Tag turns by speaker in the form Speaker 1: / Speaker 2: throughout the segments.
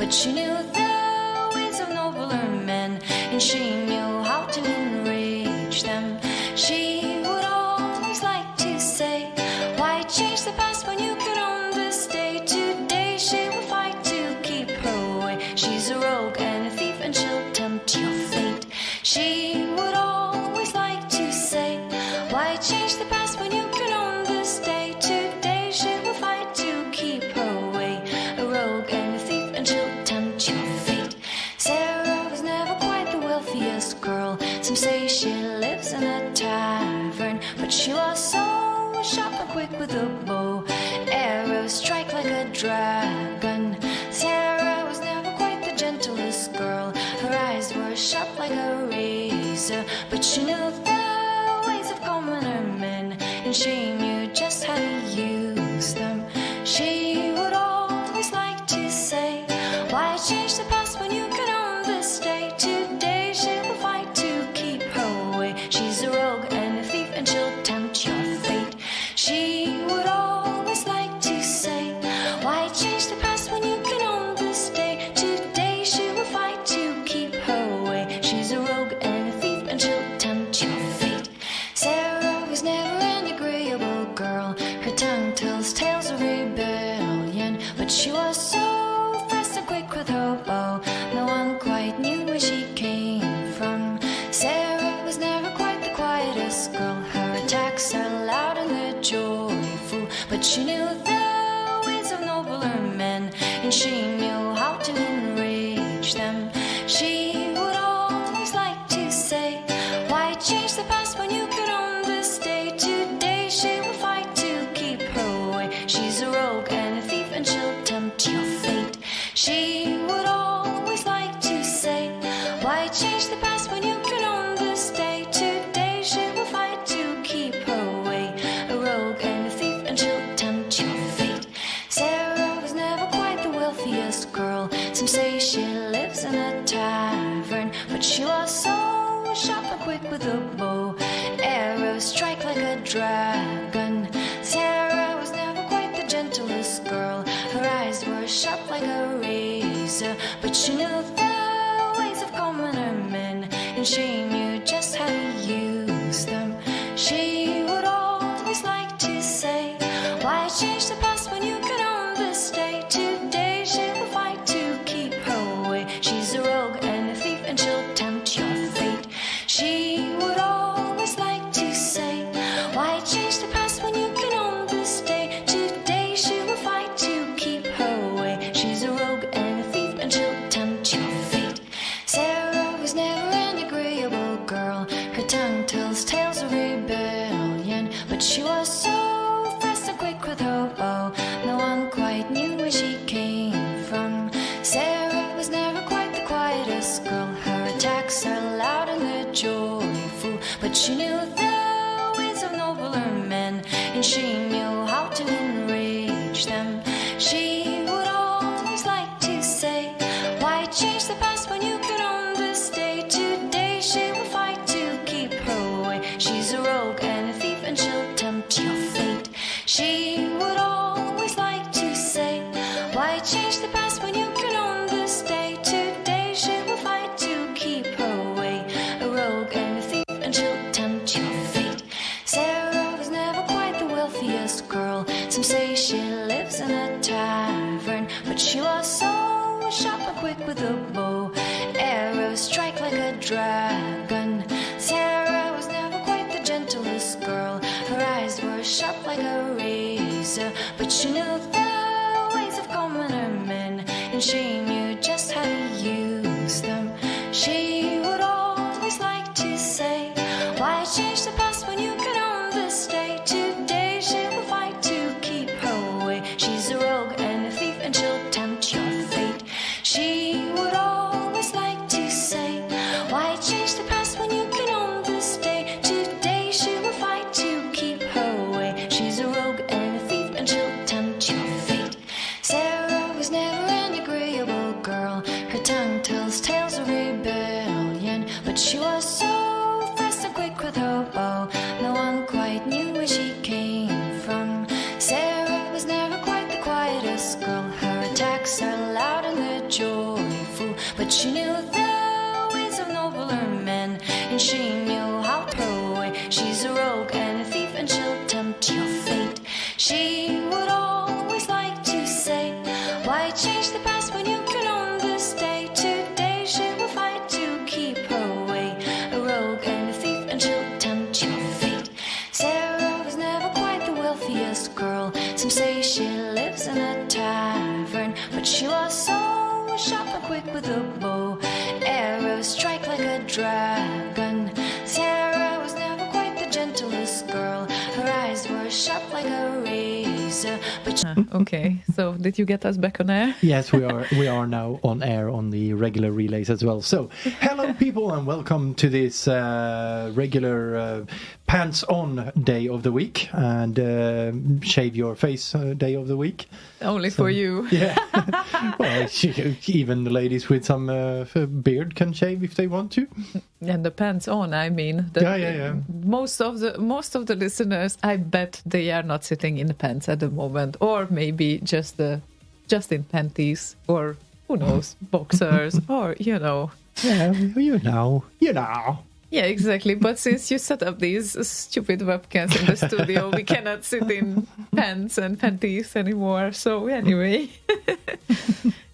Speaker 1: but she knew the ways of nobler men, and she knew how to enrage them. She would always like to say, why change the past when you could own this day? Today she will fight to keep her way. She's a rogue and a thief, and she'll tempt your fate. She would always like to say, why change the past when you could own this day? Today she will fight to keep her way. A rogue and a thief, and she'll tempt your fate. Sarah was never quite the wealthiest girl. Some say she lives in a tavern, but she was so sharp and quick with a bow. Arrows strike like a dragon. Sarah was never quite the gentlest girl. Her eyes were sharp like a razor, but she knew the ways of commoner men, and she knew just how to use them. She would always like to say, why change the past when you could own this day? Today she will fight to keep her way. She's a rogue and a thief, and she'll tempt your fate. She would always like to say, why change the past when you can own this day? Today she will fight to keep her way. She's a rogue and a thief, and she'll tempt your fate. Sarah was never an agreeable girl. Her tongue tells tales of rebellion, but she was so fast and quick with her bow. No one quite knew where she came from. Sarah was never quite the quietest girl. Her attacks are loud and they're joyful, but she knew the ways of nobler men, and she knew how to enrage them. She would always like to say, why change the past when you could own this day? Today she will fight to keep her way. She's a rogue and a thief, and she'll tempt your fate. She would always like to say, why change the past when you could own this day? Today she will fight to keep her way. A rogue and a thief, and she'll tempt your fate. Sarah was never quite the wealthiest girl. Some say she lives in a tavern, but she was so sharp and quick with a bow. Arrows strike like a dragon. Sarah was never quite the gentlest girl. Her eyes were sharp like a razor, but she knew the ways of commoner men, and she knew just how to use them. She would always like to say, why change the past when you could own this day? Today she will fight to keep her way. She's a rogue and a thief, and she'll tempt your fate. She would always like to say, why change the past when you can own this day? Today she will fight to keep her way. She's a rogue and a thief, and she'll tempt your fate. Sarah was never an agreeable girl. Her tongue tells tales of rebellion, but she was so fast and quick with her bow. No one quite knew where she came from. Sarah was never quite the quietest girl. Her attacks are loud and they're joyful, but she knew the ways of nobler men, and she knew how to enrage them. She would always like to say, why change the past when you could own this day? Today she will fight to keep her way. She's a rogue and a thief, and she'll tempt your fate. She would always like to say, why change the past when you can own this day? Today she will fight to keep her way. A rogue and a thief, and she'll tempt your fate. Sarah was never quite the wealthiest girl. Some say she lives in a tavern, but she was so sharp and quick with a bow. Arrows strike like a dragon. Sarah was never quite the gentlest girl. Her eyes were sharp like a razor, but she knew the ways of commoner men, and she knew just how to use them. She would always like to say, why change the past when you could own this day? Today she will fight to keep her way. She's a rogue and a thief, and she'll tempt your fate. She would always like to say, why change the past when you can own this day? Today she will fight to keep her way. She's a rogue and a thief, and she'll tempt your fate. Sarah was never an agreeable She's a rogue and a thief, and she'll tempt your fate. She would always like to say, why change the past when you can own this day? Today she will fight to keep her way. A rogue and a thief, and she'll tempt your fate. Sarah was never quite the wealthiest girl. Some say she lives in a tavern, but she was so sharp and quick with a bow. Arrows strike like a dragon. Sarah was never quite the gentlest girl. Her eyes were sharp like a razor. But
Speaker 2: Okay, so did you get us back on air?
Speaker 3: Yes, we are. We are now on air on the regular relays as well. So, hello, people, and welcome to this regular pants-on day of the week and shave your face day of the week.
Speaker 2: Only for you.
Speaker 3: Yeah. Well, even the ladies with some beard can shave if they want to.
Speaker 2: And the pants on, I mean.
Speaker 3: Yeah.
Speaker 2: Most of the listeners, I bet they are not sitting in the pants at the moment, or maybe just in panties, or who knows, boxers, or
Speaker 3: Yeah, you know.
Speaker 2: Yeah, exactly. But since you set up these stupid webcams in the studio, we cannot sit in pants and panties anymore. So anyway.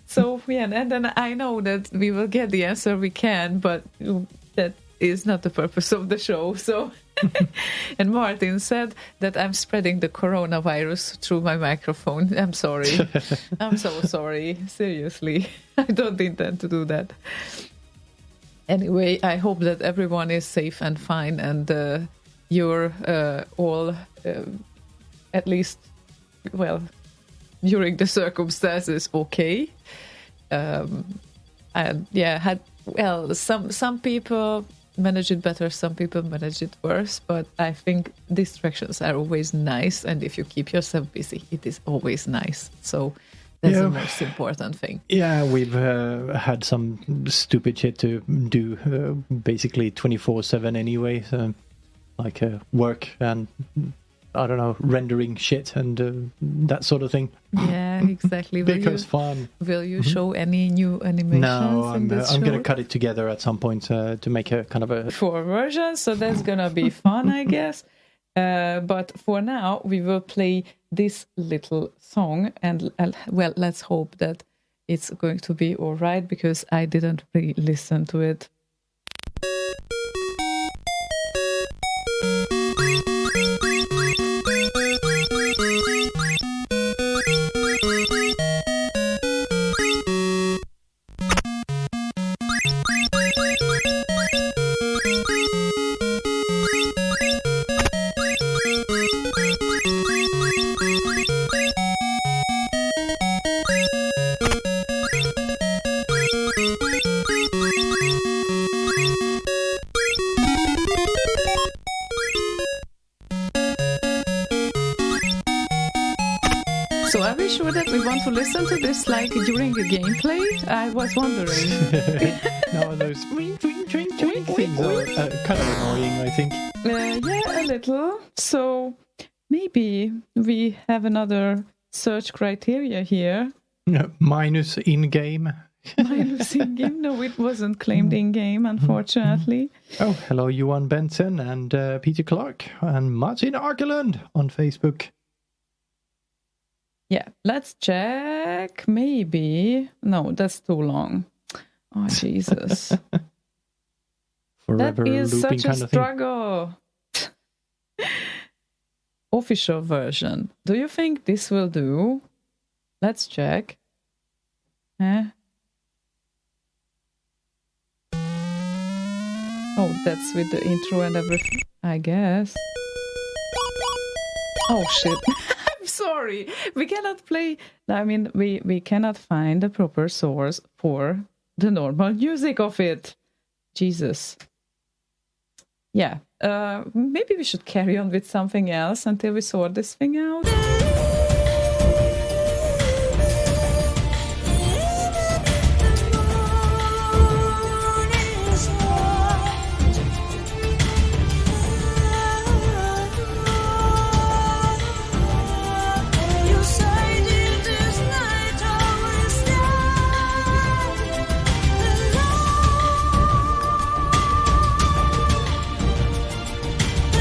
Speaker 2: So yeah, and then I know that we will get the answer we can, but that is not the purpose of the show. So, and Martin said that I'm spreading the coronavirus through my microphone. I'm sorry. I'm so sorry. Seriously. I don't intend to do that. Anyway, I hope that everyone is safe and fine, and you're all, at least, well, during the circumstances, okay. And yeah, some people manage it better, some people manage it worse, but I think distractions are always nice, and if you keep yourself busy, it is always nice. So that's the most important thing.
Speaker 3: Yeah, we've had some stupid shit to do basically 24/7 anyway, so, like work and, I don't know, rendering shit and that sort of thing.
Speaker 2: Yeah, exactly.
Speaker 3: Fun.
Speaker 2: Will you show any new animations?
Speaker 3: No, I'm going to cut it together at some point to make a kind of a
Speaker 2: 4 versions, so that's going to be fun, I guess. But for now, we will play this little song, and well, let's hope that it's going to be all right, because I didn't really listen to it. So are we sure that we want to listen to this like during a gameplay? I was wondering.
Speaker 3: No, those twink things are kind of annoying, I think.
Speaker 2: Yeah, a little. So maybe we have another search criteria here.
Speaker 3: Minus in-game.
Speaker 2: Minus in-game? No, it wasn't claimed in-game, unfortunately.
Speaker 3: Oh, hello, Johan Benson and Peter Clark and Martin Arkeland on Facebook.
Speaker 2: Yeah, let's check. Maybe. No, that's too long. Oh, Jesus.
Speaker 3: Forever
Speaker 2: that is
Speaker 3: looping
Speaker 2: such a
Speaker 3: kind of
Speaker 2: struggle. Official version. Do you think this will do? Let's check. Oh, that's with the intro and everything, I guess. Oh, shit. I'm sorry. We cannot play. I mean, we cannot find the proper source for the normal music of it. Jesus. Yeah. Maybe we should carry on with something else until we sort this thing out.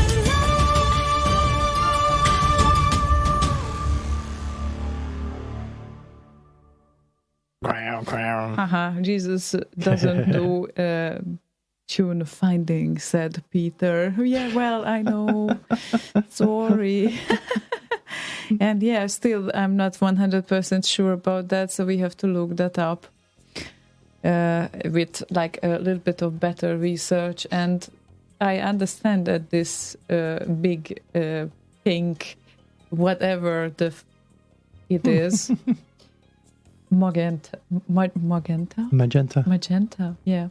Speaker 1: The
Speaker 2: Jesus doesn't do tune finding, said Peter. Yeah, well, I know. Sorry. And yeah, still, I'm not 100% sure about that, so we have to look that up with like a little bit of better research. And I understand that this big pink, whatever it is, magenta, yeah.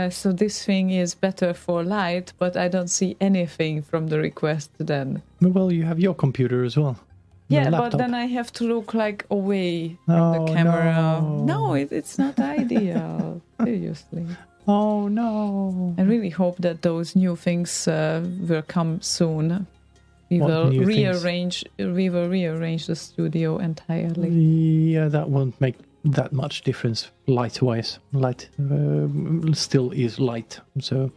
Speaker 2: So this thing is better for light, but I don't see anything from the request then.
Speaker 3: Well, you have your computer as well.
Speaker 2: Yeah, but then I have to look like away from the camera. No, it's not ideal. Seriously.
Speaker 3: Oh no!
Speaker 2: I really hope that those new things will come soon. We will rearrange the studio entirely.
Speaker 3: Yeah, that won't make that much difference light-wise. Light still is light, so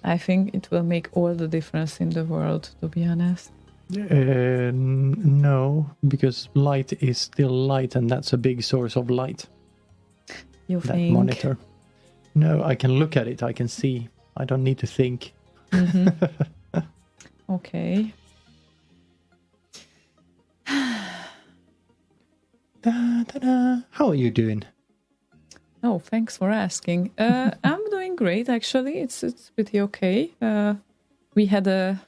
Speaker 2: I think it will make all the difference in the world, to be honest.
Speaker 3: No, because light is still light, and that's a big source of light.
Speaker 2: You
Speaker 3: that
Speaker 2: think?
Speaker 3: Monitor. No, I can look at it. I can see. I don't need to think.
Speaker 2: Mm-hmm. Okay.
Speaker 3: How are you doing?
Speaker 2: Oh, thanks for asking. I'm doing great, actually. It's pretty okay. We had a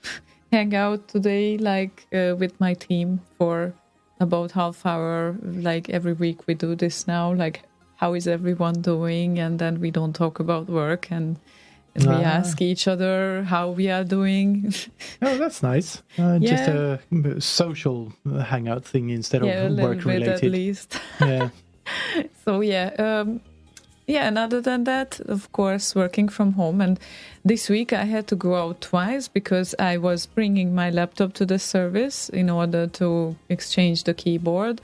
Speaker 2: hangout today, like with my team for about half hour. Like every week we do this now. Like, how is everyone doing? And then we don't talk about work, and we ask each other how we are doing.
Speaker 3: Oh, that's nice. Just a social hangout thing instead of work related.
Speaker 2: At least.
Speaker 3: Yeah.
Speaker 2: So and other than that, of course, working from home. And this week I had to go out twice because I was bringing my laptop to the service in order to exchange the keyboard.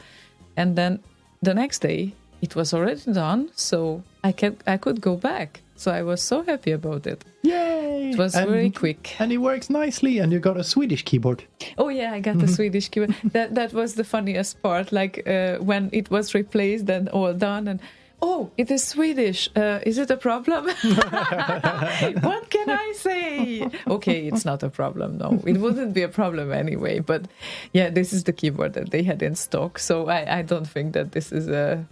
Speaker 2: And then the next day it was already done, so I could go back. So I was so happy about it.
Speaker 3: Yay!
Speaker 2: It was very quick.
Speaker 3: And it works nicely, and you got a Swedish keyboard.
Speaker 2: Oh yeah, I got a Swedish keyboard. That was the funniest part, like when it was replaced and all done, and oh, it is Swedish. Is it a problem? What can I say? Okay, it's not a problem. No, it wouldn't be a problem anyway. But yeah, this is the keyboard that they had in stock. So I don't think that this is an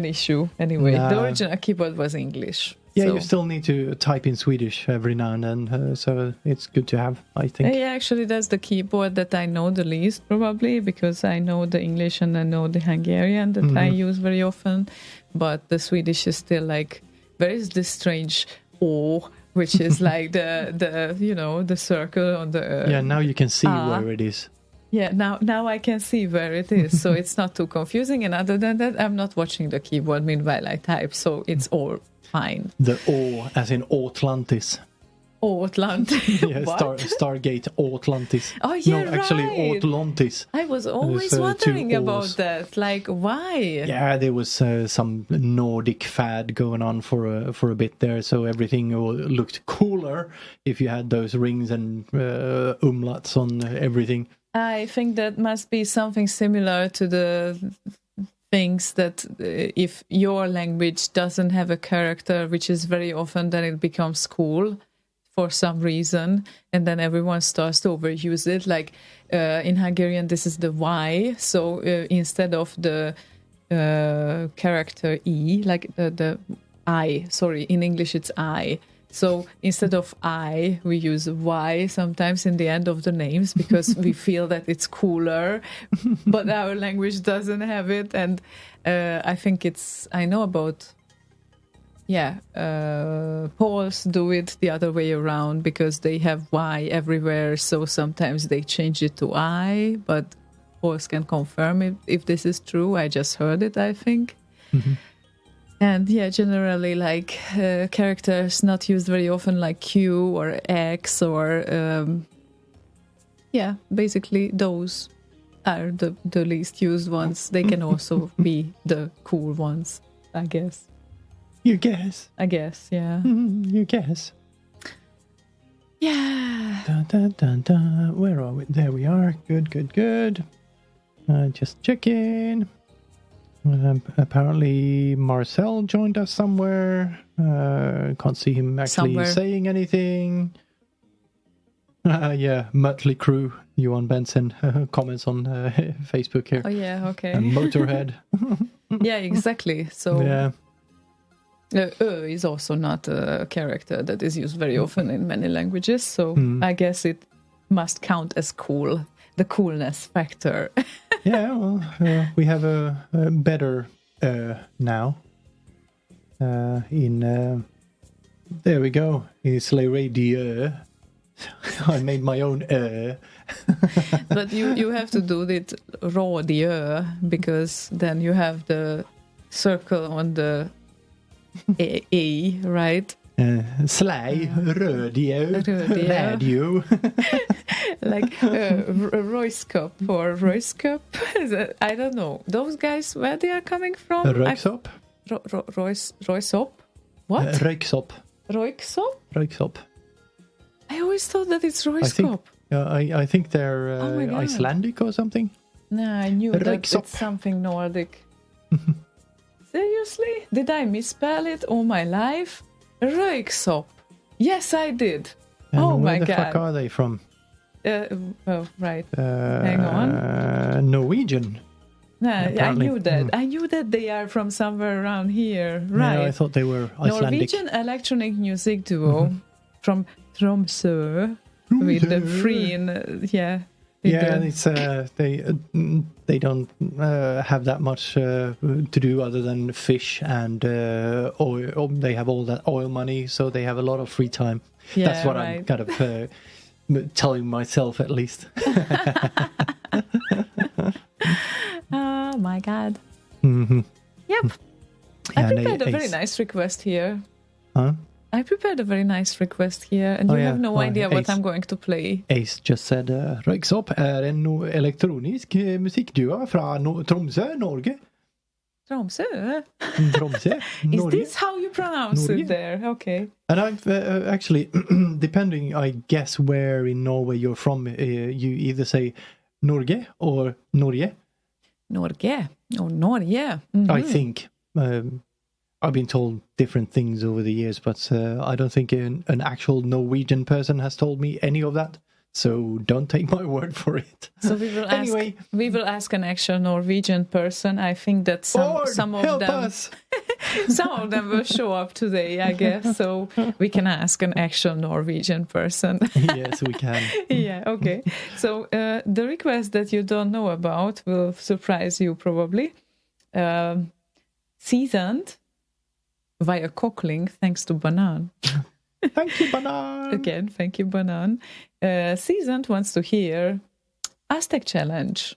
Speaker 2: issue. Anyway, the original keyboard was English.
Speaker 3: Yeah, so you still need to type in Swedish every now and then, so it's good to have, I think.
Speaker 2: Yeah, actually, that's the keyboard that I know the least, probably, because I know the English and I know the Hungarian that I use very often. But the Swedish is still like, there is this strange O, which is like the circle on the...
Speaker 3: yeah, now you can see where it is.
Speaker 2: Yeah, now I can see where it is, so it's not too confusing. And other than that, I'm not watching the keyboard meanwhile I type, so it's all fine.
Speaker 3: The O, as in Atlantis.
Speaker 2: Atlantis.
Speaker 3: Yeah, Stargate Atlantis.
Speaker 2: Oh, yeah,
Speaker 3: no, actually,
Speaker 2: right.
Speaker 3: Atlantis.
Speaker 2: I was always wondering about that. Like, why?
Speaker 3: Yeah, there was some Nordic fad going on for a bit there, so everything looked cooler if you had those rings and umlauts on everything.
Speaker 2: I think that must be something similar to the things that if your language doesn't have a character, which is very often, then it becomes cool for some reason, and then everyone starts to overuse it. Like in Hungarian, this is the Y, so instead of the character E, like the I, sorry, in English it's I. So instead of I, we use Y sometimes in the end of the names because we feel that it's cooler, but our language doesn't have it. And I think I know about, Poles do it the other way around because they have Y everywhere. So sometimes they change it to I, but Poles can confirm if this is true. I just heard it, I think. Mm-hmm. And generally like characters not used very often like Q or X or basically those are the least used ones. They can also be the cool ones, I guess.
Speaker 3: You guess.
Speaker 2: I guess, yeah.
Speaker 3: You guess.
Speaker 2: Yeah.
Speaker 3: Dun, dun, dun, dun. Where are we? There we are. Good. Just checking. Apparently Marcel joined us somewhere. Can't see him actually
Speaker 2: Somewhere.
Speaker 3: saying anything. Yeah, Mötley Crüe, Johan Benson comments on Facebook here.
Speaker 2: Oh yeah, okay.
Speaker 3: And Motorhead.
Speaker 2: Yeah, exactly. So
Speaker 3: Yeah.
Speaker 2: is also not a character that is used very often in many languages. So I guess it must count as cool. The coolness factor.
Speaker 3: Yeah, well, we have a better now. There we go. In Slay Radio. I made my own
Speaker 2: But you have to do it radio because then you have the circle on the A, right?
Speaker 3: Slay Radio. Radio.
Speaker 2: Like Royce Cup or Royce Cup. I don't know. Those guys, where they are coming from?
Speaker 3: Röyksopp.
Speaker 2: Royceop? What?
Speaker 3: Röyksopp.
Speaker 2: Royceop?
Speaker 3: Röyksopp.
Speaker 2: I always thought that it's Royce Cup.
Speaker 3: I think they're
Speaker 2: Oh my God.
Speaker 3: Icelandic or something.
Speaker 2: No, I knew that
Speaker 3: Röyksopp.
Speaker 2: it's something Nordic. Seriously? Did I misspell it all my life? Röyksopp. Yes, I did.
Speaker 3: And
Speaker 2: Oh
Speaker 3: where
Speaker 2: my
Speaker 3: the fuck
Speaker 2: God.
Speaker 3: are they from?
Speaker 2: Oh, right. Hang on.
Speaker 3: Norwegian.
Speaker 2: No, I
Speaker 3: Apparently.
Speaker 2: knew that. I knew that they are from somewhere around here. Right.
Speaker 3: Yeah, I thought they were Icelandic.
Speaker 2: Norwegian electronic music duo from Tromsø with the Freen. Yeah. with
Speaker 3: Yeah,
Speaker 2: the-
Speaker 3: it's they don't have that much to do other than fish and oil. They have all that oil money, so they have a lot of free time.
Speaker 2: Yeah,
Speaker 3: That's what I'm
Speaker 2: right.
Speaker 3: kind of telling myself, at least.
Speaker 2: Oh my God.
Speaker 3: Mm-hmm.
Speaker 2: Yep.
Speaker 3: Yeah,
Speaker 2: I
Speaker 3: and
Speaker 2: prepared a very
Speaker 3: Ace.
Speaker 2: nice request here.
Speaker 3: Huh?
Speaker 2: I prepared a very nice request here, and
Speaker 3: Oh,
Speaker 2: you
Speaker 3: yeah.
Speaker 2: have no
Speaker 3: Oh,
Speaker 2: idea what
Speaker 3: Ace.
Speaker 2: I'm going to play.
Speaker 3: Ace just said Röyksopp är en elektronisk musikduo från Tromsø, Norge.
Speaker 2: Tromsø?
Speaker 3: Tromsø,
Speaker 2: Is
Speaker 3: Norge.
Speaker 2: this how you pronounce
Speaker 3: Norge.
Speaker 2: it there? Okay.
Speaker 3: And I've actually, depending, I guess, where in Norway you're from, you either say Norge or Norge.
Speaker 2: Norge. Oh, Norge. Mhm.
Speaker 3: I think. I've been told different things over the years, but I don't think an actual Norwegian person has told me any of that. So don't take my word for it.
Speaker 2: So we will
Speaker 3: Anyway.
Speaker 2: ask an actual Norwegian person. I think that
Speaker 3: Lord,
Speaker 2: some of
Speaker 3: help
Speaker 2: them
Speaker 3: us!
Speaker 2: some of them will show up today, I guess. So we can ask an actual Norwegian person.
Speaker 3: Yes, we can.
Speaker 2: Yeah, okay. So the request that you don't know about will surprise you probably. Seasoned via cockling, thanks to Banan.
Speaker 3: Thank you, Banan.
Speaker 2: Again, thank you, Banan. Seasoned wants to hear Aztec Challenge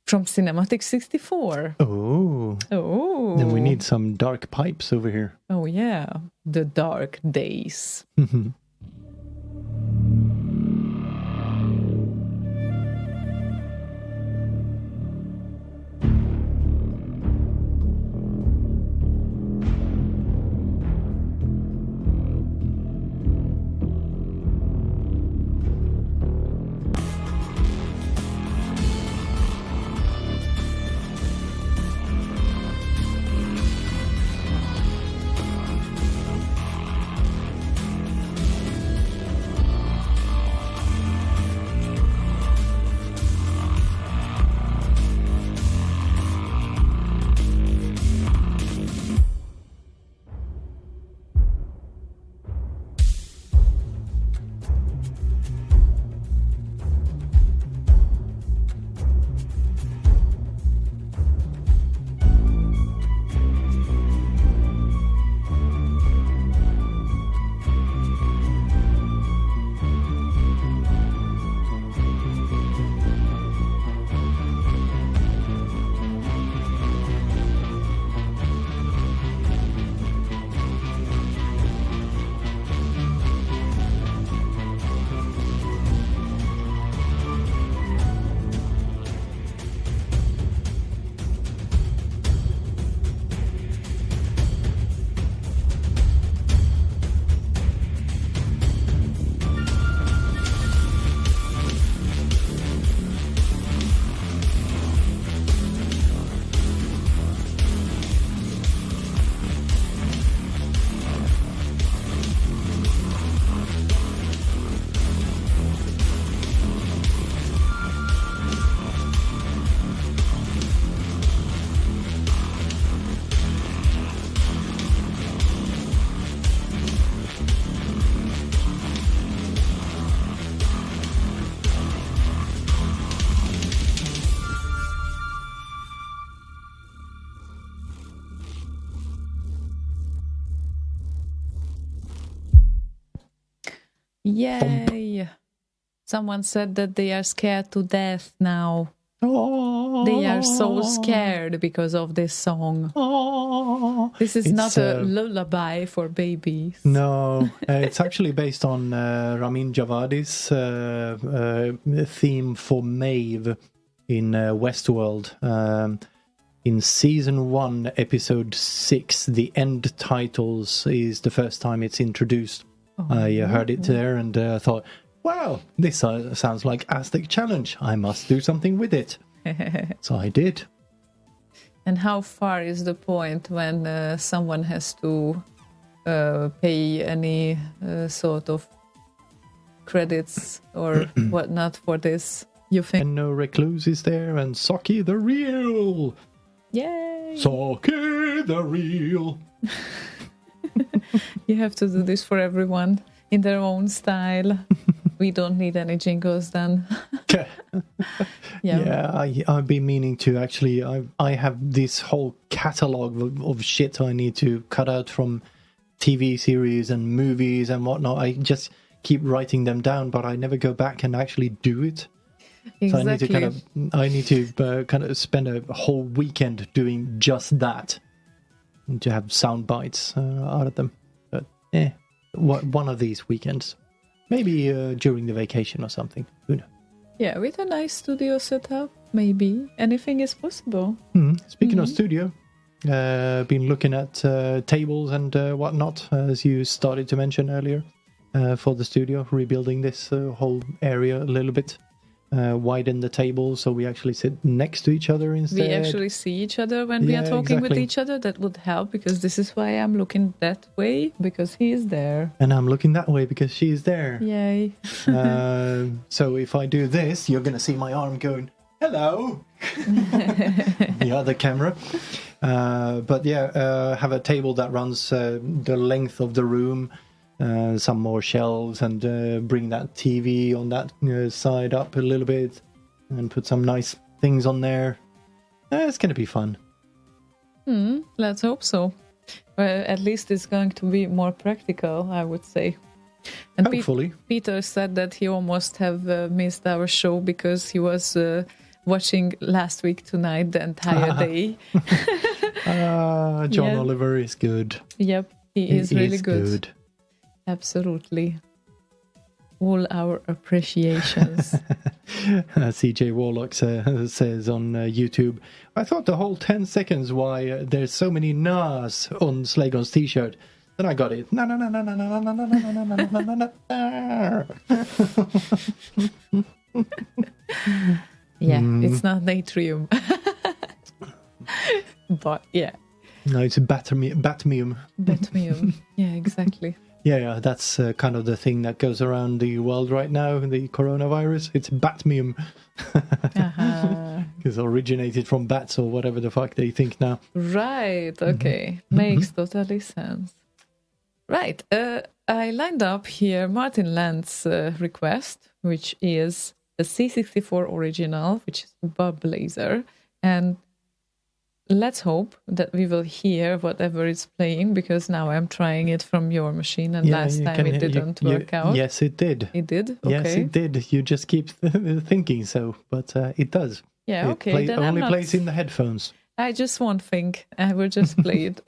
Speaker 2: from Cinematic 64.
Speaker 3: Oh,
Speaker 2: Oh.
Speaker 3: then we need some dark pipes over here.
Speaker 2: Oh, yeah. The Dark Days. Yay! Someone said that they are scared to death now.
Speaker 3: Oh,
Speaker 2: They are so scared because of this song.
Speaker 3: Oh,
Speaker 2: This is not a lullaby for babies.
Speaker 3: No, it's actually based on Ramin Djawadi's theme for Maeve in Westworld. In season 1, episode 6, the end titles is the first time it's introduced. I heard it there and thought, wow, this sounds like Aztec Challenge. I must do something with it. So I did.
Speaker 2: And how far is the point when someone has to pay any sort of credits or whatnot for this, you think?
Speaker 3: And no Recluse is there, and Saki the Real.
Speaker 2: Yay!
Speaker 3: Saki the Real.
Speaker 2: You have to do this for everyone in their own style. We don't need any jingles then.
Speaker 3: Yeah, I've been meaning to actually. I have this whole catalogue of shit I need to cut out from TV series and movies and whatnot. I just keep writing them down, but I never go back and actually do it.
Speaker 2: Exactly.
Speaker 3: So I need to kind of spend a whole weekend doing just that, and to have sound bites out of them. But one of these weekends, maybe during the vacation or something. Who knows?
Speaker 2: Yeah, with a nice studio setup, maybe anything is possible.
Speaker 3: Speaking of studio, been looking at tables and whatnot, as you started to mention earlier, for the studio, rebuilding this whole area a little bit. Widen the table so we actually sit next to each other instead.
Speaker 2: We actually see each other when we are talking with each other. That would help, because this is why I'm looking that way, because he is there.
Speaker 3: And I'm looking that way because she's there.
Speaker 2: Yay.
Speaker 3: So if I do this, you're going to see my arm going, hello, the other camera. But yeah, have a table that runs the length of the room. Some more shelves, and bring that TV on that side up a little bit, and put some nice things on there. It's going to be fun.
Speaker 2: Let's hope so. Well, at least it's going to be more practical, I would say. And
Speaker 3: Hopefully.
Speaker 2: Peter said that he almost have missed our show because he was watching Last Week Tonight the entire day.
Speaker 3: John Oliver is good.
Speaker 2: Yep, he is really good.
Speaker 3: good.
Speaker 2: Absolutely. All our appreciations.
Speaker 3: CJ Warlock says on YouTube, I thought the whole 10 seconds why there's so many nas on Slagon's t-shirt. Then I got it. Na na na na na na na na na na na na na.
Speaker 2: Yeah, it's not natrium. But yeah.
Speaker 3: No, it's batmium.
Speaker 2: Batmium. Yeah, exactly.
Speaker 3: Yeah, that's kind of the thing that goes around the world right now, the coronavirus. It's batmium. Because originated from bats or whatever the fuck they think now.
Speaker 2: Right, okay. Makes totally sense. Right, I lined up here Martin Land's request, which is a C64 original, which is a Bob Blazer. And let's hope that we will hear whatever is playing, because now I'm trying it from your machine, and last time it didn't work out.
Speaker 3: Yes, it did.
Speaker 2: It did? Okay.
Speaker 3: Yes, it did. You just keep thinking so, but it does.
Speaker 2: Yeah, okay.
Speaker 3: It only plays in the headphones.
Speaker 2: I just won't think. I will just play it.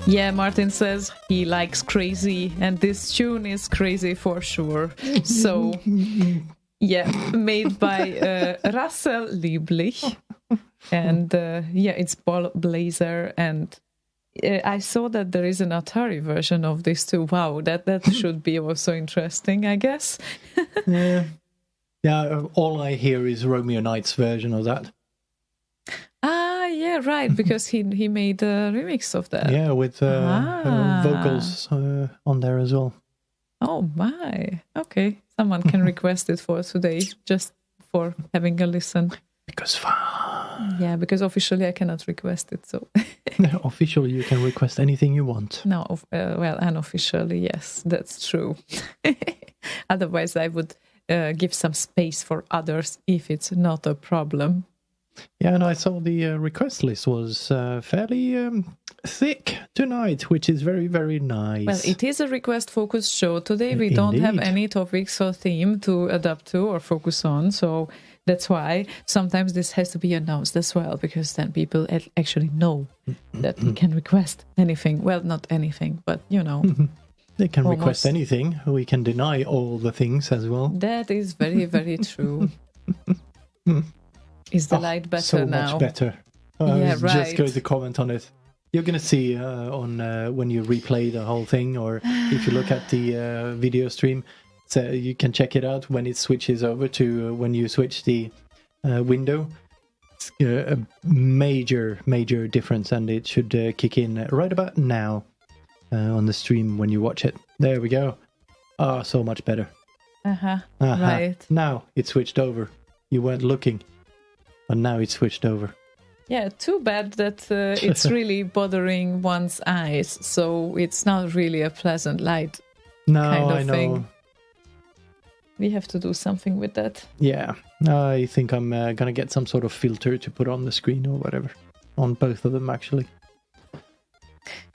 Speaker 2: Yeah, Martin says he likes crazy, and this tune is crazy for sure. So, yeah, made by Russell Lieblich. And it's Blazer. And I saw that there is an Atari version of this too. Wow, that should be also interesting, I guess.
Speaker 3: Yeah, all I hear is Romeo Knight's version of that.
Speaker 2: Yeah, right, because he made a remix of that.
Speaker 3: Yeah, with vocals on there as well.
Speaker 2: Oh my, okay. Someone can request it for today, just for having a listen.
Speaker 3: Because fun.
Speaker 2: Yeah, because officially I cannot request it, so...
Speaker 3: Officially you can request anything you want.
Speaker 2: No, well, unofficially, yes, that's true. Otherwise I would give some space for others if it's not a problem.
Speaker 3: Yeah, and I saw the request list was fairly thick tonight, which is very, very nice.
Speaker 2: Well, it is a request-focused show. Today we don't have any topics or theme to adapt to or focus on, so that's why sometimes this has to be announced as well, because then people actually know that we can request anything. Well, not anything, but, you know.
Speaker 3: They can request anything. We can deny all the things as well.
Speaker 2: That is very, very true. Is the light better
Speaker 3: so
Speaker 2: now?
Speaker 3: So much better.
Speaker 2: Yeah, right.
Speaker 3: Just going to comment on it. You're going to see on when you replay the whole thing, or if you look at the video stream, so you can check it out when it switches over to when you switch the window. It's a major, major difference, and it should kick in right about now on the stream when you watch it. There we go. So much better.
Speaker 2: Right.
Speaker 3: Now it switched over. You weren't looking. But now it's switched over.
Speaker 2: Yeah, too bad that it's really bothering one's eyes. So it's not really a pleasant light kind of thing. We have to do something with that.
Speaker 3: Yeah, I think I'm going to get some sort of filter to put on the screen or whatever. On both of them, actually.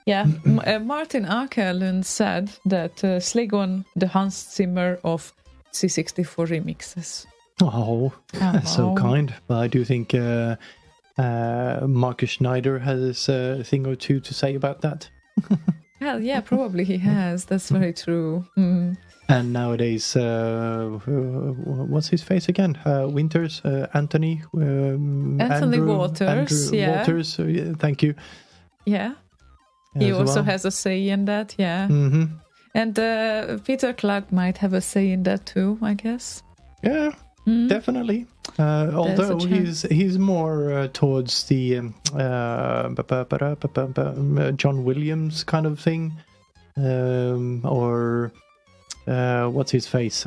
Speaker 2: Yeah, Martin Akerlund said that Slegon, the Hans Zimmer of C64 remixes.
Speaker 3: Oh, so kind. But I do think Marcus Schneider has a thing or two to say about that.
Speaker 2: Hell yeah, probably he has. That's very true. Mm.
Speaker 3: And nowadays, what's his face again? Winters, Anthony
Speaker 2: Waters.
Speaker 3: Waters. Thank you.
Speaker 2: Yeah, he also has a say in that. Yeah, and Peter Clark might have a say in that too, I guess.
Speaker 3: Yeah. Definitely. Although he's more towards the John Williams kind of thing, or what's his face?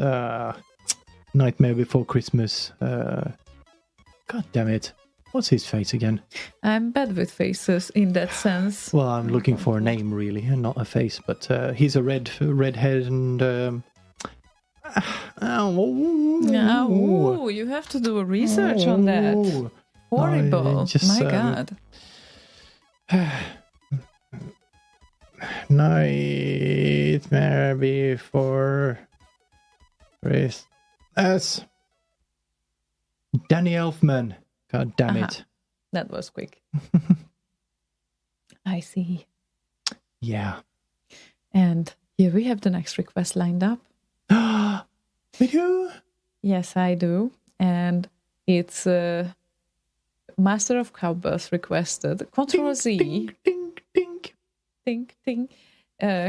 Speaker 3: Nightmare Before Christmas. God damn it! What's his face again?
Speaker 2: I'm bad with faces in that sense.
Speaker 3: Well, I'm looking for a name really, and not a face. But he's a redhead and.
Speaker 2: You have to do a research on that. Horrible. My God.
Speaker 3: Nightmare Before Christmas. Danny Elfman. God damn it.
Speaker 2: That was quick. I see.
Speaker 3: Yeah.
Speaker 2: And here we have the next request lined up.
Speaker 3: We do?
Speaker 2: Yes, I do. And it's Master of Cowbells requested. Control Z.
Speaker 3: Ding, ding, ding.
Speaker 2: Ding, ding.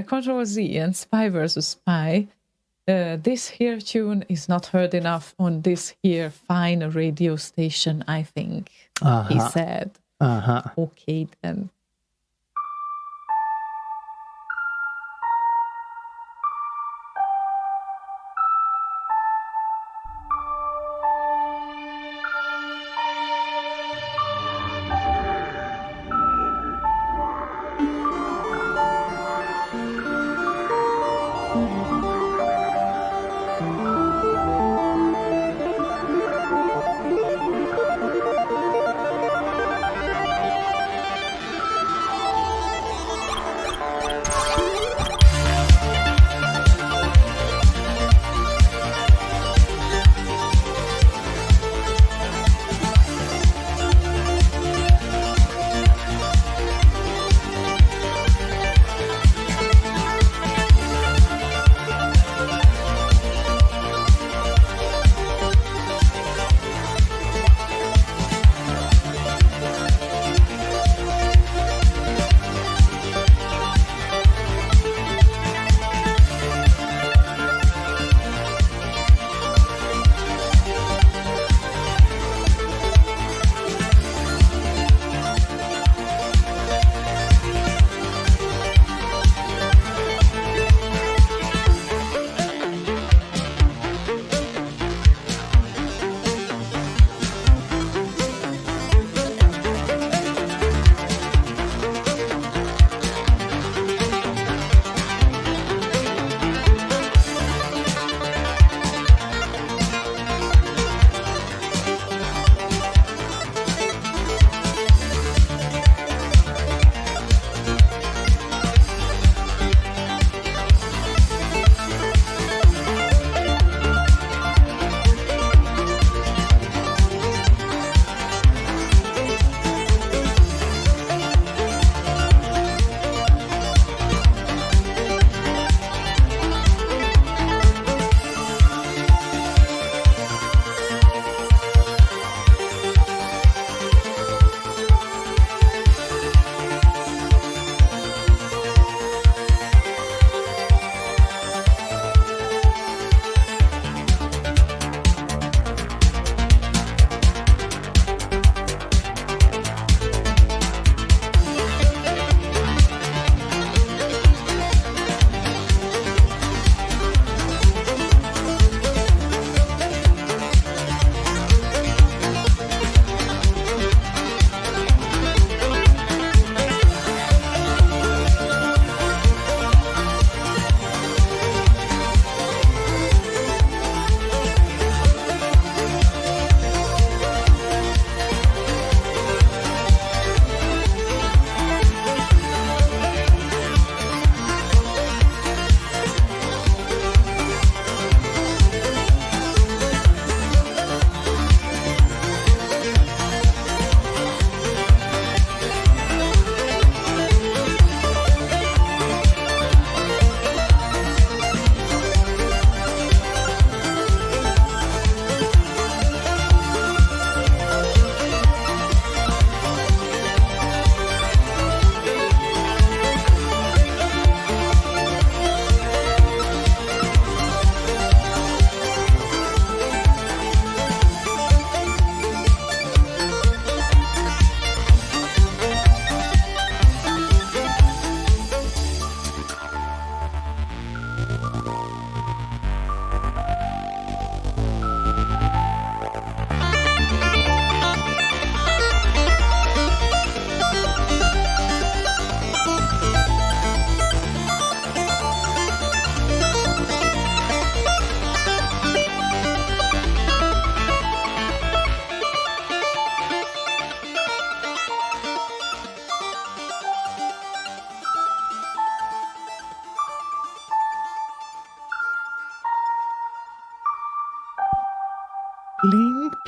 Speaker 2: Control Z and Spy vs. Spy. This here tune is not heard enough on this here fine radio station, I think. He said. Okay, then.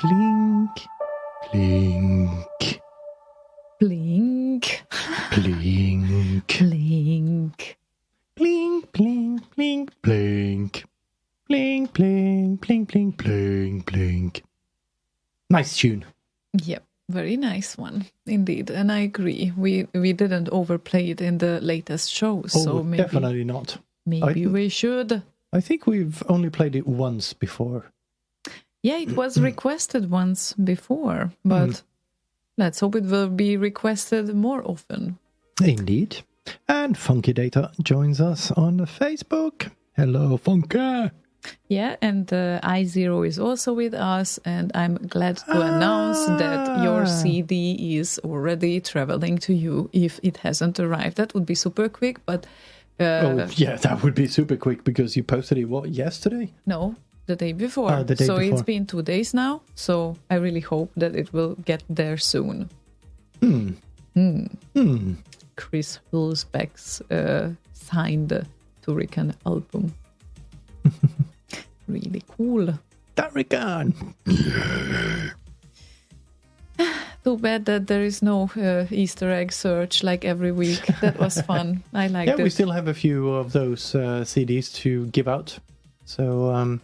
Speaker 3: Blink, blink,
Speaker 2: Blink.
Speaker 3: blink,
Speaker 2: Blink.
Speaker 3: blink, blink, blink, blink, blink, blink, blink, blink, blink, blink. Nice tune.
Speaker 2: Yep. Very nice one indeed. And I agree. We didn't overplay it in the latest shows.
Speaker 3: Oh,
Speaker 2: so maybe,
Speaker 3: definitely not.
Speaker 2: Maybe we should.
Speaker 3: I think we've only played it once before.
Speaker 2: Yeah, it was requested once before, but let's hope it will be requested more often.
Speaker 3: Indeed. And Funky Data joins us on Facebook. Hello, Funky.
Speaker 2: Yeah, and I0 is also with us, and I'm glad to announce that your CD is already traveling to you if it hasn't arrived. That would be super quick, but...
Speaker 3: that would be super quick because you posted it, yesterday?
Speaker 2: No, the day before.
Speaker 3: The day
Speaker 2: so
Speaker 3: before.
Speaker 2: It's been 2 days now, so I really hope that it will get there soon. Chris Hulsbeck's signed Turrican album. Really cool.
Speaker 3: Turrican!
Speaker 2: Too bad that there is no Easter egg search like every week. That was fun. I liked it.
Speaker 3: Yeah, we still have a few of those CDs to give out. So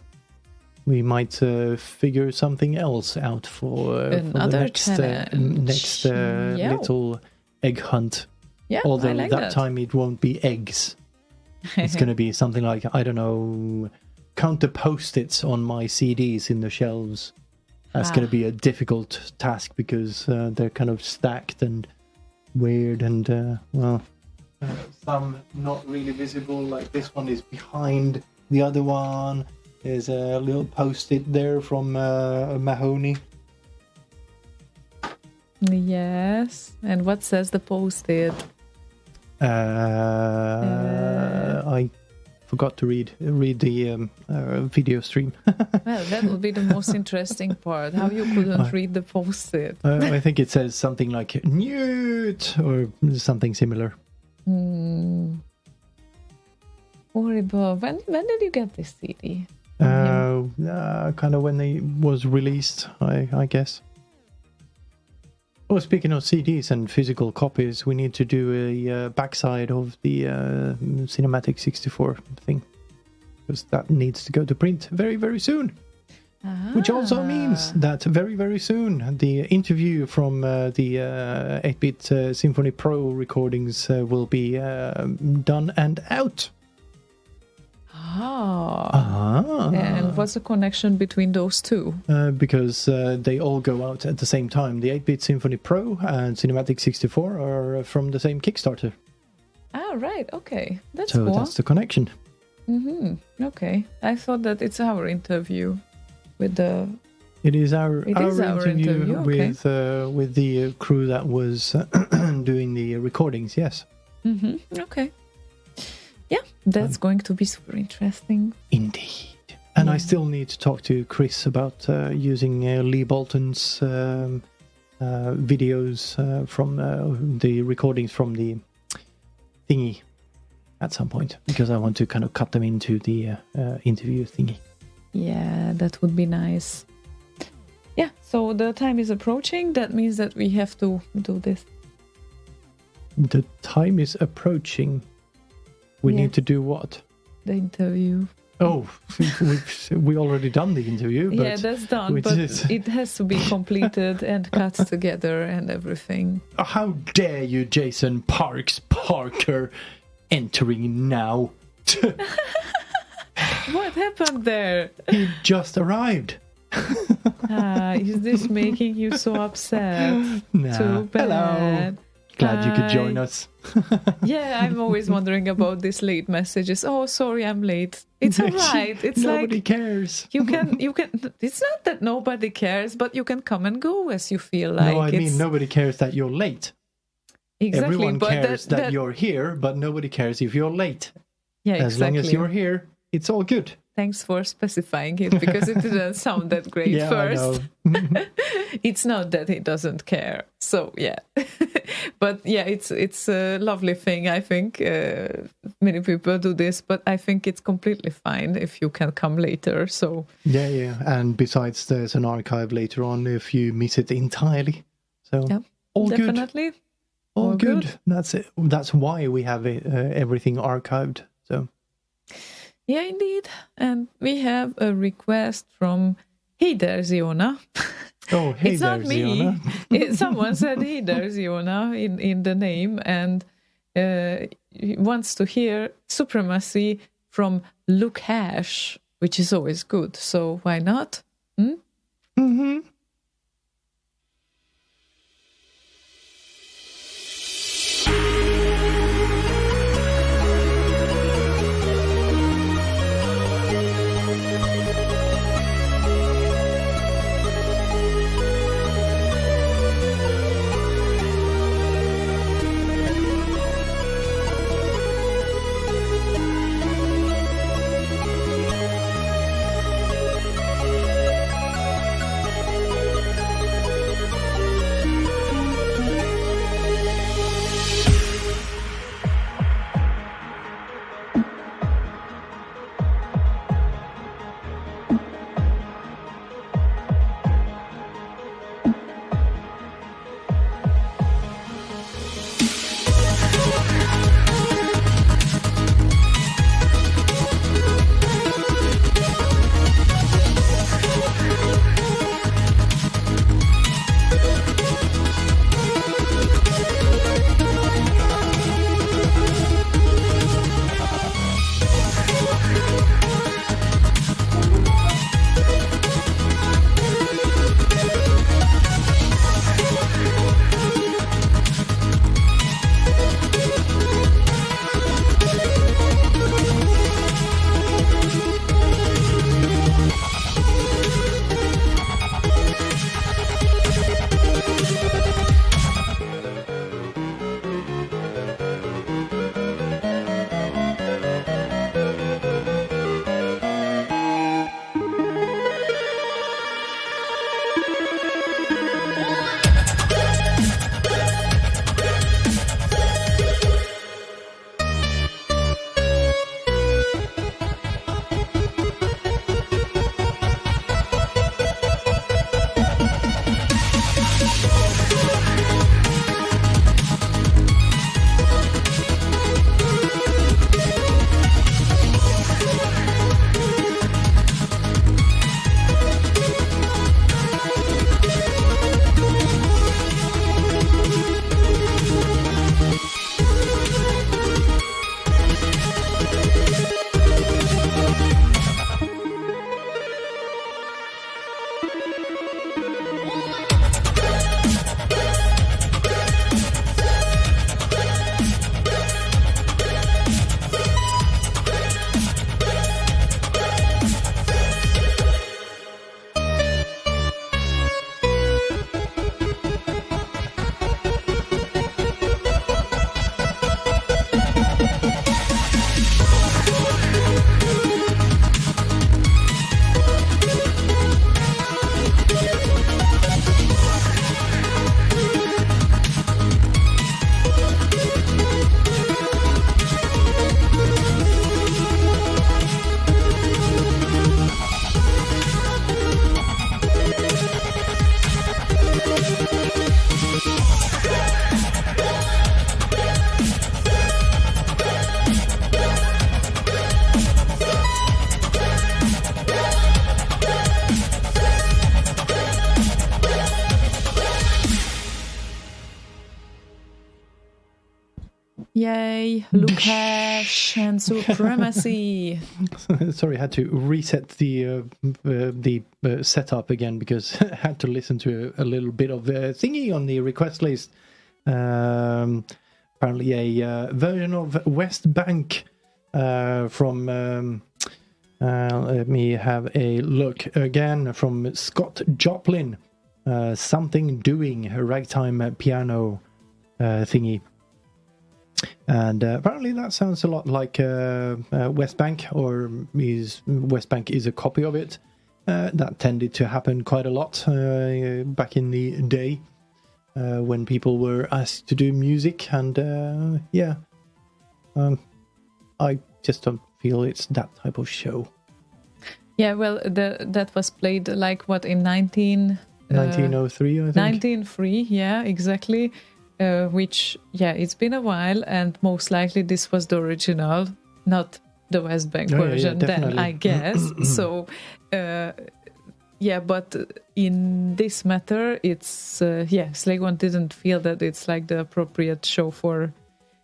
Speaker 3: we might figure something else out for the next little egg hunt.
Speaker 2: Yeah,
Speaker 3: although
Speaker 2: I like
Speaker 3: that time it won't be eggs. It's going to be something like, I don't know, count the post-its on my CDs in the shelves. That's going to be a difficult task because they're kind of stacked and weird and, some not really visible. Like this one is behind the other one. There's a little post-it there from Mahoney.
Speaker 2: Yes. And what says the post-it?
Speaker 3: I forgot to read the video stream.
Speaker 2: Well, that would be the most interesting part. How you couldn't read the post-it.
Speaker 3: I think it says something like Newt or something similar.
Speaker 2: Horrible. When did you get this CD?
Speaker 3: Kind of when it was released, I guess. Oh, speaking of CDs and physical copies, we need to do a backside of the Cinematic 64 thing. Because that needs to go to print very, very soon. Which also means that very, very soon the interview from the 8-Bit Symphony Pro recordings will be done and out.
Speaker 2: And what's the connection between those two?
Speaker 3: Because they all go out at the same time. The 8-Bit Symphony Pro and Cinematic 64 are from the same Kickstarter.
Speaker 2: Right. Okay. That's
Speaker 3: so
Speaker 2: cool.
Speaker 3: That's the connection.
Speaker 2: Okay. I thought that it's our interview with the...
Speaker 3: It is our interview
Speaker 2: okay.
Speaker 3: with the crew that was doing the recordings, yes.
Speaker 2: Okay. Yeah, that's going to be super interesting.
Speaker 3: Indeed. And I still need to talk to Chris about using Lee Bolton's videos from the recordings from the thingy at some point, because I want to kind of cut them into the interview thingy.
Speaker 2: Yeah, that would be nice. Yeah, so the time is approaching. That means that we have to do this.
Speaker 3: The time is approaching. We need to do what?
Speaker 2: The interview.
Speaker 3: Oh, we already done the interview. But
Speaker 2: yeah, that's done, but it has to be completed and cut together and everything.
Speaker 3: How dare you, Jason Parker, entering now?
Speaker 2: What happened there?
Speaker 3: He just arrived.
Speaker 2: Is this making you so upset?
Speaker 3: Nah.
Speaker 2: Too bad.
Speaker 3: Hello. Glad you could join us.
Speaker 2: Yeah, I'm always wondering about these late messages. Oh, sorry, I'm late. It's all right. It's
Speaker 3: nobody cares.
Speaker 2: You can. It's not that nobody cares, but you can come and go as you feel like.
Speaker 3: No, I mean nobody cares that you're late.
Speaker 2: Exactly.
Speaker 3: Everyone cares that you're here, but nobody cares if you're late.
Speaker 2: Yeah, exactly.
Speaker 3: As long as you're here, it's all good.
Speaker 2: Thanks for specifying it, because it didn't sound that great first.
Speaker 3: I know.
Speaker 2: It's not that he doesn't care. So So yeah, but yeah, it's a lovely thing. I think many people do this, but I think it's completely fine if you can come later. So
Speaker 3: yeah, and besides, there's an archive later on if you miss it entirely. So
Speaker 2: yeah,
Speaker 3: all
Speaker 2: definitely.
Speaker 3: good, all good. That's it. That's why we have everything archived. So
Speaker 2: yeah, indeed. And we have a request from Hey there, Ziona.
Speaker 3: Oh, hey
Speaker 2: it's
Speaker 3: there,
Speaker 2: not me.
Speaker 3: Ziona.
Speaker 2: Someone said hey there, Ziona, in the name, and he wants to hear Supremacy from Luke Hash, which is always good. So why not?
Speaker 3: Mm-hmm.
Speaker 2: Yay, Lukash and Supremacy.
Speaker 3: Sorry, I had to reset the setup again because I had to listen to a little bit of thingy on the request list. Apparently a version of West Bank from... let me have a look again from Scott Joplin. Something Doing, a ragtime piano thingy. And apparently that sounds a lot like West Bank, or West Bank is a copy of it. That tended to happen quite a lot back in the day. when people were asked to do music, and I just don't feel it's that type of show.
Speaker 2: Yeah, well, that was played like what in
Speaker 3: 1903, I think.
Speaker 2: 1903, yeah, exactly. Which, yeah, it's been a while, and most likely this was the original, not the West Bank version, then I guess. So, yeah, but in this matter, it's, Slave One didn't feel that it's like the appropriate show for,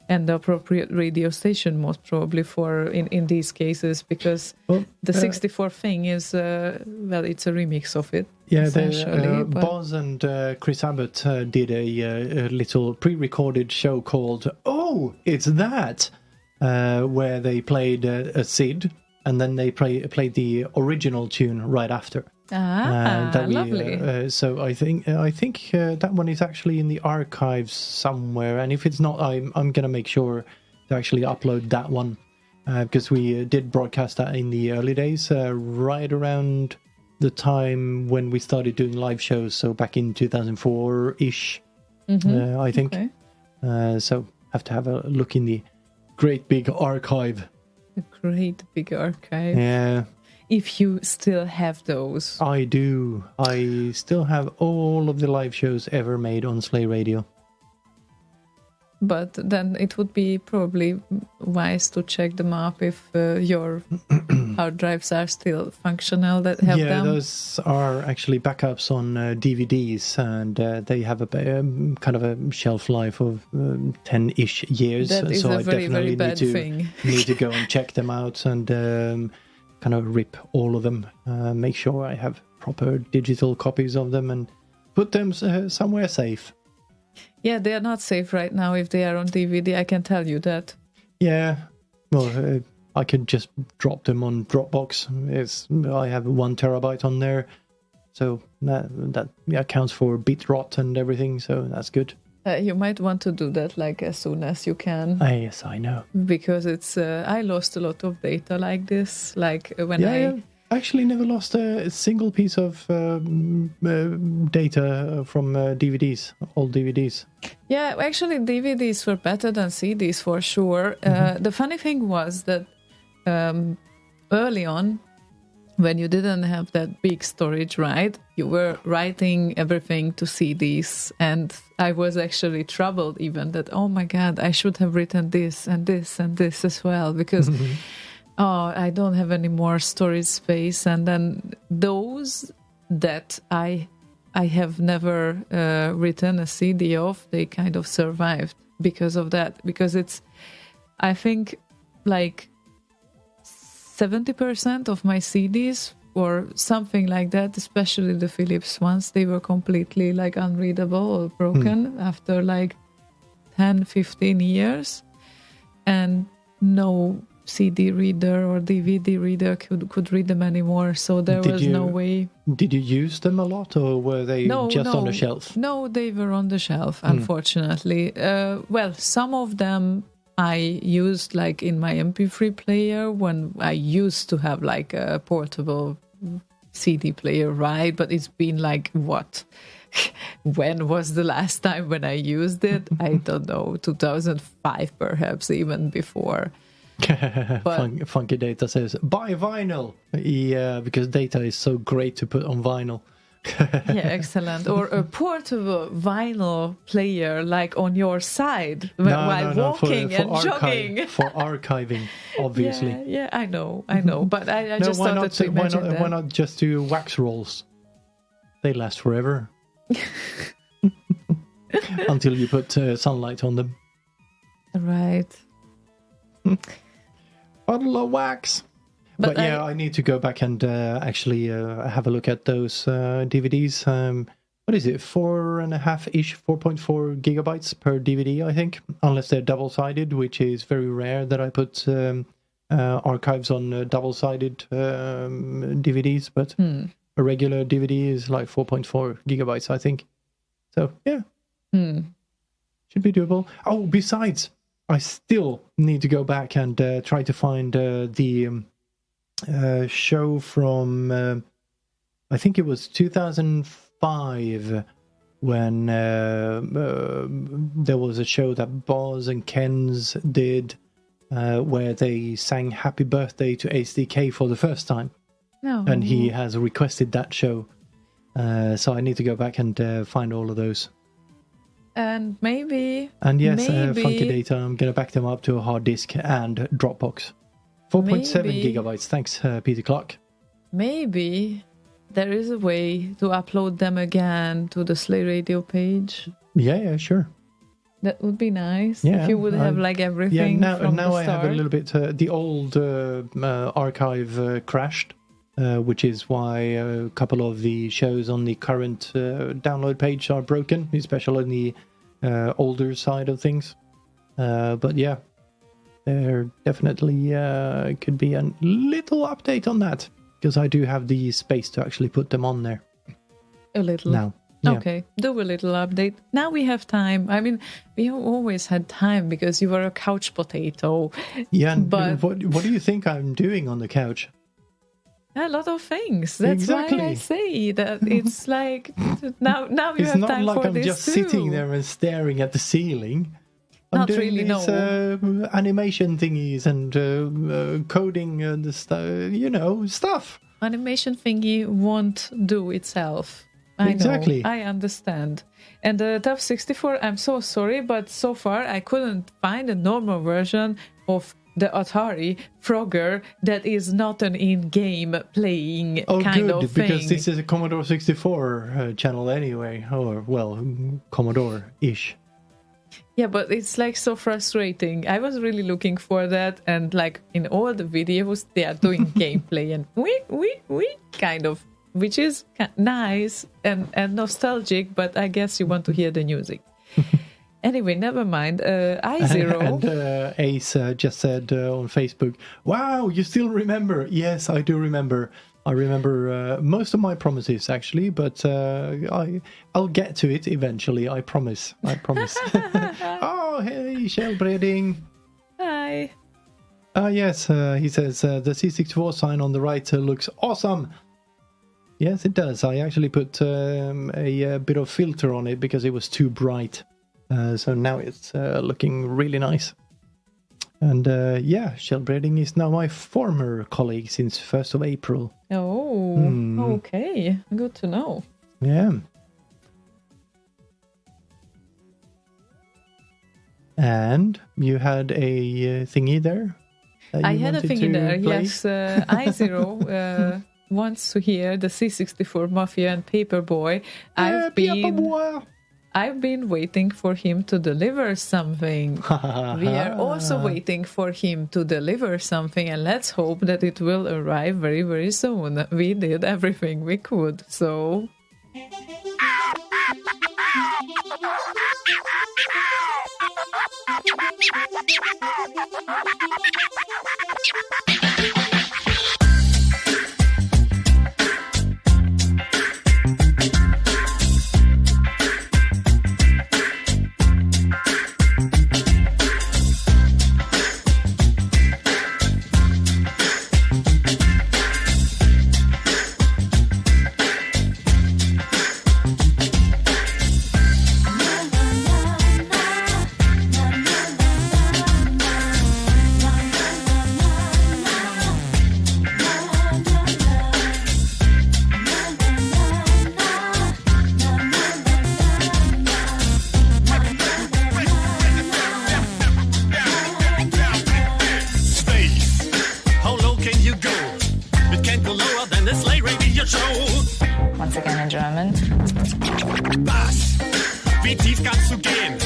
Speaker 2: and the appropriate radio station, most probably for in these cases, because the 64 thing is, well, it's a remix of it.
Speaker 3: Yeah, Boz and Chris Abbott did a little pre-recorded show called "Oh, It's That," where they played a Sid, and then they played the original tune right after.
Speaker 2: Lovely.
Speaker 3: So I think that one is actually in the archives somewhere, and if it's not, I'm gonna make sure to actually upload that one, because we did broadcast that in the early days, right around the time when we started doing live shows, so back in 2004-ish, I think. Okay. So have to have a look in the great big archive.
Speaker 2: The great big archive.
Speaker 3: Yeah.
Speaker 2: If you still have those.
Speaker 3: I do. I still have all of the live shows ever made on Slay Radio.
Speaker 2: But then it would be probably wise to check them up if your hard drives are still functional that have them.
Speaker 3: Yeah, those are actually backups on DVDs, and they have a kind of a shelf life of 10-ish years.
Speaker 2: That is
Speaker 3: so
Speaker 2: a very, very bad thing.
Speaker 3: Need to go and check them out and kind of rip all of them. Make sure I have proper digital copies of them and put them somewhere safe.
Speaker 2: Yeah, they are not safe right now if they are on DVD, I can tell you that.
Speaker 3: Yeah, well, I could just drop them on Dropbox. I have 1 terabyte on there, so that accounts for bit rot and everything, so that's good.
Speaker 2: You might want to do that like as soon as you can.
Speaker 3: Yes, I know.
Speaker 2: Because it's I lost a lot of data like this, like when I
Speaker 3: actually never lost a single piece of data from DVDs, old DVDs.
Speaker 2: Yeah, actually DVDs were better than CDs for sure. The funny thing was that early on, when you didn't have that big storage, right, you were writing everything to CDs, and I was actually troubled even that, oh my God, I should have written this and this and this as well, because I don't have any more storage space. And then those that I have never written a CD of, they kind of survived because of that, because it's, I think, like 70% of my CDs or something like that, especially the Philips ones, they were completely like unreadable or broken after like 10-15 years, and no CD reader or DVD reader could read them anymore, so there was no way.
Speaker 3: Did you use them a lot, or were they just on the shelf?
Speaker 2: No, they were on the shelf, unfortunately. Well, some of them I used like in my MP3 player when I used to have like a portable CD player, right? But it's been like, what? When was the last time when I used it? I don't know, 2005 perhaps, even before.
Speaker 3: But Funky Data says, buy vinyl! Yeah, because data is so great to put on vinyl.
Speaker 2: Yeah, excellent. Or a portable vinyl player, like on your side while walking and jogging.
Speaker 3: For archiving, obviously.
Speaker 2: Yeah, I know. But I just started to imagine that.
Speaker 3: Why not just do wax rolls? They last forever. Until you put sunlight on them.
Speaker 2: Right.
Speaker 3: Bottle of wax. But yeah, I need to go back and actually have a look at those DVDs. What is it? 4.5-ish, 4.4 gigabytes per DVD, I think. Unless they're double-sided, which is very rare that I put archives on double-sided DVDs. But a regular DVD is like 4.4 gigabytes, I think. So, yeah. Should be doable. Oh, besides, I still need to go back and try to find the show from, I think it was 2005, when there was a show that Boz and Ken's did where they sang Happy Birthday to HDK for the first time.
Speaker 2: No.
Speaker 3: And he has requested that show. So I need to go back and find all of those.
Speaker 2: And maybe...
Speaker 3: And yes, Funky Data, I'm going to back them up to a hard disk and Dropbox. 4.7 gigabytes. Thanks, Peter Clark.
Speaker 2: Maybe there is a way to upload them again to the Slay Radio page.
Speaker 3: Yeah, sure.
Speaker 2: That would be nice.
Speaker 3: Yeah,
Speaker 2: if you would have like everything from
Speaker 3: now
Speaker 2: the
Speaker 3: I
Speaker 2: start.
Speaker 3: have a little bit... the old archive crashed, which is why a couple of the shows on the current download page are broken, especially on the older side of things. But yeah, there definitely could be a little update on that, because I do have the space to actually put them on there.
Speaker 2: A little.
Speaker 3: Now. Yeah.
Speaker 2: Okay, do a little update. Now we have time. I mean, we have always had time because you were a couch potato.
Speaker 3: Yeah,
Speaker 2: but
Speaker 3: what do you think I'm doing on the couch?
Speaker 2: a lot of things. That's
Speaker 3: Exactly.
Speaker 2: why I say that it's like now you
Speaker 3: It's
Speaker 2: have
Speaker 3: not
Speaker 2: time
Speaker 3: like
Speaker 2: for
Speaker 3: I'm
Speaker 2: this
Speaker 3: just
Speaker 2: too.
Speaker 3: sitting there and staring at the ceiling. I'm
Speaker 2: Not
Speaker 3: doing
Speaker 2: really,
Speaker 3: these, animation thingies and coding and stuff.
Speaker 2: Animation thingy won't do itself. I
Speaker 3: Exactly.
Speaker 2: know. I understand. And the TF 64, I'm so sorry, but so far I couldn't find a normal version of the Atari Frogger that is not an in-game playing kind of thing.
Speaker 3: Because this is a Commodore 64 channel anyway. Or, well, Commodore-ish.
Speaker 2: Yeah, but it's like so frustrating. I was really looking for that, and like in all the videos, they are doing gameplay and we kind of, which is nice and nostalgic, but I guess you want to hear the music. Anyway, never mind. I0.
Speaker 3: And Ace just said on Facebook, "Wow, you still remember?" Yes, I do remember. I remember most of my promises, actually, but I'll get to it eventually. I promise. Oh, hey, Shellbreading.
Speaker 2: Hi.
Speaker 3: Yes, he says the C64 sign on the right looks awesome. Yes, it does. I actually put a bit of filter on it because it was too bright. So now it's looking really nice. And yeah, Shellbreading is now my former colleague since 1st of April.
Speaker 2: Oh, okay. Good to know.
Speaker 3: Yeah. And you had a thingy there?
Speaker 2: I had a thingy there,
Speaker 3: play?
Speaker 2: yes. I0 wants to hear the C64 Mafia and Paperboy. I've been waiting for him to deliver something. We are also waiting for him to deliver something, and let's hope that it will arrive very, very soon. We did everything we could, so...
Speaker 1: Once again in German.
Speaker 4: Was? Wie tief kannst du gehen?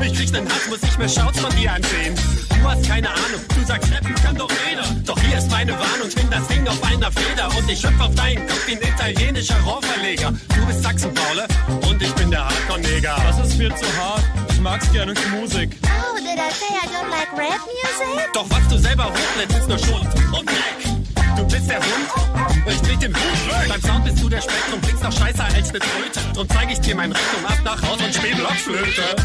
Speaker 4: Ich krieg den Hass, muss ich mir Shouts von dir ansehen. Du hast keine Ahnung, du sagst rappen kann doch jeder. Doch hier ist meine Warnung, schwing das Ding auf einer Feder. Und ich hüpf auf deinen Kopf wie ein italienischer Rohrverleger. Du bist Sachsen-Paule und ich bin der Hardcore-Neger.
Speaker 5: Das ist viel zu hart, ich mag's gerne Musik.
Speaker 6: Oh, did I say I don't like rap music?
Speaker 4: Doch was du selber hochlädst, ist nur Schuld und Dreck. Du bist der Hund, ich krieg den Hut. Beim Sound bist du der Spektrum, klingst noch scheißer als eine Tröte. Drum zeig ich dir mein Rektum ab nach Haus und spiel Blockflöte.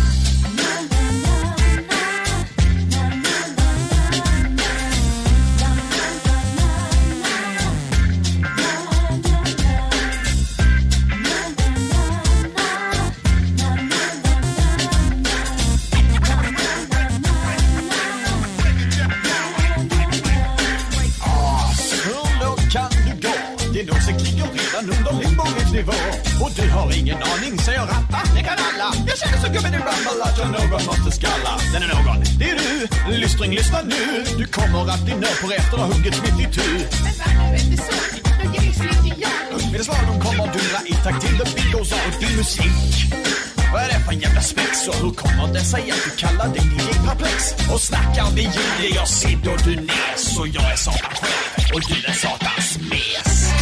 Speaker 4: ingen aning, säger ratta, det kan alla. Jag känner så gubben i Rumble att jag någon måste skalla. Den är någon, det är du, lystring, lyssna nu. Du kommer att bli nöjd på rätten och hugget mitt i tu.
Speaker 7: Men vad är det så? Jag gris lite jag.
Speaker 4: Med det svar de kommer dundra i takt till the beat goes on. Din musik, vad är det för jävla spex? Och hur kommer det sig att du kallar dig DJ Perplex? Och snackar vi ljud, jag sitter och du näs. Och jag är satan själv och du är satans mes.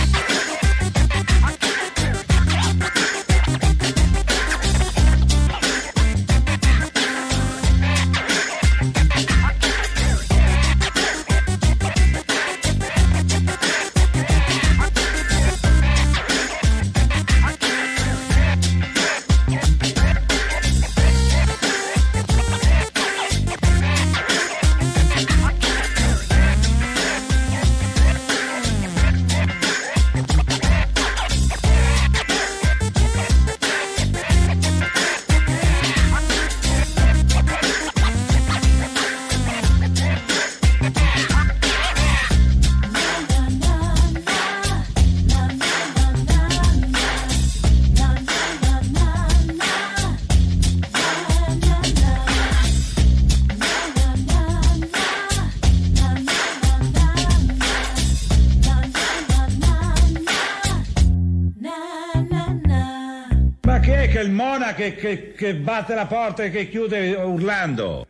Speaker 8: Ma chi è che il Mona che batte la porta e che chiude urlando?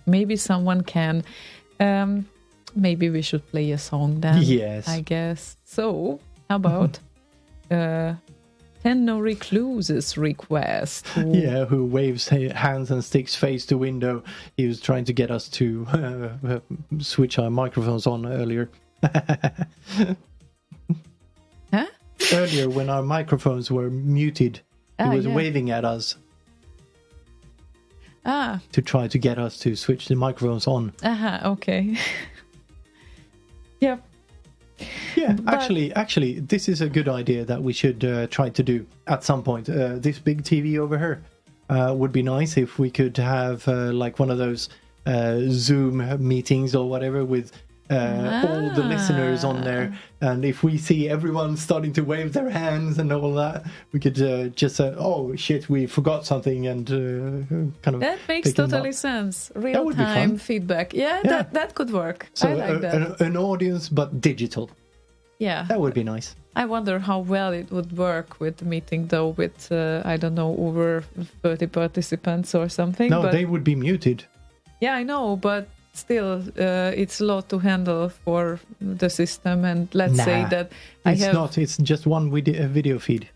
Speaker 2: Maybe someone can. Maybe we should play a song then.
Speaker 3: Yes.
Speaker 2: I guess. So, how about Tenno Recluse's request?
Speaker 3: Who waves hands and sticks face to window. He was trying to get us to switch our microphones on earlier.
Speaker 2: Huh?
Speaker 3: Earlier, when our microphones were muted, he was waving at us. To try to get us to switch the microphones on.
Speaker 2: Okay. Yep.
Speaker 3: Yeah, actually, this is a good idea that we should try to do at some point. This big TV over here would be nice if we could have like one of those Zoom meetings or whatever with all the listeners on there. And if we see everyone starting to wave their hands and all that, we could just say, oh shit, we forgot something, and kind of...
Speaker 2: That makes totally sense. Real-time feedback. Yeah, that could work.
Speaker 3: So
Speaker 2: I like that.
Speaker 3: An audience, but digital.
Speaker 2: Yeah.
Speaker 3: That would be nice.
Speaker 2: I wonder how well it would work with the meeting, though, with, I don't know, over 30 participants or something.
Speaker 3: No,
Speaker 2: but...
Speaker 3: they would be muted.
Speaker 2: Yeah, I know, but still, it's a lot to handle for the system. And let's say that
Speaker 3: it's not. It's just one video feed.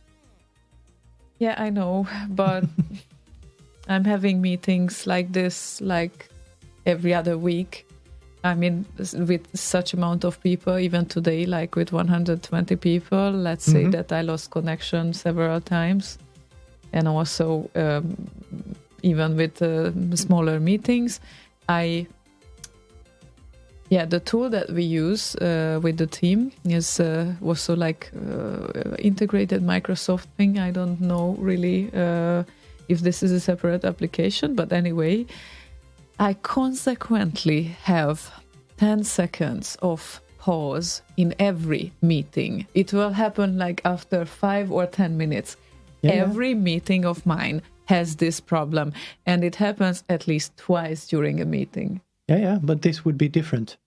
Speaker 2: Yeah, I know, but I'm having meetings like this, like every other week. I mean, with such amount of people, even today, like with 120 people, let's say that I lost connection several times. And also, even with smaller meetings, the tool that we use with the team is also like integrated Microsoft thing. I don't know really if this is a separate application, but anyway, I consequently have 10 seconds of pause in every meeting. It will happen like after 5 or 10 minutes. Every meeting of mine has this problem, and it happens at least twice during a meeting.
Speaker 3: Yeah, but this would be different.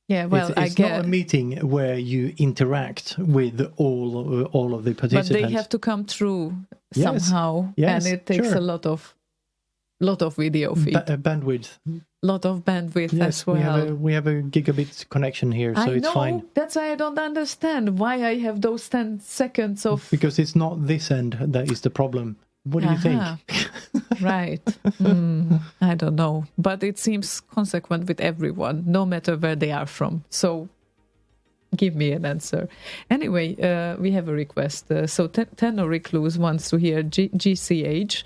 Speaker 2: Yeah, well,
Speaker 3: it's not a meeting where you interact with all of the participants.
Speaker 2: But they have to come through somehow,
Speaker 3: Yes,
Speaker 2: and it takes
Speaker 3: sure.
Speaker 2: a lot of video feed,
Speaker 3: bandwidth.
Speaker 2: lot of bandwidth
Speaker 3: Yes,
Speaker 2: as well.
Speaker 3: we have a gigabit connection here, so
Speaker 2: I
Speaker 3: it's
Speaker 2: know.
Speaker 3: fine.
Speaker 2: That's why I don't understand why I have those 10 seconds of.
Speaker 3: Because it's not this end that is the problem. What do you think?
Speaker 2: Right. I don't know. But it seems consequent with everyone, no matter where they are from. So give me an answer. Anyway, we have a request. So Tenor Recluse wants to hear GCH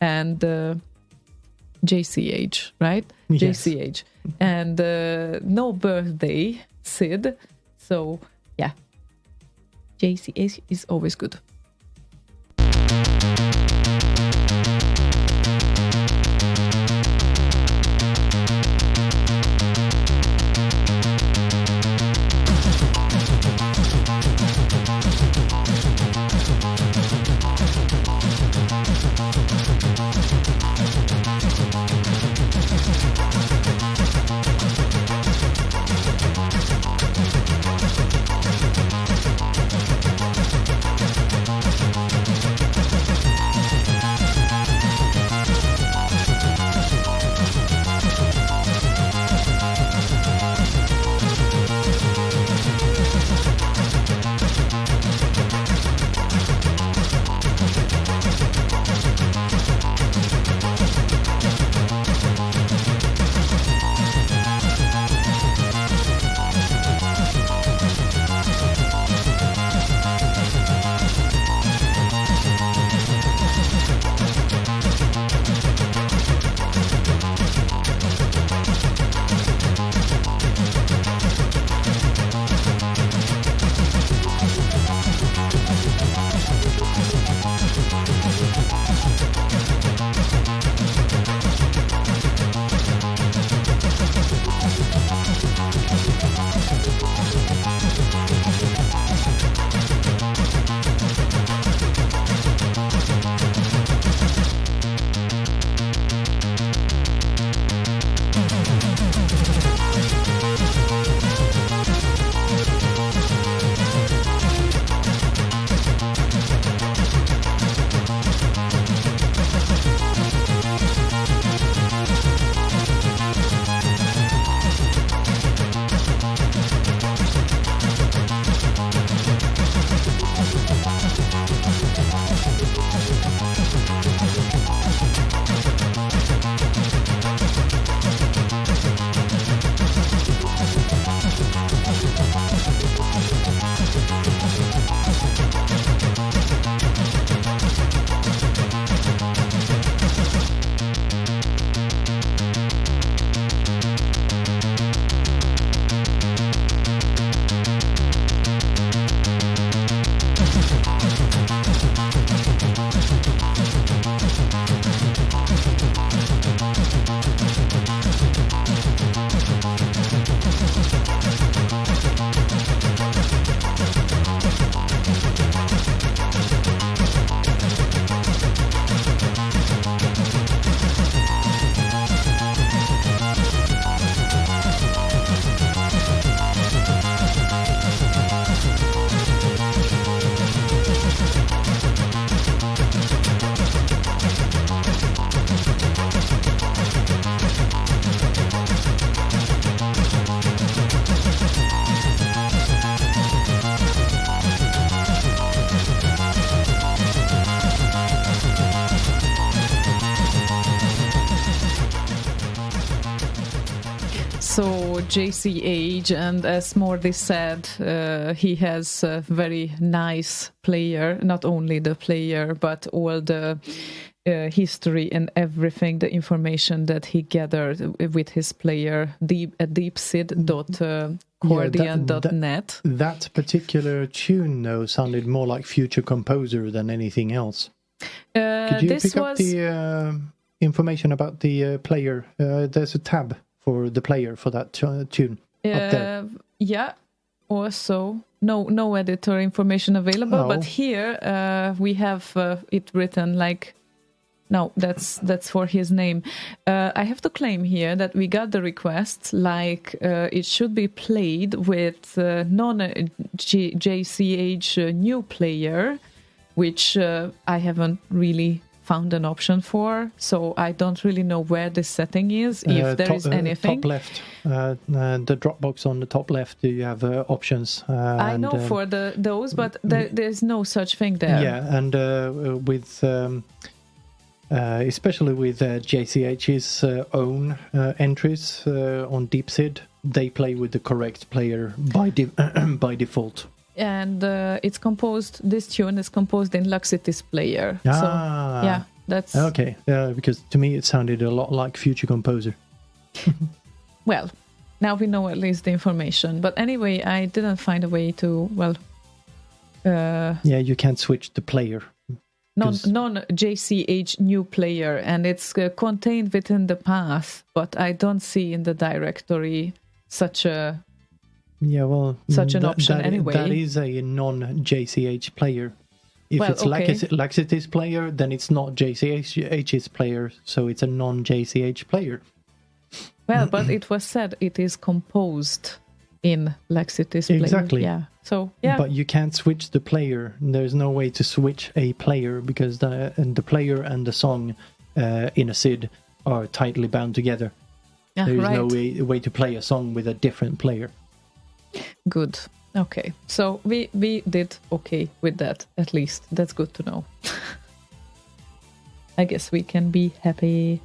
Speaker 2: and JCH, right?
Speaker 3: Yes.
Speaker 2: JCH. And no birthday, Sid. So, yeah. JCH is always good. So JCH, and as Mordy said, he has a very nice player, not only the player, but all the history and everything, the information that he gathered with his player at deepsid.cordian.net.
Speaker 3: That particular tune, though, sounded more like Future Composer than anything else. Could you pick up the information about the player? There's a tab for the player for that tune up there.
Speaker 2: Yeah. Also, no editor information available, but here we have it written like. No, that's for his name. I have to claim here that we got the request like it should be played with non-JCH new player which I haven't really found an option for, so I don't really know where this setting is, if there is anything.
Speaker 3: Top left, the Dropbox on the top left, you have options.
Speaker 2: I know for those, but there's no such thing there.
Speaker 3: Yeah, and with especially with JCH's own entries on DeepSid, they play with the correct player by by default.
Speaker 2: And this tune is composed in Luxity's player.
Speaker 3: Ah.
Speaker 2: So, yeah, that's...
Speaker 3: Okay, because to me it sounded a lot like Future Composer.
Speaker 2: Well, now we know at least the information. But anyway, I didn't find a way to,
Speaker 3: yeah, you can't switch the player.
Speaker 2: Non-JCH new player, and it's contained within the path, but I don't see in the directory such an option anyway.
Speaker 3: That is a non-JCH player. If it's Luxity's player, then it's not JCH's player, so it's a non-JCH player.
Speaker 2: Well, but it was said it is composed in Luxity's player.
Speaker 3: Exactly.
Speaker 2: Yeah. So, yeah.
Speaker 3: But you can't switch the player. There's no way to switch a player because the player and the song in a SID are tightly bound together.
Speaker 2: Yeah,
Speaker 3: there is
Speaker 2: right.
Speaker 3: no way to play a song with a different player.
Speaker 2: Good. Okay. So we did okay with that, at least. That's good to know. I guess we can be happy.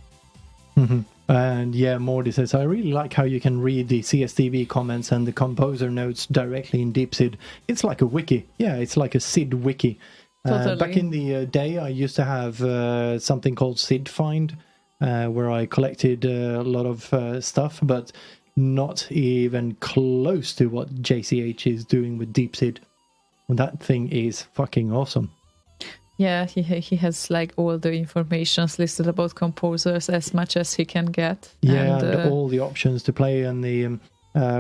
Speaker 3: Mm-hmm. And yeah, Morty says, I really like how you can read the CSTV comments and the composer notes directly in DeepSid. It's like a wiki. Yeah, it's like a SID wiki.
Speaker 2: Totally.
Speaker 3: Back in the day, I used to have something called SID Find, where I collected a lot of stuff, but not even close to what JCH is doing with DeepSid. That thing is fucking awesome.
Speaker 2: Yeah, he has like all the informations listed about composers as much as he can get.
Speaker 3: Yeah, and all the options to play and the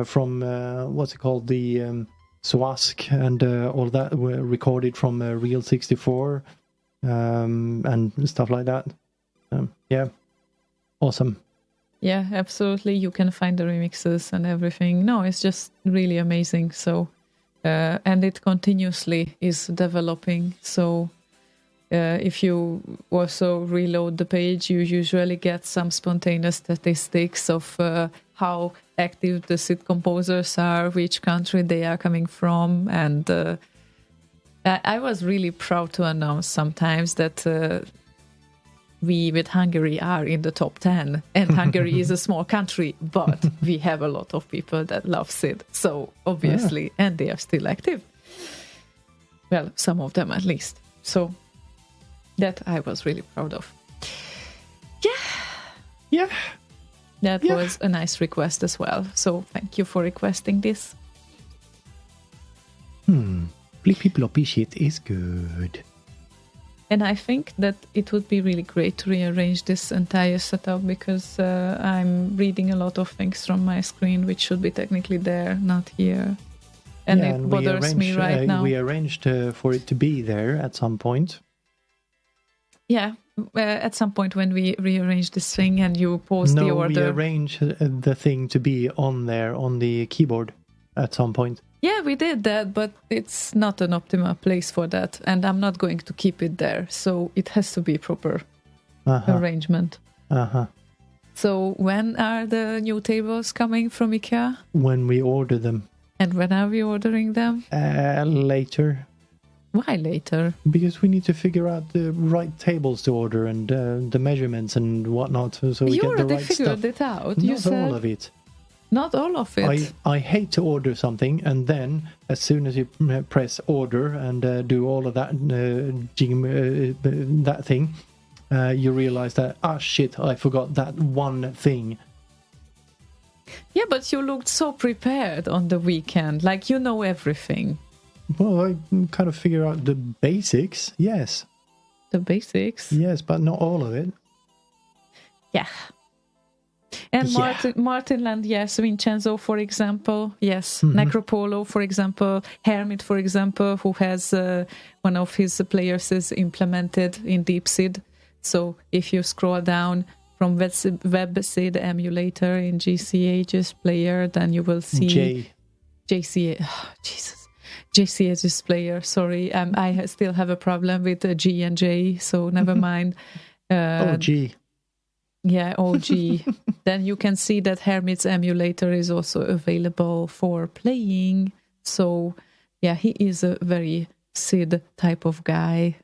Speaker 3: from what's it called, the Swask and all that were recorded from Real 64 and stuff like that. Yeah, awesome.
Speaker 2: Yeah, absolutely. You can find the remixes and everything. No, it's just really amazing. So, and it continuously is developing. So, if you also reload the page, you usually get some spontaneous statistics of how active the SID composers are, which country they are coming from. And I was really proud to announce sometimes that we with Hungary are in the top 10. And Hungary is a small country, but we have a lot of people that love SID. So obviously, and they are still active. Well, some of them at least. So that I was really proud of.
Speaker 3: Yeah.
Speaker 2: That was a nice request as well. So thank you for requesting this.
Speaker 3: Blippy Bloppy shit is good.
Speaker 2: And I think that it would be really great to rearrange this entire setup because I'm reading a lot of things from my screen which should be technically there, not here. And it bothers me right now.
Speaker 3: We arranged for it to be there at some point.
Speaker 2: Yeah, at some point when we rearrange this thing and you post the order.
Speaker 3: No, we arranged the thing to be on there on the keyboard at some point.
Speaker 2: Yeah, we did that, but it's not an optimal place for that, and I'm not going to keep it there, so it has to be proper arrangement. So when are the new tables coming from IKEA?
Speaker 3: When we order them.
Speaker 2: And when are we ordering them?
Speaker 3: Later.
Speaker 2: Why later?
Speaker 3: Because we need to figure out the right tables to order and the measurements and whatnot, so we get the right stuff.
Speaker 2: You already figured it out.
Speaker 3: Not all of it.
Speaker 2: Not all of it.
Speaker 3: I hate to order something, and then as soon as you press order and do all of that that thing, you realize that, shit, I forgot that one thing.
Speaker 2: Yeah, but you looked so prepared on the weekend, like you know everything.
Speaker 3: Well, I kind of figure out the basics, yes.
Speaker 2: The basics?
Speaker 3: Yes, but not all of it.
Speaker 2: Yeah. And Martin Land, yes. Vincenzo, for example, yes. Necropolo, for example. Hermit, for example, who has one of his players is implemented in DeepSid. So if you scroll down from WebSid emulator in GCH's player, then you will see JCH. Oh, Jesus. JCS's player. Sorry, still have a problem with G and J, so never mind.
Speaker 3: OG.
Speaker 2: Yeah, OG. Then you can see that Hermit's emulator is also available for playing. So, yeah, he is a very Sid type of guy.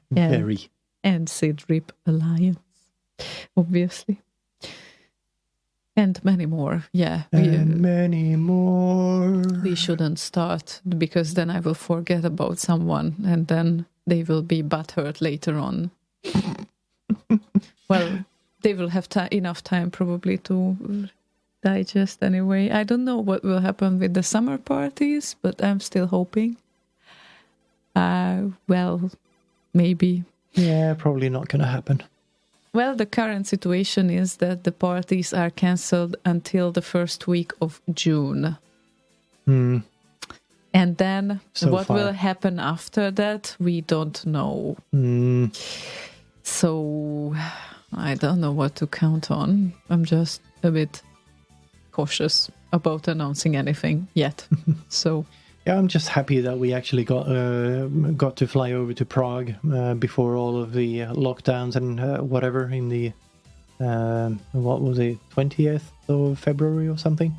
Speaker 3: Very.
Speaker 2: And Sid Rip Alliance, obviously. And many more, yeah.
Speaker 3: Many more.
Speaker 2: We shouldn't start, because then I will forget about someone and then they will be butthurt later on. Well, they will have enough time probably to digest anyway. I don't know what will happen with the summer parties, but I'm still hoping. Well, maybe.
Speaker 3: Yeah, probably not going to happen.
Speaker 2: Well, the current situation is that the parties are cancelled until the first week of June. And then what will happen after that, we don't know. So I don't know what to count on. I'm just a bit cautious about announcing anything yet. So
Speaker 3: yeah, I'm just happy that we actually got to fly over to Prague before all of the lockdowns and whatever in the what was it, 20th of February or something.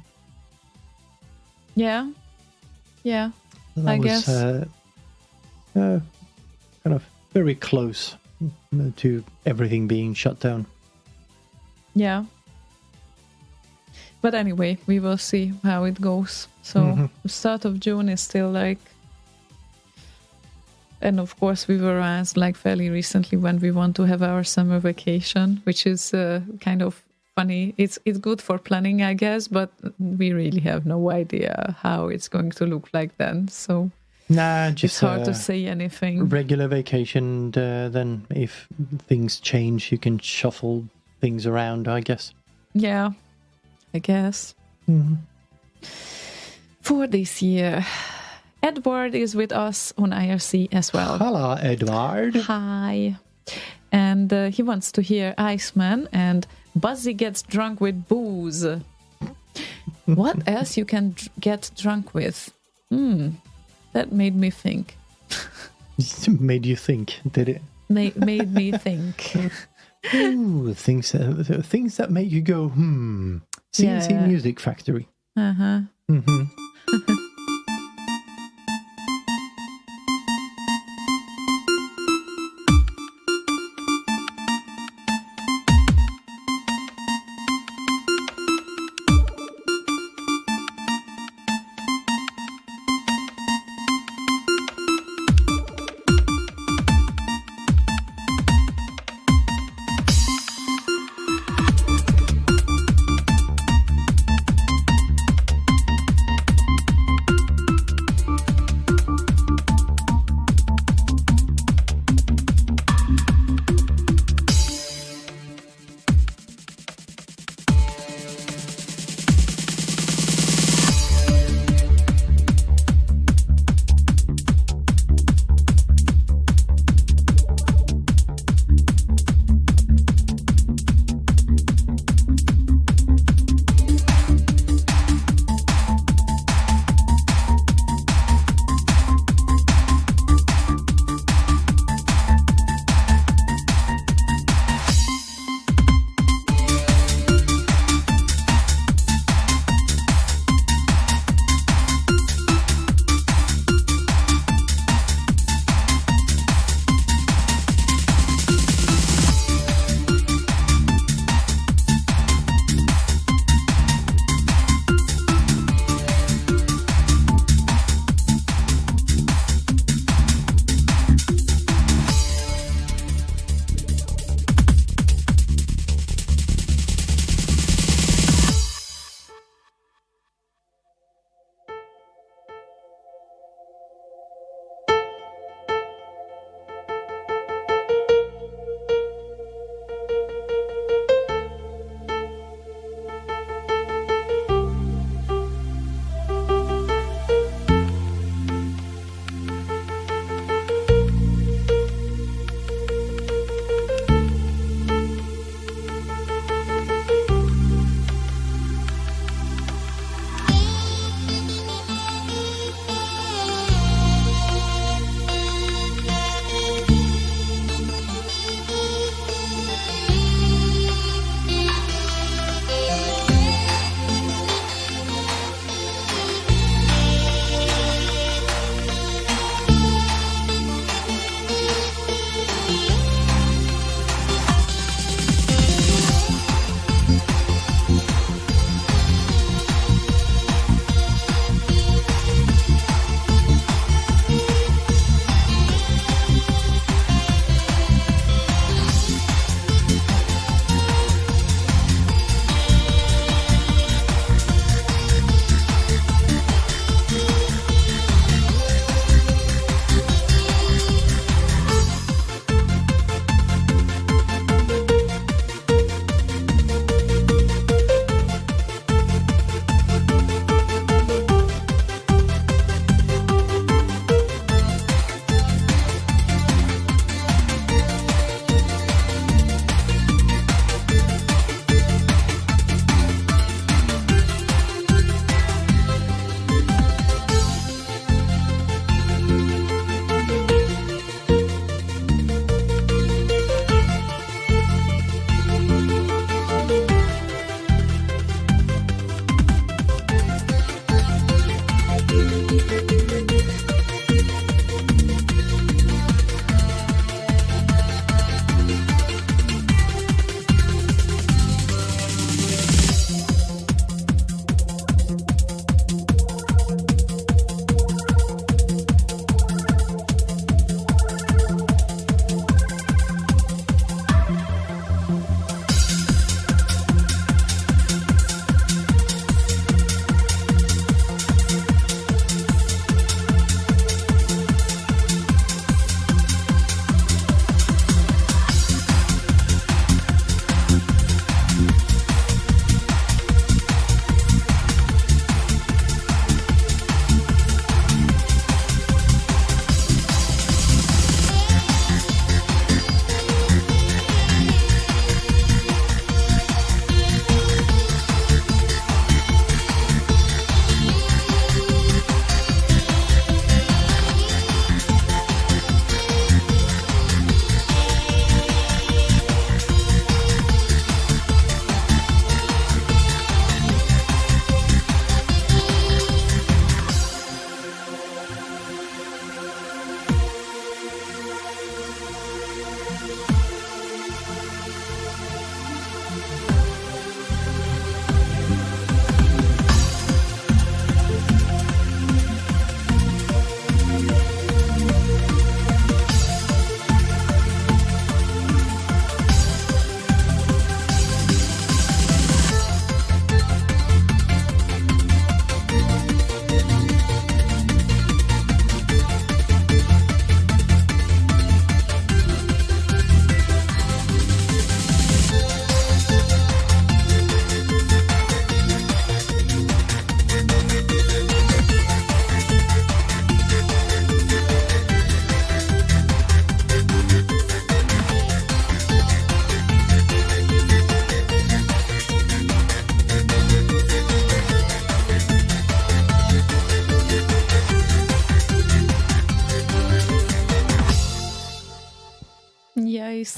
Speaker 2: Yeah,
Speaker 3: I guess kind of very close to everything being shut down.
Speaker 2: Yeah. But anyway, we will see how it goes. So the start of June is still like... And of course, we were asked like fairly recently when we want to have our summer vacation, which is kind of funny. It's good for planning, I guess, but we really have no idea how it's going to look like then. So
Speaker 3: just
Speaker 2: it's hard to say anything.
Speaker 3: Regular vacation, then if things change, you can shuffle things around, I guess.
Speaker 2: Yeah, I guess. For this year, Edward is with us on IRC as well.
Speaker 3: Hello, Edward.
Speaker 2: Hi. And he wants to hear Iceman and Buzzy gets drunk with booze. What else you can get drunk with? That made me think.
Speaker 3: Made you think, did it?
Speaker 2: Made me think.
Speaker 3: Ooh, things that make you go, CNC Music Factory.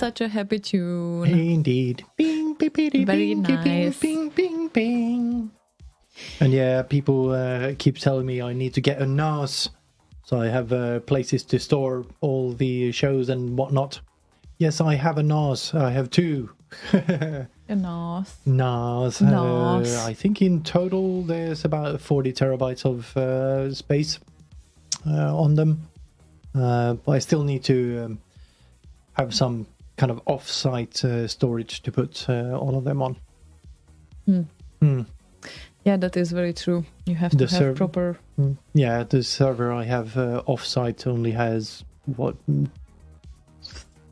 Speaker 2: such a happy tune.
Speaker 3: Indeed. Bing, bing, bing,
Speaker 2: Very
Speaker 3: bing,
Speaker 2: nice.
Speaker 3: bing, bing, bing. And yeah, people keep telling me I need to get a NAS, so I have places to store all the shows and whatnot. Yes, I have a NAS. I have two.
Speaker 2: A NAS.
Speaker 3: NAS.
Speaker 2: NAS.
Speaker 3: I think in total there's about 40 terabytes of space on them. But I still need to have some kind of off-site storage to put all of them on.
Speaker 2: Yeah, that is very true. You have to have proper...
Speaker 3: Yeah, the server I have off-site only has,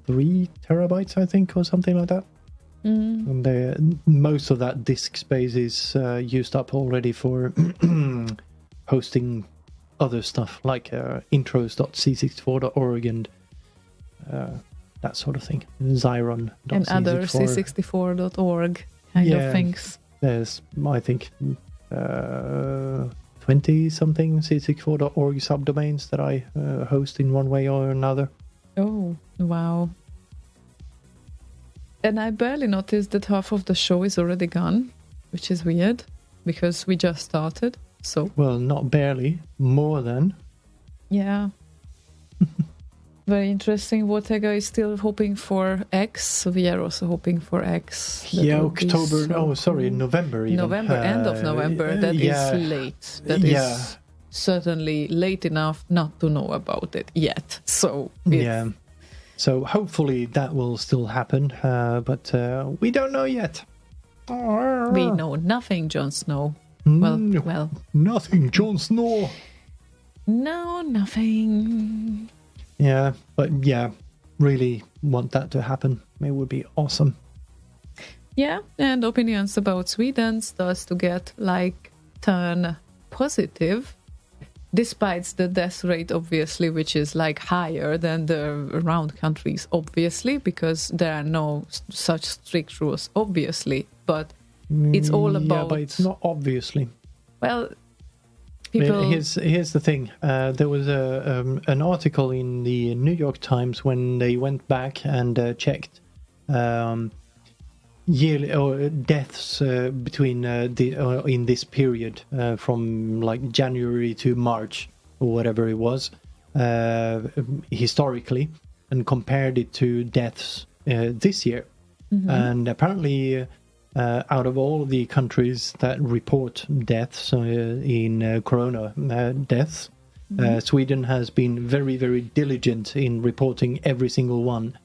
Speaker 3: 3 terabytes, I think, or something like that. And most of that disk space is used up already for hosting other stuff like intros.c64.org and that sort of thing. Xyron.c64.
Speaker 2: And other c64.org kind of things.
Speaker 3: There's, I think, 20-something c64.org subdomains that I host in one way or another.
Speaker 2: Oh, wow. And I barely noticed that half of the show is already gone, which is weird, because we just started, so...
Speaker 3: Well, not barely, more than.
Speaker 2: Yeah. Very interesting. Wotega is still hoping for X, so we are also hoping for X.
Speaker 3: Yeah, October, November even.
Speaker 2: November, end of November, that is late. That is certainly late enough not to know about it yet, so...
Speaker 3: Yeah. So hopefully that will still happen, but we don't know yet.
Speaker 2: We know nothing, Jon Snow. Well.
Speaker 3: Nothing, Jon Snow.
Speaker 2: No, nothing.
Speaker 3: Yeah, but yeah, really want that to happen. It would be awesome.
Speaker 2: Yeah, and opinions about Sweden starts to get turn positive. Despite the death rate, obviously, which is higher than the around countries, obviously, because there are no such strict rules, obviously. But it's all about... Yeah,
Speaker 3: but it's not obviously.
Speaker 2: Well, people...
Speaker 3: Here's the thing. There was an article in the New York Times when they went back and checked yearly or deaths between in this period from January to March or whatever it was historically, and compared it to deaths this year. And apparently out of all the countries that report deaths in corona deaths, Sweden has been very, very diligent in reporting every single one.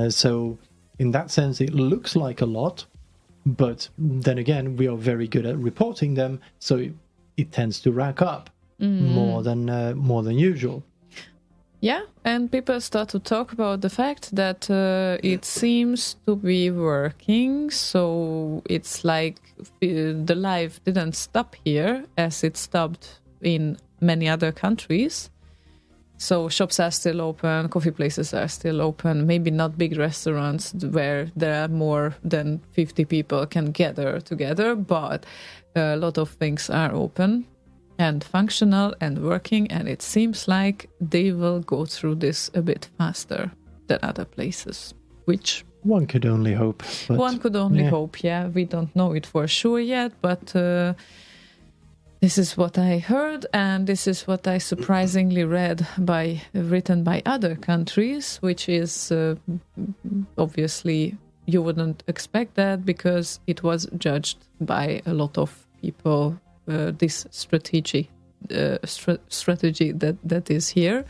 Speaker 3: So in that sense, it looks like a lot, but then again, we are very good at reporting them, so it tends to rack up more than usual.
Speaker 2: Yeah, and people start to talk about the fact that it seems to be working, so it's like the life didn't stop here as it stopped in many other countries. So shops are still open, coffee places are still open, maybe not big restaurants where there are more than 50 people can gather together, but a lot of things are open and functional and working, and it seems like they will go through this a bit faster than other places, which...
Speaker 3: One could only hope.
Speaker 2: One could only hope, yeah. We don't know it for sure yet, but... this is what I heard, and this is what I surprisingly read written by other countries, which is obviously you wouldn't expect that because it was judged by a lot of people. This strategy that is here,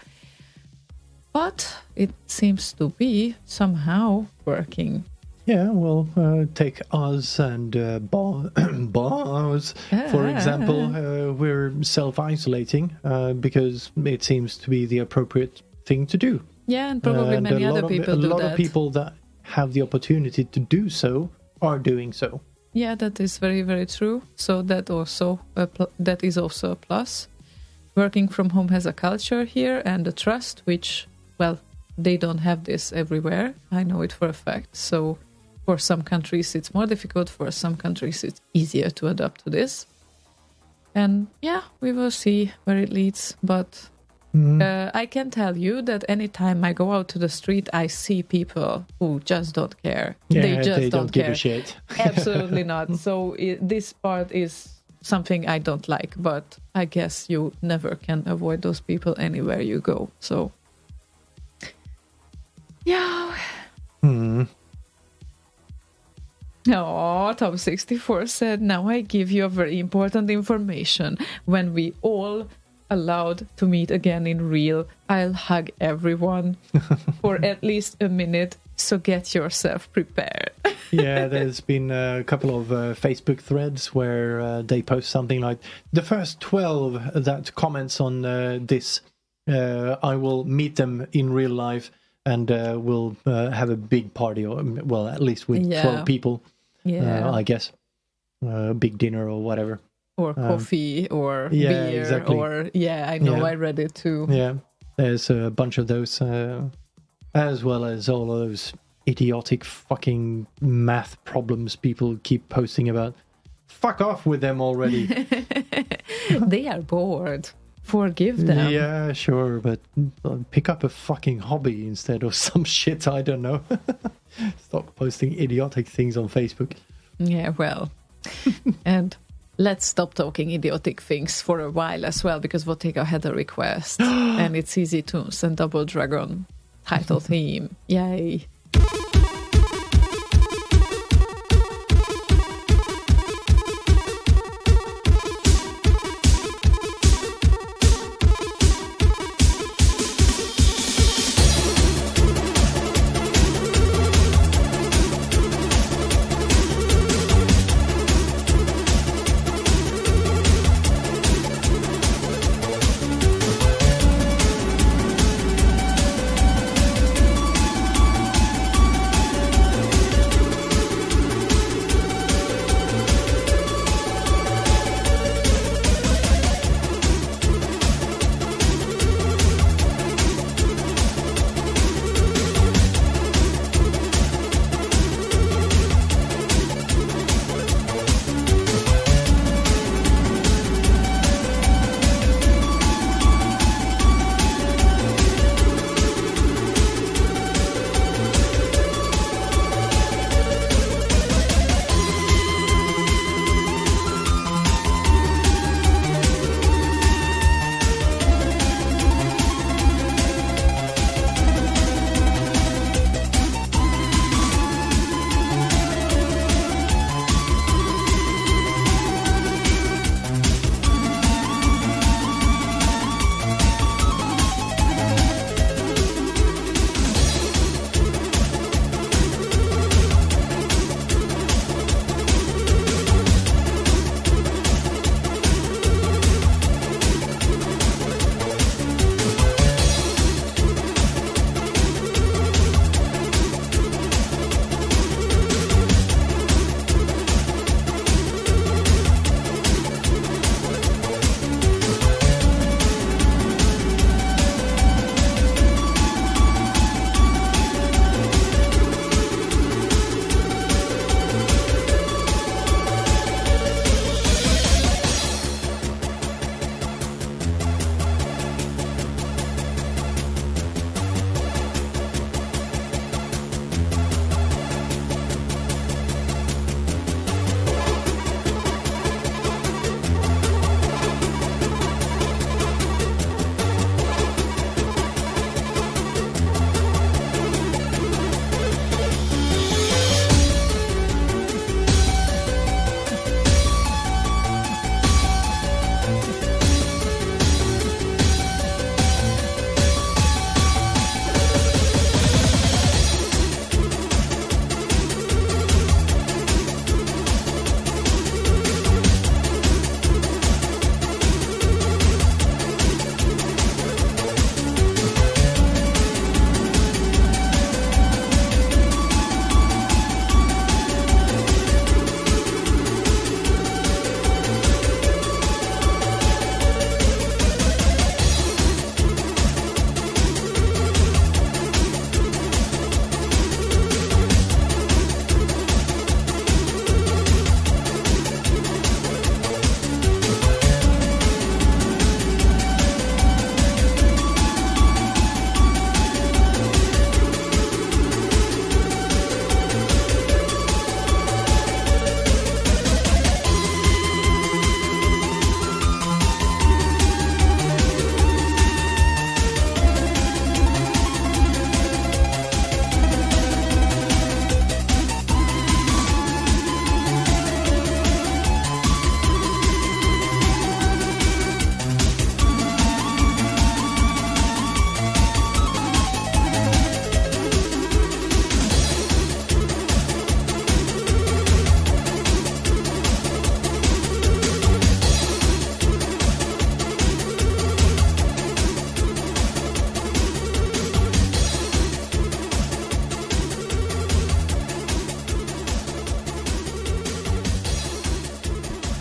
Speaker 2: but it seems to be somehow working.
Speaker 3: Yeah, well, take us and bars, for example. We're self-isolating because it seems to be the appropriate thing to do.
Speaker 2: Yeah, and probably many other people do that.
Speaker 3: A lot of people that have the opportunity to do so are doing so.
Speaker 2: Yeah, that is very, very true. So that is also a plus. Working from home has a culture here and a trust, which, well, they don't have this everywhere. I know it for a fact. So for some countries it's more difficult, for some countries it's easier to adapt to this. And yeah, we will see where it leads. But I can tell you that anytime I go out to the street, I see people who just don't care.
Speaker 3: Yeah,
Speaker 2: they just
Speaker 3: don't give
Speaker 2: care.
Speaker 3: a shit.
Speaker 2: Absolutely not. So this part is something I don't like, but I guess you never can avoid those people anywhere you go. So, yeah. Oh, Tom64 said, now I give you a very important information. When we all allowed to meet again in real, I'll hug everyone for at least a minute, so get yourself prepared.
Speaker 3: Yeah, there's been a couple of Facebook threads where they post something like, the first 12 that comments on this, I will meet them in real life and we'll have a big party, or well, at least with 12 people, I guess. Big dinner or whatever.
Speaker 2: Or coffee or
Speaker 3: yeah,
Speaker 2: beer
Speaker 3: exactly.
Speaker 2: Or, I know, I read it too.
Speaker 3: Yeah, there's a bunch of those, as well as all of those idiotic fucking math problems people keep posting about. Fuck off with them already.
Speaker 2: They are bored. Forgive them.
Speaker 3: Yeah, sure, but pick up a fucking hobby instead of some shit, I don't know. Stop posting idiotic things on Facebook.
Speaker 2: Yeah, well. And let's stop talking idiotic things for a while as well, because Votega had a request. And it's Easy Tunes and Double Dragon title theme. Yay.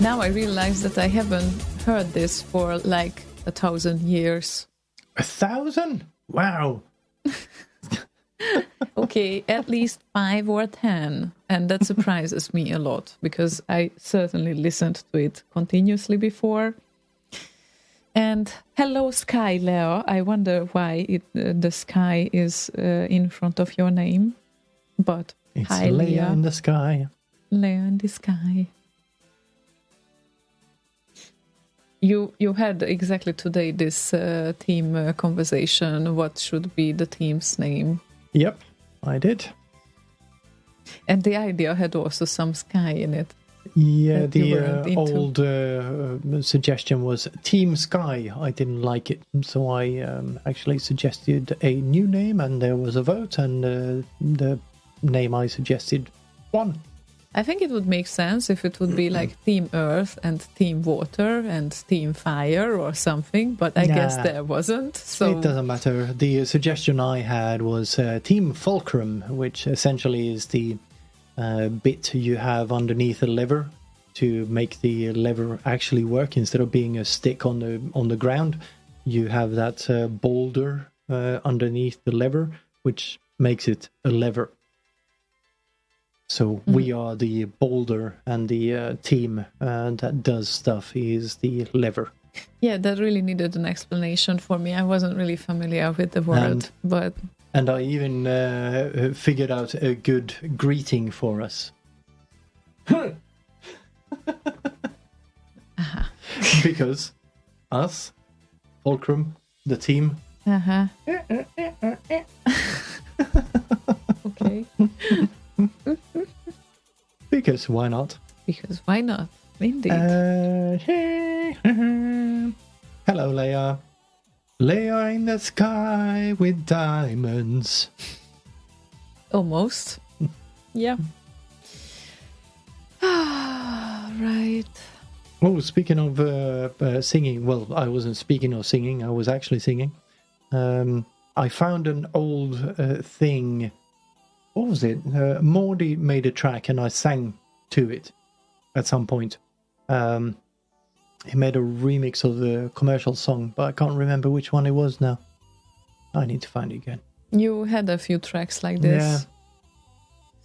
Speaker 2: Now I realize that I haven't heard this for like 1,000 years.
Speaker 3: 1,000? Wow.
Speaker 2: Okay, at least 5 or 10. And that surprises me a lot because I certainly listened to it continuously before. And hello, Sky, Leo. I wonder why the sky is in front of your name. But
Speaker 3: It's
Speaker 2: hi,
Speaker 3: Leia
Speaker 2: Leah.
Speaker 3: in the sky.
Speaker 2: Leo in the sky. You had exactly today this team conversation. What should be the team's name?
Speaker 3: Yep, I did.
Speaker 2: And the idea had also some sky in it.
Speaker 3: Yeah,
Speaker 2: that you
Speaker 3: the
Speaker 2: weren't into.
Speaker 3: old suggestion was Team Sky. I didn't like it, so I actually suggested a new name, and there was a vote, and the name I suggested won.
Speaker 2: I think it would make sense if it would be like Team Earth and Team Water and Team Fire or something, but I guess
Speaker 3: Nah.
Speaker 2: there wasn't. So
Speaker 3: It doesn't matter. The suggestion I had was Team Fulcrum, which essentially is the bit you have underneath a lever to make the lever actually work. Instead of being a stick on the ground, you have that boulder underneath the lever, which makes it a lever. So we are the boulder, and the team that does stuff is the lever.
Speaker 2: yeah, that really needed an explanation for me. I wasn't really familiar with the word, but
Speaker 3: And I even figured out a good greeting for us. Because us, Fulcrum, the team.
Speaker 2: okay.
Speaker 3: Because why not?
Speaker 2: Because why not? Indeed.
Speaker 3: Hello, Leia. Leia in the sky with diamonds.
Speaker 2: Almost. Yeah. Right.
Speaker 3: Oh, speaking of singing, well, I wasn't speaking of singing, I was actually singing. I found an old thing. What was it? Mordy made a track and I sang to it at some point. He made a remix of the commercial song, but I can't remember which one it was now. I need to find it again.
Speaker 2: You had a few tracks like this.
Speaker 3: Yeah.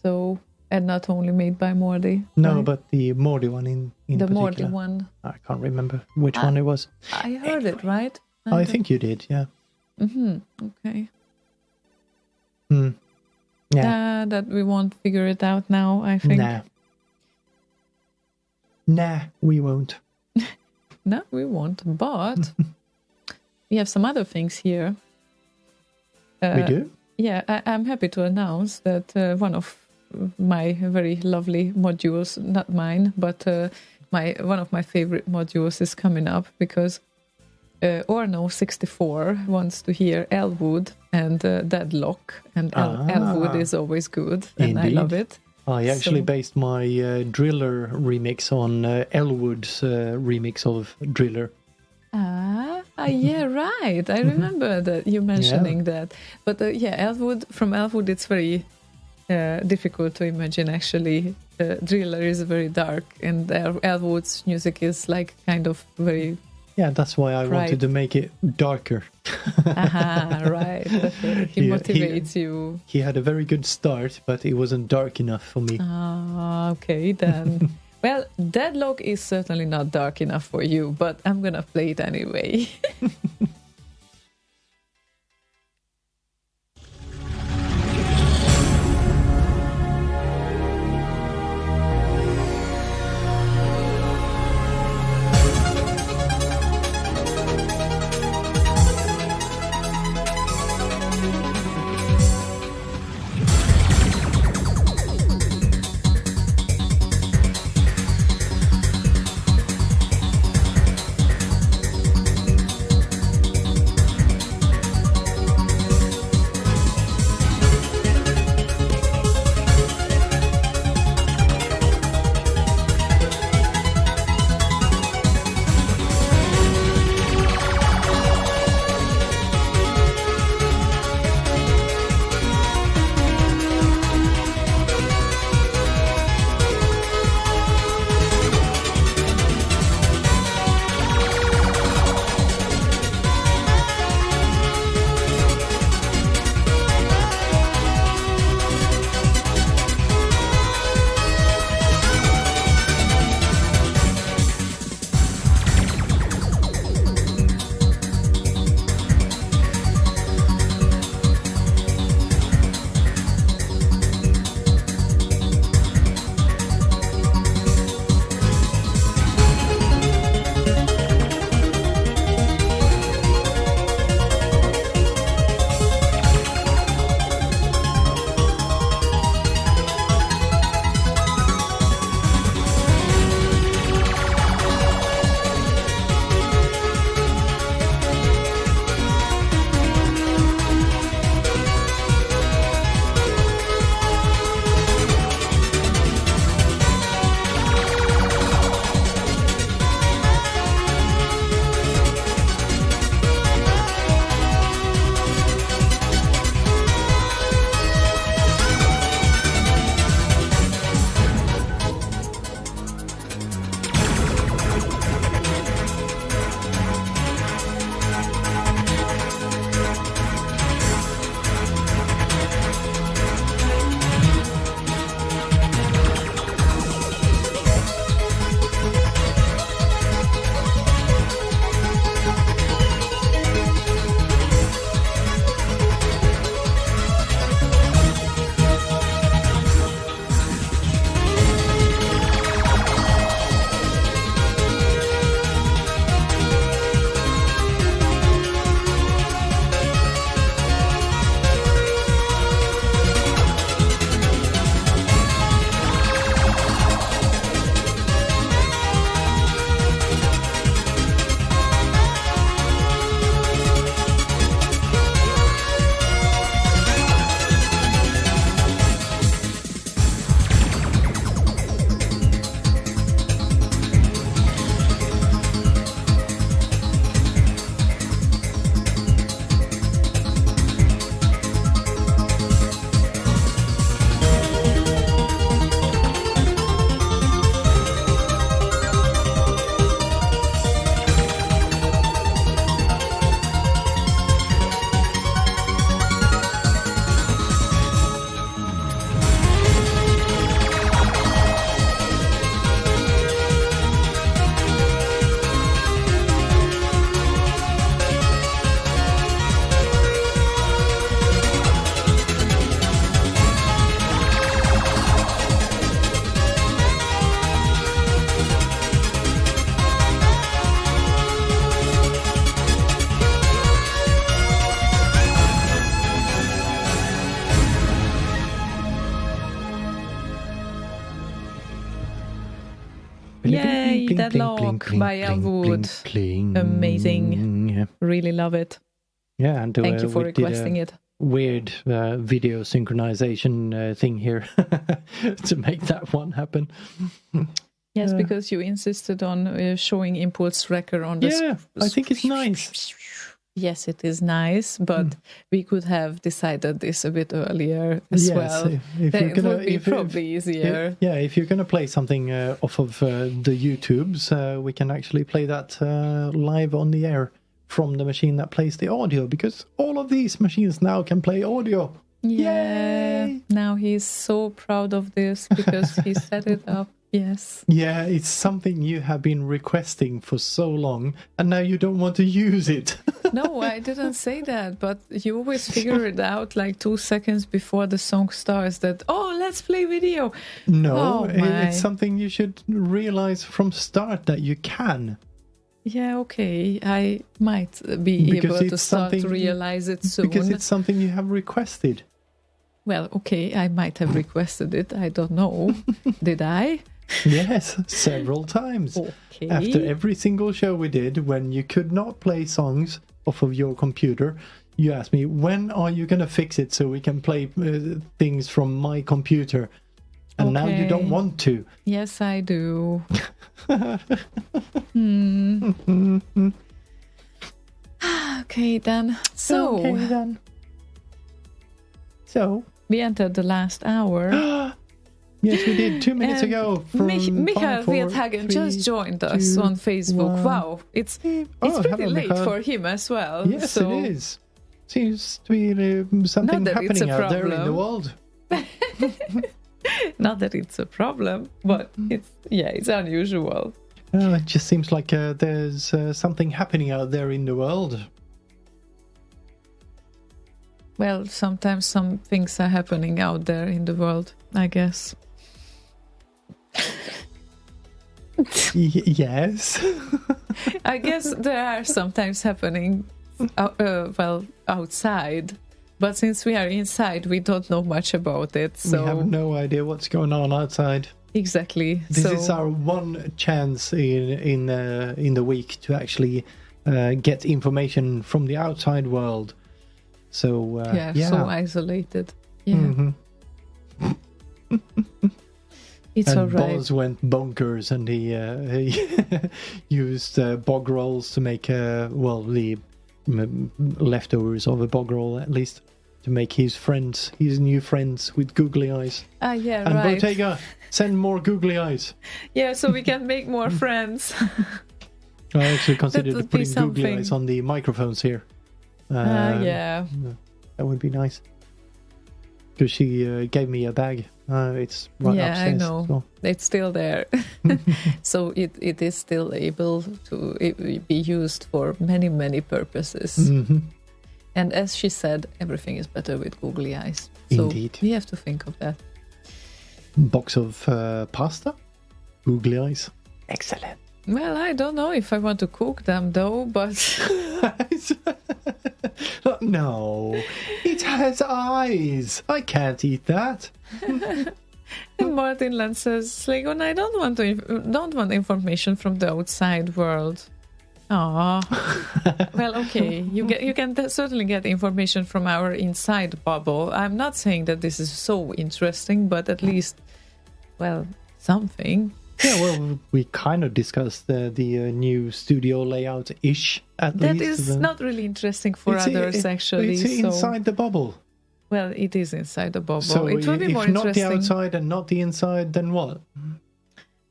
Speaker 2: So, and not only made by Mordy.
Speaker 3: No,
Speaker 2: right?
Speaker 3: but the Mordy one in
Speaker 2: the
Speaker 3: particular.
Speaker 2: Mordy one.
Speaker 3: I can't remember which one it was.
Speaker 2: I heard it, right?
Speaker 3: I think you did, yeah.
Speaker 2: Okay.
Speaker 3: Yeah.
Speaker 2: That we won't figure it out now, I think.
Speaker 3: Nah, we won't.
Speaker 2: No, we won't. But we have some other things here.
Speaker 3: We do?
Speaker 2: Yeah, I'm happy to announce that one of my very lovely modules, not mine, but one of my favorite modules is coming up because Orno64 wants to hear Elwood and Deadlock, and Elwood is always good, and
Speaker 3: Indeed.
Speaker 2: I love it.
Speaker 3: I actually based my Driller remix on Elwood's remix of Driller.
Speaker 2: Yeah, right. I remember that you mentioning that. But from Elwood, it's very difficult to imagine, actually. Driller is very dark, and Elwood's music is like kind of very...
Speaker 3: Yeah, that's why I wanted to make it darker.
Speaker 2: Right. Okay. He motivates you.
Speaker 3: He had a very good start, but it wasn't dark enough for me.
Speaker 2: Okay, then. Well, Deadlock is certainly not dark enough for you, but I'm gonna play it anyway. Yay, that lock by Elwood. Amazing.
Speaker 3: Yeah.
Speaker 2: Really love it.
Speaker 3: Yeah, and
Speaker 2: Thank you for
Speaker 3: we did a
Speaker 2: requesting it.
Speaker 3: weird video synchronization thing here to make that one happen.
Speaker 2: Yes, because you insisted on showing impulse tracker on the
Speaker 3: Yeah, I think it's nice.
Speaker 2: Yes, it is nice, but we could have decided this a bit earlier as well.
Speaker 3: If
Speaker 2: Then
Speaker 3: you're
Speaker 2: it
Speaker 3: gonna,
Speaker 2: would be probably easier.
Speaker 3: if you're going to play something off of the YouTubes, we can actually play that live on the air from the machine that plays the audio, because all of these machines now can play audio.
Speaker 2: Yeah.
Speaker 3: Yay!
Speaker 2: Now he's so proud of this because he set it up. Yes.
Speaker 3: Yeah, it's something you have been requesting for so long, and now you don't want to use it.
Speaker 2: No, I didn't say that, but you always figure it out like 2 seconds before the song starts that, oh, let's play video.
Speaker 3: No,
Speaker 2: Oh, my.
Speaker 3: it's something you should realize from start that you can.
Speaker 2: Yeah, okay. I might be
Speaker 3: Because
Speaker 2: able to
Speaker 3: it's
Speaker 2: start to
Speaker 3: something-
Speaker 2: realize it soon.
Speaker 3: Because it's something you have requested.
Speaker 2: Well, okay, I might have requested it. I don't know. Did I?
Speaker 3: Yes, several times.
Speaker 2: Okay.
Speaker 3: After every single show we did, when you could not play songs off of your computer, you asked me, when are you going to fix it so we can play things from my computer? And now you don't
Speaker 2: Okay.
Speaker 3: want to.
Speaker 2: Yes, I do. Okay, then. So,
Speaker 3: Okay, then. So,
Speaker 2: we entered the last hour.
Speaker 3: yes, we did 2 minutes
Speaker 2: And
Speaker 3: ago. From
Speaker 2: Michael
Speaker 3: 5, 4,
Speaker 2: Wiethagen
Speaker 3: 3,
Speaker 2: just joined us
Speaker 3: 2,
Speaker 2: on Facebook.
Speaker 3: 1.
Speaker 2: Wow, it's
Speaker 3: Oh,
Speaker 2: pretty
Speaker 3: hello,
Speaker 2: late
Speaker 3: Michael.
Speaker 2: for him as well.
Speaker 3: Yes,
Speaker 2: so,
Speaker 3: it is. Seems to be something
Speaker 2: Not that it's
Speaker 3: happening
Speaker 2: a
Speaker 3: out there in the
Speaker 2: problem.
Speaker 3: world.
Speaker 2: Not that it's a problem, but it's unusual.
Speaker 3: It just seems like there's something happening out there in the world.
Speaker 2: Well, sometimes some things are happening out there in the world, I guess.
Speaker 3: Yes.
Speaker 2: I guess there are sometimes happening, outside. But since we are inside, we don't know much about it. So
Speaker 3: We have no idea what's going on outside.
Speaker 2: exactly.
Speaker 3: This
Speaker 2: so
Speaker 3: is our one chance in the week to actually get information from the outside world. So
Speaker 2: so isolated. Yeah,
Speaker 3: Mhm.
Speaker 2: it's
Speaker 3: And
Speaker 2: all right.
Speaker 3: Boz went bonkers, and he used bog rolls to make the leftovers of a bog roll, at least, to make his new friends with googly eyes.
Speaker 2: Yeah,
Speaker 3: And
Speaker 2: right.
Speaker 3: Bottega, send more googly eyes.
Speaker 2: Yeah, so we can make more friends.
Speaker 3: I actually considered
Speaker 2: would be
Speaker 3: putting googly
Speaker 2: something.
Speaker 3: eyes on the microphones here.
Speaker 2: Yeah.
Speaker 3: That would be nice. Because she gave me a bag. It's right
Speaker 2: Yeah,
Speaker 3: upstairs.
Speaker 2: I know.
Speaker 3: as well.
Speaker 2: It's still there. So it is still able to be used for many, many purposes.
Speaker 3: Mhm.
Speaker 2: And as she said, everything is better with googly eyes. So
Speaker 3: Indeed.
Speaker 2: we have to think of that.
Speaker 3: Box of pasta? Googly eyes. Excellent.
Speaker 2: Well, I don't know if I want to cook them though, but
Speaker 3: No, it has eyes. I can't eat that.
Speaker 2: Martin Land says, Sligon, I don't want information from the outside world. Ah, well, okay. You can certainly get information from our inside bubble. I'm not saying that this is so interesting, but at least, well, something.
Speaker 3: Yeah, well, we kind of discussed the new studio layout-ish, at
Speaker 2: That
Speaker 3: least.
Speaker 2: is not really interesting for others, actually.
Speaker 3: It's
Speaker 2: so,
Speaker 3: inside the bubble.
Speaker 2: well, it is inside the bubble.
Speaker 3: So
Speaker 2: it will be
Speaker 3: if
Speaker 2: more
Speaker 3: not the
Speaker 2: interesting.
Speaker 3: outside and not the inside, then what?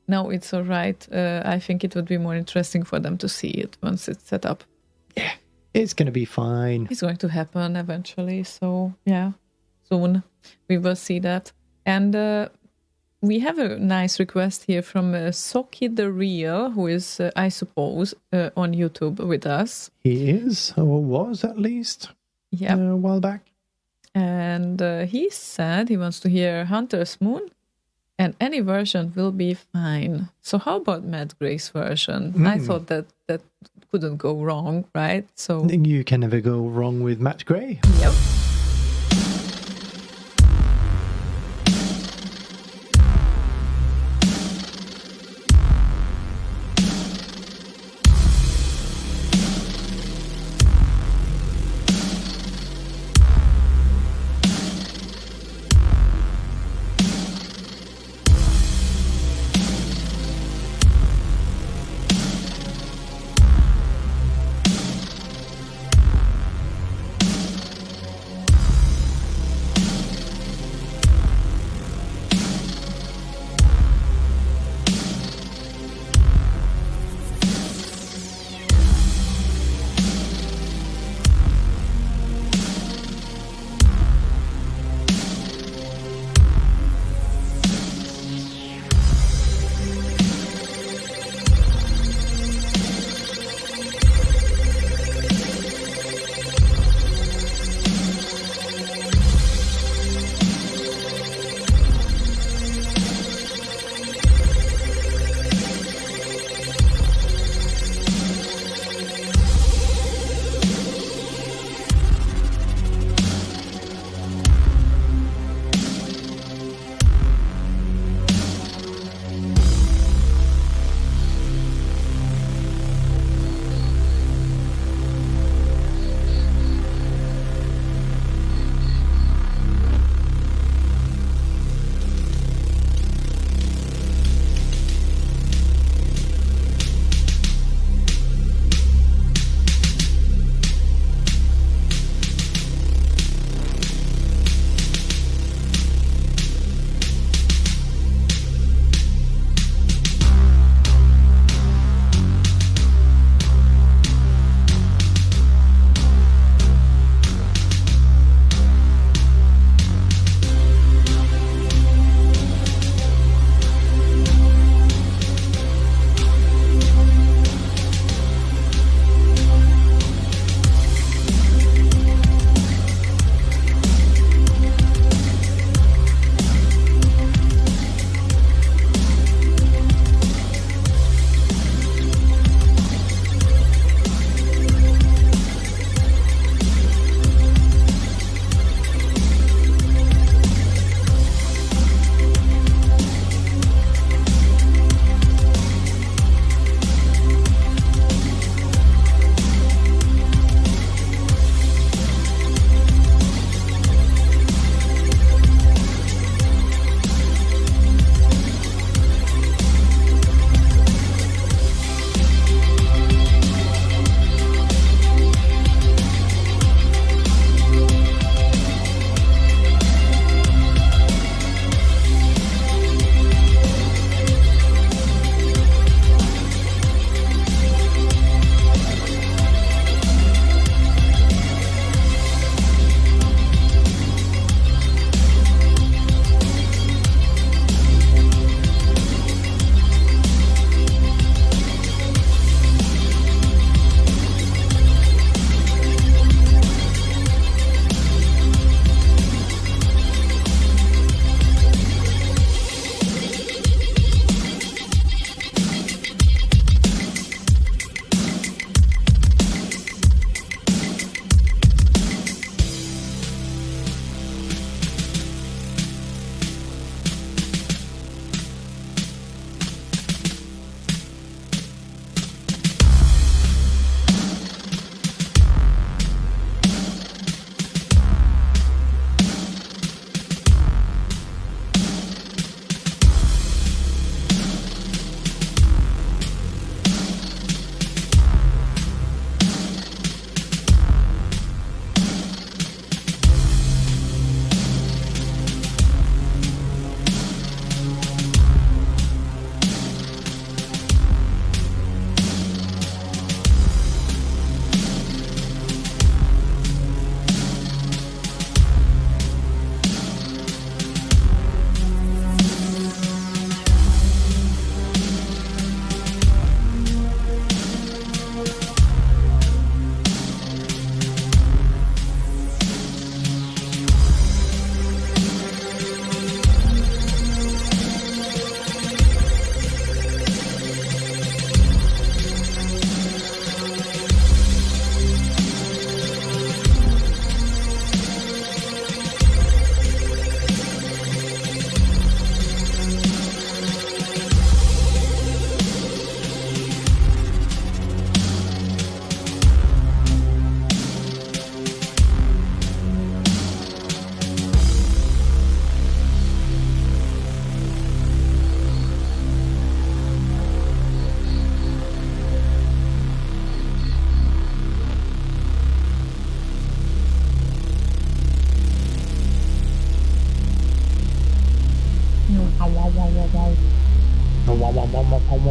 Speaker 2: No, it's all right. I think it would be more interesting for them to see it once it's set up.
Speaker 3: Yeah, it's going to be fine.
Speaker 2: It's going to happen eventually. So, yeah, soon we will see that. And we have a nice request here from Soki the Real, who is, I suppose, on YouTube with us.
Speaker 3: He is, or was at least,
Speaker 2: Yeah.
Speaker 3: a while back.
Speaker 2: And he said he wants to hear Hunter's Moon, and any version will be fine. So how about Matt Gray's version? I thought that couldn't go wrong, right? So
Speaker 3: You can never go wrong with Matt Gray.
Speaker 2: yep.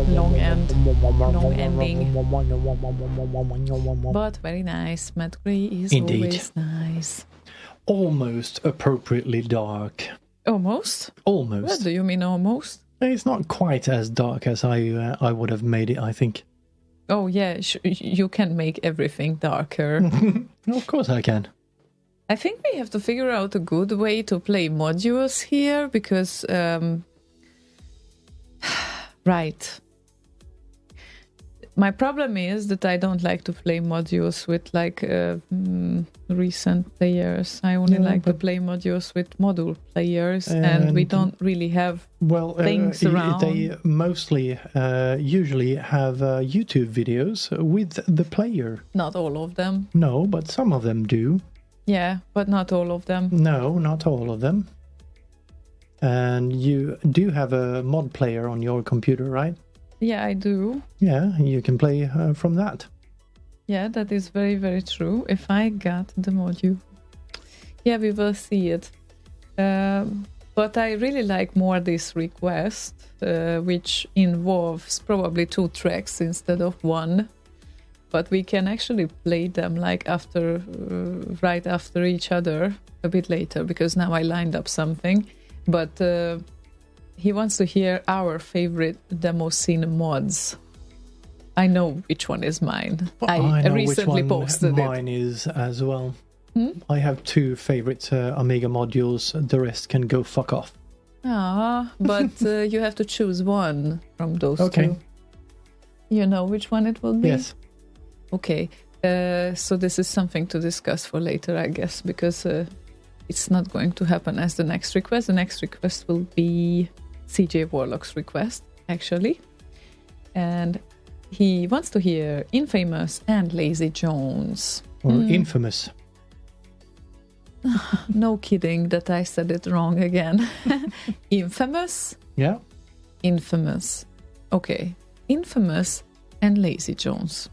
Speaker 2: long ending. But very nice. Matt Gray is
Speaker 3: Indeed.
Speaker 2: always nice.
Speaker 3: Almost appropriately dark.
Speaker 2: Almost?
Speaker 3: Almost.
Speaker 2: What do you mean almost?
Speaker 3: It's not quite as dark as I would have made it, I think.
Speaker 2: Oh yeah, you can make everything darker.
Speaker 3: Of course I can.
Speaker 2: I think we have to figure out a good way to play modules here because... right. My problem is that I don't like to play modules with like recent players. I only like to play modules with module players, and we don't really have things around.
Speaker 3: They mostly usually have YouTube videos with the player.
Speaker 2: Not all of them.
Speaker 3: No, but some of them do.
Speaker 2: Yeah, but not all of them.
Speaker 3: No, not all of them. And you do have a mod player on your computer, right?
Speaker 2: Yeah, I do.
Speaker 3: Yeah, you can play from that.
Speaker 2: Yeah, that is very, very true. If I got the module. Yeah, we will see it. But I really like more this request, which involves probably 2 tracks instead of 1. But we can actually play them like after, right after each other a bit later, because now I lined up something. But he wants to hear our favorite demo scene mods. I know which one is mine. I
Speaker 3: know
Speaker 2: recently
Speaker 3: which one
Speaker 2: posted
Speaker 3: mine is as well. I have 2 favorite Amiga modules. The rest can go fuck off.
Speaker 2: But you have to choose one from those 2.
Speaker 3: Okay.
Speaker 2: You know which one it will be?
Speaker 3: Yes.
Speaker 2: Okay. So this is something to discuss for later, I guess, because it's not going to happen as the next request. The next request will be CJ Warlock's request, actually. And he wants to hear Infamous and Lazy Jones.
Speaker 3: Or Infamous.
Speaker 2: No kidding that I said it wrong again. Infamous?
Speaker 3: Yeah.
Speaker 2: Infamous. Okay. Infamous and Lazy Jones.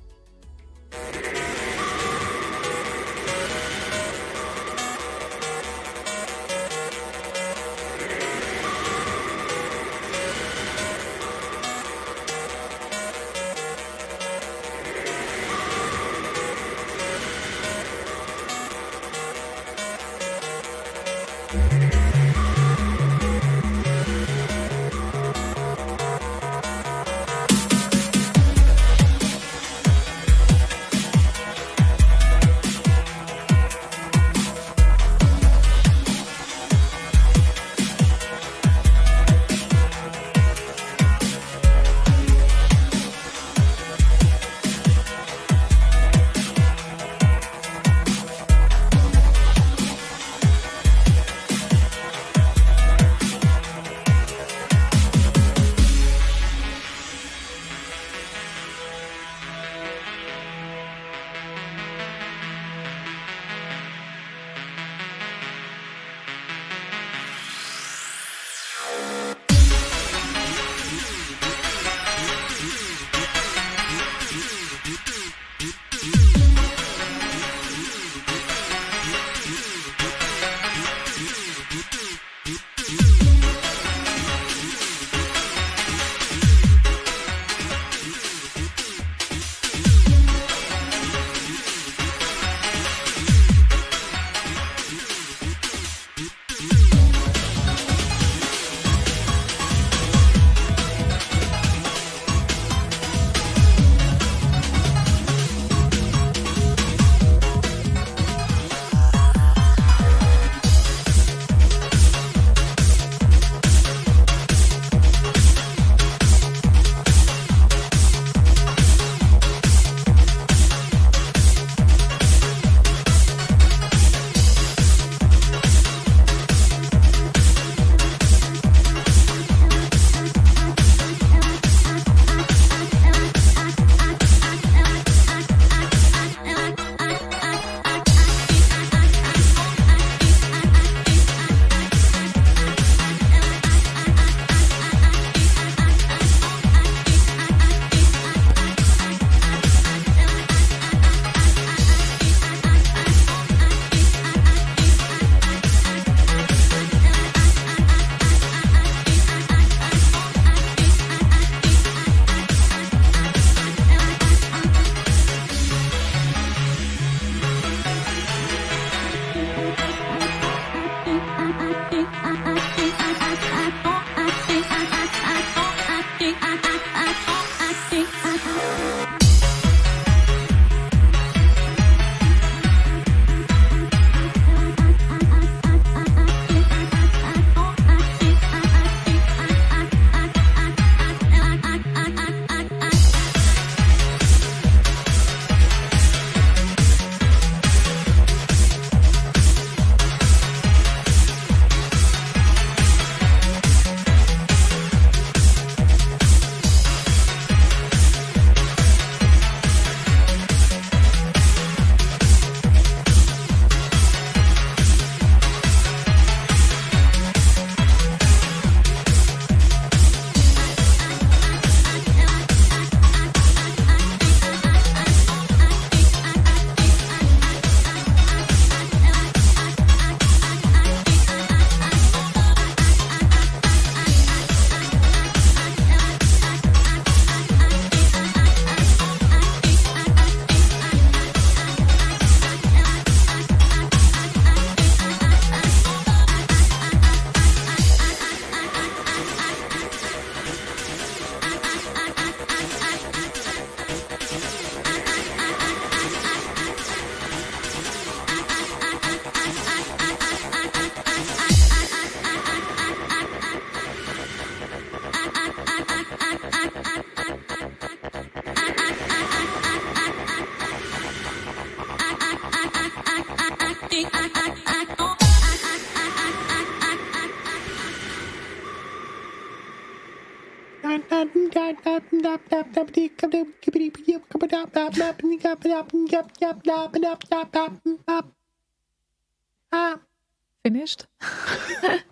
Speaker 2: Finished?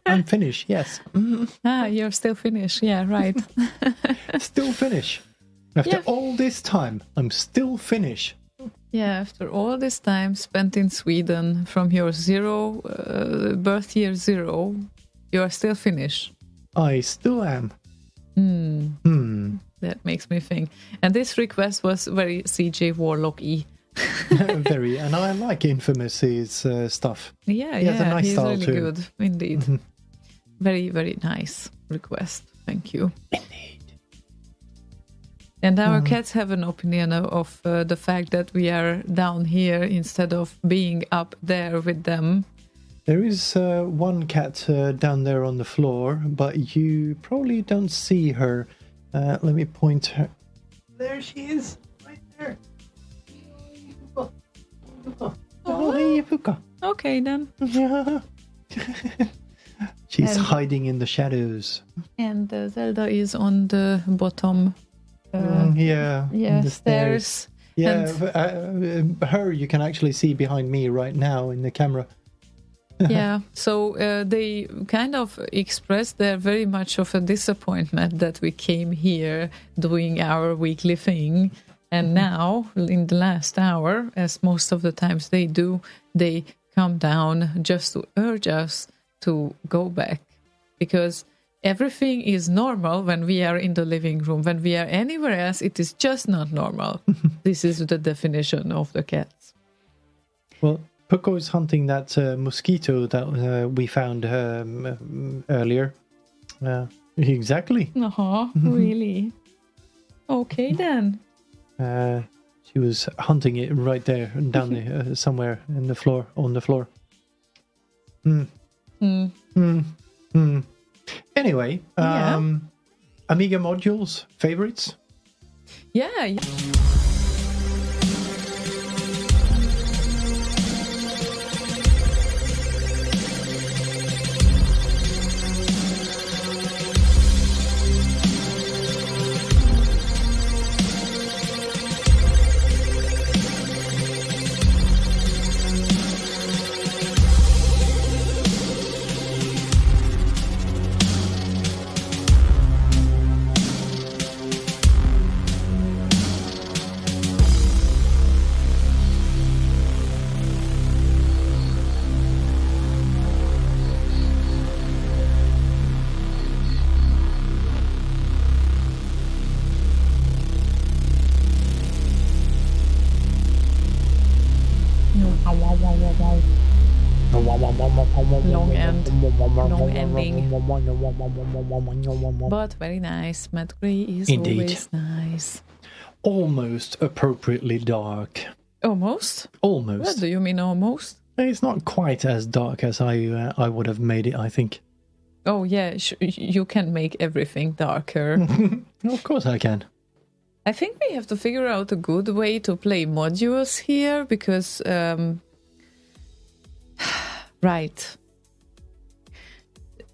Speaker 3: I'm finished, yes.
Speaker 2: You're still finished. Yeah, right.
Speaker 3: Still Finnish. After all this time, I'm still Finnish.
Speaker 2: Yeah, after all this time spent in Sweden, from your birth year 0, you are still Finnish.
Speaker 3: I still am.
Speaker 2: That makes me think. And this request was very CJ Warlock-y.
Speaker 3: Very, and I like Infamous's stuff.
Speaker 2: Yeah,
Speaker 3: He has a nice
Speaker 2: he's
Speaker 3: style
Speaker 2: really
Speaker 3: too.
Speaker 2: good, indeed. Very, very nice request. Thank you.
Speaker 3: Indeed.
Speaker 2: And our cats have an opinion of the fact that we are down here instead of being up there with them.
Speaker 3: There is one cat down there on the floor, but you probably don't see her. Let me point her. There she is, right there. Oh, hey, Puka.
Speaker 2: Okay, then.
Speaker 3: She's hiding in the shadows.
Speaker 2: And Zelda is on the bottom.
Speaker 3: Yeah, in the
Speaker 2: stairs.
Speaker 3: Yeah, her you can actually see behind me right now in the camera.
Speaker 2: Yeah, so they kind of expressed their very much of a disappointment that we came here doing our weekly thing. And now, in the last hour, as most of the times they do, they come down just to urge us to go back. Because everything is normal when we are in the living room. When we are anywhere else, it is just not normal. This is the definition of the cats.
Speaker 3: Well, Puko is hunting that mosquito that we found earlier. Exactly.
Speaker 2: Really? Okay, then.
Speaker 3: She was hunting it right there, down there, somewhere on the floor. Anyway, Amiga modules, favorites?
Speaker 2: Yeah. Long ending. But very nice. Matt Gray is
Speaker 3: Indeed.
Speaker 2: Always nice.
Speaker 3: Almost appropriately dark.
Speaker 2: Almost?
Speaker 3: Almost.
Speaker 2: What do you mean almost?
Speaker 3: It's not quite as dark as I would have made it, I think.
Speaker 2: Oh, yeah. You can make everything darker.
Speaker 3: Of course I can.
Speaker 2: I think we have to figure out a good way to play modules here because... right.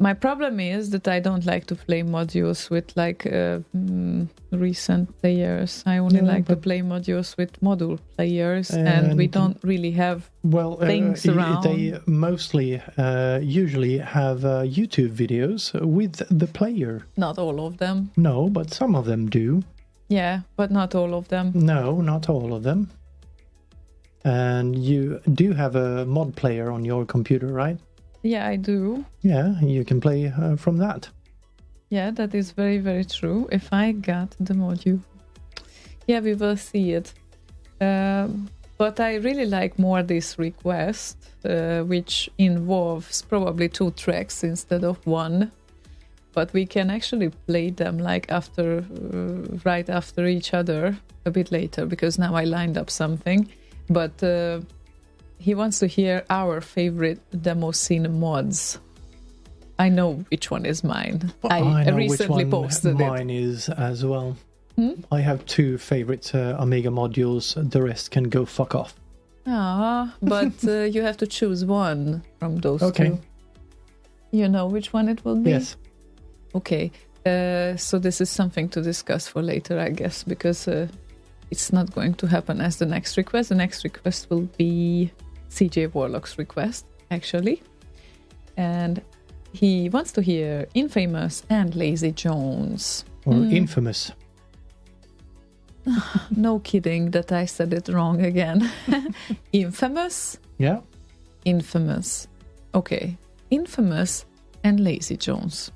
Speaker 2: My problem is that I don't like to play modules with recent players. I only like to play modules with module players, and we don't really have things around.
Speaker 3: They mostly usually have YouTube videos with the player.
Speaker 2: Not all of them.
Speaker 3: No, but some of them do.
Speaker 2: Yeah, but not all of them.
Speaker 3: No, not all of them. And you do have a mod player on your computer, right?
Speaker 2: Yeah, I do.
Speaker 3: Yeah, you can play from that.
Speaker 2: Yeah, that is very, very true. If I got the module. Yeah, we will see it. But I really like more this request, which involves probably 2 tracks instead of 1. But we can actually play them right after each other a bit later, because now I lined up something. But he wants to hear our favorite demo scene mods. I know which one is mine. I know recently
Speaker 3: which one
Speaker 2: posted
Speaker 3: mine is as well. I have 2 favorite Amiga modules. The rest can go fuck off.
Speaker 2: But you have to choose one from those 2.
Speaker 3: Okay.
Speaker 2: You know which one it will be?
Speaker 3: Yes.
Speaker 2: Okay. So this is something to discuss for later, I guess, because it's not going to happen as the next request. The next request will be CJ Warlock's request, actually. And he wants to hear Infamous and Lazy Jones.
Speaker 3: Or Infamous.
Speaker 2: No kidding that I said it wrong again. Infamous?
Speaker 3: Yeah.
Speaker 2: Infamous. Okay. Infamous and Lazy Jones.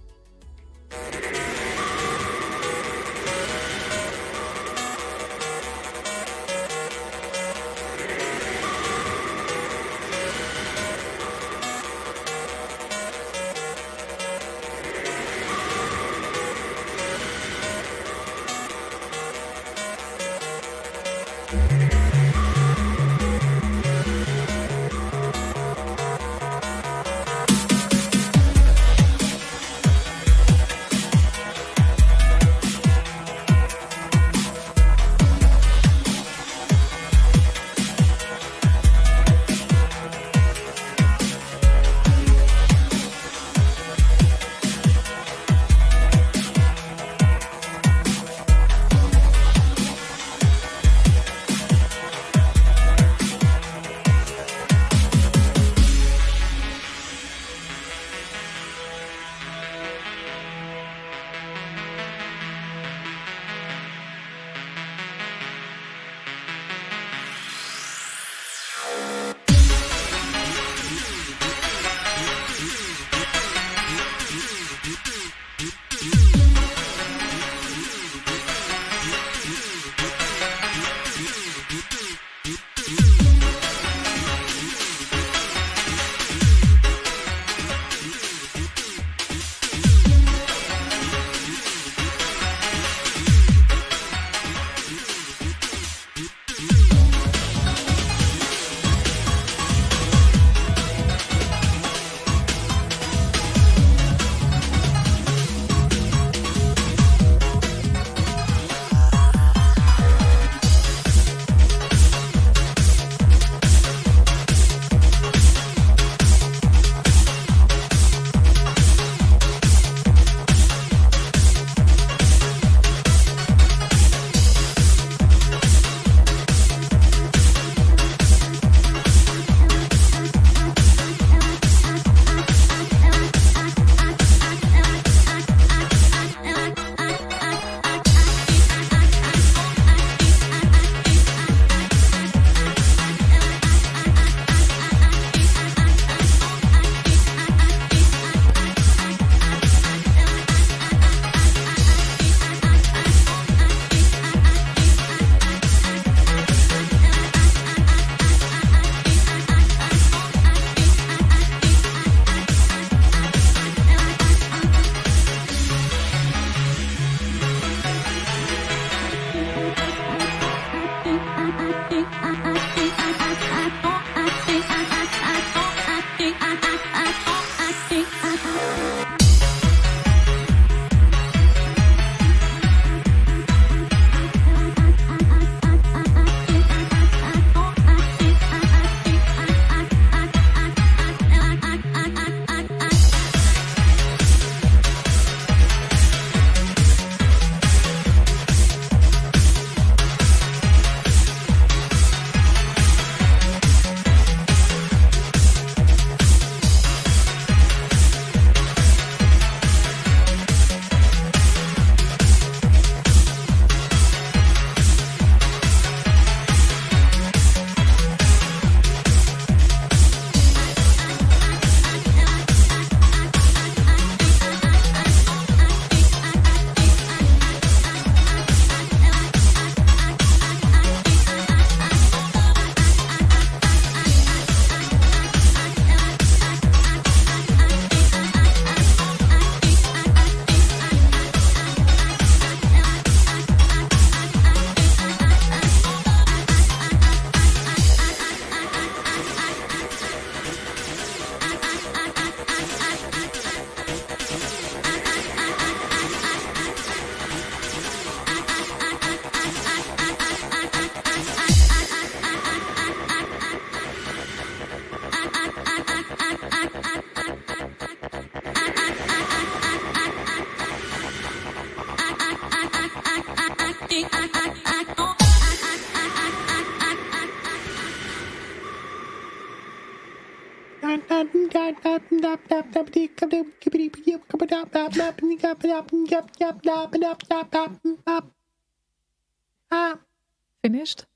Speaker 2: Finished?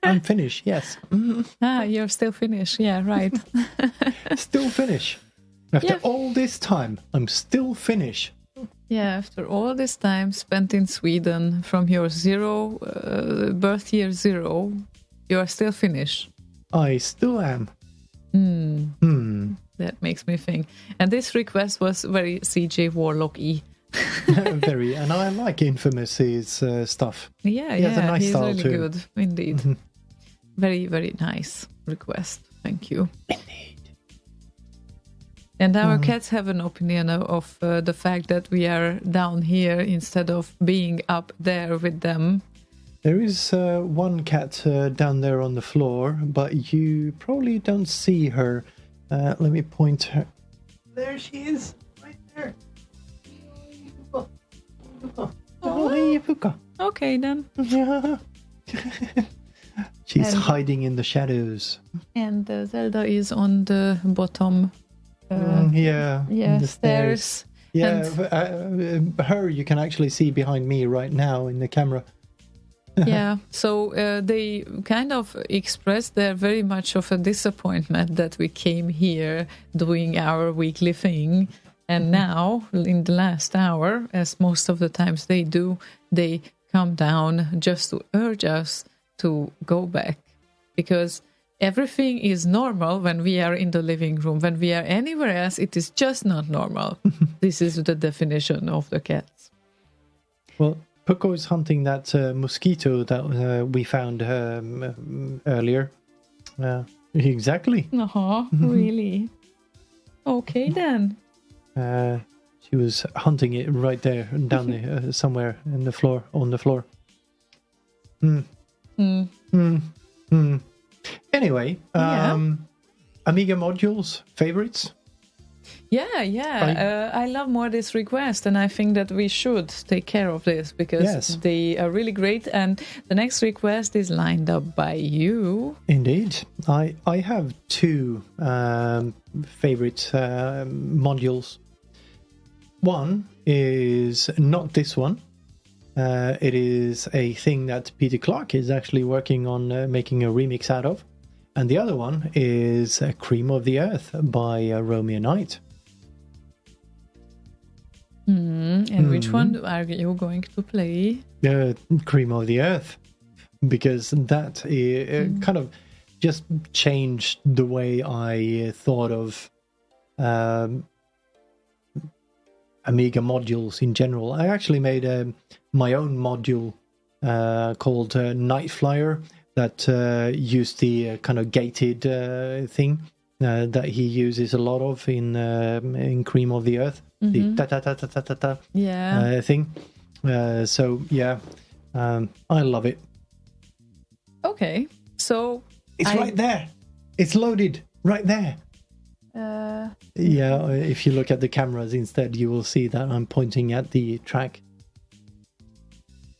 Speaker 3: I'm finished, yes.
Speaker 2: You're still finished. Yeah, right.
Speaker 3: Still finished. After all this time, I'm still finished.
Speaker 2: Yeah, after all this time spent in Sweden from your birth year 0, you are still Finnish.
Speaker 3: I still am.
Speaker 2: That makes me think. And this request was very CJ Warlock-y.
Speaker 3: Very, and I like Infamous's stuff.
Speaker 2: Yeah,
Speaker 3: he has a nice
Speaker 2: he's
Speaker 3: style
Speaker 2: really
Speaker 3: too.
Speaker 2: good, indeed. Very, very nice request. Thank you.
Speaker 3: Indeed.
Speaker 2: And our cats have an opinion of the fact that we are down here instead of being up there with them.
Speaker 3: There is one cat down there on the floor, but you probably don't see her. Let me point her. There she is, right there. Oh, hey, Fuka.
Speaker 2: Okay, then.
Speaker 3: She's hiding in the shadows.
Speaker 2: And Zelda is on the bottom.
Speaker 3: Yeah,
Speaker 2: Yeah,
Speaker 3: the
Speaker 2: stairs.
Speaker 3: Yeah, her you can actually see behind me right now in the camera.
Speaker 2: Yeah, so they kind of expressed their very much of a disappointment that we came here doing our weekly thing. And now, in the last hour, as most of the times they do, they come down just to urge us to go back. Because everything is normal when we are in the living room. When we are anywhere else, it is just not normal. This is the definition of the cats.
Speaker 3: Well, Pucko is hunting that mosquito that we found earlier. Exactly.
Speaker 2: Really? Okay, then.
Speaker 3: She was hunting it right there, down there, somewhere on the floor. Anyway, Amiga modules, favorites?
Speaker 2: Yeah. I love more this request, and I think that we should take care of this because they are really great. And the next request is lined up by you.
Speaker 3: Indeed. I have two favorite modules. One is not this one. It is a thing that Peter Clark is actually working on making a remix out of. And the other one is Cream of the Earth by Romeo Knight.
Speaker 2: And which one are you going to play?
Speaker 3: Cream of the Earth. Because that kind of just changed the way I thought of Amiga modules in general. I actually made my own module called Night Flyer that used the kind of gated thing that he uses a lot of in Cream of the Earth, the ta-ta-ta-ta-ta-ta thing. So yeah, I love it.
Speaker 2: Okay, so
Speaker 3: it's right there. It's loaded right there. Yeah, if you look at the cameras instead, you will see that I'm pointing at the track.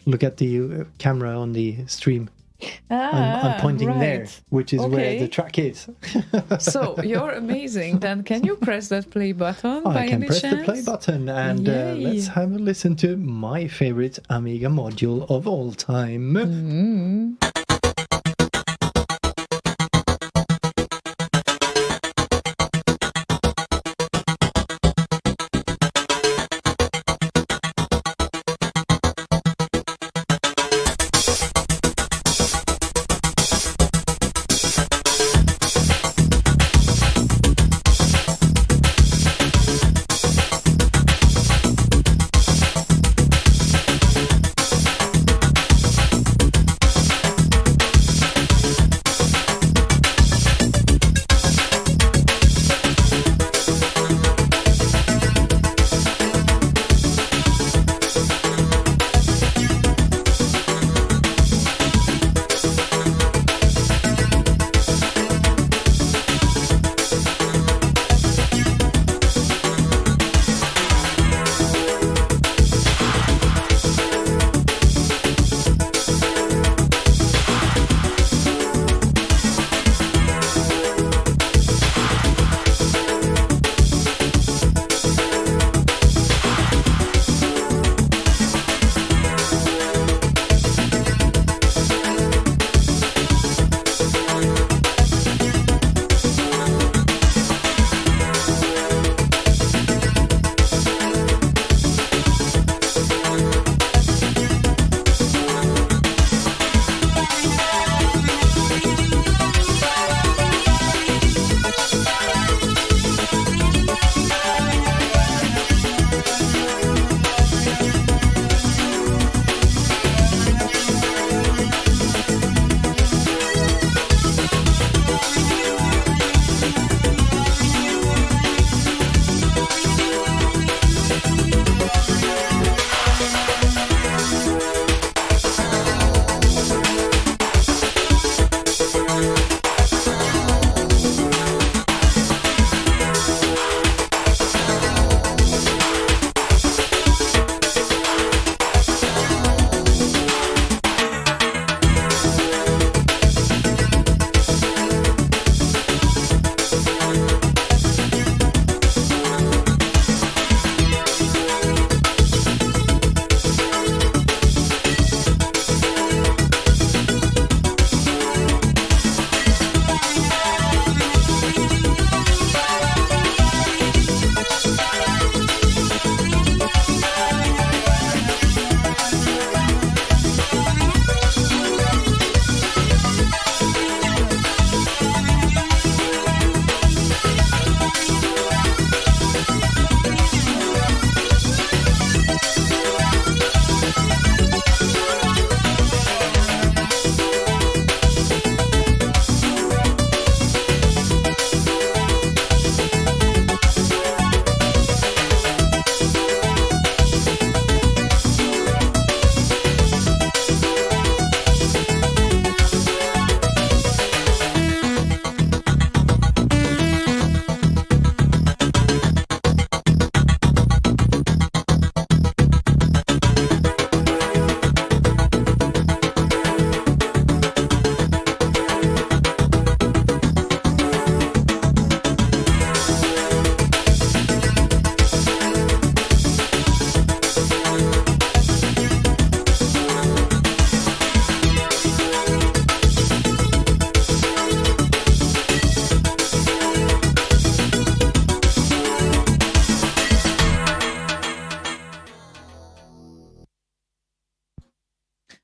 Speaker 3: Look at the camera on the stream. I'm pointing there, which is where the track is.
Speaker 2: So you're amazing. Then can you press that play button by any chance?
Speaker 3: I can press the play button, and let's have a listen to my favorite Amiga module of all time.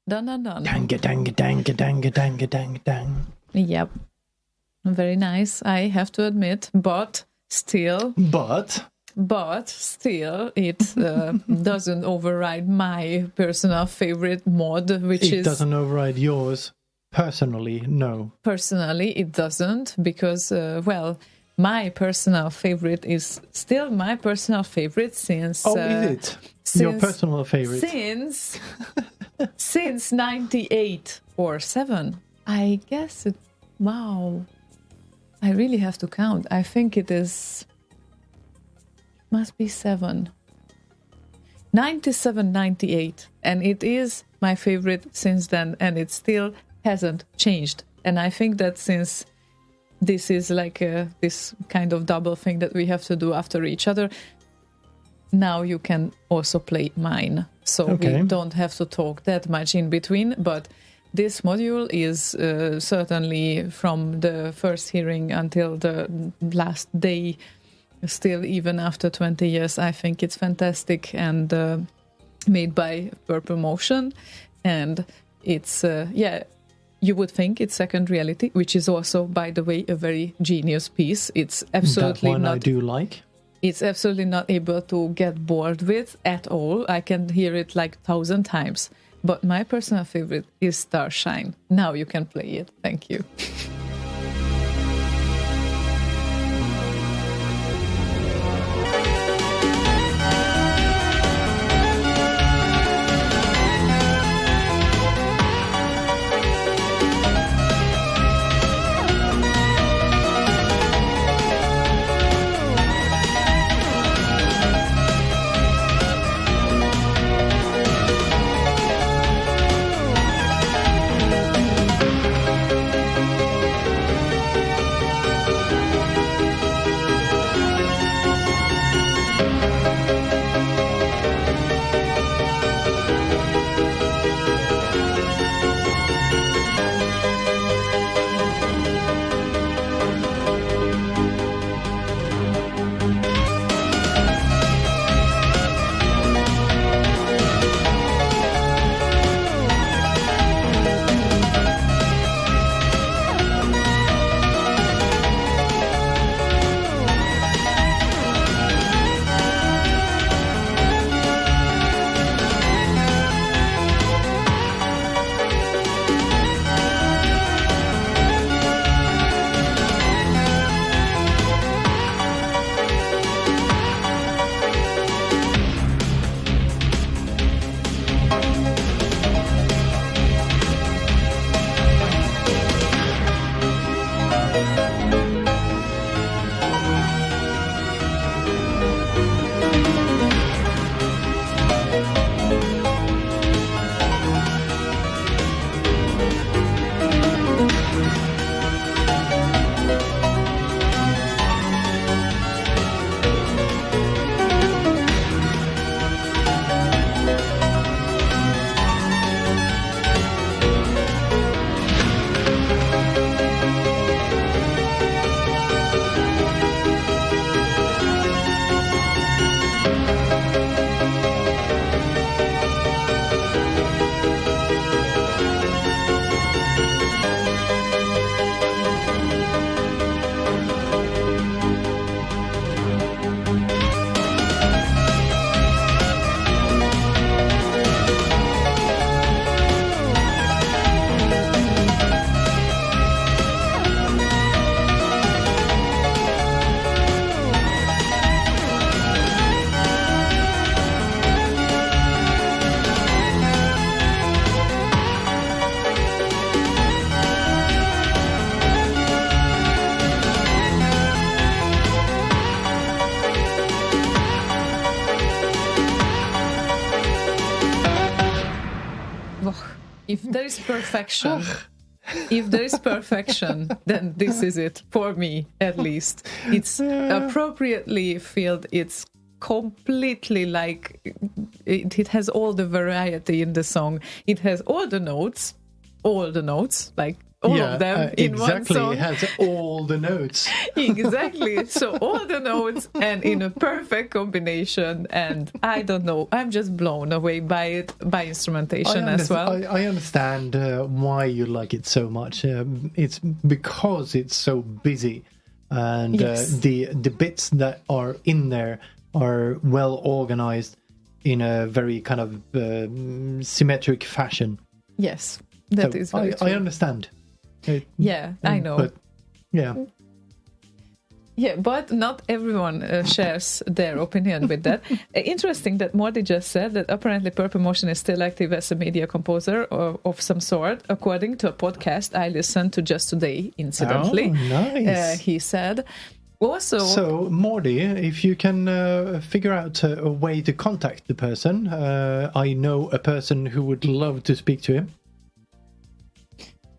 Speaker 2: Dun, dun, dun.
Speaker 3: Danga, danga, danga, danga, danga, danga, dang.
Speaker 2: Yep. Very nice, I have to admit. But still, it doesn't override my personal favorite mod, which
Speaker 3: It doesn't override yours. Personally, no.
Speaker 2: Personally, it doesn't, because, my personal favorite is still my personal favorite since...
Speaker 3: Oh, is it? Your personal favorite?
Speaker 2: Since 98 or 7. I guess it... Wow. I really have to count. I think it is... Must be 7. 97, 98. And it is my favorite since then, and it still hasn't changed. And I think that since this is like this kind of double thing that we have to do after each other, now you can also play mine. So we don't have to talk that much in between. But this module is certainly from the first hearing until the last day, still even after 20 years, I think it's fantastic, and made by Purple Motion. And it's, you would think it's Second Reality, which is also, by the way, a very genius piece. It's absolutely
Speaker 3: that one
Speaker 2: not...
Speaker 3: I do like.
Speaker 2: It's absolutely not able to get bored with at all. I can hear it like 1,000 times. But my personal favorite is Starshine. Now you can play it. Thank you. If there is perfection, then this is it for me, at least. It's appropriately filled. It's completely like it has all the variety in the song. It has all the notes, like all of them in
Speaker 3: exactly.
Speaker 2: one song.
Speaker 3: It has all the notes.
Speaker 2: Exactly. So all the notes and in a perfect combination. And I don't know, I'm just blown away by it, by instrumentation as well.
Speaker 3: I understand why you like it so much. It's because it's so busy, and the bits that are in there are well organized in a very kind of symmetric fashion.
Speaker 2: Yes, that is very true.
Speaker 3: I understand.
Speaker 2: I know.
Speaker 3: But, yeah.
Speaker 2: Yeah, but not everyone shares their opinion with that. Interesting that Morty just said that apparently Purple Motion is still active as a media composer of some sort, according to a podcast I listened to just today, incidentally.
Speaker 3: Oh, nice.
Speaker 2: He said. Also,
Speaker 3: so, Morty, if you can figure out a way to contact the person, I know a person who would love to speak to him.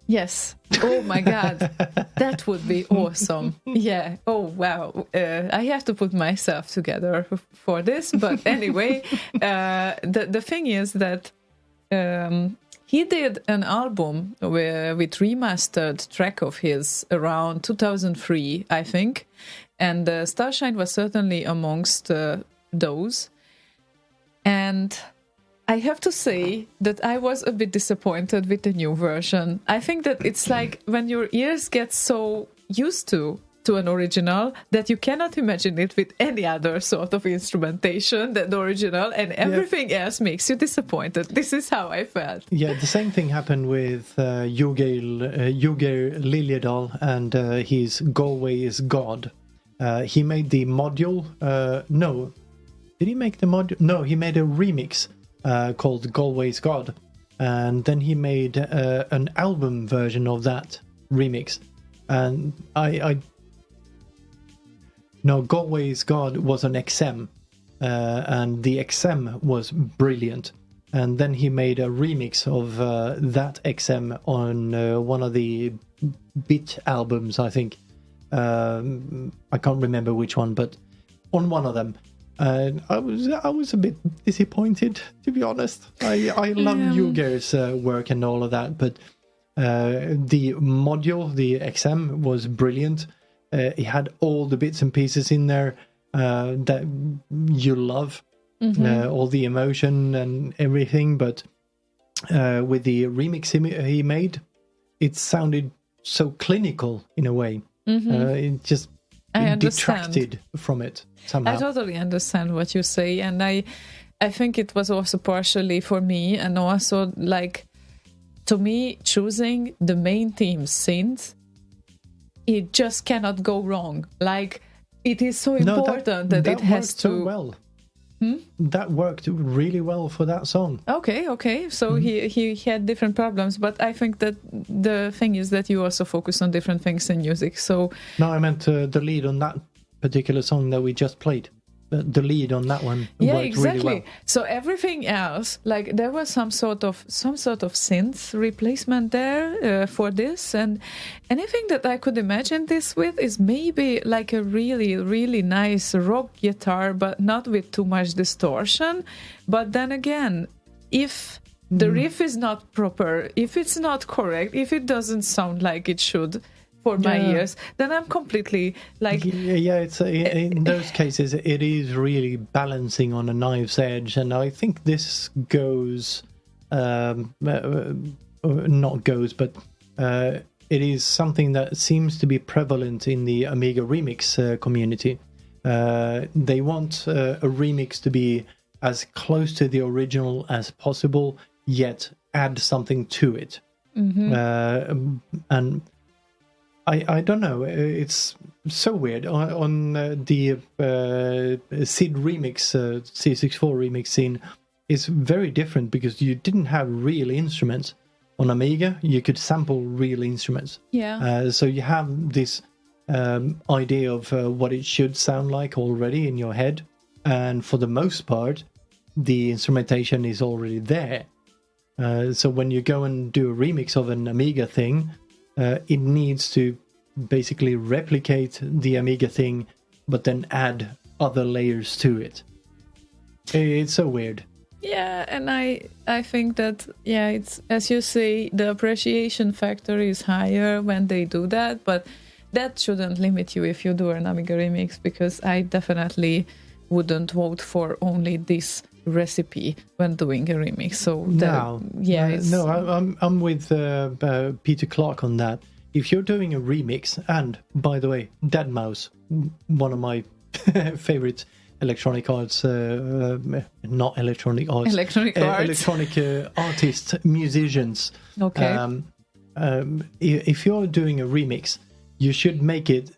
Speaker 2: Yes. Oh my God. That would be awesome. Yeah. Oh, wow. I have to put myself together for this. But anyway, the thing is that he did an album with remastered track of his around 2003, I think. And Starshine was certainly amongst those. And I have to say that I was a bit disappointed with the new version. I think that it's like when your ears get so used to an original that you cannot imagine it with any other sort of instrumentation than the original, and everything else makes you disappointed. This is how I felt. Yeah,
Speaker 3: the same thing happened with Jugger Liljedahl and his Galway is God. He made the module. No. Did he make the module? No, he made a remix called Galway's God, and then he made an album version of that remix. And Galway's God was an XM, and the XM was brilliant. And then he made a remix of that XM on one of the Bit albums, I think. I can't remember which one, but on one of them. And I was a bit disappointed, to be honest. I love Jugger's work and all of that, but the module, the XM, was brilliant. It had all the bits and pieces in there that you love, all the emotion and everything. But with the remix he made, it sounded so clinical in a way. It just detracted from it somehow.
Speaker 2: I totally understand what you say, and I think it was also partially for me, and also like to me choosing the main theme synth, it just cannot go wrong. Like it is so important that it has to.
Speaker 3: So well. That worked really well for that song.
Speaker 2: Okay. So he had different problems, but I think that the thing is that you also focus on different things in music. So
Speaker 3: no, I meant the lead on that particular song that we just played. The lead on that one worked really well.
Speaker 2: So everything else, like there was some sort of synth replacement there for this, and anything that I could imagine this with is maybe like a really, really nice rock guitar, but not with too much distortion. But then again, if the riff is not proper, if it's not correct, if it doesn't sound like it should for my ears, then I'm completely like...
Speaker 3: It's in those cases, it is really balancing on a knife's edge, and I think this goes... not goes, but it is something that seems to be prevalent in the Amiga remix community. They want a remix to be as close to the original as possible, yet add something to it. And I don't know, it's so weird. On the SID remix, C64 remix scene, is very different because you didn't have real instruments. On Amiga, you could sample real instruments. So you have this idea of what it should sound like already in your head. And for the most part, the instrumentation is already there. So when you go and do a remix of an Amiga thing, it needs to basically replicate the Amiga thing, but then add other layers to it. It's so weird.
Speaker 2: Yeah, and I think that, yeah, it's, as you say, the appreciation factor is higher when they do that, but that shouldn't limit you if you do an Amiga remix, because I definitely wouldn't vote for only this recipe when doing a remix. So
Speaker 3: I'm with Peter Clark on that. If you're doing a remix, and by the way, Deadmau5, one of my favorite electronic arts, not electronic arts, electronic artists, musicians.
Speaker 2: Okay.
Speaker 3: If you're doing a remix, you should make it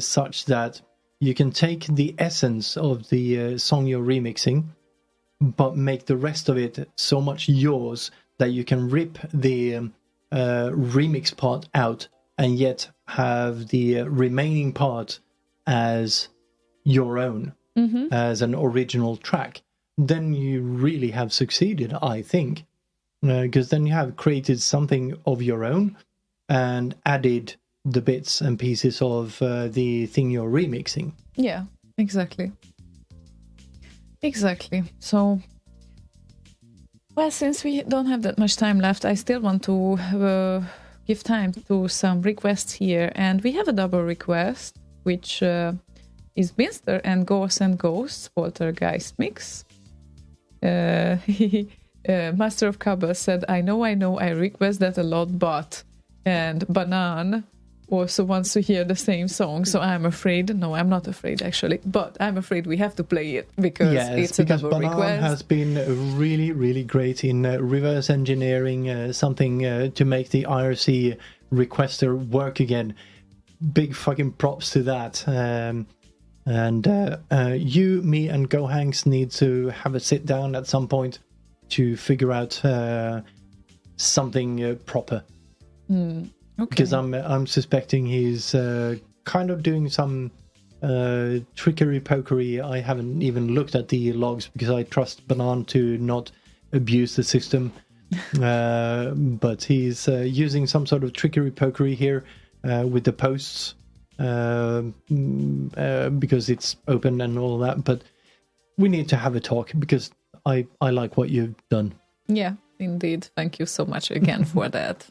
Speaker 3: such that you can take the essence of the song you're remixing, but make the rest of it so much yours that you can rip the remix part out and yet have the remaining part as your own, as an original track. Then you really have succeeded, I think, because then you have created something of your own and added the bits and pieces of the thing you're remixing.
Speaker 2: Yeah, exactly. So, well, since we don't have that much time left, I still want to give time to some requests here, and we have a double request, which is Binster and Ghosts Poltergeist mix. Master of Kabba said, I know, I request that a lot, but... And Banan also wants to hear the same song, so I'm afraid... No, I'm not afraid, actually, but I'm afraid we have to play it, because it's a double
Speaker 3: Banan
Speaker 2: request.
Speaker 3: Has been really, really great in reverse engineering something to make the IRC requester work again. Big fucking props to that. And you, me, and GoHanks need to have a sit down at some point to figure out something proper.
Speaker 2: Okay.
Speaker 3: Because I'm suspecting he's kind of doing some trickery pokery. I haven't even looked at the logs because I trust Banan to not abuse the system. But he's using some sort of trickery pokery here with the posts because it's open and all that. But we need to have a talk because I like what you've done.
Speaker 2: Yeah, indeed. Thank you so much again for that.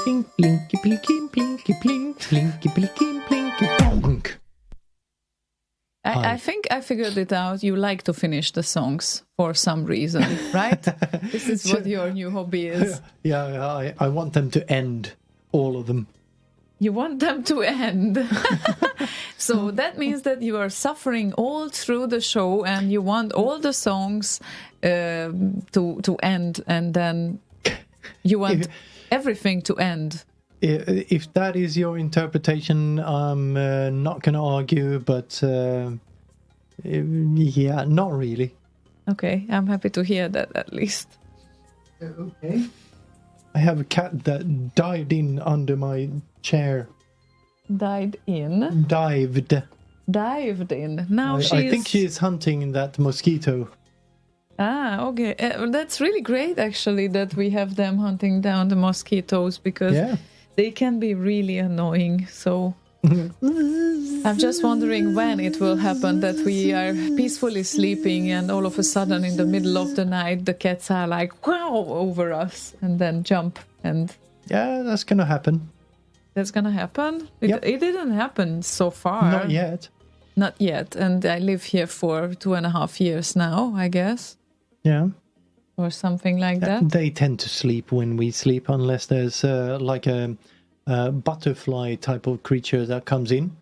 Speaker 3: Blink, blinky, blinky, blinky, blink, blinky, blinky, blinky, bonk.
Speaker 2: I think I figured it out. You like to finish the songs for some reason, right? This is what your new hobby is.
Speaker 3: Yeah, I want them to end, all of them.
Speaker 2: You want them to end. So that means that you are suffering all through the show and you want all the songs to end, and then you want everything to end.
Speaker 3: If that is your interpretation, I'm not going to argue, but yeah, not really.
Speaker 2: Okay, I'm happy to hear that at least.
Speaker 3: Okay. I have a cat that dived in under my chair.
Speaker 2: Dived in?
Speaker 3: Dived
Speaker 2: in. Now
Speaker 3: I think she is hunting that mosquito.
Speaker 2: Ah, okay. That's really great, actually, that we have them hunting down the mosquitoes, because they can be really annoying. So I'm just wondering when it will happen that we are peacefully sleeping and all of a sudden in the middle of the night the cats are like, wow, over us, and then jump. And
Speaker 3: yeah, that's going to happen.
Speaker 2: That's going to happen?
Speaker 3: Yep.
Speaker 2: It didn't happen so far.
Speaker 3: Not yet.
Speaker 2: Not yet. And I live here for 2.5 years now, I guess.
Speaker 3: Yeah.
Speaker 2: Or something like that.
Speaker 3: They tend to sleep when we sleep, unless there's like a butterfly type of creature that comes in.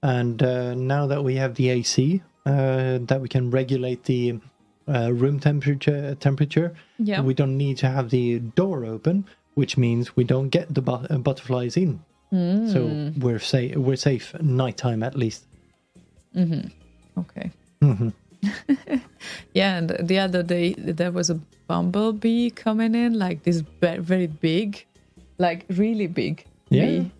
Speaker 3: And now that we have the AC, that we can regulate the room temperature, we don't need to have the door open, which means we don't get the butterflies in. So we're safe at nighttime at least.
Speaker 2: Okay. Yeah, and the other day there was a bumblebee coming in, like this very big, like really big bee.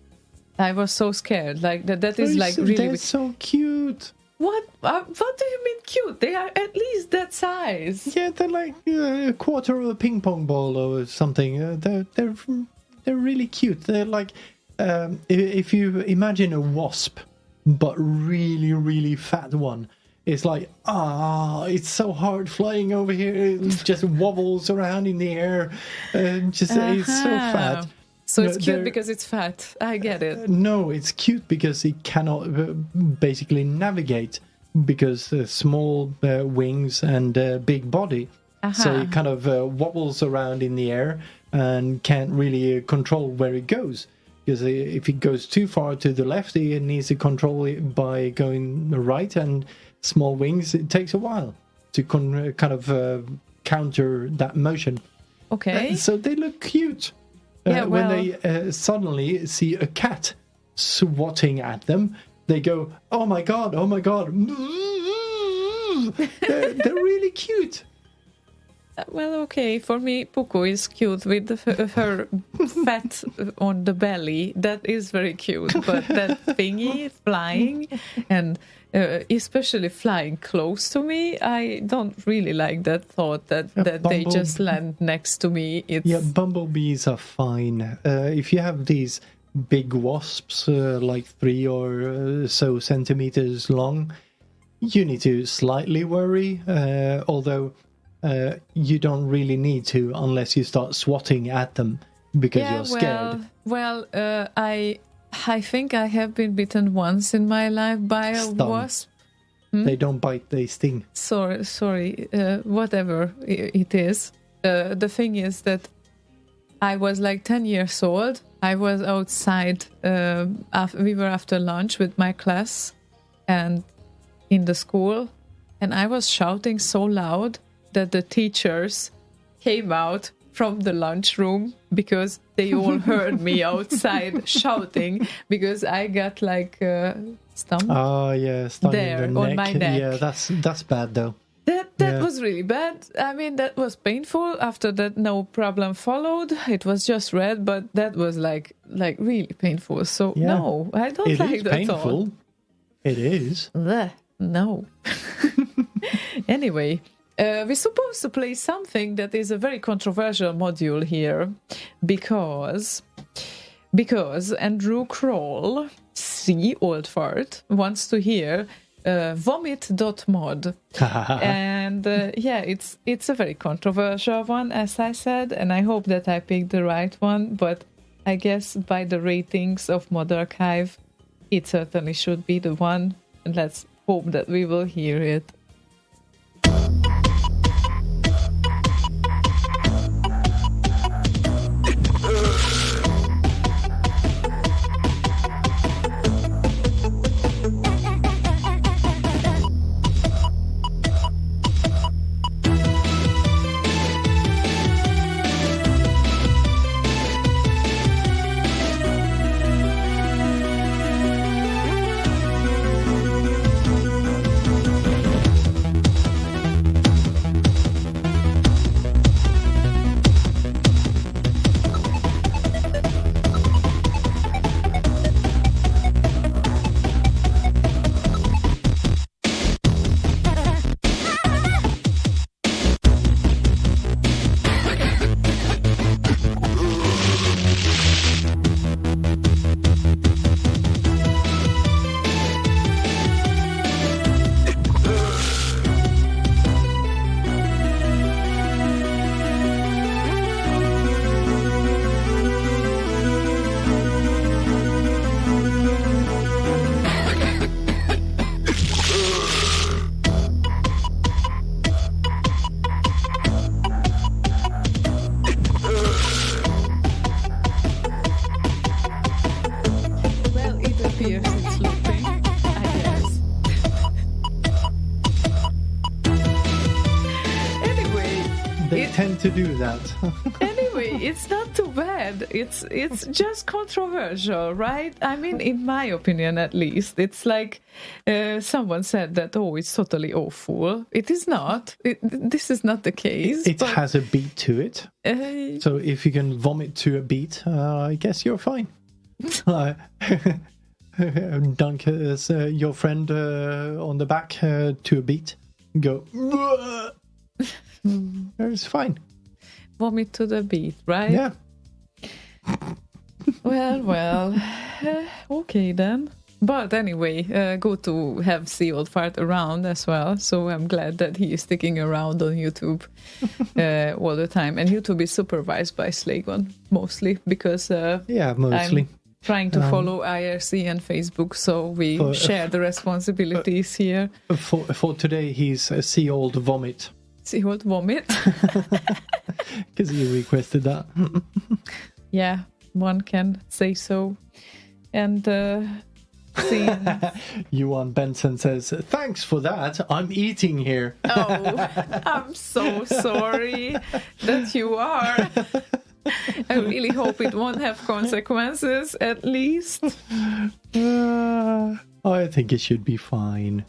Speaker 2: I was so scared. Like that is like really
Speaker 3: they're
Speaker 2: big.
Speaker 3: so cute.
Speaker 2: What do you mean cute? They are at least that size.
Speaker 3: Yeah, they're like a quarter of a ping pong ball or something. They're really cute. They're like if you imagine a wasp, but really, really fat one. It's like, it's so hard flying over here. It just wobbles around in the air. It's so fat.
Speaker 2: So it's cute because it's fat. I get it.
Speaker 3: No, it's cute because it cannot basically navigate because small wings and big body. So it kind of wobbles around in the air and can't really control where it goes. Because if it goes too far to the left, it needs to control it by going right, and small wings, it takes a while to kind of counter that motion.
Speaker 2: Okay.
Speaker 3: So they look cute. When they suddenly see a cat swatting at them, they go, oh my god. They're really cute.
Speaker 2: Well, okay, for me, Puku is cute with her fat on the belly. That is very cute. But that thingy flying, and especially flying close to me, I don't really like that thought that they just land next to me.
Speaker 3: Yeah, bumblebees are fine. If you have these big wasps, like 3 or so centimeters long, you need to slightly worry, although... you don't really need to unless you start swatting at them because you're scared.
Speaker 2: Well, I think I have been bitten once in my life by a wasp.
Speaker 3: They don't bite, they sting.
Speaker 2: Sorry, whatever it is. The thing is that I was like 10 years old. I was outside. We were after lunch with my class and in the school, and I was shouting so loud that the teachers came out from the lunchroom because they all heard me outside shouting because I got like stung.
Speaker 3: Oh yeah, stung
Speaker 2: there
Speaker 3: in the
Speaker 2: on my neck.
Speaker 3: Yeah, that's bad though.
Speaker 2: That was really bad. I mean, that was painful. After that, no problem followed. It was just red, but that was like really painful. So no, I don't like that at all.
Speaker 3: It is.
Speaker 2: Blech, no. Anyway. We're supposed to play something that is a very controversial module here because Andrew Kroll, old fart, wants to hear vomit.mod. And it's a very controversial one, as I said, and I hope that I picked the right one, but I guess by the ratings of Mod Archive, it certainly should be the one. And let's hope that we will hear it.
Speaker 3: To do that.
Speaker 2: Anyway, it's not too bad. It's just controversial, right? I mean, in my opinion, at least, it's like someone said that, oh, it's totally awful. It is not. This is not the case.
Speaker 3: It has a beat to it. So if you can vomit to a beat, I guess you're fine. Dunk your friend on the back to a beat. Go. It's fine.
Speaker 2: Vomit to the beat, right?
Speaker 3: Yeah.
Speaker 2: Well. Okay then. But anyway, good to have Sea Old Fart around as well. So I'm glad that he is sticking around on YouTube all the time. And YouTube is supervised by Slagon mostly because
Speaker 3: mostly.
Speaker 2: I'm trying to follow IRC and Facebook, so we share the responsibilities here.
Speaker 3: For today, he's a Sea Old Vomit.
Speaker 2: Sea Old Vomit.
Speaker 3: Because you requested that.
Speaker 2: Yeah, one can say so. And
Speaker 3: Yuan Benson says, thanks for that. I'm eating here.
Speaker 2: Oh, I'm so sorry that you are. I really hope it won't have consequences, at least.
Speaker 3: I think it should be fine.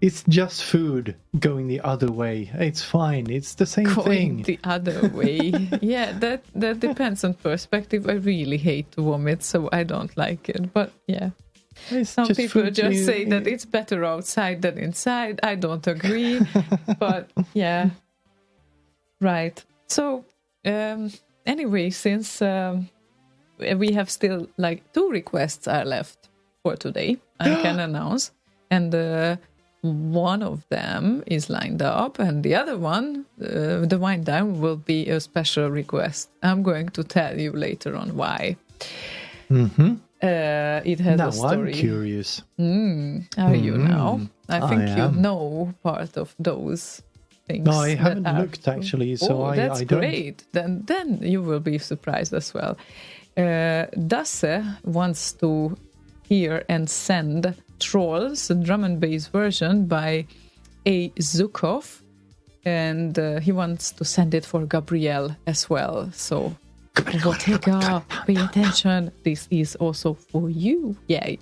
Speaker 3: It's just food going the other way. It's fine. It's the same thing.
Speaker 2: Going the other way. Yeah, that depends on perspective. I really hate to vomit, so I don't like it. But yeah. Some people just say that it's better outside than inside. I don't agree. But yeah. Right. So anyway, since we have still like 2 requests are left for today, I can announce. And one of them is lined up, and the other one, the wind down, will be a special request. I'm going to tell you later on why.
Speaker 3: Mm-hmm.
Speaker 2: It has
Speaker 3: now
Speaker 2: a story.
Speaker 3: I'm curious.
Speaker 2: Are you now? I think you know part of those things.
Speaker 3: No, I haven't looked actually, so
Speaker 2: that's
Speaker 3: I don't.
Speaker 2: Great. Then you will be surprised as well. Dasse wants to hear and send Trolls, a drum and bass version by A. Zukov, and he wants to send it for Gabrielle as well. So, Bottega, pay attention. This is also for you. Yay.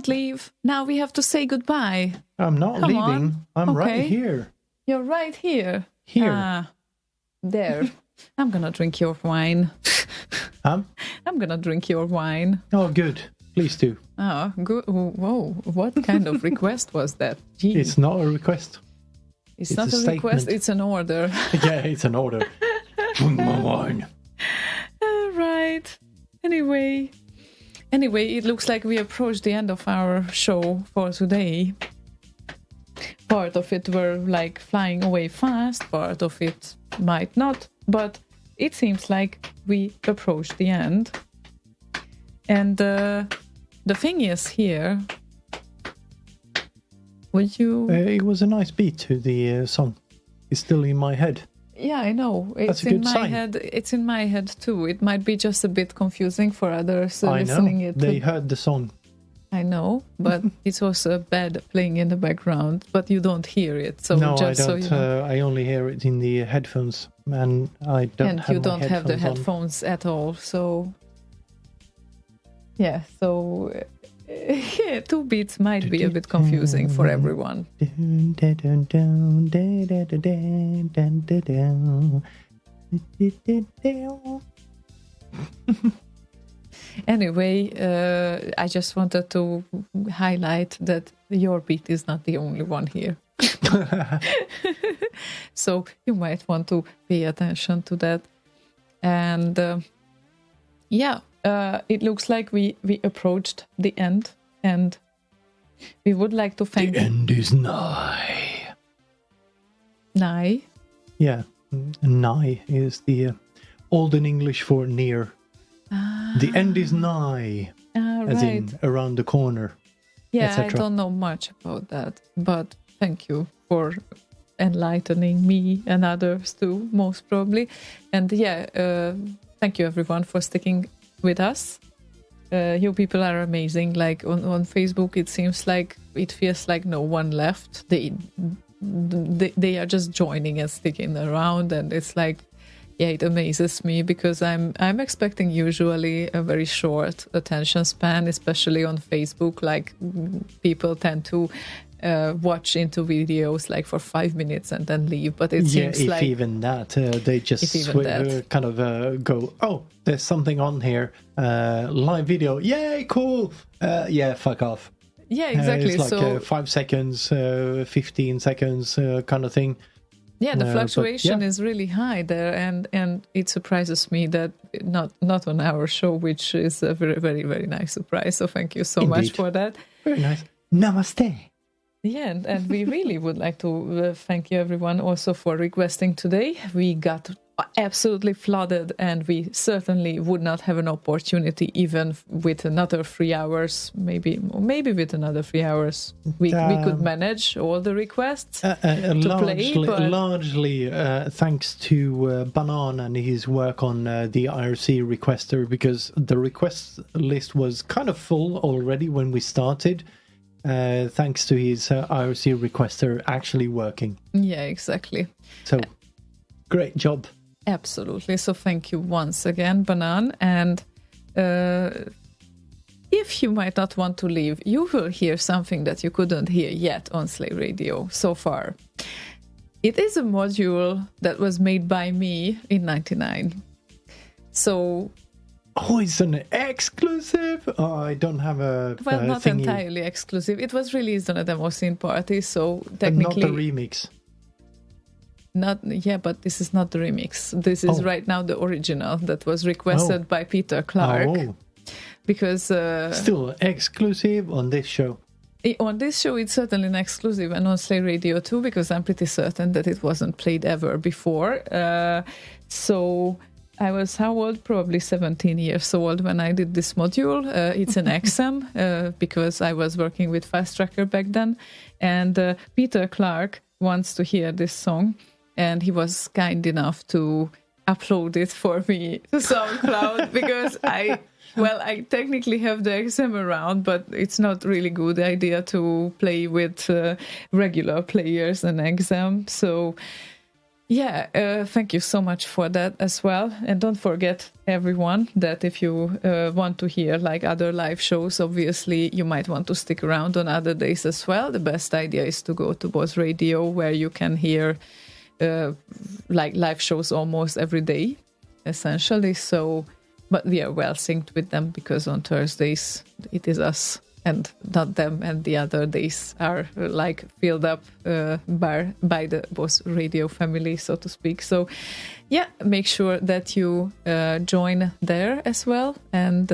Speaker 2: don't leave. Now we have to say goodbye.
Speaker 3: I'm not
Speaker 2: Come
Speaker 3: leaving.
Speaker 2: on.
Speaker 3: I'm right
Speaker 2: Okay.
Speaker 3: here.
Speaker 2: You're right here.
Speaker 3: Here.
Speaker 2: There. I'm gonna drink your wine.
Speaker 3: Huh?
Speaker 2: I'm gonna drink your wine.
Speaker 3: Oh, good. Please do.
Speaker 2: Oh, good. Whoa. What kind of request was that? Gee.
Speaker 3: It's not a request.
Speaker 2: It's
Speaker 3: it's
Speaker 2: not
Speaker 3: a
Speaker 2: a request,
Speaker 3: statement.
Speaker 2: it's an order.
Speaker 3: Yeah, it's an order. Drink my wine.
Speaker 2: Right. Anyway, it looks like we approached the end of our show for today. Part of it were like flying away fast, part of it might not, but it seems like we approached the end. And the thing is here, would you...
Speaker 3: It was a nice beat to the song. It's still in my head.
Speaker 2: Yeah, I know.
Speaker 3: That's
Speaker 2: It's
Speaker 3: a
Speaker 2: in
Speaker 3: good
Speaker 2: my
Speaker 3: sign.
Speaker 2: head. It's in my head too. It might be just a bit confusing for others
Speaker 3: I
Speaker 2: listening
Speaker 3: know.
Speaker 2: it.
Speaker 3: They heard the song.
Speaker 2: I know, but it's also bad playing in the background, but you don't hear it. So
Speaker 3: No,
Speaker 2: just
Speaker 3: I
Speaker 2: so
Speaker 3: don't.
Speaker 2: you know.
Speaker 3: I only hear it in the headphones, and I don't
Speaker 2: And
Speaker 3: have
Speaker 2: you
Speaker 3: my
Speaker 2: don't have the
Speaker 3: on.
Speaker 2: headphones at all. So yeah, so yeah, 2 beats might be a bit confusing for everyone. Anyway, I just wanted to highlight that your beat is not the only one here. So you might want to pay attention to that. And it looks like we approached the end, and we would like to thank...
Speaker 3: The end is nigh.
Speaker 2: Nigh?
Speaker 3: Yeah, nigh is the olden English for near. The end is nigh, as
Speaker 2: Right.
Speaker 3: in around the corner.
Speaker 2: Yeah, I
Speaker 3: etc.
Speaker 2: don't know much about that, but thank you for enlightening me and others too, most probably. And thank you everyone for sticking with us. You people are amazing. Like on Facebook, it feels like no one left. They are just joining and sticking around, and it's like, yeah, it amazes me because I'm expecting usually a very short attention span, especially on Facebook. Like people tend to watch into videos like for 5 minutes and then leave. But it seems
Speaker 3: if
Speaker 2: like
Speaker 3: even that, they just kind of go, oh, there's something on here, live video, yay, cool, yeah, fuck off.
Speaker 2: Yeah, exactly.
Speaker 3: It's like 5 seconds, 15 seconds kind of thing.
Speaker 2: Yeah, the
Speaker 3: but,
Speaker 2: fluctuation
Speaker 3: yeah.
Speaker 2: is really high there, and it surprises me that not on our show, which is a very, very, very nice surprise. So thank you so much
Speaker 3: Indeed.
Speaker 2: for that.
Speaker 3: Very nice. Namaste.
Speaker 2: Yeah, and we really would like to thank you everyone also for requesting today. We got absolutely flooded, and we certainly would not have an opportunity even with another 3 hours, maybe with another 3 hours. We could manage all the requests
Speaker 3: largely thanks to Banan and his work on the IRC requester, because the request list was kind of full already when we started. Thanks to his IRC requester actually working.
Speaker 2: Yeah, exactly.
Speaker 3: So, great job.
Speaker 2: Absolutely. So thank you once again, Banan. And if you might not want to leave, you will hear something that you couldn't hear yet on Slay Radio so far. It is a module that was made by me in '99. So...
Speaker 3: Oh, it's an exclusive? Oh, I don't have a
Speaker 2: Well, not
Speaker 3: thingy.
Speaker 2: entirely exclusive. It was released on a demo scene party, so
Speaker 3: But
Speaker 2: technically...
Speaker 3: not the remix.
Speaker 2: But this is not the remix. This is right now the original that was requested by Peter Clark.
Speaker 3: Oh.
Speaker 2: Because...
Speaker 3: Still exclusive on this show.
Speaker 2: On this show, it's certainly an exclusive, and on Slay Radio too, because I'm pretty certain that it wasn't played ever before. So... I was how old? Probably 17 years old when I did this module. It's an XM because I was working with Fast Tracker back then. And Peter Clark wants to hear this song, and he was kind enough to upload it for me to SoundCloud because I technically have the XM around, but it's not really good idea to play with regular players and XM. So Thank you so much for that as well. And don't forget, everyone, that if you want to hear like other live shows, obviously you might want to stick around on other days as well. The best idea is to go to Boz Radio, where you can hear like live shows almost every day, essentially. So, but we are well synced with them, because on Thursdays it is us and not them, and the other days are like filled up by the Boss Radio family, so to speak. So make sure that you join there as well. And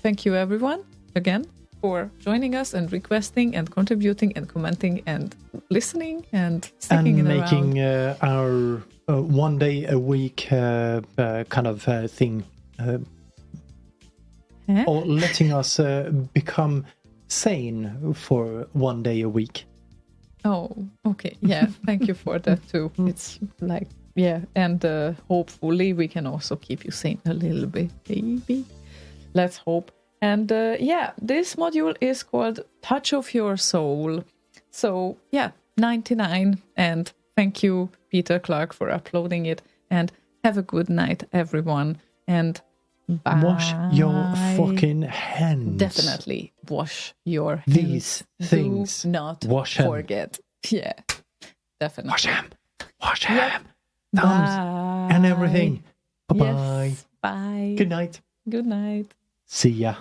Speaker 2: thank you everyone again for joining us and requesting and contributing and commenting and listening and sticking
Speaker 3: and
Speaker 2: it
Speaker 3: making
Speaker 2: around.
Speaker 3: Our 1 day a week kind of thing, or letting us become sane for 1 day a week.
Speaker 2: Oh, okay. Yeah, thank you for that too. It's like, and hopefully we can also keep you sane a little bit, maybe. Let's hope. And this module is called Touch of Your Soul. So 99, and thank you, Peter Clark, for uploading it, and have a good night, everyone, and bye.
Speaker 3: Wash your fucking hands.
Speaker 2: Definitely wash your hands.
Speaker 3: These things.
Speaker 2: Do not
Speaker 3: wash
Speaker 2: forget. Yeah, definitely.
Speaker 3: Wash them. Thumbs
Speaker 2: Bye.
Speaker 3: and everything. Bye-bye.
Speaker 2: Yes, bye.
Speaker 3: Good night.
Speaker 2: Good night.
Speaker 3: See ya.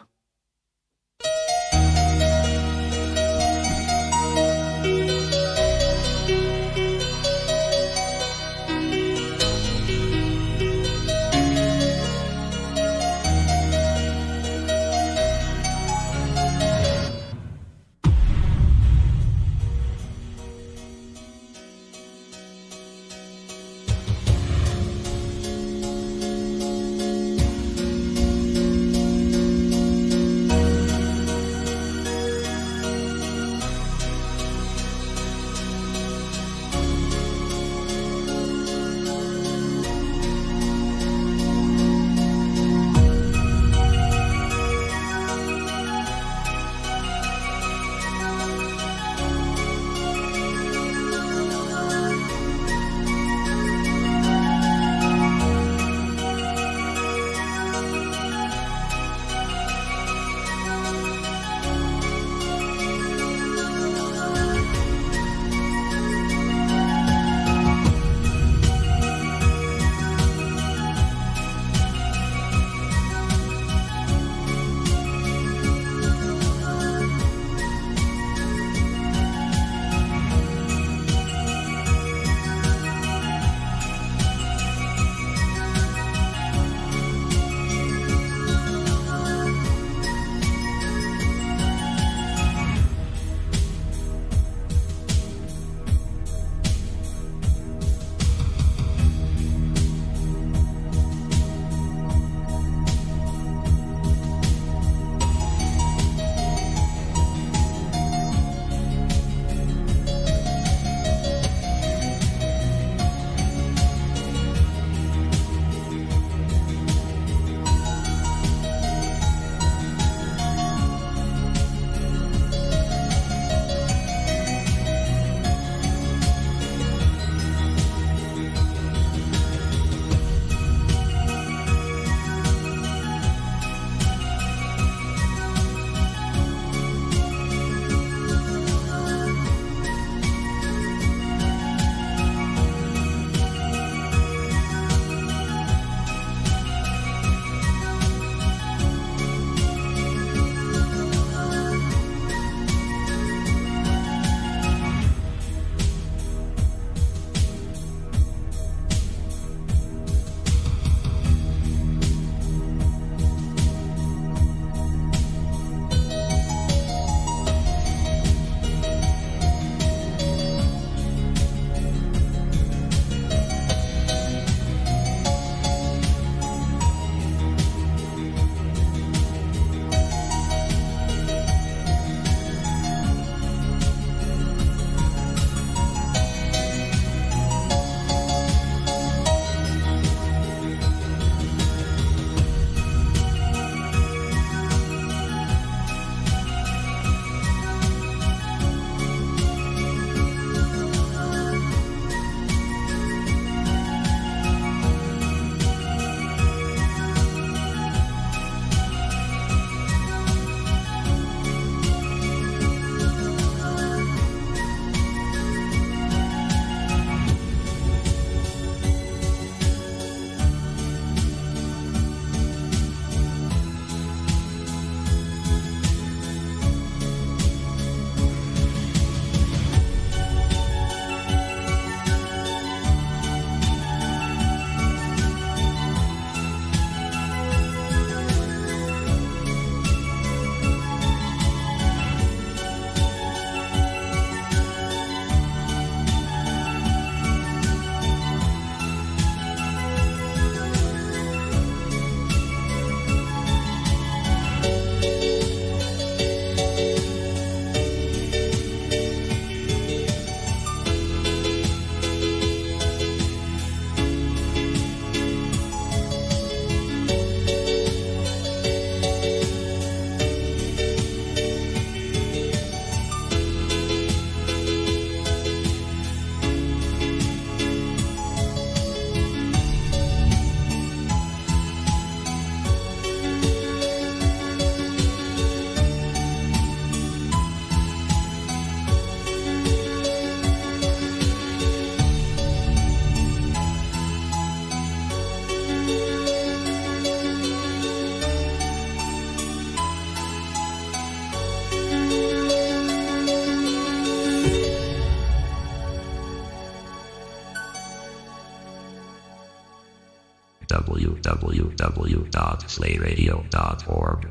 Speaker 9: www.slayradio.org.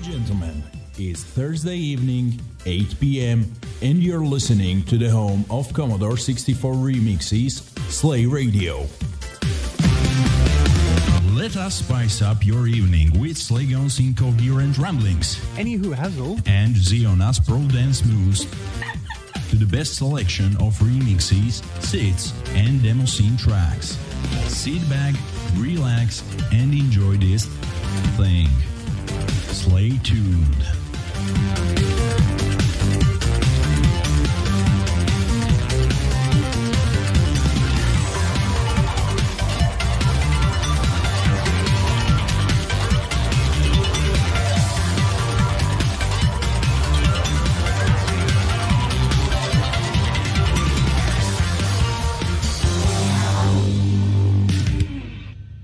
Speaker 10: Gentlemen, it's Thursday evening, 8 p.m., and you're listening to the home of Commodore 64 remixes, Slay Radio. Let us spice up your evening with Slaygon's incoherent ramblings.
Speaker 3: Anywho, Hazel.
Speaker 10: And Xiona's pro dance moves to the best selection of remixes, sits, and demo scene tracks. Sit back, relax, and enjoy this thing. Slay tuned.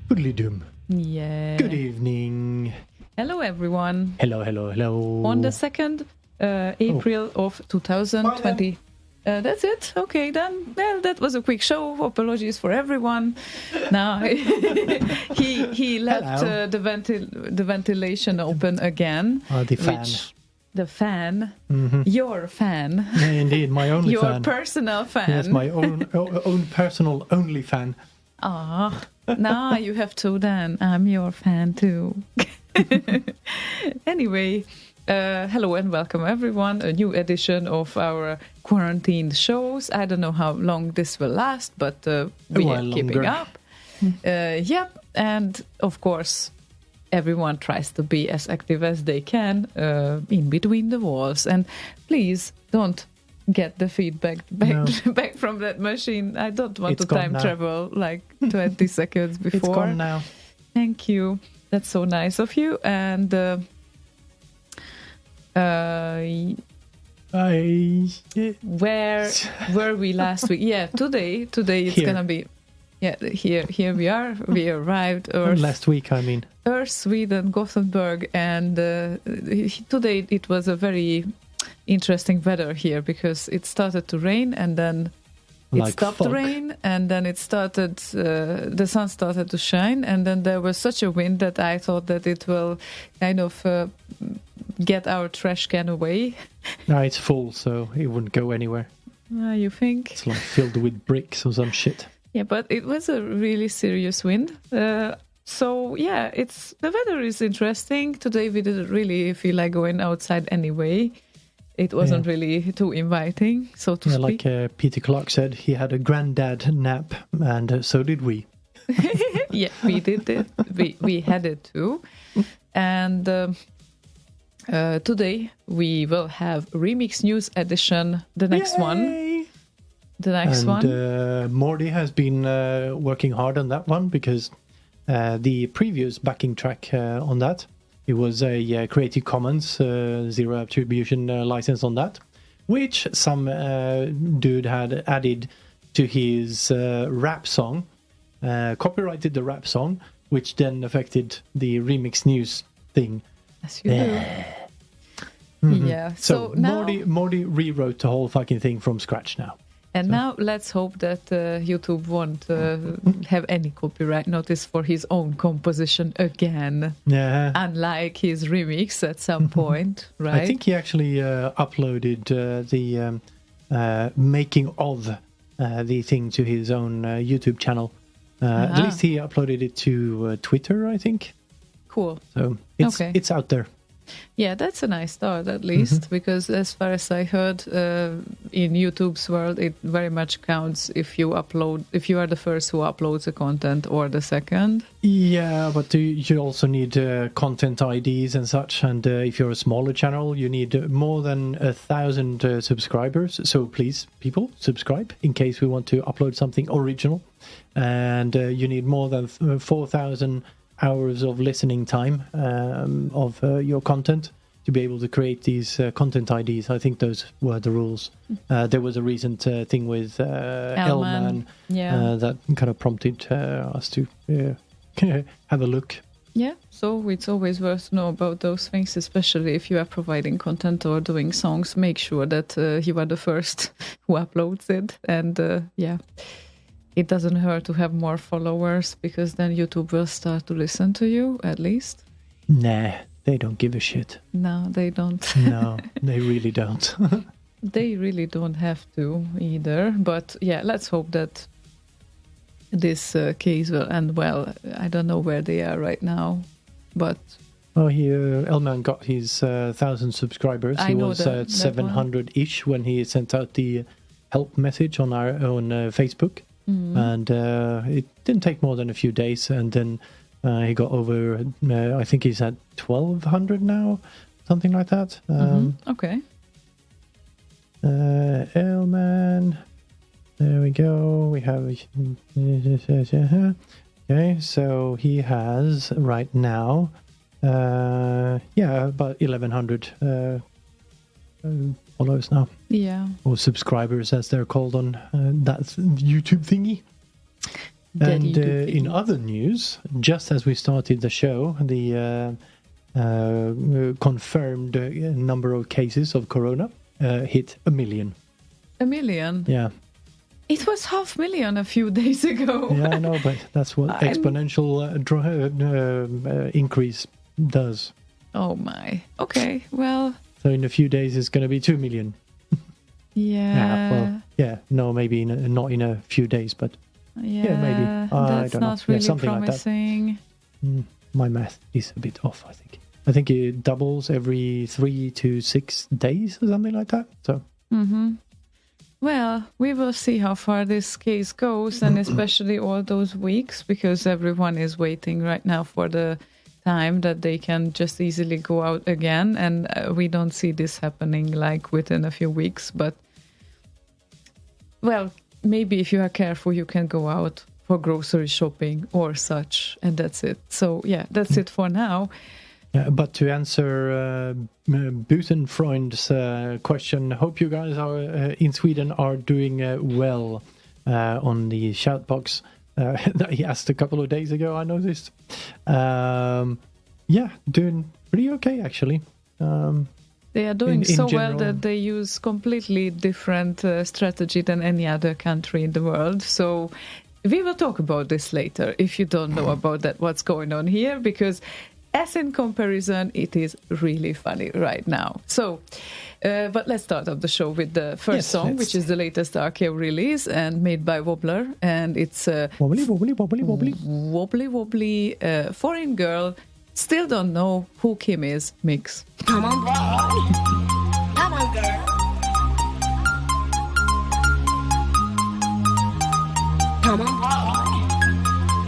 Speaker 3: Doodly-doom.
Speaker 2: Yeah.
Speaker 3: Good evening.
Speaker 2: Hello, everyone.
Speaker 3: Hello, hello, hello.
Speaker 2: On the 2nd April of 2020. That's it. Okay, then. Well, that was a quick show. Apologies for everyone. Now he left the ventilation open again.
Speaker 3: The fan.
Speaker 2: The fan.
Speaker 3: Mm-hmm.
Speaker 2: Your fan.
Speaker 3: Yeah, indeed, my only
Speaker 2: Your
Speaker 3: fan.
Speaker 2: Your personal fan.
Speaker 3: Yes, my own personal only fan.
Speaker 2: Ah, now you have to then. I'm your fan too. Anyway, hello and welcome everyone. A new edition of our quarantined shows. I don't know how long this will last, but we are keeping up. Yep, and of course, everyone tries to be as active as they can in between the walls. And please don't get the feedback back from that machine. I don't want to time travel like 20 seconds before.
Speaker 3: It's gone now.
Speaker 2: Thank you. That's so nice of you. And where were we last week? Yeah, today it's here. Gonna be. Yeah, here we are. We arrived.
Speaker 3: Last week, I mean.
Speaker 2: Sweden, Gothenburg, and today it was a very interesting weather here because it started to rain and then it stopped rain and then it started the sun started to shine and then there was such a wind that I thought that it will kind of get our trash can away.
Speaker 3: No, it's full, so it wouldn't go anywhere.
Speaker 2: You think?
Speaker 3: It's like filled with bricks or some shit.
Speaker 2: Yeah, but it was a really serious wind. So yeah, the weather is interesting. Today we didn't really feel like going outside anyway. It wasn't really too inviting, so to speak.
Speaker 3: Like Peter Clark said, he had a granddad nap, and so did we.
Speaker 2: Yeah, we did it. We had it too. And today we will have Remix News Edition, the next one. The next one.
Speaker 3: Morty has been working hard on that one because the previous backing track on that, it was a Creative Commons zero attribution license on that, which some dude had added to his rap song, copyrighted the rap song, which then affected the Remix News thing.
Speaker 2: As you do.
Speaker 3: Mm-hmm.
Speaker 2: Yeah.
Speaker 3: So now, Morty rewrote the whole fucking thing from scratch now.
Speaker 2: And now let's hope that YouTube won't have any copyright notice for his own composition again.
Speaker 3: Yeah.
Speaker 2: Unlike his remix at some point, right?
Speaker 3: I think he actually uploaded the making of the thing to his own YouTube channel. At least he uploaded it to Twitter, I think.
Speaker 2: Cool.
Speaker 3: So it's out there.
Speaker 2: Yeah, that's a nice start at least, because as far as I heard, in YouTube's world, it very much counts if you are the first who uploads the content or the second.
Speaker 3: Yeah, but you also need content IDs and such, and if you're a smaller channel, you need more than 1,000 subscribers. So please, people, subscribe in case we want to upload something original. And you need more than 4,000 hours of listening time of your content to be able to create these content IDs. I think those were the rules. There was a recent thing with Elman that kind of prompted us to have a look.
Speaker 2: Yeah, so it's always worth to know about those things, especially if you are providing content or doing songs. Make sure that you are the first who uploads it. And it doesn't hurt to have more followers, because then YouTube will start to listen to you, at least.
Speaker 3: Nah, they don't give a shit.
Speaker 2: No, they don't.
Speaker 3: No, they really don't.
Speaker 2: They really don't have to either. But yeah, let's hope that this case will end well. I don't know where they are right now, but...
Speaker 3: Well, Elman got his 1,000 subscribers. He was at 700-ish when he sent out the help message on our own Facebook. And it didn't take more than a few days, and then he got over, I think he's at 1,200 now, something like that.
Speaker 2: Okay.
Speaker 3: Elman, there we go. We have... Okay, so he has right now, about 1,100 followers now.
Speaker 2: Yeah.
Speaker 3: Or subscribers, as they're called on that YouTube thingy. And in other news, just as we started the show, the confirmed number of cases of corona hit 1 million.
Speaker 2: 1 million?
Speaker 3: Yeah.
Speaker 2: It was 500,000 a few days ago.
Speaker 3: Yeah, I know, but that's what exponential increase does.
Speaker 2: Oh my. Okay, well...
Speaker 3: So in a few days, it's going to be 2 million. No, maybe not in a few days, but maybe.
Speaker 2: That's not really
Speaker 3: something
Speaker 2: promising.
Speaker 3: Like that. My math is a bit off, I think. I think it doubles every 3 to 6 days or something like that. So.
Speaker 2: Well, we will see how far this case goes, and especially all those weeks, because everyone is waiting right now for the time that they can just easily go out again, and we don't see this happening like within a few weeks. But well, maybe if you are careful, you can go out for grocery shopping or such, and that's it. So yeah, that's it for now.
Speaker 3: But to answer Butenfreund's question, hope you guys are in Sweden are doing well on the shout box that he asked a couple of days ago, I noticed. Doing pretty okay, actually.
Speaker 2: They are doing so
Speaker 3: general.
Speaker 2: well that they use completely different strategy than any other country in the world. So we will talk about this later, if you don't know about that, what's going on here, because as in comparison, it is really funny right now. So, but let's start off the show with the first song, which is the latest RKO release and made by Wobbler. And it's
Speaker 3: Wobbly, wobbly, wobbly, wobbly.
Speaker 2: Wobbly, wobbly, foreign girl. Still don't know who Kim is mix.
Speaker 6: Come on, boy. Come on, girl. Come on, boy.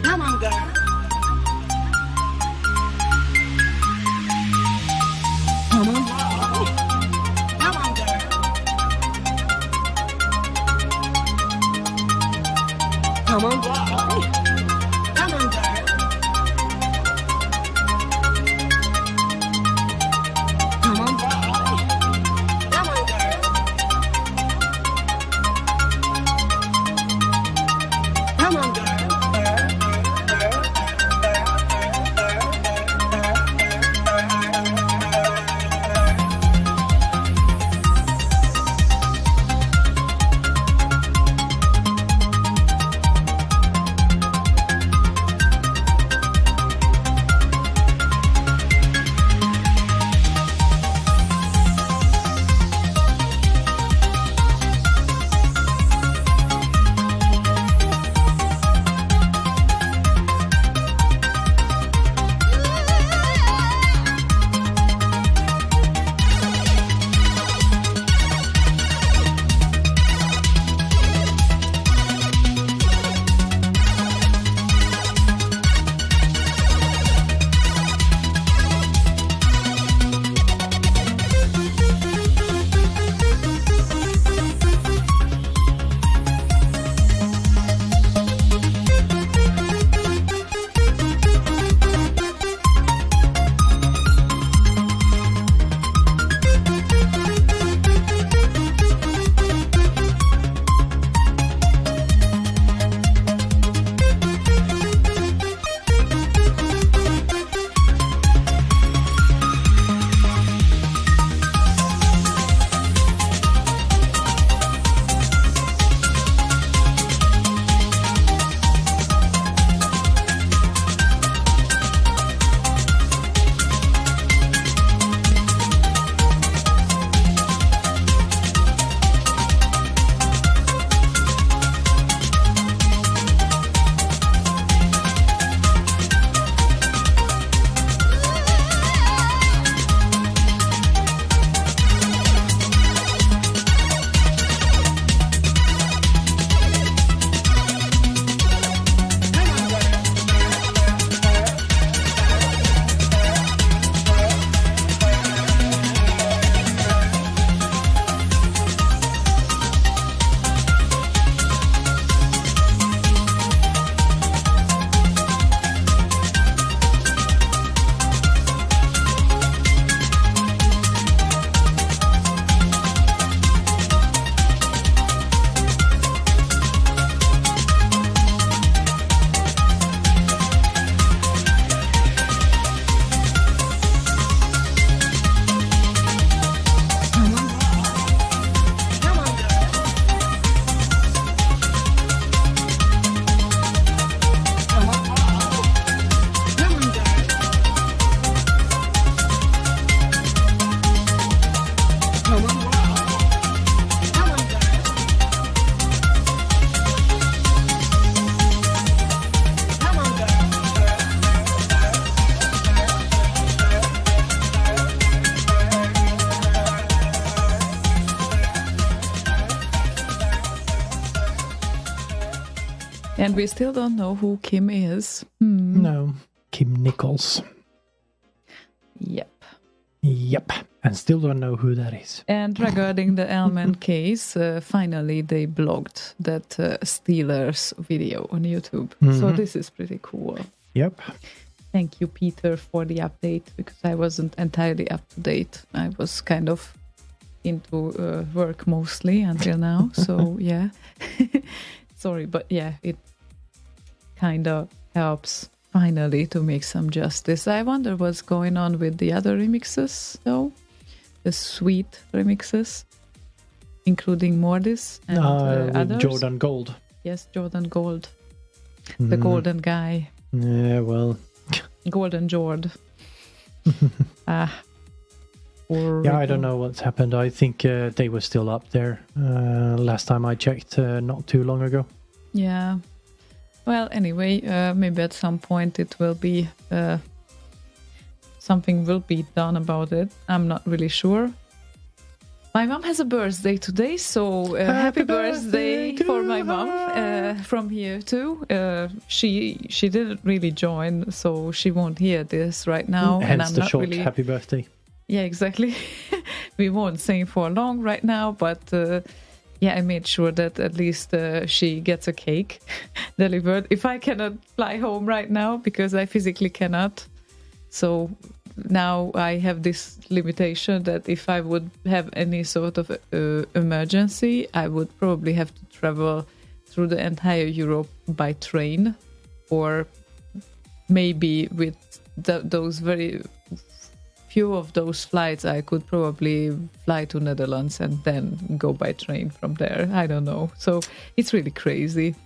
Speaker 6: Come on, girl. Come on, boy. Come on, girl. Come on, boy. Come on, girl. Come on, boy. Come on, girl. Come on, girl.
Speaker 2: And we still don't know who Kim is.
Speaker 3: No, Kim Nichols. Yep. And still don't know who that is.
Speaker 2: And regarding the Elman case, finally they blocked that Steelers video on YouTube. So this is pretty cool.
Speaker 3: Yep.
Speaker 2: Thank you, Peter, for the update, because I wasn't entirely up to date. I was kind of into work mostly until now. So, yeah. Sorry, but yeah, it kind of helps finally to make some justice. I wonder what's going on with the other remixes, though. The sweet remixes, including Mordis and others.
Speaker 3: Jordan Gold.
Speaker 2: Yes, Jordan Gold. The golden guy.
Speaker 3: Yeah, well.
Speaker 2: Golden Jord.
Speaker 3: Yeah, I don't know what's happened. I think they were still up there last time I checked, not too long ago.
Speaker 2: Yeah. Well, anyway, maybe at some point it will be... something will be done about it. I'm not really sure. My mom has a birthday today, so happy birthday for my mom from here too. She didn't really join, so she won't hear this right now.
Speaker 3: Hence
Speaker 2: and I'm
Speaker 3: the
Speaker 2: not
Speaker 3: short
Speaker 2: really...
Speaker 3: happy birthday.
Speaker 2: Yeah, exactly. We won't sing for long right now, but yeah, I made sure that at least she gets a cake delivered. If I cannot fly home right now, because I physically cannot. So now I have this limitation that if I would have any sort of emergency, I would probably have to travel through the entire Europe by train, or maybe with those very few of those flights, I could probably fly to Netherlands and then go by train from there. I don't know. So it's really crazy.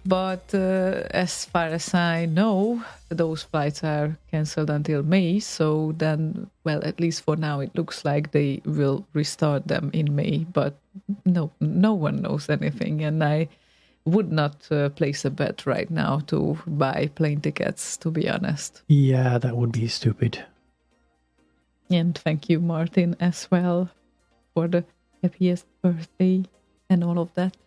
Speaker 2: But as far as I know, those flights are cancelled until May. So then, well, at least for now, it looks like they will restart them in May. But no one knows anything. And I would not place a bet right now to buy plane tickets, to be honest.
Speaker 3: Yeah, that would be stupid.
Speaker 2: And thank you, Martin, as well, for the happiest birthday and all of that.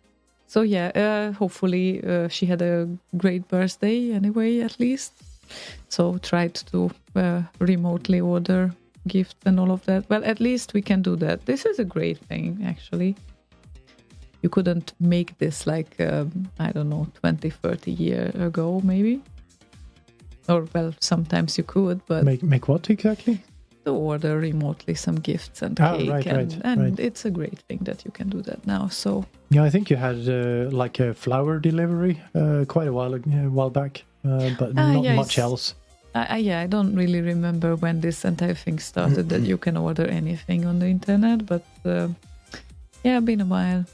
Speaker 2: So yeah, hopefully she had a great birthday anyway, at least. So tried to remotely order gifts and all of that. Well, at least we can do that. This is a great thing, actually. You couldn't make this like, I don't know, 20, 30 years ago, maybe. Or, well, sometimes you could, but...
Speaker 3: Make what exactly?
Speaker 2: To order remotely some gifts and cake.
Speaker 3: Right.
Speaker 2: It's a great thing that you can do that now, so...
Speaker 3: Yeah, I think you had like a flower delivery quite a while back, but not much else.
Speaker 2: I don't really remember when this entire thing started, that you can order anything on the internet, but yeah, been a while.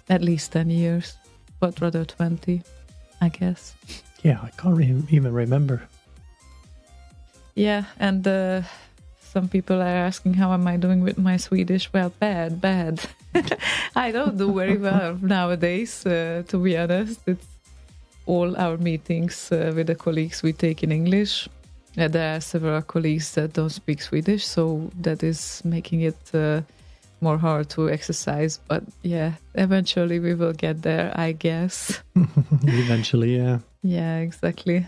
Speaker 2: At least 10 years, but rather 20, I guess.
Speaker 3: Yeah, I can't even remember.
Speaker 2: Yeah, and some people are asking how am I doing with my Swedish. Well, bad. I don't do very well nowadays, to be honest. It's all our meetings with the colleagues we take in English. There are several colleagues that don't speak Swedish, so that is making it more hard to exercise. But yeah, eventually we will get there, I guess.
Speaker 3: Eventually, yeah.
Speaker 2: Yeah, exactly.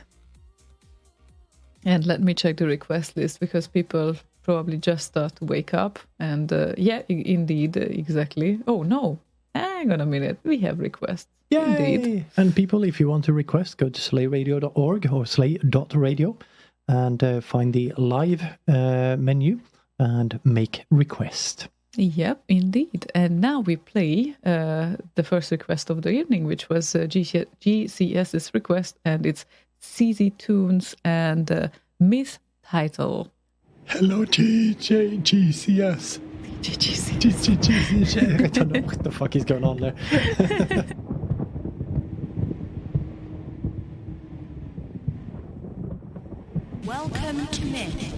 Speaker 2: And let me check the request list, because people probably just start to wake up. And yeah, indeed, exactly. Oh, no. Hang on a minute. We have requests.
Speaker 3: Yay!
Speaker 2: Indeed.
Speaker 3: And people, if you want to request, go to slayradio.org or slay.radio and find the live menu and make request.
Speaker 2: Yep, indeed. And now we play the first request of the evening, which was GCS's request, and it's CZ Tunes and Myth title.
Speaker 3: Hello, GCS. I don't know what the fuck is going on there.
Speaker 9: Welcome to Myth.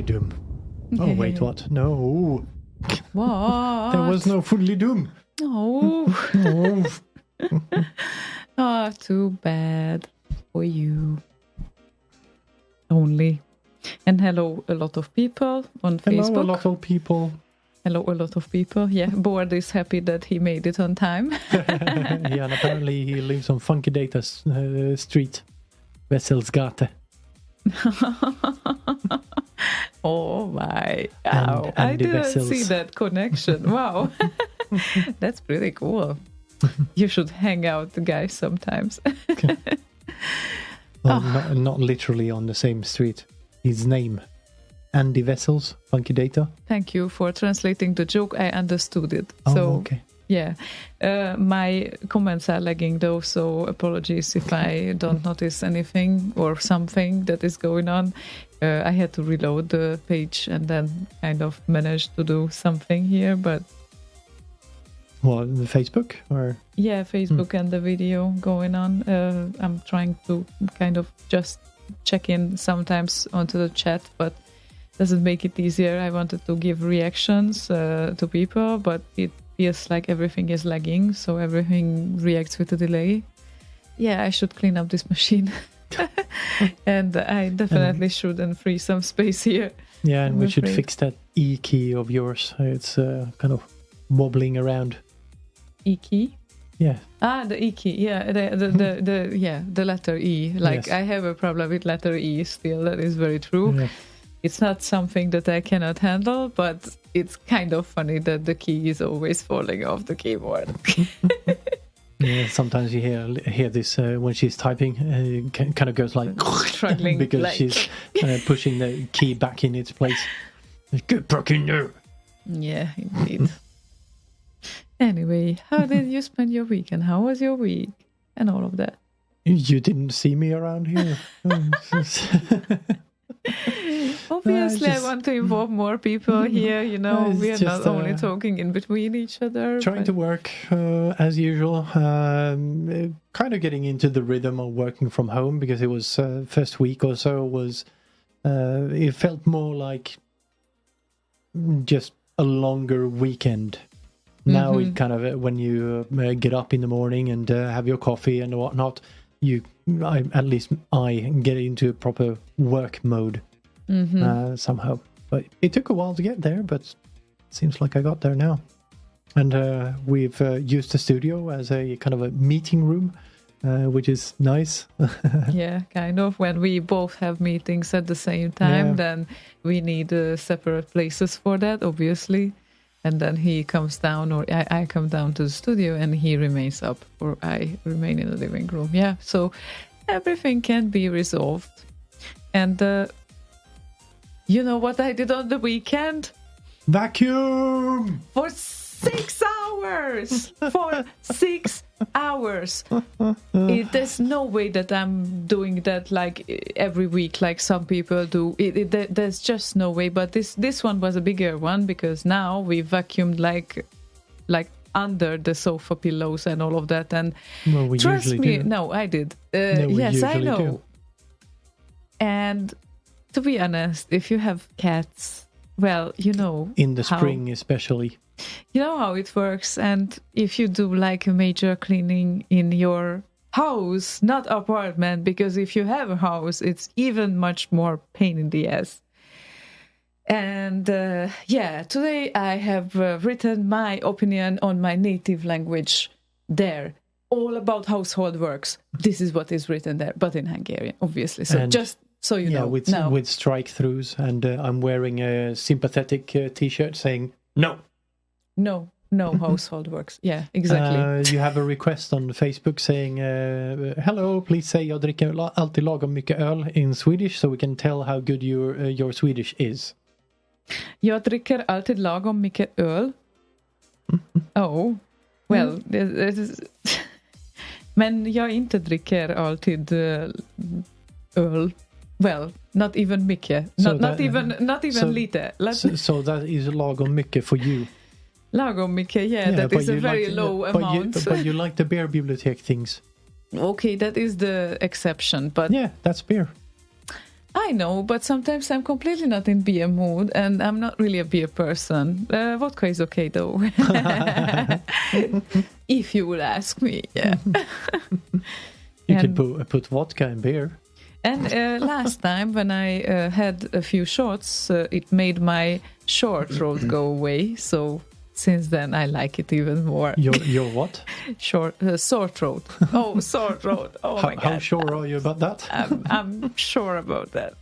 Speaker 3: fully doom. Oh, wait, what? No.
Speaker 2: What?
Speaker 3: There was no fully doom.
Speaker 2: Oh.
Speaker 3: Oh.
Speaker 2: Oh, too bad for you. Only. And hello, a lot of people on Facebook.
Speaker 3: Hello, a lot of people.
Speaker 2: Hello, a lot of people. Yeah, Bård is happy that he made it on time.
Speaker 3: Yeah, and apparently he lives on Funky Data Street, Wesselsgate.
Speaker 2: Oh my! Wow. I didn't see that connection. Wow, that's pretty cool. You should hang out, guys, sometimes.
Speaker 3: Well, not literally on the same street. His name, Andy Vessels, Funky Data.
Speaker 2: Thank you for translating the joke. I understood it.
Speaker 3: Oh,
Speaker 2: so,
Speaker 3: okay.
Speaker 2: Yeah. My comments are lagging though, so apologies if I don't notice anything or something that is going on. I had to reload the page and then kind of managed to do something here, but...
Speaker 3: What, the Facebook? Or?
Speaker 2: Yeah, Facebook and the video going on. I'm trying to kind of just check in sometimes onto the chat, but doesn't make it easier. I wanted to give reactions to people, but it feels like everything is lagging, so everything reacts with a delay. Yeah, I should clean up this machine. And I definitely should and free some space here.
Speaker 3: Yeah, and we should fix that E key of yours. It's kind of wobbling around.
Speaker 2: E key?
Speaker 3: Yeah.
Speaker 2: Ah, the E key. Yeah, the letter E. Like, yes. I have a problem with letter E still. That is very true. Yeah. It's not something that I cannot handle, but it's kind of funny that the key is always falling off the keyboard.
Speaker 3: Yeah, sometimes you hear this when she's typing. Kind of goes like
Speaker 2: struggling
Speaker 3: because
Speaker 2: like...
Speaker 3: she's pushing the key back in its place. Get back in there.
Speaker 2: Yeah, indeed. Anyway, how did you spend your weekend? How was your week? And all of that.
Speaker 3: You didn't see me around here.
Speaker 2: Obviously, I want to involve more people here. You know, we are not only talking in between each other.
Speaker 3: Trying to work as usual. Kind of getting into the rhythm of working from home because it was first week or so was. It felt more like just a longer weekend. Now it kind of when you get up in the morning and have your coffee and whatnot, at least I get into a proper work mode somehow. But it took a while to get there, but it seems like I got there now. And we've used the studio as a kind of a meeting room, which is nice.
Speaker 2: Yeah, kind of. When we both have meetings at the same time, then we need separate places for that, obviously. And then he comes down, or I come down to the studio, and he remains up, or I remain in the living room. Yeah, so everything can be resolved. And you know what I did on the weekend?
Speaker 3: Vacuum!
Speaker 2: For 6 hours! For 6 hours! There's no way that I'm doing that like every week like some people do. There's just no way. But this one was a bigger one because now we vacuumed like under the sofa pillows and all of that. And
Speaker 3: well, we
Speaker 2: trust me,
Speaker 3: do.
Speaker 2: No, I did.
Speaker 3: No,
Speaker 2: yes, I know.
Speaker 3: Do.
Speaker 2: And to be honest, if you have cats, well, you know.
Speaker 3: In the spring especially.
Speaker 2: You know how it works, and if you do like a major cleaning in your house, not apartment, because if you have a house, it's even much more pain in the ass. And today I have written my opinion on my native language there, all about household works. This is what is written there, but in Hungarian, obviously. So and just so you know.
Speaker 3: With strike-throughs, and I'm wearing a sympathetic T-shirt saying no.
Speaker 2: No household works. Yeah, exactly.
Speaker 3: You have a request on Facebook saying, hello, please say jag dricker alltid lagom mycket öl in Swedish so we can tell how good your Swedish is.
Speaker 2: Jag dricker alltid lagom mycket öl. Oh, well, men jag inte dricker alltid öl. Well, not even mycket. Not even lite.
Speaker 3: So that is lagom mycket for you.
Speaker 2: Lagom mycket, yeah, that is a very low amount.
Speaker 3: But you like the beer bibliotek things.
Speaker 2: Okay, that is the exception, but...
Speaker 3: Yeah, that's beer.
Speaker 2: I know, but sometimes I'm completely not in beer mood, and I'm not really a beer person. Vodka is okay, though. If you would ask me, yeah.
Speaker 3: You could put vodka in beer.
Speaker 2: And last time when I had a few shots, it made my short throat go away. So since then, I like it even more.
Speaker 3: Your what?
Speaker 2: Sore throat. Oh, sore throat. Oh, my God.
Speaker 3: How sure are you about that?
Speaker 2: I'm sure about that.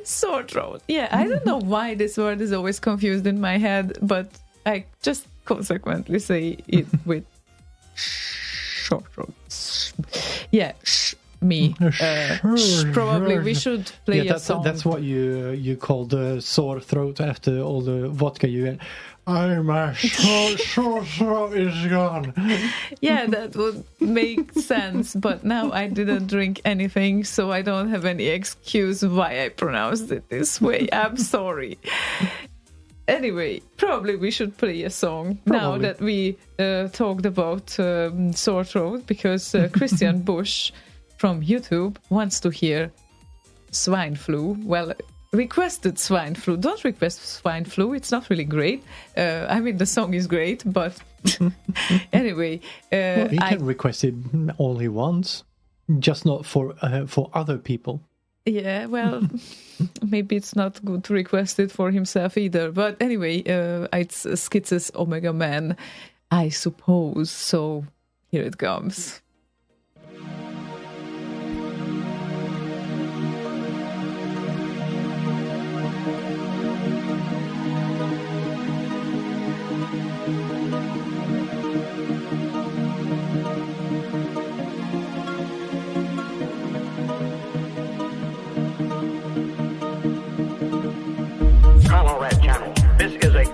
Speaker 2: Sore throat. Yeah, I don't know why this word is always confused in my head, but I just consequently say it with sore throat. Yeah, me. Probably we should play a song.
Speaker 3: That's what you call the sore throat after all the vodka you get. My sore throat is gone.
Speaker 2: Yeah, that would make sense. But now I didn't drink anything, so I don't have any excuse why I pronounced it this way. I'm sorry. Anyway, probably we should play a song now that we talked about sore throat, because Christian Busch from YouTube wants to hear swine flu. Well, requested swine flu. Don't request swine flu. It's not really great. I mean, the song is great, but anyway.
Speaker 3: Well, he can request it only once, just not for other people.
Speaker 2: Yeah, well, maybe it's not good to request it for himself either. But anyway, it's Skitz's Omega Man, I suppose. So here it comes.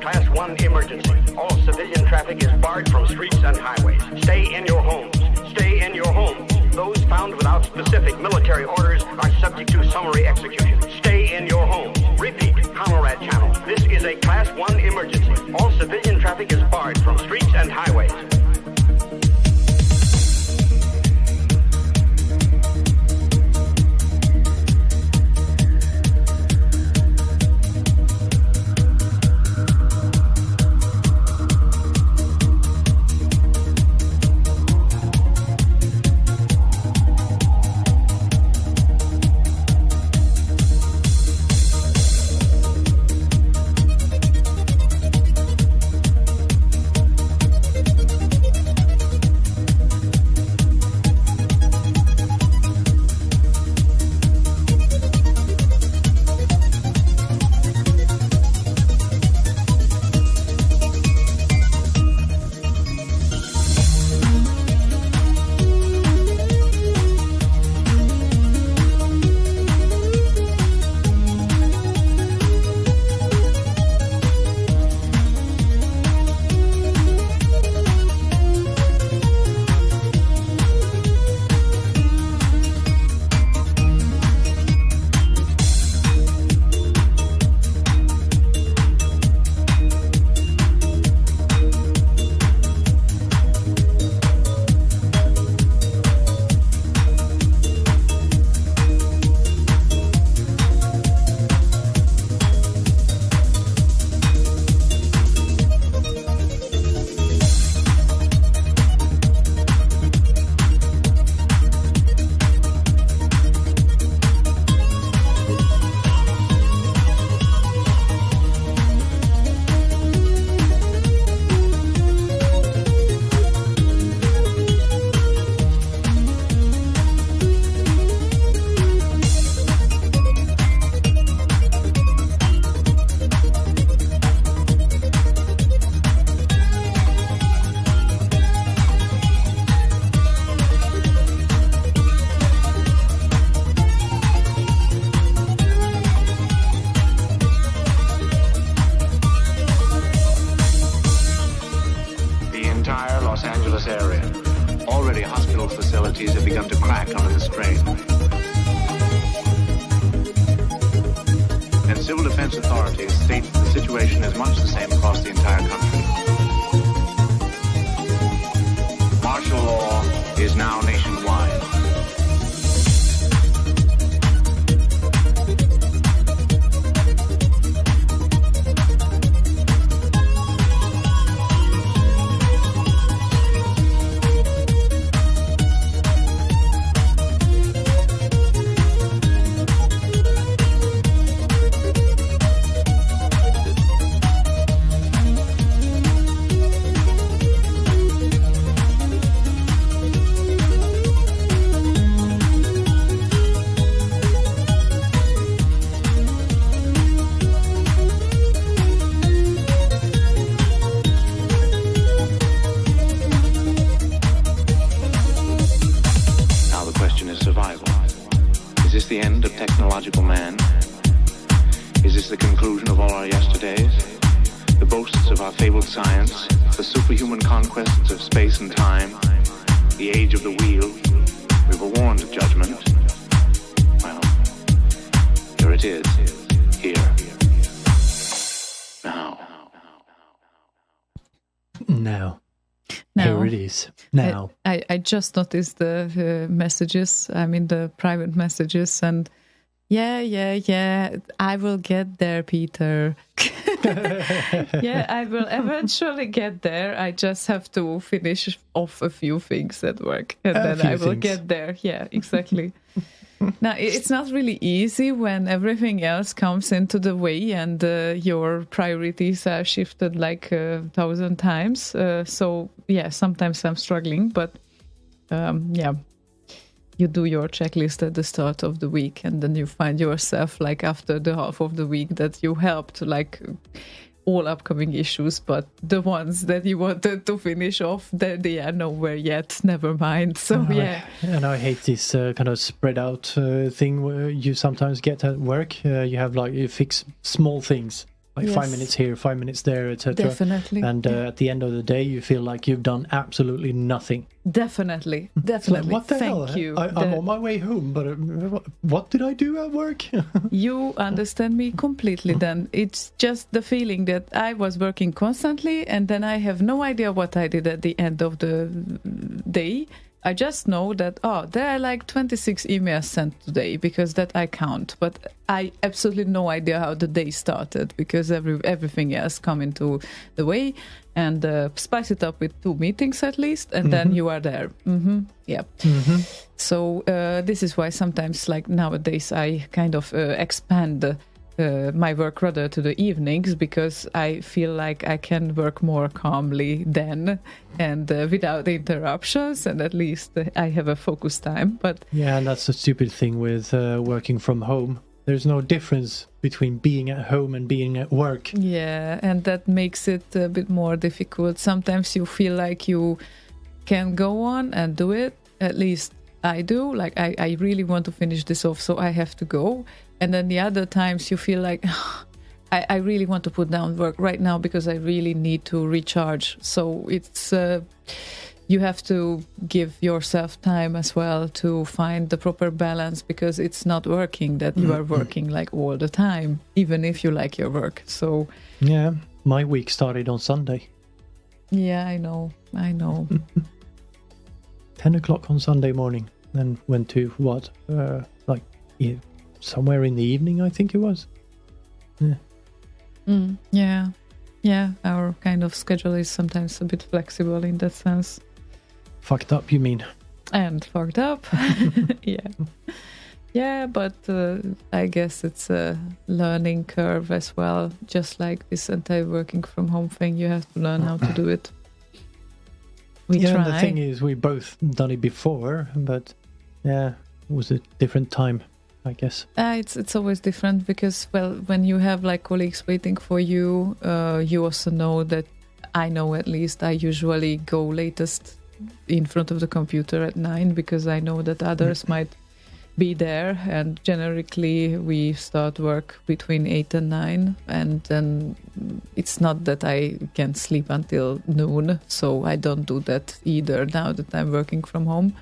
Speaker 11: Class 1 emergency. All civilian traffic is barred from streets and highways. Stay in your homes. Stay in your homes. Those found without specific military orders are subject to summary execution. Stay in your homes. Repeat, Comrade Channel. This is a Class 1 emergency. All civilian traffic is barred from streets and highways.
Speaker 12: boasts of our fabled science, the superhuman conquests of space and time, the age of the wheel, we were warned of judgment. Well, here it is. Here. Now.
Speaker 3: Now.
Speaker 2: Now.
Speaker 3: Here it is. Now.
Speaker 2: I just noticed the messages, the private messages, and yeah, I will get there, Peter. Yeah, I will eventually get there. I just have to finish off a few things at work, and then I will get there. Yeah, exactly. Now, it's not really easy when everything else comes into the way and your priorities are shifted like 1,000 times. So, yeah, sometimes I'm struggling, but you do your checklist at the start of the week, and then you find yourself like after the half of the week that you helped like all upcoming issues, but the ones that you wanted to finish off, they are nowhere yet. Never mind. So
Speaker 3: and I hate this kind of spread out thing where you sometimes get at work. You have like you fix small things. Like 5 minutes here, 5 minutes there, etc.
Speaker 2: Definitely.
Speaker 3: And at the end of the day, you feel like you've done absolutely nothing.
Speaker 2: Definitely.
Speaker 3: Like, what the hell?
Speaker 2: Thank you.
Speaker 3: I'm on my way home, but what did I do at work?
Speaker 2: You understand me completely then. It's just the feeling that I was working constantly and then I have no idea what I did at the end of the day. I just know that, there are like 26 emails sent today because that I count. But I absolutely no idea how the day started because everything else come into the way. And spice it up with 2 meetings at least, and then you are there. Yeah. So this is why sometimes, like nowadays, I kind of expand my work rather to the evenings because I feel like I can work more calmly then and without interruptions, and at least I have a focus time. But
Speaker 3: yeah, and that's the stupid thing with working from home. There's no difference between being at home and being at work.
Speaker 2: Yeah, and that makes it a bit more difficult. Sometimes you feel like you can go on and do it. At least I do. Like I really want to finish this off, so I have to go. And then the other times you feel like I really want to put down work right now because I really need to recharge. So it's you have to give yourself time as well to find the proper balance because it's not working that you are working like all the time, even if you like your work. So
Speaker 3: yeah, my week started on Sunday.
Speaker 2: Yeah, I know.
Speaker 3: 10 o'clock on Sunday morning, then went to somewhere in the evening, I think it was.
Speaker 2: Yeah, our kind of schedule is sometimes a bit flexible in that sense.
Speaker 3: Fucked up, you mean?
Speaker 2: And fucked up. Yeah, but I guess it's a learning curve as well. Just like this entire working from home thing, you have to learn how to do it. We try.
Speaker 3: And the thing is, we both done it before, but yeah, it was a different time, I guess.
Speaker 2: It's always different because, well, when you have like colleagues waiting for you, you also know that, I know at least, I usually go latest in front of the computer at 9 because I know that others might be there, and generically we start work between 8 and 9, and then it's not that I can sleep until noon, so I don't do that either now that I'm working from home.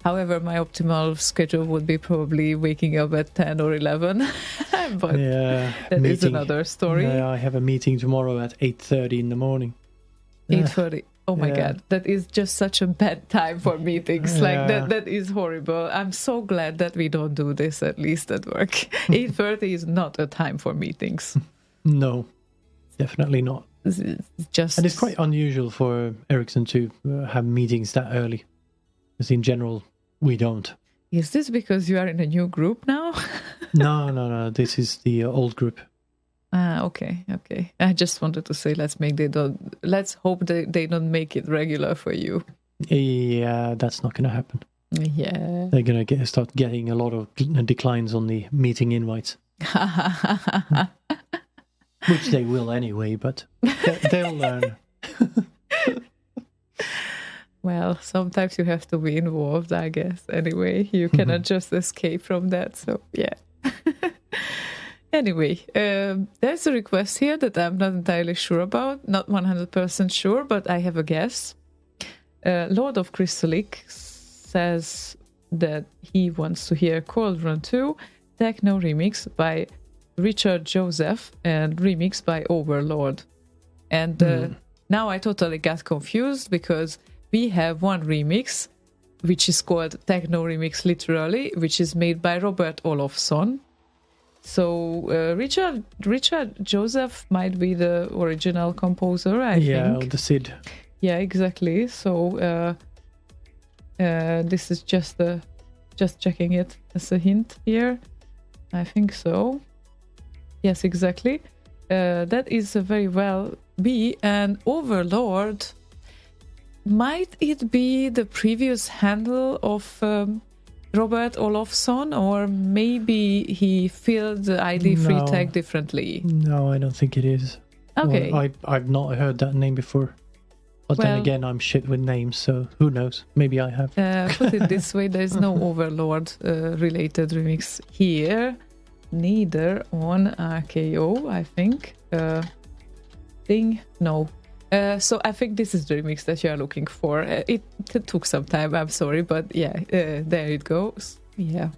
Speaker 2: However, my optimal schedule would be probably waking up at 10 or 11, but that is another story.
Speaker 3: I have a meeting tomorrow at 8:30 in the morning.
Speaker 2: 8:30. Oh my God, that is just such a bad time for meetings. Like that is horrible. I'm so glad that we don't do this, at least at work. 8:30 is not a time for meetings.
Speaker 3: No, definitely not.
Speaker 2: And
Speaker 3: it's quite unusual for Ericsson to have meetings that early. Because in general, we don't.
Speaker 2: Is this because you are in a new group now?
Speaker 3: No. This is the old group.
Speaker 2: Okay. I just wanted to say, let's hope they don't make it regular for you.
Speaker 3: Yeah, that's not going to happen.
Speaker 2: Yeah.
Speaker 3: They're going to start getting a lot of declines on the meeting invites. Which they will anyway, but they'll learn.
Speaker 2: Well, sometimes you have to be involved, I guess. Anyway, you cannot just escape from that. So, yeah. Anyway, there's a request here that I'm not entirely sure about, not 100% sure, but I have a guess. Lord of Crystalic says that he wants to hear Cold Run 2 techno remix by Richard Joseph and remix by Overlord. And now I totally got confused because we have one remix which is called Techno Remix literally, which is made by Robert Olofsson. So Richard Joseph might be the original composer, I think.
Speaker 3: Yeah, the Sid.
Speaker 2: Yeah, exactly. So this is just checking it as a hint here. I think so. Yes, exactly. That is a very well be an Overlord. Might it be the previous handle of Robert Olofsson, or maybe he filled the ID free tag differently?
Speaker 3: No, I don't think it is.
Speaker 2: Okay.
Speaker 3: Well, I've not heard that name before. But then again, I'm shit with names, so who knows? Maybe I have.
Speaker 2: Put it this way, there's no Overlord related remix here. Neither on RKO, I think. No. So I think this is the remix that you are looking for. It took some time, I'm sorry, but yeah, there it goes. Yeah.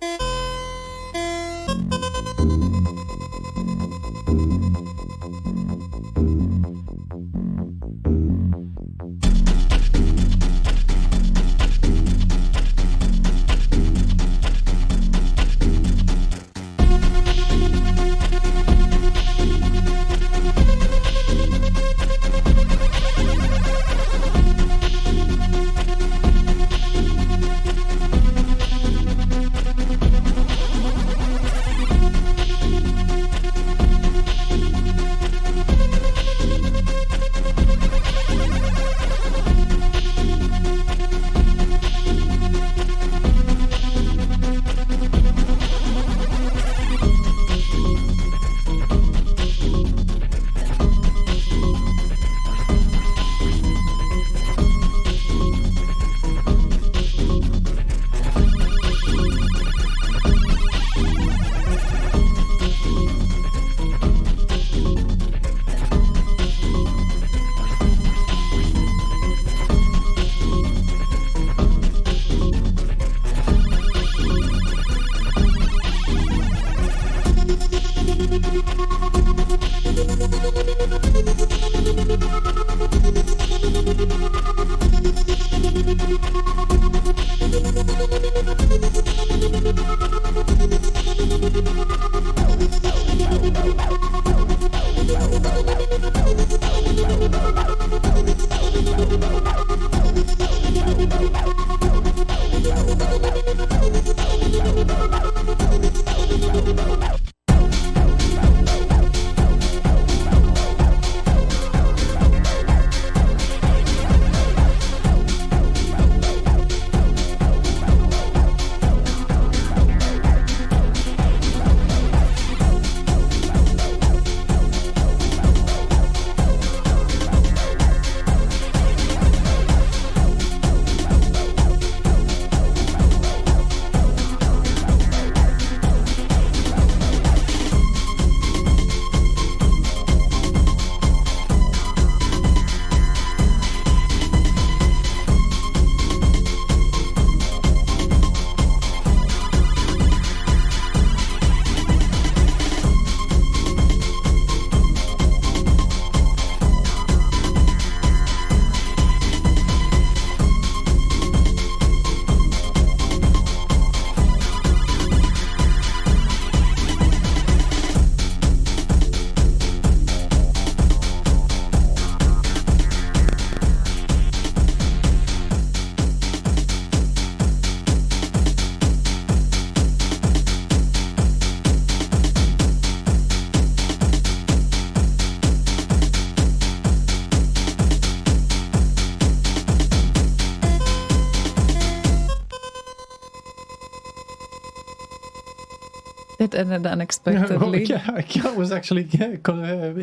Speaker 2: That ended unexpectedly.
Speaker 3: I was actually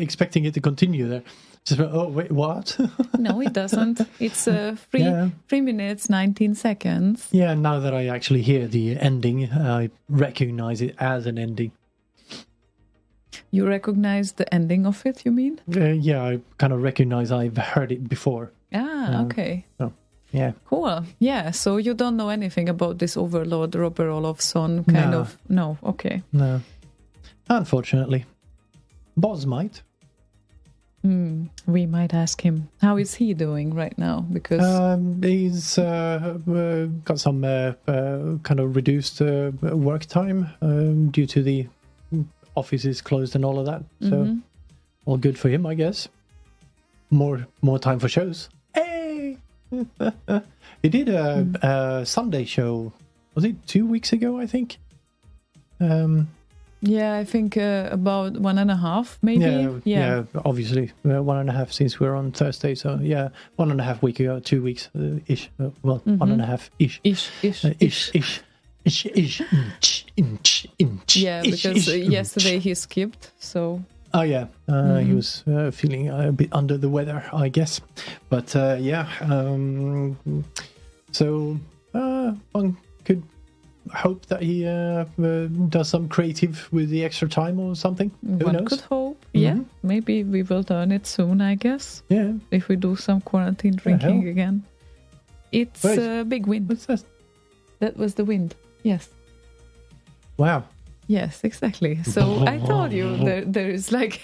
Speaker 3: expecting it to continue there. Just, oh, wait, what?
Speaker 2: No, it doesn't. It's 3 minutes, 19 seconds.
Speaker 3: Yeah, now that I actually hear the ending, I recognize it as an ending.
Speaker 2: You recognize the ending of it, you mean?
Speaker 3: Yeah, I kind of recognize I've heard it before.
Speaker 2: Okay.
Speaker 3: So, yeah.
Speaker 2: Cool. Yeah, so you don't know anything about this overlord Robert Olofsson kind of... No, okay.
Speaker 3: No. Unfortunately. Boz might.
Speaker 2: We might ask him. How is he doing right now? Because
Speaker 3: he's got some kind of reduced work time due to the office is closed and all of that. So all good for him, I guess. More time for shows. Hey! He did a Sunday show. Was it 2 weeks ago, I think?
Speaker 2: Yeah, I think about 1.5, maybe.
Speaker 3: Yeah, obviously 1.5 since we're on Thursday. So 1.5 week ago, 2 weeks ish. 1.5 ish.
Speaker 2: Yeah, because yesterday he skipped. So.
Speaker 3: Oh yeah, he was feeling a bit under the weather, I guess. But so one could hope that he does some creative with the extra time or something. Who knows?
Speaker 2: Could hope. Yeah, maybe we will learn it soon, I guess.
Speaker 3: Yeah,
Speaker 2: if we do some quarantine drinking again. It's a big wind.
Speaker 3: What's that?
Speaker 2: That was the wind. Yes.
Speaker 3: Wow.
Speaker 2: Yes, exactly. So I told you there is like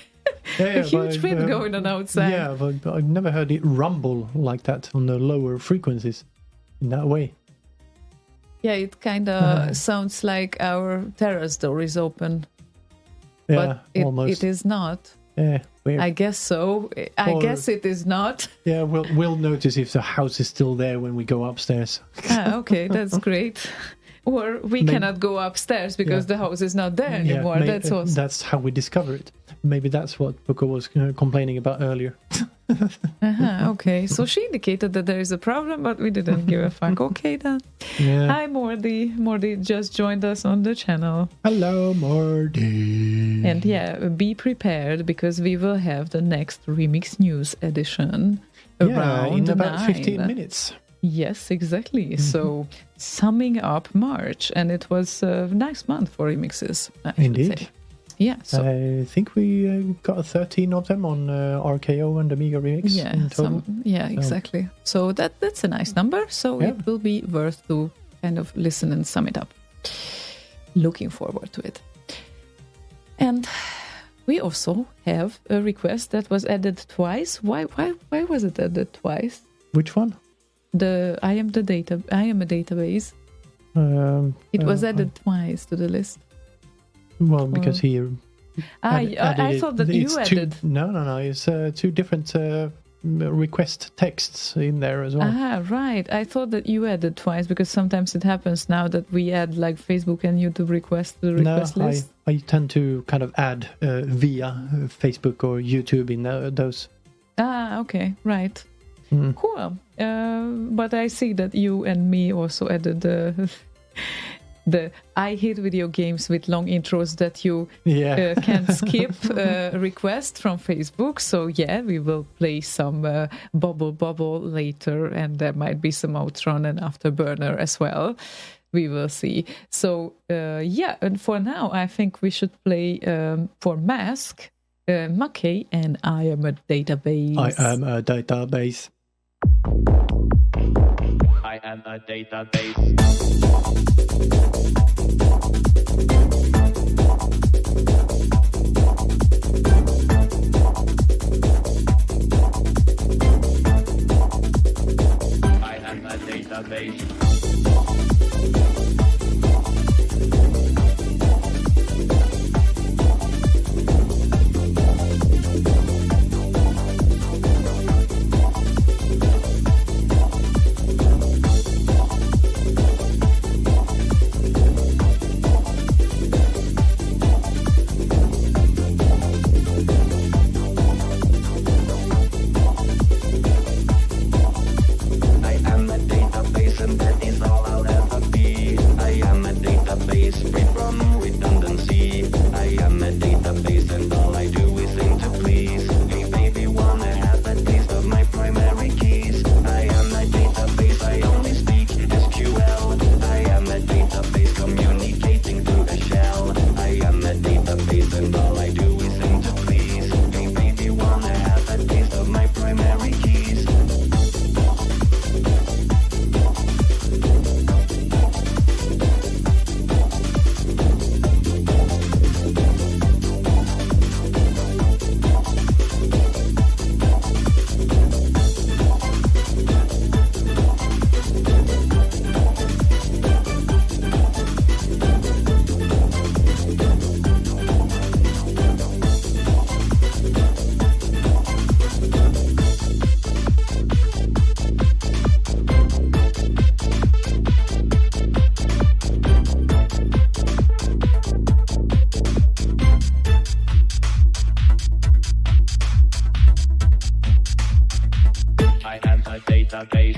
Speaker 2: a huge wind going on outside.
Speaker 3: Yeah, but I've never heard it rumble like that on the lower frequencies in that way.
Speaker 2: Yeah, it kind of sounds like our terrace door is open.
Speaker 3: Yeah,
Speaker 2: but
Speaker 3: almost.
Speaker 2: It is not.
Speaker 3: Yeah, weird.
Speaker 2: I guess so. I guess it is not.
Speaker 3: Yeah, we'll notice if the house is still there when we go upstairs.
Speaker 2: Okay, that's great. Or we cannot go upstairs because the house is not there anymore. That's awesome.
Speaker 3: That's how we discover it. Maybe that's what Booker was complaining about earlier.
Speaker 2: Okay, so she indicated that there is a problem, but we didn't give a fuck. Okay, then.
Speaker 3: Yeah.
Speaker 2: Hi, Mordy. Mordy just joined us on the channel.
Speaker 3: Hello, Mordy.
Speaker 2: And be prepared because we will have the next Remix News edition around
Speaker 3: in about
Speaker 2: 9.
Speaker 3: 15 minutes.
Speaker 2: Yes, exactly. So, summing up March, and it was a nice month for remixes.
Speaker 3: Indeed.
Speaker 2: Say. Yeah. So
Speaker 3: I think we got 13 of them on RKO and Amiga Remix.
Speaker 2: Yeah,
Speaker 3: in total.
Speaker 2: Exactly. So that's a nice number. So it will be worth to kind of listen and sum it up. Looking forward to it. And we also have a request that was added twice. Why was it added twice?
Speaker 3: Which one?
Speaker 2: I am a database. It was added twice to the list.
Speaker 3: Well, because he.
Speaker 2: I thought that you added.
Speaker 3: No. It's two different request texts in there as well.
Speaker 2: Right. I thought that you added twice because sometimes it happens now that we add like Facebook and YouTube requests to the request list.
Speaker 3: I tend to kind of add via Facebook or YouTube in those.
Speaker 2: Okay. Right. Cool. But I see that you and me also added the I hate video games with long intros that you can skip request from Facebook. So we will play some Bubble later, and there might be some Outrun and Afterburner as well. We will see. So and for now I think we should play for Mask, Mackey and I Am a Database.
Speaker 3: I am a database.
Speaker 13: I am a database. I am a database. a database.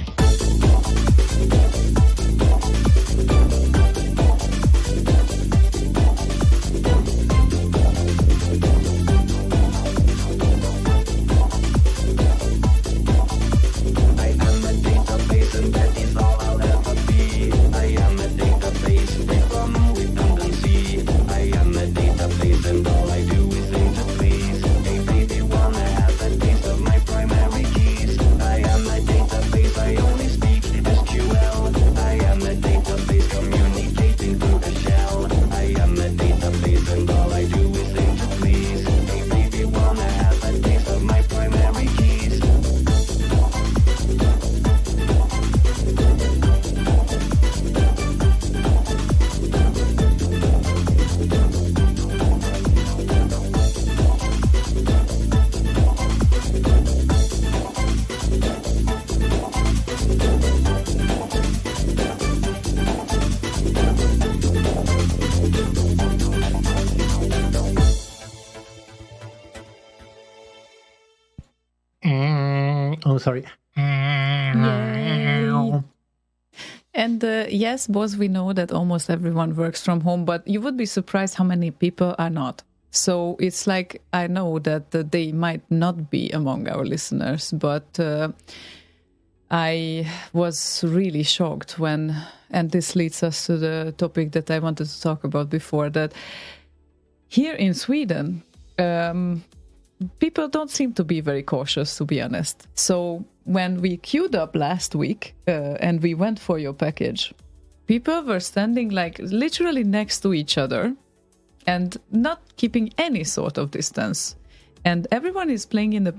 Speaker 14: I am a database and that is all I'll ever be. I am a database free from redundancy. I am a database and all I do is aim to please. Hey baby, wanna have a taste of my primary keys? I am a database, I only speak SQL. I am a database communicating through a shell. I am a database and all I do is aim to please. Hey baby, wanna have a taste of my primary keys?
Speaker 3: Oh, sorry.
Speaker 2: Yay. And yes, boss, we know that almost everyone works from home, but you would be surprised how many people are not. So it's like, I know that they might not be among our listeners, but I was really shocked when, and this leads us to the topic that I wanted to talk about before, that here in Sweden, people don't seem to be very cautious, to be honest. So when we queued up last week and we went for your package, people were standing like literally next to each other and not keeping any sort of distance. And everyone is playing in the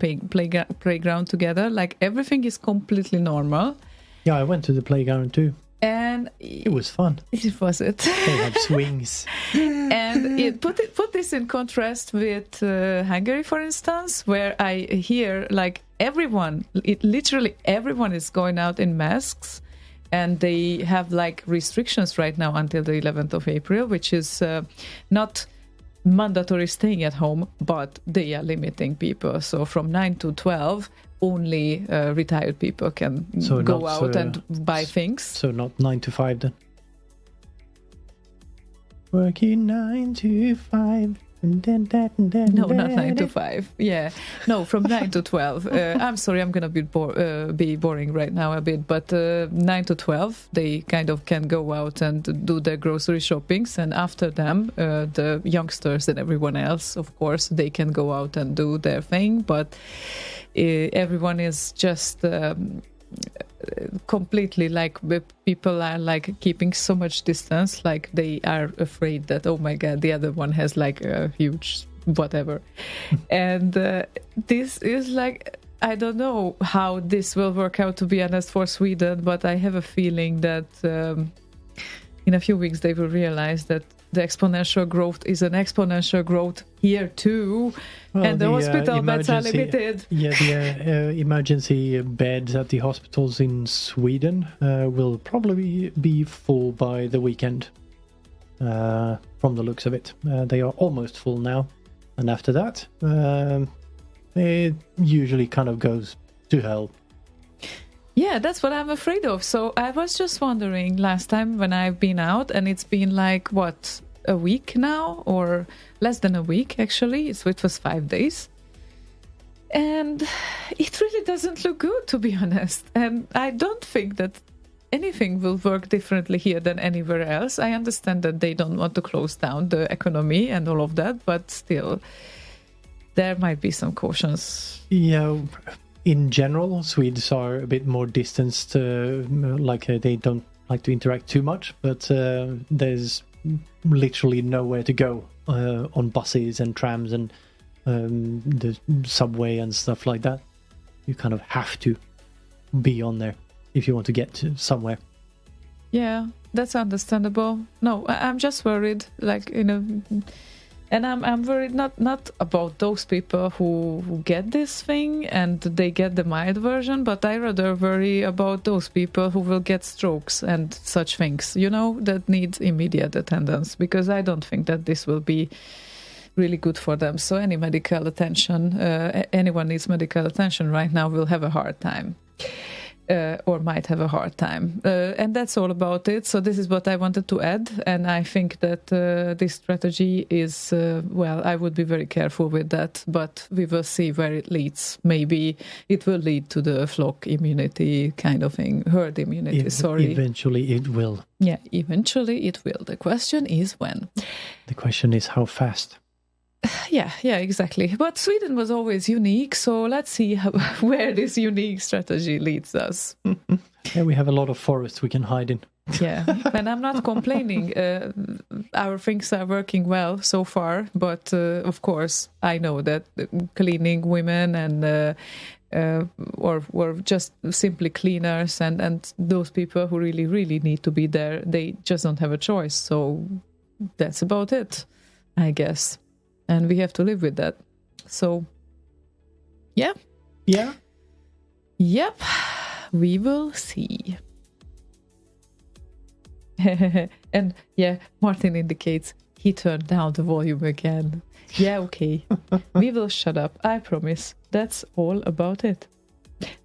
Speaker 2: playground together, like everything is completely normal.
Speaker 3: Yeah, I went to the playground too.
Speaker 2: And
Speaker 3: it was fun.
Speaker 2: It was it.
Speaker 3: They had swings.
Speaker 2: And put this in contrast with Hungary, for instance, where I hear like literally everyone is going out in masks, and they have like restrictions right now until the 11th of April, which is not mandatory staying at home, but they are limiting people. So from 9 to 12, only retired people can go out and buy things.
Speaker 3: So not 9 to 5 then? Working 9 to 5.
Speaker 2: No, not 9 to 5. Yeah. No, from 9 to 12. I'm sorry, I'm going to be boring right now a bit, but 9 to 12, they kind of can go out and do their grocery shoppings. And after them, the youngsters and everyone else, of course, they can go out and do their thing. But everyone is just completely like, people are like keeping so much distance, like they are afraid that, oh my god, the other one has like a huge whatever. And this is like, I don't know how this will work out, to be honest, for Sweden, but I have a feeling that in a few weeks they will realize that the exponential growth is an exponential growth here too. Well, and the hospital beds are limited.
Speaker 3: Yeah, the emergency beds at the hospitals in Sweden will probably be full by the weekend, from the looks of it. They are almost full now. And after that, it usually kind of goes to hell.
Speaker 2: Yeah, that's what I'm afraid of. So I was just wondering last time when I've been out, and it's been like, what, a week now? Or less than a week, actually. So it was 5 days. And it really doesn't look good, to be honest. And I don't think that anything will work differently here than anywhere else. I understand that they don't want to close down the economy and all of that, but still, there might be some cautions.
Speaker 3: Yeah. In general, Swedes are a bit more distanced, they don't like to interact too much, but there's literally nowhere to go on buses and trams and the subway and stuff like that. You kind of have to be on there if you want to get to somewhere.
Speaker 2: Yeah, that's understandable. No, I'm just worried, and I'm worried not about those people who get this thing and they get the mild version, but I rather worry about those people who will get strokes and such things, that need immediate attendance, because I don't think that this will be really good for them. So any medical attention, anyone needs medical attention right now will have a hard time. or might have a hard time. And that's all about it. So this is what I wanted to add. And I think that this strategy is, I would be very careful with that, but we will see where it leads. Maybe it will lead to the flock immunity kind of thing, herd immunity,
Speaker 3: Eventually it will.
Speaker 2: Yeah, eventually it will. The question is when.
Speaker 3: The question is how fast.
Speaker 2: Yeah, exactly. But Sweden was always unique, so let's see where this unique strategy leads us.
Speaker 3: Yeah, we have a lot of forests we can hide in.
Speaker 2: Yeah, and I'm not complaining. Our things are working well so far, but of course, I know that cleaning women and or just simply cleaners and those people who really, really need to be there, they just don't have a choice. So that's about it, I guess. And we have to live with that. So, yeah.
Speaker 3: Yeah?
Speaker 2: Yep. We will see. And yeah, Martin indicates he turned down the volume again. Yeah, okay. We will shut up. I promise. That's all about it.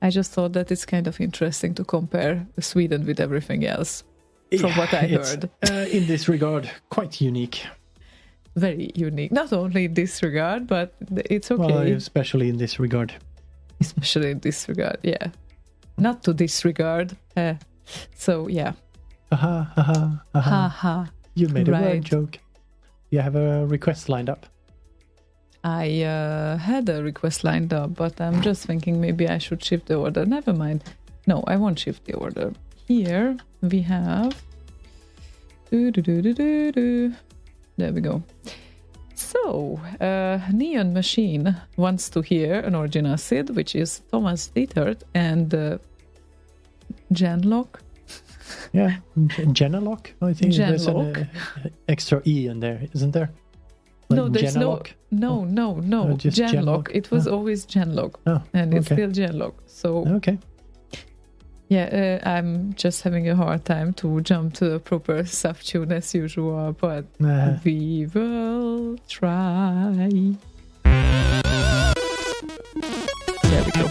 Speaker 2: I just thought that it's kind of interesting to compare Sweden with everything else from what I heard.
Speaker 3: In this regard, quite unique.
Speaker 2: Very unique. Not only in this regard, but it's okay.
Speaker 3: Well, especially in this regard.
Speaker 2: Especially in this regard, yeah. Not to disregard. So, yeah. Ha.
Speaker 3: You made a word joke. You have a request lined up.
Speaker 2: I had a request lined up, but I'm just thinking maybe I should shift the order. Never mind. No, I won't shift the order. Here we have... There we go. So, Neon Machine wants to hear an Origin Acid, which is Thomas Dietert and Genlock.
Speaker 3: Yeah, Genalock, I think. There's
Speaker 2: an
Speaker 3: extra E in there, isn't there?
Speaker 2: Like no, there's Genalock? No. Genlock. It was always Genlock. And it's still Genlock. So,
Speaker 3: okay.
Speaker 2: Yeah, I'm just having a hard time to jump to the proper soft tune as usual, but we will try. There we go.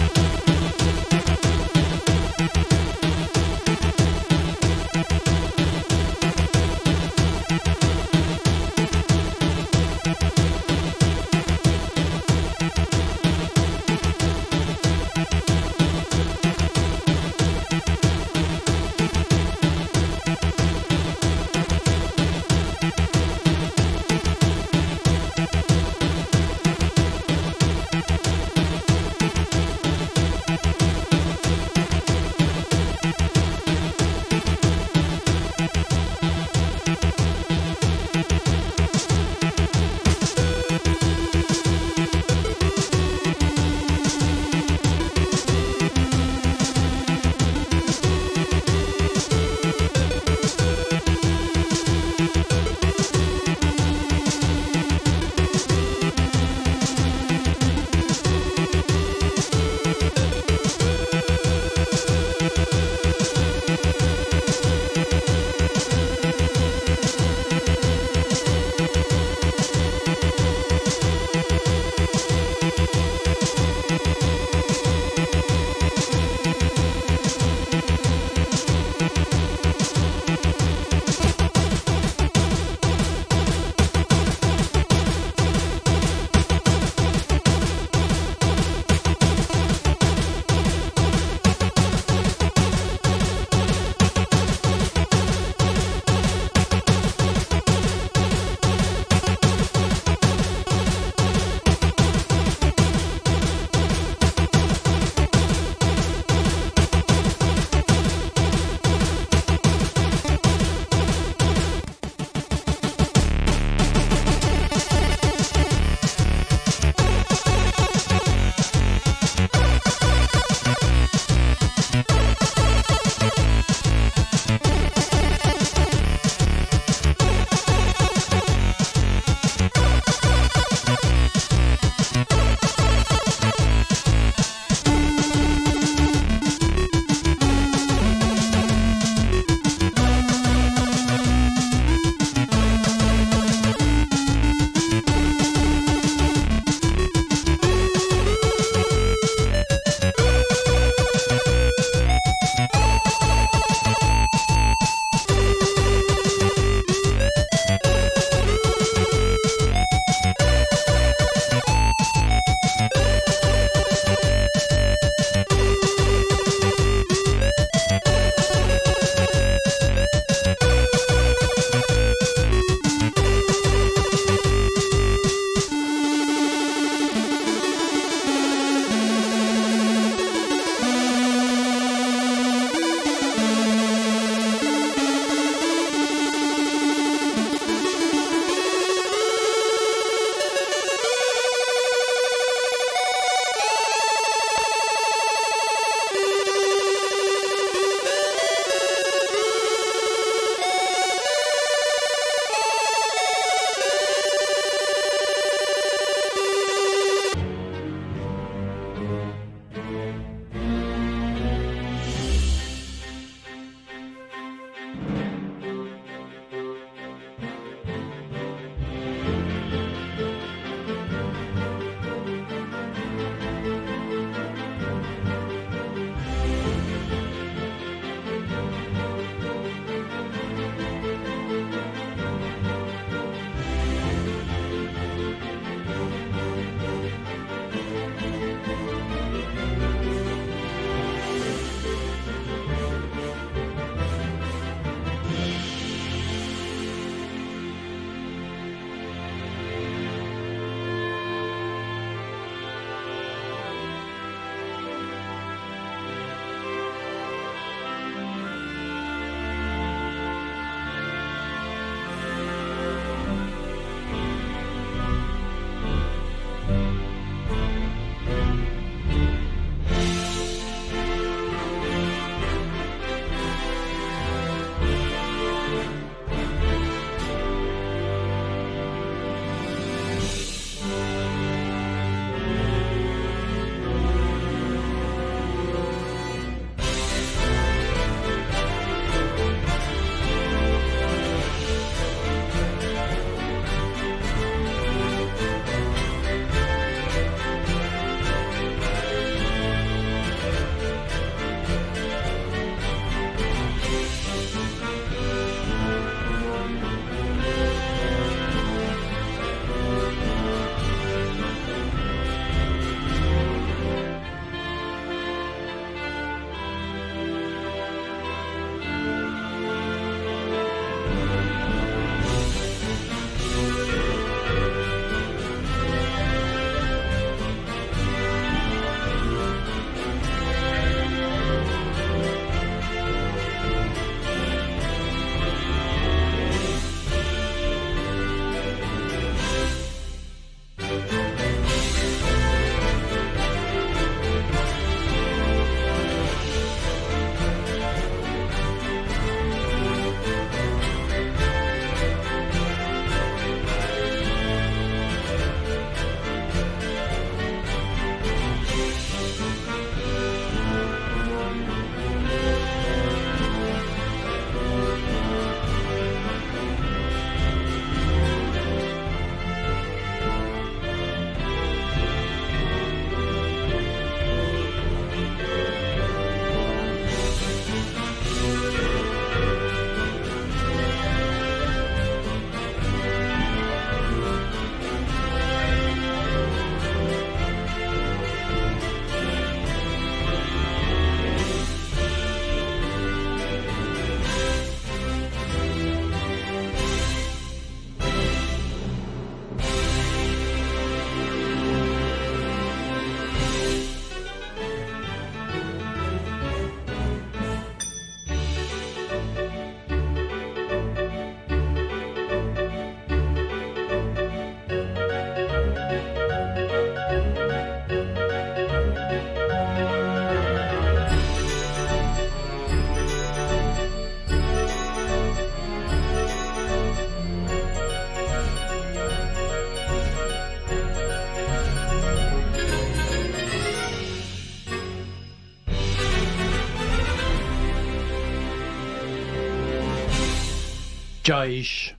Speaker 3: Joyce.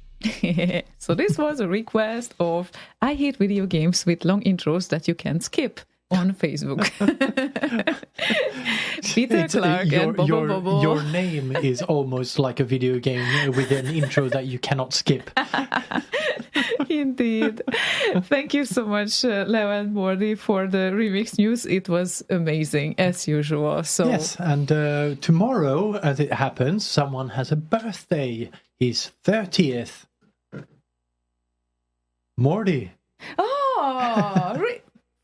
Speaker 2: So this was a request of I hate video games with long intros that you can skip on Facebook. Peter Clark and Bobo Bobo.
Speaker 3: Your name is almost like a video game with an intro that you cannot skip.
Speaker 2: Indeed. Thank you so much, Leo and Morty, for the remix news. It was amazing, as usual. So
Speaker 3: yes, and tomorrow, as it happens, someone has a birthday. His 30th. Morty.
Speaker 2: Oh,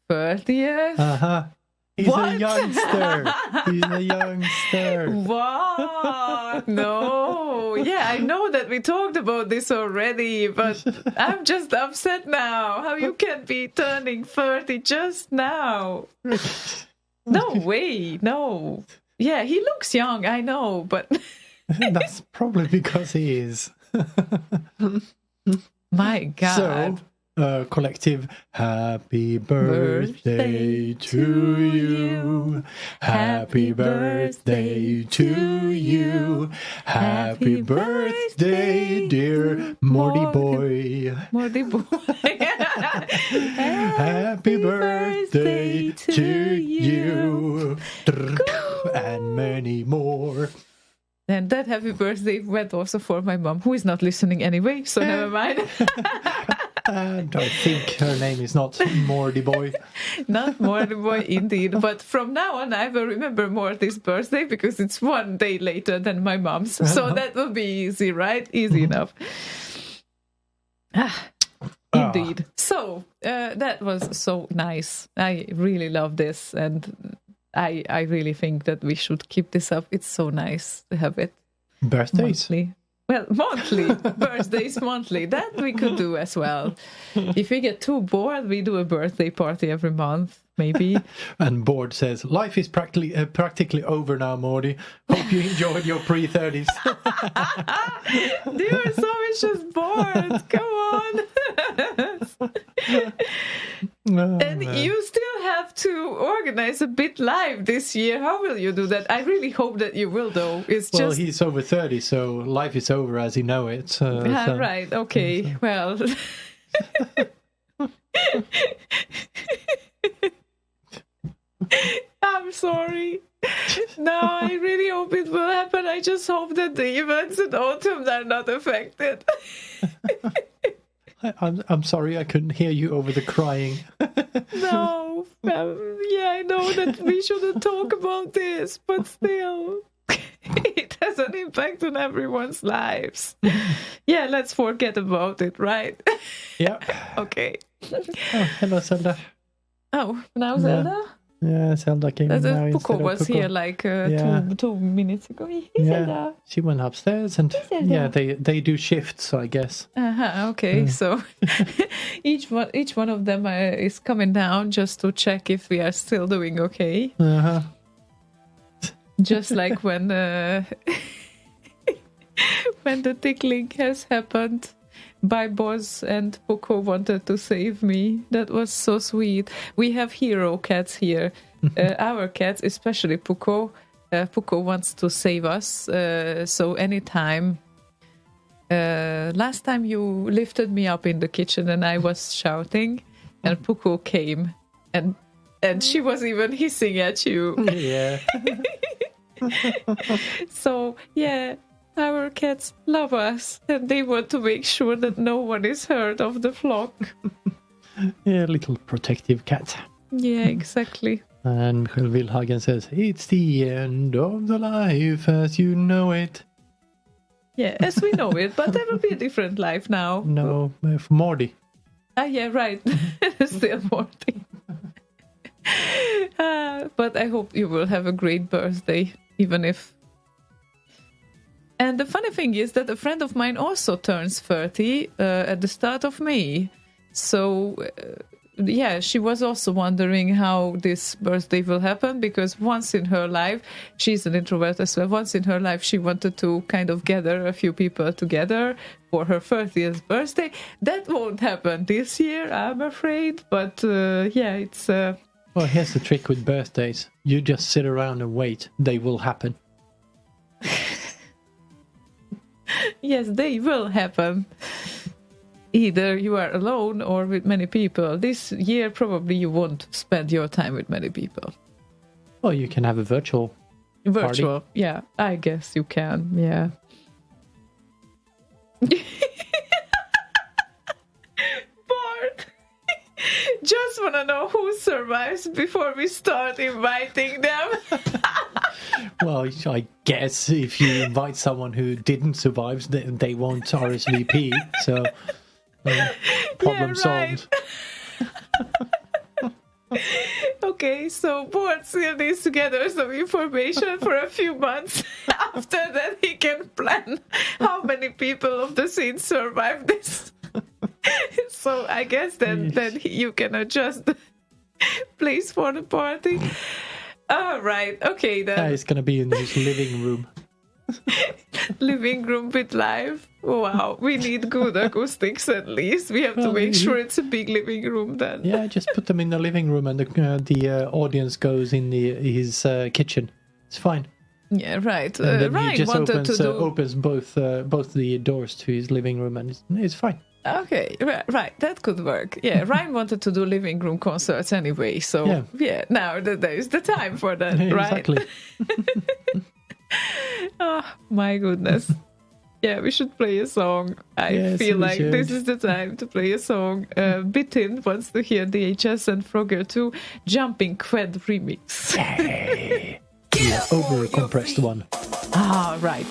Speaker 2: 30th?
Speaker 3: Uh-huh. He's
Speaker 2: What?
Speaker 3: a youngster. He's a youngster.
Speaker 2: What? No. Yeah, I know that we talked about this already, but I'm just upset now. How you can be turning 30 just now? No way. No. Yeah, he looks young, I know, but...
Speaker 3: That's probably because he is.
Speaker 2: My God.
Speaker 3: So, collective happy birthday to you. Happy birthday to you. Happy birthday, dear Morty boy.
Speaker 2: Morty boy.
Speaker 3: Happy birthday to you. And many more.
Speaker 2: And that happy birthday went also for my mom, who is not listening anyway, so never mind.
Speaker 3: And I think her name is not Morty Boy.
Speaker 2: Not Morty Boy, indeed. But from now on, I will remember Morty's birthday because it's one day later than my mom's. So that will be easy, right? Easy enough. Indeed. So that was so nice. I really love this. And I really think that we should keep this up. It's so nice to have it.
Speaker 3: Birthdays?
Speaker 2: Monthly. Well, monthly. Birthdays monthly. That we could do as well. If we get too bored, we do a birthday party every month, maybe.
Speaker 3: And Board says, life is practically over now, Morty. Hope you enjoyed your pre-30s.
Speaker 2: You are so just bored. Come on. And you still have to organize a bit live this year. How will you do that? I really hope that you will, though.
Speaker 3: Well, he's over 30, so life is over as you know it.
Speaker 2: Right, okay. Well... I'm sorry. No, I really hope it will happen. I just hope that the events in autumn are not affected.
Speaker 3: I'm sorry I couldn't hear you over the crying.
Speaker 2: No. Yeah, I know that we shouldn't talk about this, but still, it has an impact on everyone's lives. Yeah, let's forget about it, right?
Speaker 3: Yeah.
Speaker 2: Okay.
Speaker 3: Oh, hello, Zelda.
Speaker 2: Oh, now Zelda?
Speaker 3: Yeah, Zelda came in now.
Speaker 2: Puko was here like 2 minutes ago.
Speaker 3: Yeah, she went upstairs and they do shifts, I guess.
Speaker 2: Okay, so each one of them is coming down just to check if we are still doing okay. Just like when when the tickling has happened. By Boz and Puko wanted to save me. That was so sweet. We have hero cats here. Our cats, especially Puko. Puko wants to save us. So anytime. Last time you lifted me up in the kitchen and I was shouting, and Puko came, and she was even hissing at you.
Speaker 3: Yeah.
Speaker 2: So yeah. Our cats love us, and they want to make sure that no one is hurt of the flock.
Speaker 3: Yeah, little protective cat.
Speaker 2: Yeah, exactly.
Speaker 3: And Michael Wilhagen says, it's the end of the life as you know it.
Speaker 2: Yeah, as we know it, but there will be a different life now.
Speaker 3: No, for Morty.
Speaker 2: Yeah, right. Still Morty. But I hope you will have a great birthday, even if... And the funny thing is that a friend of mine also turns 30 at the start of May. So, she was also wondering how this birthday will happen, because once in her life, she's an introvert as well, once in her life she wanted to kind of gather a few people together for her 30th birthday. That won't happen this year, I'm afraid. But, it's...
Speaker 3: Well, here's the trick with birthdays. You just sit around and wait. They will happen.
Speaker 2: Yes, they will happen. Either you are alone or with many people. This year, probably you won't spend your time with many people.
Speaker 3: Well, you can have a virtual party.
Speaker 2: Yeah, I guess you can. Yeah. Bart, just want to know who survives before we start inviting them.
Speaker 3: Well, I guess if you invite someone who didn't survive, they won't RSVP. So, problem solved.
Speaker 2: Okay, so Bart still needs to gather some information for a few months. After that, he can plan how many people of the scene survive this. So I guess then you can adjust the place for the party. All right, okay then.
Speaker 3: It's gonna be in his living room.
Speaker 2: Living room with live. Wow, we need good acoustics at least. We have to make sure it's a big living room then.
Speaker 3: Yeah, just put them in the living room and the audience goes in his kitchen. It's fine.
Speaker 2: Yeah, right.
Speaker 3: And then
Speaker 2: Ryan
Speaker 3: he just
Speaker 2: wanted
Speaker 3: opens both the doors to his living room and it's fine.
Speaker 2: Okay, right, that could work. Yeah, Ryan wanted to do living room concerts anyway, so yeah now there is the time for that, right?
Speaker 3: Exactly.
Speaker 2: Oh, my goodness. Yeah, we should play a song. I feel like this is the time to play a song. Bitin wants to hear DHS and Frogger 2 Jumping Quad remix.
Speaker 3: Yay! The over-compressed one.
Speaker 2: Ah, right.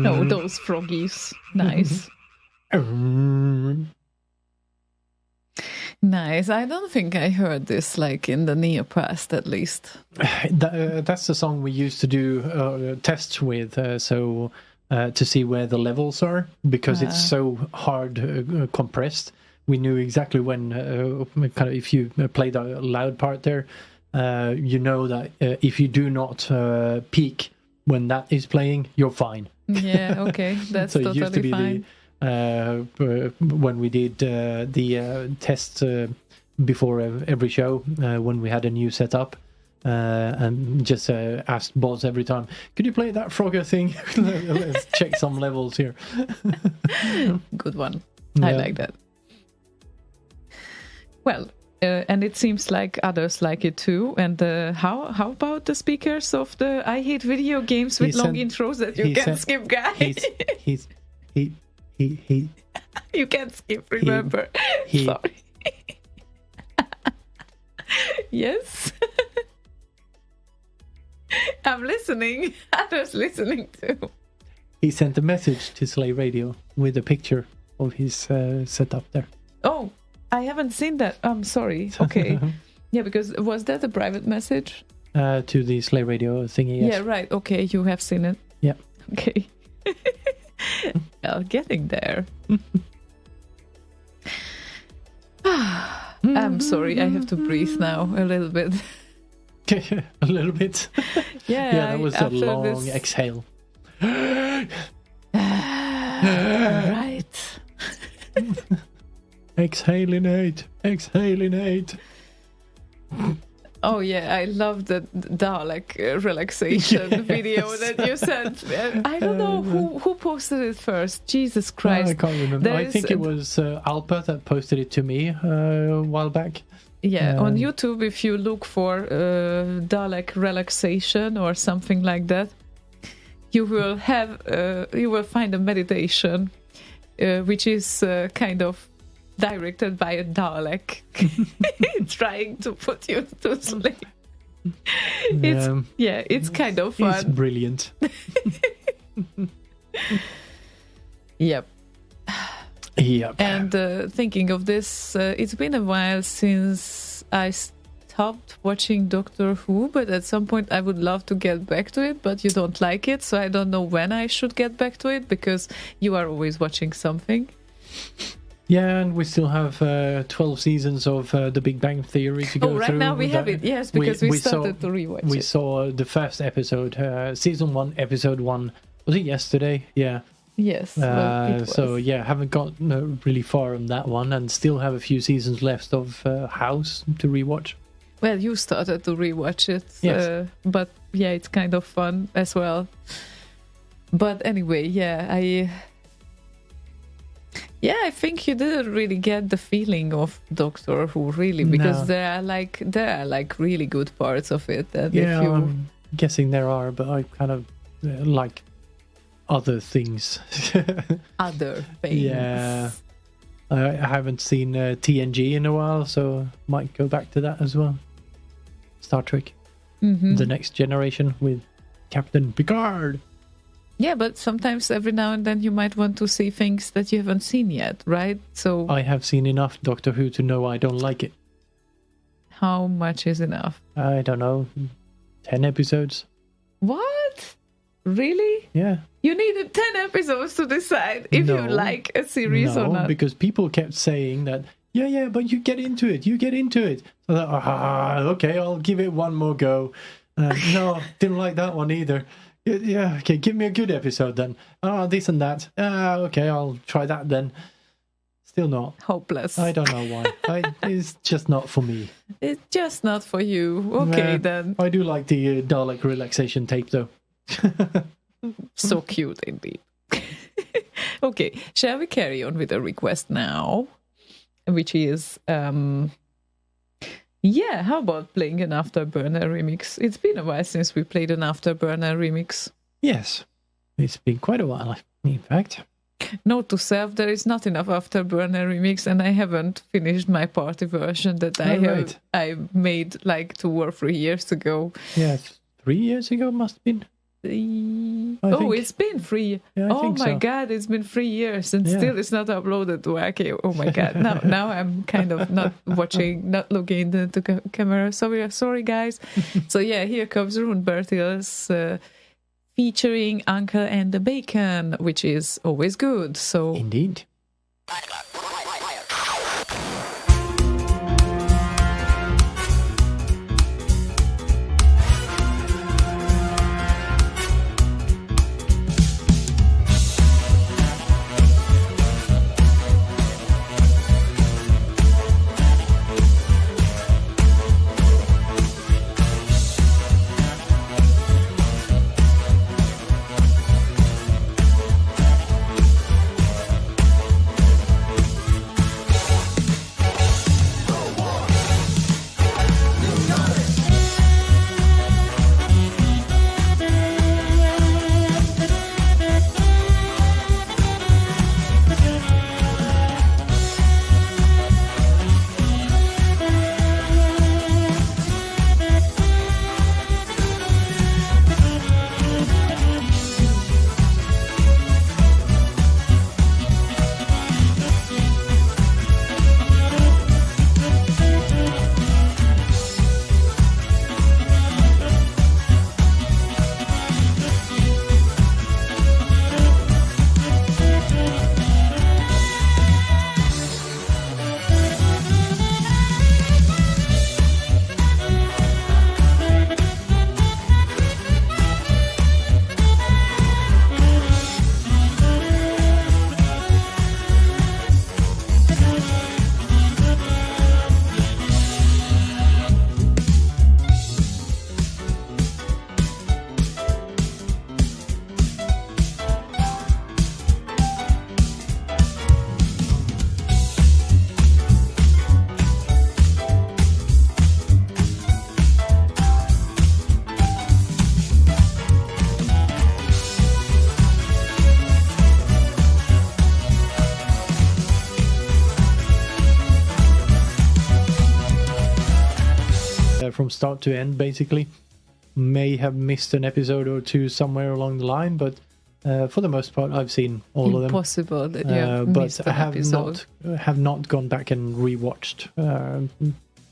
Speaker 2: Oh, those froggies. Nice. Nice. I don't think I heard this like in the near past, at least.
Speaker 3: That's the song we used to do tests with, to see where the levels are, because it's so hard compressed. We knew exactly when, kind of, if you play the loud part there, you know that if you do not peak when that is playing, you're fine.
Speaker 2: Yeah, okay, that's
Speaker 3: so
Speaker 2: totally
Speaker 3: it used to be
Speaker 2: fine.
Speaker 3: When we did the tests before every show, when we had a new setup, and just asked Boz every time, could you play that Frogger thing? Let's check some levels here.
Speaker 2: Good one. I like that. Well, and it seems like others like it too. And how about the speakers of the I Hate Video Games with long intros that you can skip, guy?
Speaker 3: He
Speaker 2: you can't skip, remember. Sorry. Yes. I'm listening. Others listening too.
Speaker 3: He sent a message to Slay Radio with a picture of his setup there.
Speaker 2: Oh, I haven't seen that. I'm sorry. Okay. Yeah, because was that a private message?
Speaker 3: To the Slay Radio thingy, yes.
Speaker 2: Yeah, right. Okay, you have seen it.
Speaker 3: Yeah.
Speaker 2: Okay. Well, getting there. I'm sorry, I have to breathe now a little bit.
Speaker 3: A little bit?
Speaker 2: Yeah,
Speaker 3: that was a long exhale.
Speaker 2: Right.
Speaker 3: Exhalinate.
Speaker 2: Oh yeah, I love the Dalek relaxation video that you sent. I don't know who posted it first. Jesus Christ.
Speaker 3: I can't remember. I think it was Alpa that posted it to me a while back.
Speaker 2: Yeah, on YouTube, if you look for Dalek relaxation or something like that, you will find a meditation, which is kind of directed by a Dalek, trying to put you to sleep. It's kind of fun.
Speaker 3: It's brilliant.
Speaker 2: Yep.
Speaker 3: Yep.
Speaker 2: And thinking of this, it's been a while since I stopped watching Doctor Who, but at some point I would love to get back to it, but you don't like it, so I don't know when I should get back to it, because you are always watching something.
Speaker 3: Yeah, and we still have 12 seasons of The Big Bang Theory to go through.
Speaker 2: Oh, right now we have it, yes, because we started to rewatch it.
Speaker 3: We saw the first episode, season 1, episode 1. Was it yesterday? Yeah.
Speaker 2: Yes.
Speaker 3: So, haven't got really far on that one, and still have a few seasons left of House to rewatch.
Speaker 2: Well, you started to rewatch it,
Speaker 3: yes.
Speaker 2: But yeah, it's kind of fun as well. But anyway, I think you didn't really get the feeling of Doctor Who, really, because there are like really good parts of it. And
Speaker 3: I'm guessing there are, but I kind of like other things.
Speaker 2: Other things.
Speaker 3: Yeah. I haven't seen TNG in a while, so might go back to that as well. Star Trek.
Speaker 2: Mm-hmm.
Speaker 3: The Next Generation with Captain Picard.
Speaker 2: Yeah, but sometimes every now and then you might want to see things that you haven't seen yet, right? So
Speaker 3: I have seen enough Doctor Who to know I don't like it.
Speaker 2: How much is enough?
Speaker 3: I don't know. 10 episodes.
Speaker 2: What? Really?
Speaker 3: Yeah.
Speaker 2: You needed 10 episodes to decide if you like a series or not.
Speaker 3: Because people kept saying that, yeah, but you get into it. So okay, I'll give it one more go. No, didn't like that one either. Yeah, okay, give me a good episode then. This and that. Okay, I'll try that then. Still not.
Speaker 2: Hopeless.
Speaker 3: I don't know why. It's just not for me.
Speaker 2: It's just not for you. Okay, then.
Speaker 3: I do like the Dalek relaxation tape, though.
Speaker 2: So cute, indeed. Okay, shall we carry on with a request now? Which is, how about playing an Afterburner remix? It's been a while since we played an Afterburner remix.
Speaker 3: Yes, it's been quite a while, in fact.
Speaker 2: Note to self, there is not enough Afterburner remix, and I haven't finished my party version that I made like 2 or 3 years ago.
Speaker 3: Yeah, 3 years ago must have been. think.
Speaker 2: It's been 3.
Speaker 3: Yeah, I
Speaker 2: oh
Speaker 3: think
Speaker 2: my
Speaker 3: so.
Speaker 2: God, it's been 3 years and
Speaker 3: Yeah.
Speaker 2: still it's not uploaded to Wacky. Oh my God. Now I'm kind of not looking into the camera. Sorry guys. So yeah, here comes Rune Bertils featuring Uncle and the Bacon, which is always good. So
Speaker 3: Indeed. From start to end, basically. May have missed an episode or two somewhere along the line, but for the most part, I've seen all of them.
Speaker 2: Impossible that you have
Speaker 3: but
Speaker 2: missed an episode.
Speaker 3: have not gone back and rewatched.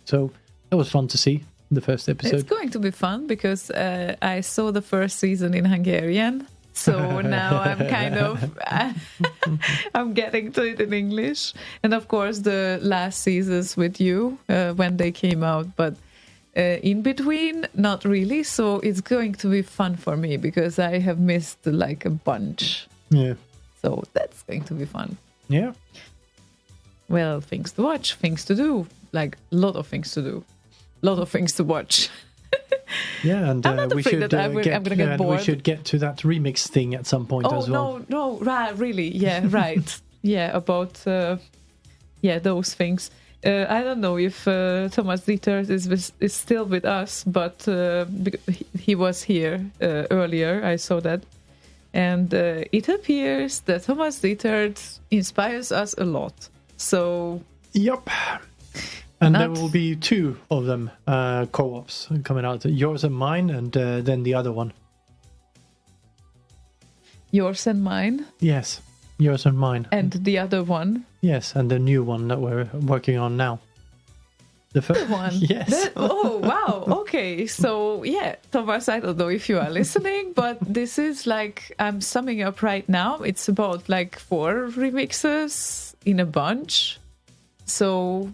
Speaker 3: So that was fun to see the first episode.
Speaker 2: It's going to be fun because I saw the first season in Hungarian. So now I'm kind of I'm getting to it in English, and of course the last seasons with you when they came out, but in between not really. So it's going to be fun for me because I have missed like a bunch.
Speaker 3: Yeah.
Speaker 2: So that's going to be fun.
Speaker 3: Yeah.
Speaker 2: Well, things to watch, things to do, like a lot of things to do, a lot of things to watch.
Speaker 3: Yeah, and we should
Speaker 2: I'm gonna get bored.
Speaker 3: we should get to that remix thing at some point as well.
Speaker 2: No, right, really, yeah, right, yeah, about those things. I don't know if Thomas Dietert is still with us, but he was here earlier. I saw that, and it appears that Thomas Dietert inspires us a lot. So,
Speaker 3: yep. And there will be 2 of them co-ops coming out. Yours and mine, and then the other one.
Speaker 2: Yours and mine?
Speaker 3: Yes, yours and mine.
Speaker 2: And the other one?
Speaker 3: Yes, and the new one that we're working on now. The first
Speaker 2: one?
Speaker 3: Yes.
Speaker 2: Oh, wow. Okay. So, yeah, Thomas, I don't know if you are listening, but this is like, I'm summing up right now. It's about like 4 remixes in a bunch. So...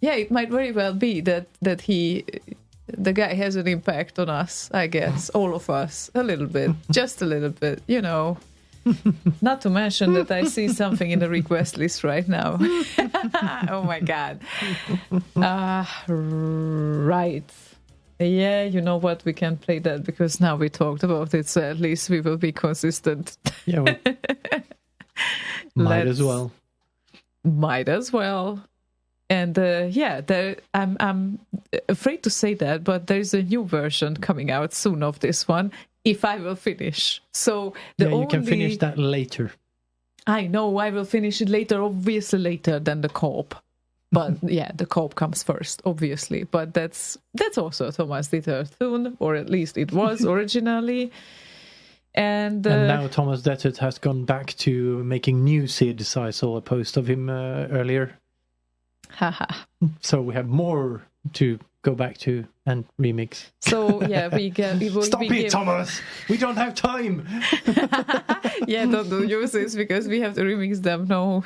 Speaker 2: yeah, it might very well be that the guy has an impact on us, I guess, all of us, a little bit, just a little bit, you know. Not to mention that I see something in the request list right now. Oh my God. Right. Yeah, you know what? We can play that because now we talked about it, so at least we will be consistent.
Speaker 3: Yeah, might as well.
Speaker 2: Might as well. And I'm afraid to say that, but there's a new version coming out soon of this one, if I will finish. So
Speaker 3: you can finish that later.
Speaker 2: I know I will finish it later, obviously later than the co-op. But yeah, the co-op comes first, obviously. But that's also a Thomas Dietert tune, or at least it was originally. And
Speaker 3: now Thomas Dettert has gone back to making new Sids. I saw a post of him earlier.
Speaker 2: Haha.
Speaker 3: So we have more to go back to and remix.
Speaker 2: So yeah, we will.
Speaker 3: Stop it, Thomas! We don't have time.
Speaker 2: Yeah, don't use this because we have to remix them. No,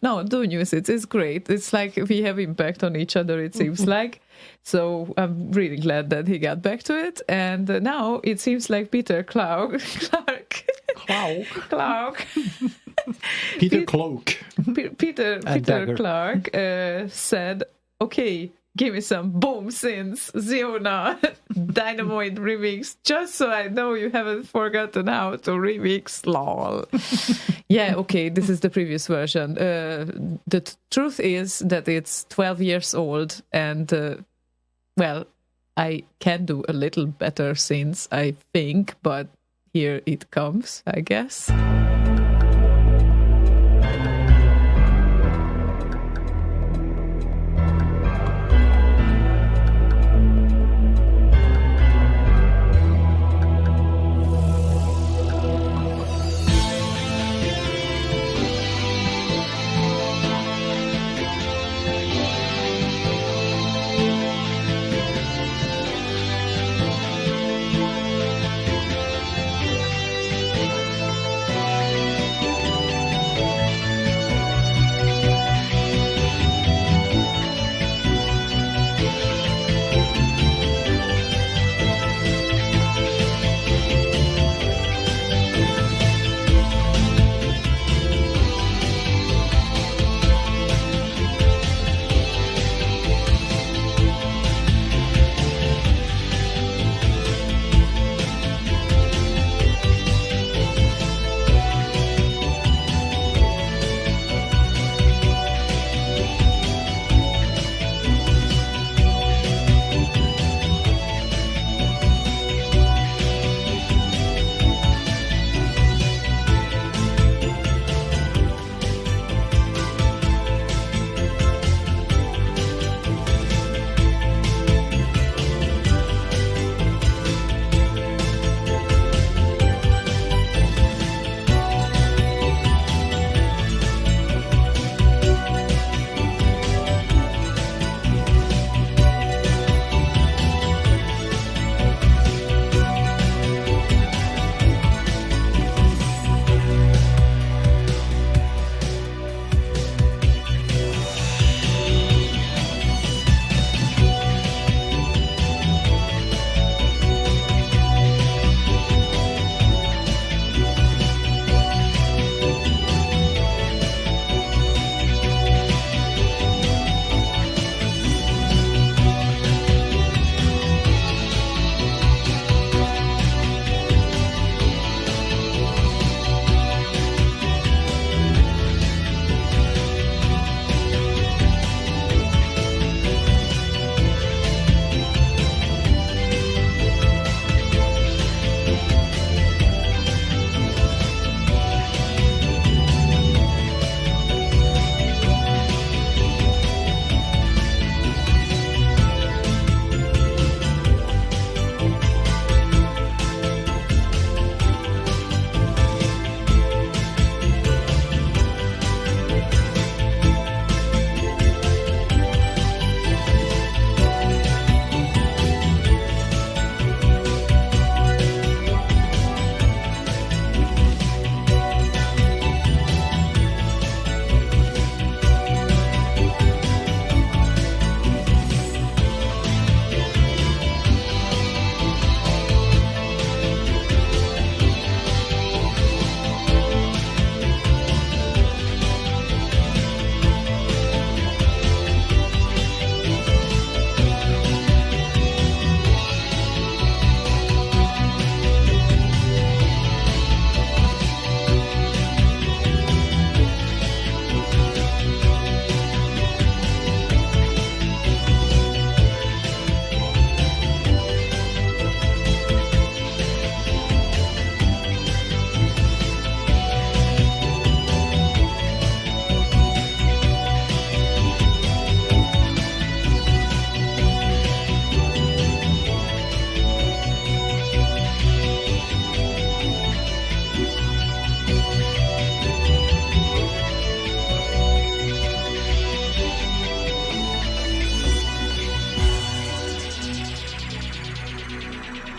Speaker 2: no, don't use it. It's great. It's like we have impact on each other. It seems like. So I'm really glad that he got back to it. And now it seems like Peter Clark.
Speaker 3: Peter Cloak.
Speaker 2: Peter Clark said, "Okay, give me some Boom Synths Ziona Dynamite remix, just so I know you haven't forgotten how to remix. Lol." Yeah, okay, this is the previous version. The truth is that it's 12 years old, and well, I can do a little better since I think, but here it comes, I guess.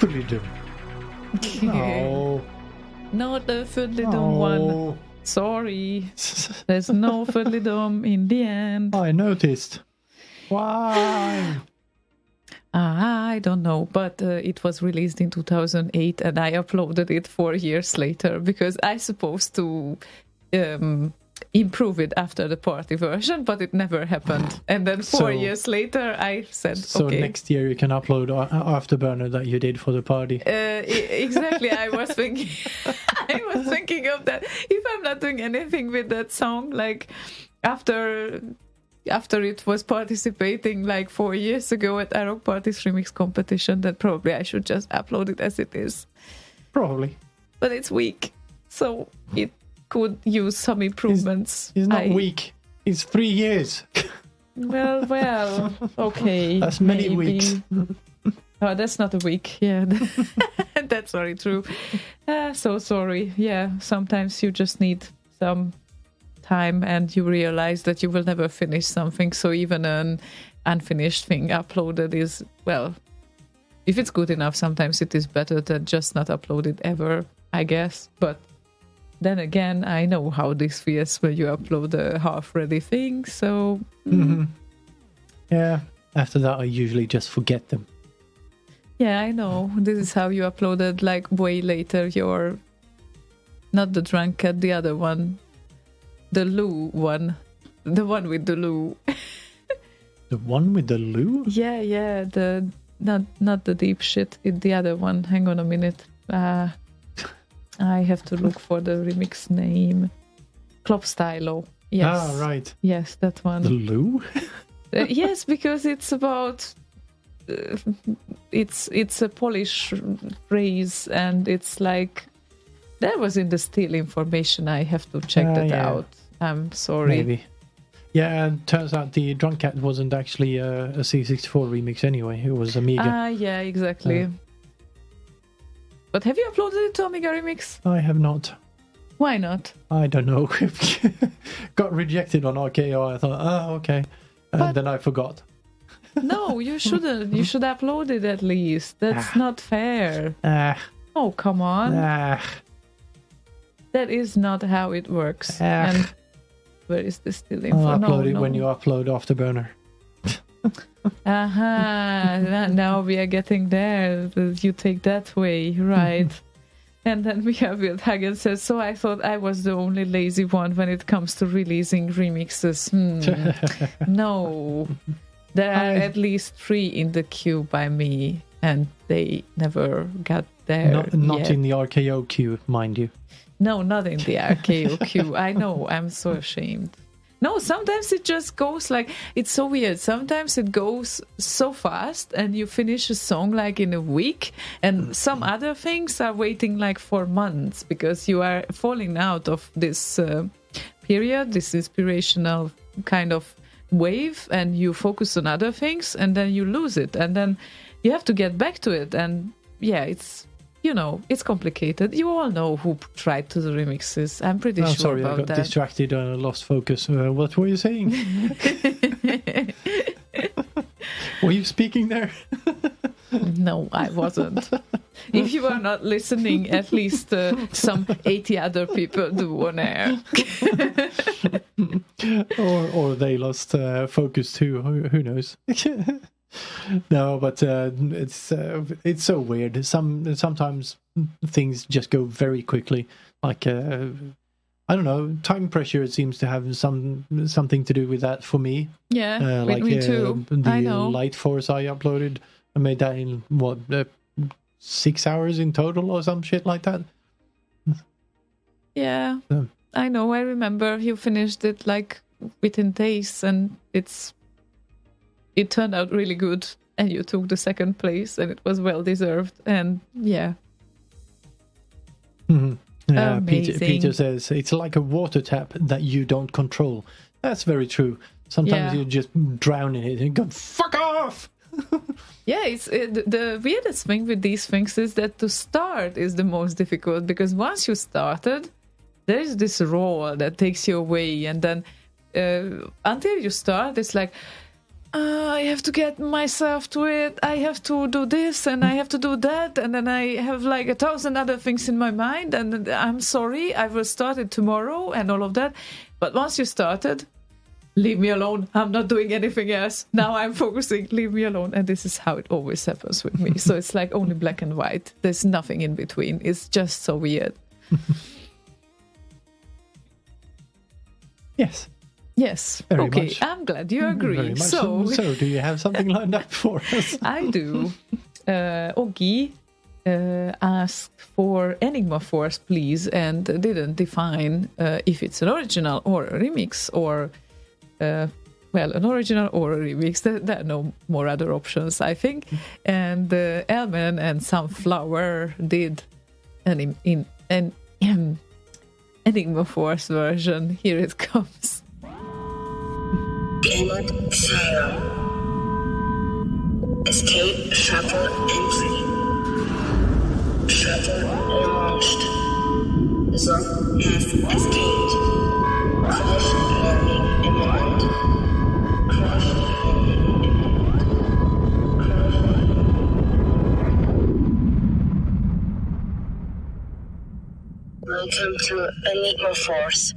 Speaker 3: Fiddly-dum. No.
Speaker 2: Not the fiddly-dum one. Sorry. There's no fiddly-dum in the end.
Speaker 3: I noticed. Why?
Speaker 2: I don't know, but it was released in 2008 and I uploaded it 4 years later because I supposed to improve it after the party version, but it never happened. And then 4 years later, I said,
Speaker 3: so
Speaker 2: okay.
Speaker 3: Next year you can upload Afterburner that you did for the party.
Speaker 2: Exactly. I was thinking of that. If I'm not doing anything with that song, like after it was participating like 4 years ago at Rock Party's remix competition, then probably I should just upload it as it is.
Speaker 3: Probably.
Speaker 2: But it's weak, so it could use some improvements.
Speaker 3: It's not weak. It's 3 years.
Speaker 2: Well, okay.
Speaker 3: That's many
Speaker 2: maybe.
Speaker 3: weeks.
Speaker 2: Oh, that's not a week. Yeah, that's very true. So sorry. Yeah, sometimes you just need some time and you realize that you will never finish something. So even an unfinished thing uploaded is, well, if it's good enough, sometimes it is better than just not upload it ever, I guess. But then again, I know how this feels when you upload a half-ready thing, so...
Speaker 3: Mm-hmm. Yeah, after that I usually just forget them.
Speaker 2: Yeah, I know. This is how you uploaded, like, way later your... Not the Drunkard, the other one. The Lou one. The one with the Lou.
Speaker 3: The one with the Lou?
Speaker 2: Yeah, the... Not the deep shit, the other one. Hang on a minute. I have to look for the remix name. Club Stylo. Yes.
Speaker 3: Ah, right.
Speaker 2: Yes, that one.
Speaker 3: The Lou?
Speaker 2: Yes, because it's about... it's a Polish phrase, and it's like... That was in the Still information. I have to check that out. I'm sorry.
Speaker 3: Maybe. Yeah, and turns out the Drunkard wasn't actually a C64 remix anyway. It was Amiga.
Speaker 2: Yeah, exactly. But have you uploaded it to Amiga Remix?
Speaker 3: I have not.
Speaker 2: Why not?
Speaker 3: I don't know. Got rejected on RKO. I thought, okay. And then I forgot.
Speaker 2: No, you shouldn't. You should upload it at least. That's not fair. Oh, come on. That is not how it works. And where is this still info?
Speaker 3: I'll upload it when you upload Afterburner.
Speaker 2: Now we are getting there. You take that way, right? And then we have Wild Hagen says, so I thought I was the only lazy one when it comes to releasing remixes. No. There are at least 3 in the queue by me, and they never got there.
Speaker 3: Not in the RKO queue, mind you.
Speaker 2: No, not in the RKO queue. I know, I'm so ashamed. No, sometimes it just goes like, it's so weird. Sometimes it goes so fast and you finish a song like in a week, and some other things are waiting like for months because you are falling out of this period, this inspirational kind of wave, and you focus on other things and then you lose it and then you have to get back to it. And yeah, it's, it's complicated. You all know who tried to do remixes. I'm pretty sure about that.
Speaker 3: I got distracted and lost focus. What were you saying? Were you speaking there?
Speaker 2: No, I wasn't. If you are not listening, at least some 80 other people do on air.
Speaker 3: or they lost focus too. Who knows? No, but it's so weird. Sometimes things just go very quickly. Like I don't know, time pressure seems to have something to do with that for me.
Speaker 2: Yeah,
Speaker 3: like
Speaker 2: me too.
Speaker 3: The
Speaker 2: I know.
Speaker 3: Light Force I uploaded, I made that in 6 hours in total or some shit like that.
Speaker 2: Yeah, I know. I remember you finished it like within days, and it turned out really good, and you took the second place, and it was well deserved. And yeah.
Speaker 3: Mm-hmm. Peter says it's like a water tap that you don't control. That's very true. Sometimes you just drown in it and go, fuck off!
Speaker 2: Yeah, the weirdest thing with these things is that to start is the most difficult, because once you started, there is this roar that takes you away, and then until you start, it's like, I have to get myself to it. I have to do this and I have to do that. And then I have like 1,000 other things in my mind. And I'm sorry, I will start it tomorrow and all of that. But once you started, leave me alone. I'm not doing anything else. Now I'm focusing, leave me alone. And this is how it always happens with me. So it's like only black and white. There's nothing in between. It's just so weird.
Speaker 3: Yes.
Speaker 2: Yes.
Speaker 3: Very
Speaker 2: okay.
Speaker 3: much.
Speaker 2: I'm glad you agree.
Speaker 3: Very much.
Speaker 2: So
Speaker 3: Do you have something lined up for us?
Speaker 2: I do. Oggy asked for Enigma Force, please, and didn't define if it's an original or a remix or, an original or a remix. There are no more other options, I think. And Elman and Sunflower did an Enigma Force version. Here it comes.
Speaker 15: Planet Fire. Escape shuttle entry. Shuttle launched. Zone has escaped. Crash landing imminent. Crash landing imminent. Crash landing. Welcome to Enigma Force.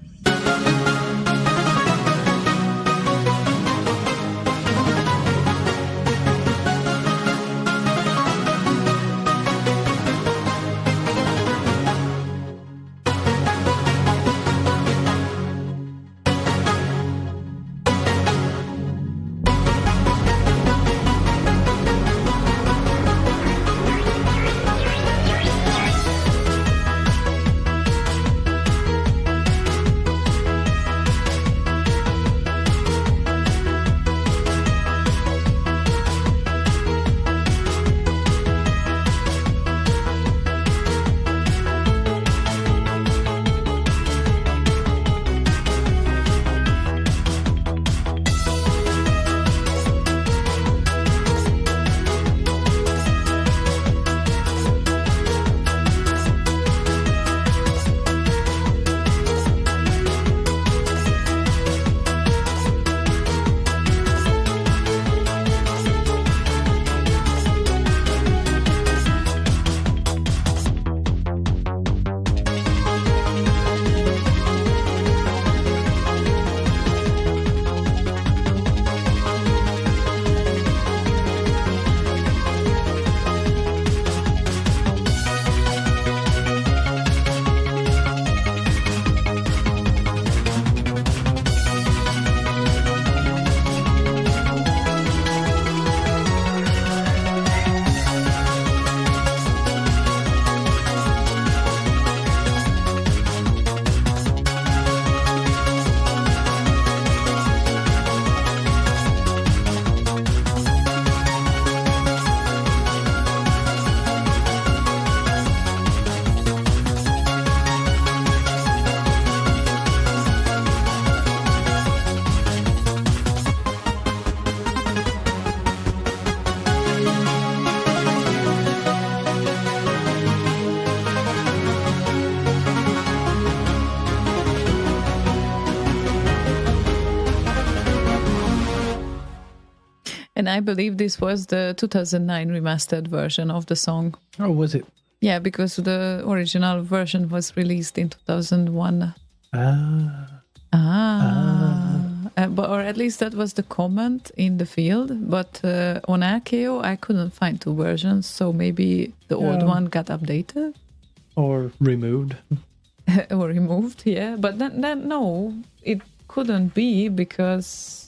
Speaker 2: And I believe this was the 2009 remastered version of the song.
Speaker 3: Oh, was it?
Speaker 2: Yeah, because the original version was released in 2001. Or at least that was the comment in the field. But on RKO, I couldn't find two versions. So maybe the old one got updated.
Speaker 3: Or removed.
Speaker 2: Or removed, yeah. But then no, it couldn't be because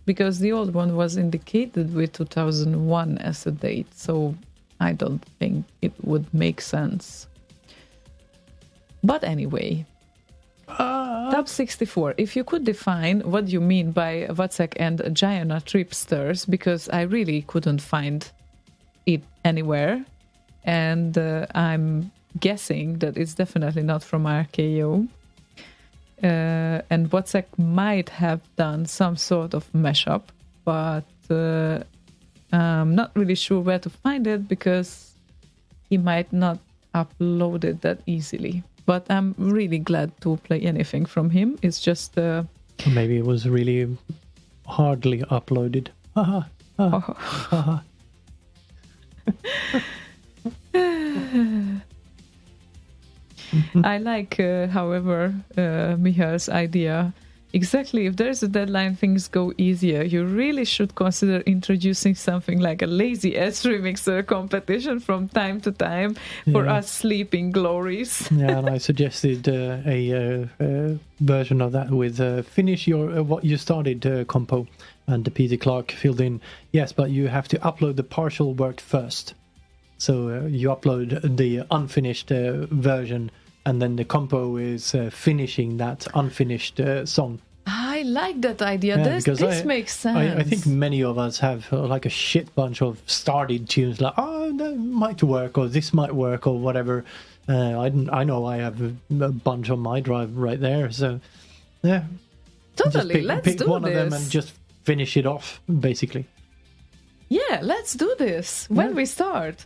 Speaker 2: the old one was indicated with 2001 as a date. So I don't think it would make sense. But anyway, Top 64. If you could define what you mean by Wacek and Gianna Tripsters, because I really couldn't find it anywhere. And I'm guessing that it's definitely not from RKO. And Wacek might have done some sort of mashup, but I'm not really sure where to find it because he might not upload it that easily. But I'm really glad to play anything from him. It's just...
Speaker 3: Maybe it was really hardly uploaded. Haha. Haha.
Speaker 2: I like, however, Michael's idea. Exactly, if there's a deadline, things go easier. You really should consider introducing something like a lazy ass remixer competition from time to time for us sleeping glories.
Speaker 3: Yeah, and I suggested a version of that with finish your what you started compo, and Peter Clark filled in, yes, but you have to upload the partial work first. So you upload the unfinished version, and then the compo is finishing that unfinished song.
Speaker 2: I like that idea. This makes sense.
Speaker 3: I think many of us have like a shit bunch of started tunes, like, oh, that might work, or this might work, or whatever. I know I have a bunch on my drive right there. So, yeah.
Speaker 2: Totally, let's
Speaker 3: pick
Speaker 2: do
Speaker 3: one
Speaker 2: this.
Speaker 3: of them and just finish it off, basically.
Speaker 2: Yeah, let's do this. When we start.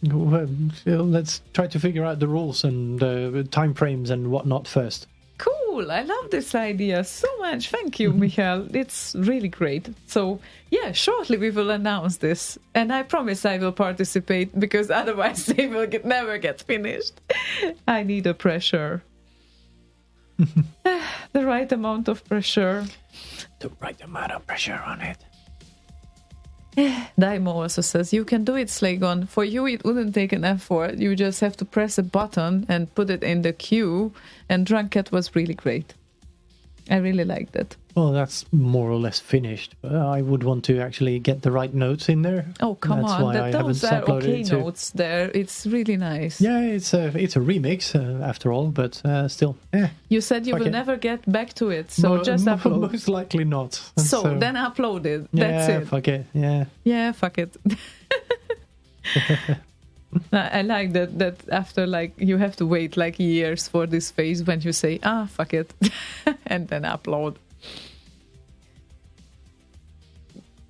Speaker 3: Well, let's try to figure out the rules and time frames and whatnot first.
Speaker 2: Cool, I love this idea so much. Thank you, Michael. It's really great. So, yeah, shortly we will announce this. And I promise I will participate, because otherwise they will never get finished. I need a pressure. The right amount of pressure.
Speaker 3: The right amount of pressure on it.
Speaker 2: Daimo also says, you can do it, Slagon. For you, it wouldn't take an effort. You just have to press a button and put it in the queue. And Drunk Cat was really great. I really liked it.
Speaker 3: Well, that's more or less finished. I would want to actually get the right notes in there.
Speaker 2: Oh, come
Speaker 3: that's
Speaker 2: on.
Speaker 3: Why
Speaker 2: Those are okay notes there. It's really nice.
Speaker 3: Yeah, it's a remix after all, but still.
Speaker 2: You said you will never get back to it, so just upload.
Speaker 3: Most likely not.
Speaker 2: So then upload it. That's it.
Speaker 3: Fuck it. Yeah.
Speaker 2: Yeah, fuck it. I like that after, like, you have to wait like years for this phase when you say, fuck it, and then upload.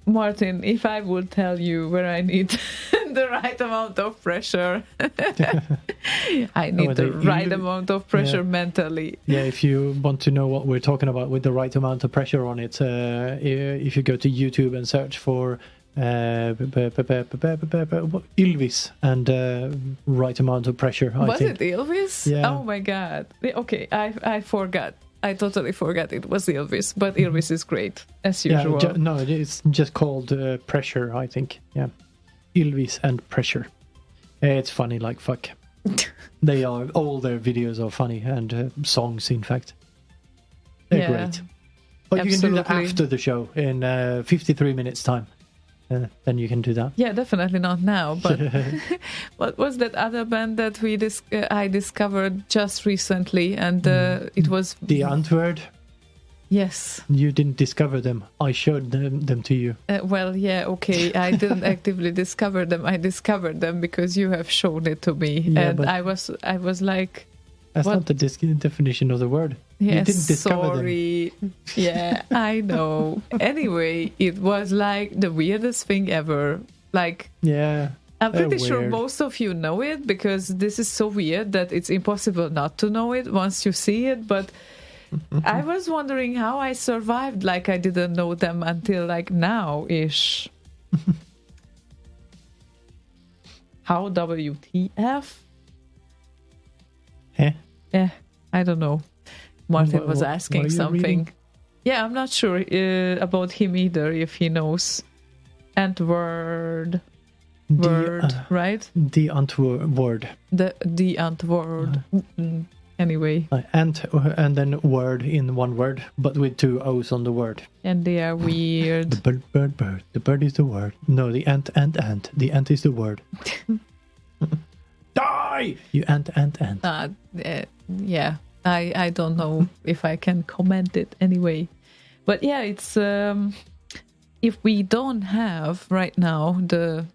Speaker 2: Martin, if I would tell you where I need the right amount of pressure, I need the right amount of pressure mentally.
Speaker 3: Yeah, if you want to know what we're talking about with the right amount of pressure on it, if you go to YouTube and search for Ylvis and right amount of pressure.
Speaker 2: Was it Ylvis?
Speaker 3: Yeah.
Speaker 2: Oh my god. Okay, I forgot. I totally forgot it was Ylvis, but Ylvis is great as usual.
Speaker 3: Yeah, no, it's just called Pressure, I think. Yeah, Ylvis and Pressure. It's funny like fuck. All their videos are funny, and songs, in fact, they're great. But you can do that after the show in 53 minutes time. Then you can do that.
Speaker 2: Yeah, definitely not now. But what was that other band that I discovered just recently? And it was
Speaker 3: The Antwoord.
Speaker 2: Yes.
Speaker 3: You didn't discover them. I showed them to you.
Speaker 2: Well, yeah, okay. I didn't actively discover them. I discovered them because you have shown it to me, and I was like,
Speaker 3: that's not the definition of the word.
Speaker 2: Yes,
Speaker 3: you didn't discover
Speaker 2: sorry. Them. Yeah, I know. Anyway, it was like the weirdest thing ever. Like,
Speaker 3: yeah,
Speaker 2: I'm pretty sure most of you know it, because this is so weird that it's impossible not to know it once you see it. But I was wondering how I survived. Like, I didn't know them until like now-ish. How WTF? I don't know. Martin was asking something. Reading? Yeah, I'm not sure about him either, if he knows. Antwoord. Right?
Speaker 3: The Antwoord.
Speaker 2: The Antwoord. Anyway.
Speaker 3: And then word in one word, but with two O's on the word.
Speaker 2: And they are weird.
Speaker 3: The bird. The bird is the word. No, the ant. The ant is the word. Die! You ant.
Speaker 2: Yeah. I don't know if I can comment it anyway. But yeah, it's if we don't have right now the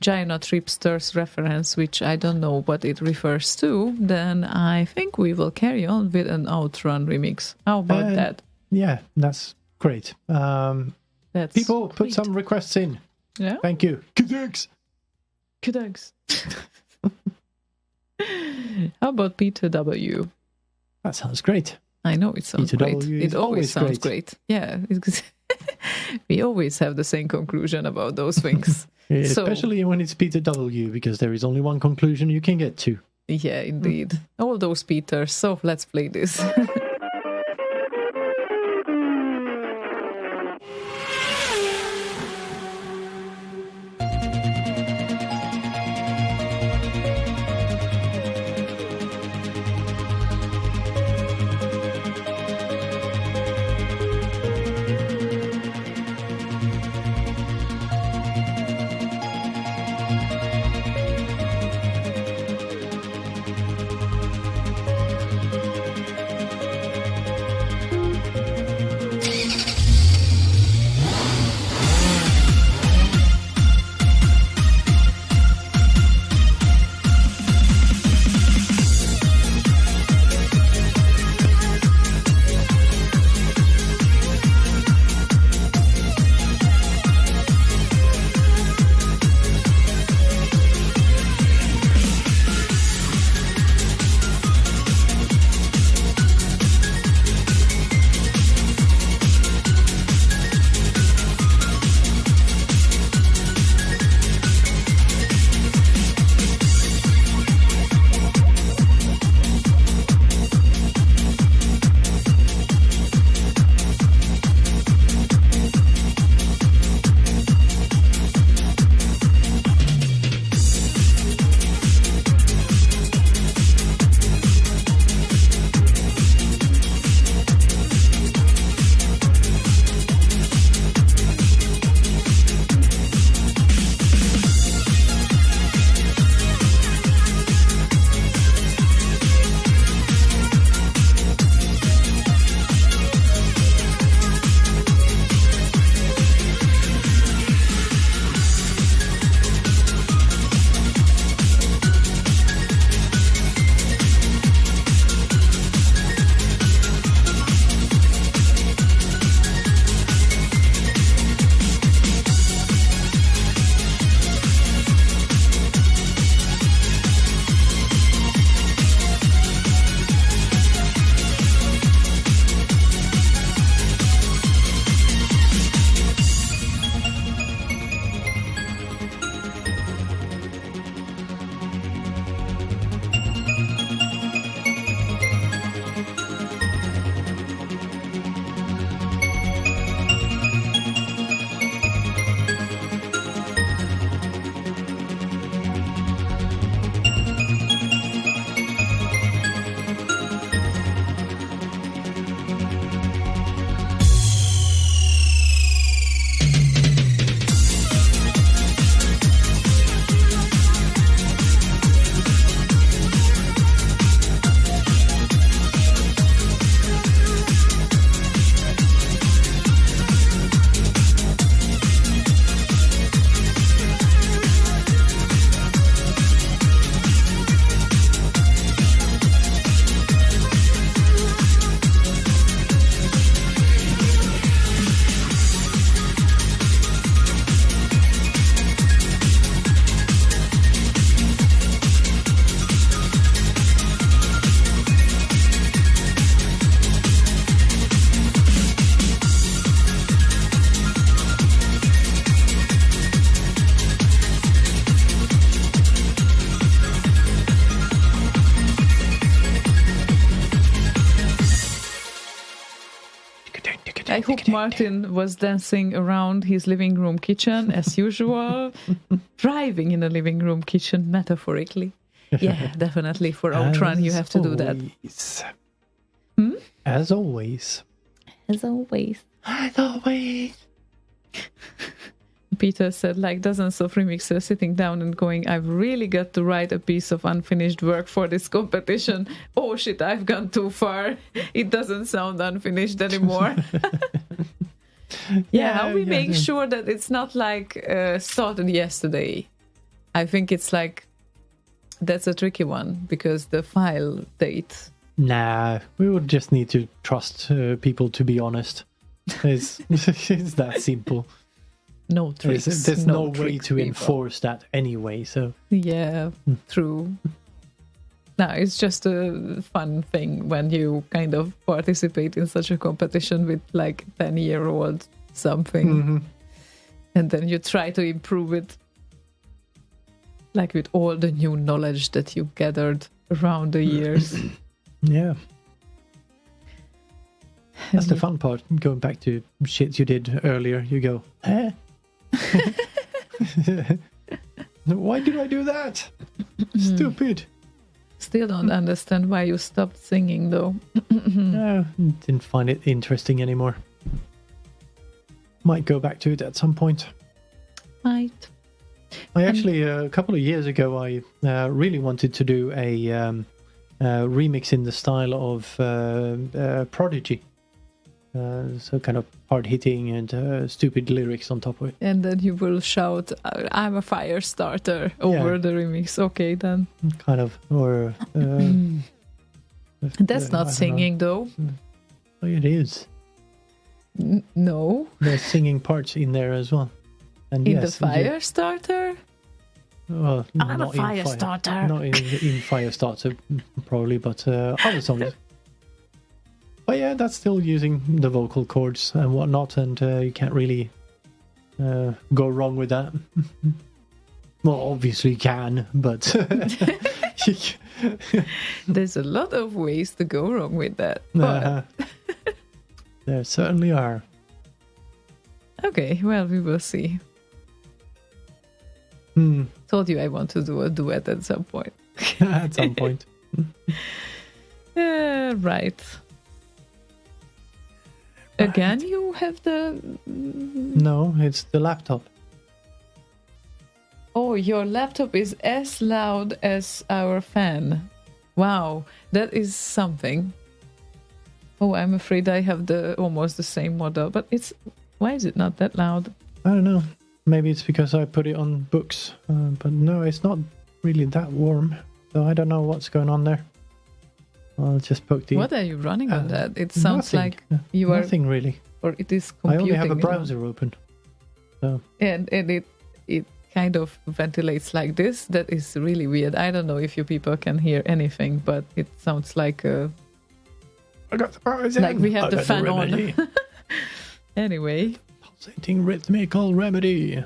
Speaker 2: Giant Tripsters reference, which I don't know what it refers to, then I think we will carry on with an Outrun remix. How about that?
Speaker 3: Yeah, that's great. People
Speaker 2: sweet.
Speaker 3: Put some requests in.
Speaker 2: Yeah.
Speaker 3: Thank you.
Speaker 2: Kudugs. How about P2W?
Speaker 3: That sounds great.
Speaker 2: I know it sounds great. It always sounds great. Yeah. We always have the same conclusion about those things.
Speaker 3: Especially when it's Peter W, because there is only one conclusion you can get to.
Speaker 2: Yeah, indeed. All those Peters. So let's play this. I hope Martin was dancing around his living room kitchen as usual, driving in a living room kitchen metaphorically. Yeah, definitely. For Outrun, you have to do that.
Speaker 3: As always.
Speaker 2: As always.
Speaker 3: As always.
Speaker 2: Peter said, like dozens of remixers sitting down and going, I've really got to write a piece of unfinished work for this competition. Oh shit, I've gone too far. It doesn't sound unfinished anymore. How we make sure that it's not like started yesterday. I think it's like, that's a tricky one because the file date.
Speaker 3: Nah, we would just need to trust people to be honest. It's that simple.
Speaker 2: No tricks.
Speaker 3: There's no way to enforce that anyway. So
Speaker 2: yeah, true. No, it's just a fun thing when you kind of participate in such a competition with like 10-year-old something, and then you try to improve it, like with all the new knowledge that you gathered around the years.
Speaker 3: Yeah. That's the fun part. Going back to shit you did earlier, you go, why did I do that? Stupid.
Speaker 2: Still don't understand why you stopped singing, though.
Speaker 3: Didn't find it interesting anymore. Might go back to it at some point.
Speaker 2: Might.
Speaker 3: I actually, a couple of years ago, I really wanted to do a remix in the style of Prodigy. So kind of hard-hitting and stupid lyrics on top of it.
Speaker 2: And then you will shout, I'm a fire starter over the remix. Okay, then.
Speaker 3: Kind of. Or...
Speaker 2: That's not singing, though.
Speaker 3: Oh, it is.
Speaker 2: No.
Speaker 3: There's singing parts in there as well. And
Speaker 2: in the fire starter?
Speaker 3: Well,
Speaker 2: I'm a fire starter.
Speaker 3: Not in Firestarter, probably, but other songs. But yeah, that's still using the vocal cords and whatnot, and you can't really go wrong with that. Well, obviously you can, but...
Speaker 2: There's a lot of ways to go wrong with that.
Speaker 3: There certainly are.
Speaker 2: Okay, well, we will see. Told you I want to do a duet at some point.
Speaker 3: At some point.
Speaker 2: Right. Again, you have the...
Speaker 3: No, it's the laptop.
Speaker 2: Oh, your laptop is as loud as our fan. Wow, that is something. Oh, I'm afraid I have almost the same model, but why is it not that loud?
Speaker 3: I don't know. Maybe it's because I put it on books, but no, it's not really that warm. So I don't know what's going on there. I'll just poke the...
Speaker 2: What are you running on that? It sounds
Speaker 3: nothing.
Speaker 2: like you are...
Speaker 3: Nothing really.
Speaker 2: Or it is computing.
Speaker 3: I only have a browser open. So.
Speaker 2: And it kind of ventilates like this. That is really weird. I don't know if you people can hear anything, but it sounds like a... Like we have the fan on. Anyway.
Speaker 3: Pulsating rhythmical remedy.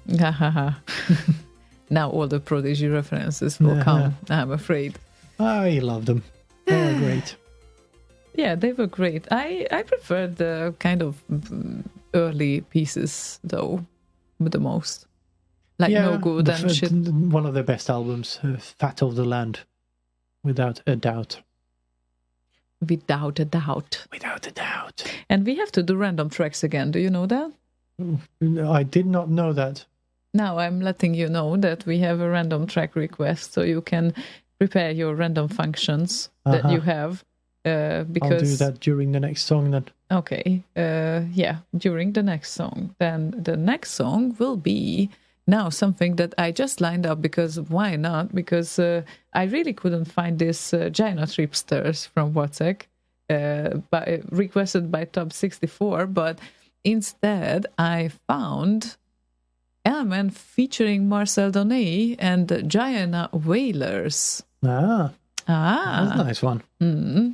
Speaker 2: Now all the Prodigy references will come, I'm afraid.
Speaker 3: I love them. They were great.
Speaker 2: Yeah, they were great. I preferred the kind of early pieces, though, the most. Like No Good and shit.
Speaker 3: One of their best albums, Fat of the Land. Without a doubt.
Speaker 2: Without a doubt.
Speaker 3: Without a doubt.
Speaker 2: And we have to do random tracks again. Do you know that?
Speaker 3: I did not know that.
Speaker 2: Now I'm letting you know that we have a random track request, so you can prepare your random functions that you have. Because
Speaker 3: I'll do that during the next song then.
Speaker 2: Okay. During the next song. Then the next song will be now something that I just lined up because why not? Because I really couldn't find this Gina Tripsters from WhatsApp requested by Top 64, but instead I found Element featuring Marcel Donay and Gianna Whalers.
Speaker 3: That's a nice one.
Speaker 2: Mm-hmm.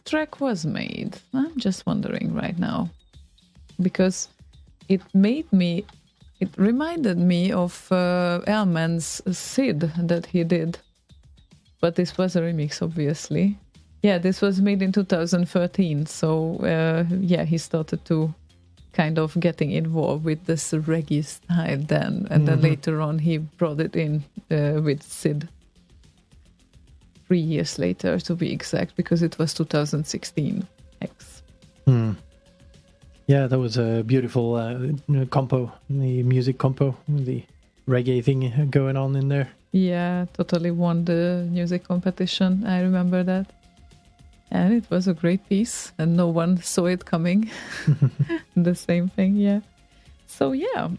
Speaker 2: track was made? I'm just wondering right now. Because it reminded me of Elman's Sid that he did. But this was a remix, obviously. Yeah, this was made in 2013. So, he started to kind of getting involved with this reggae style then. And then later on, he brought it in with Sid. 3 years later, to be exact, because it was 2016.
Speaker 3: Yeah, that was a beautiful compo, the music compo, the reggae thing going on in there.
Speaker 2: Yeah, totally won the music competition. I remember that. And it was a great piece, and no one saw it coming. The same thing, yeah. So, yeah.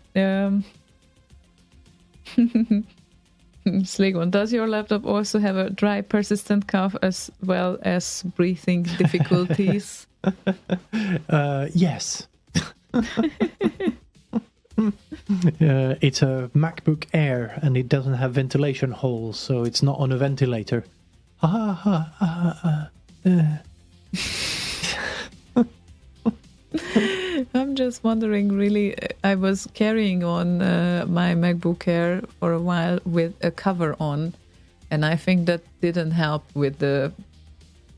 Speaker 2: Slegon, does your laptop also have a dry, persistent cough as well as breathing difficulties?
Speaker 3: Yes. It's a MacBook Air and it doesn't have ventilation holes, so it's not on a ventilator.
Speaker 2: I'm just wondering, really, I was carrying on my MacBook Air for a while with a cover on, and I think that didn't help with the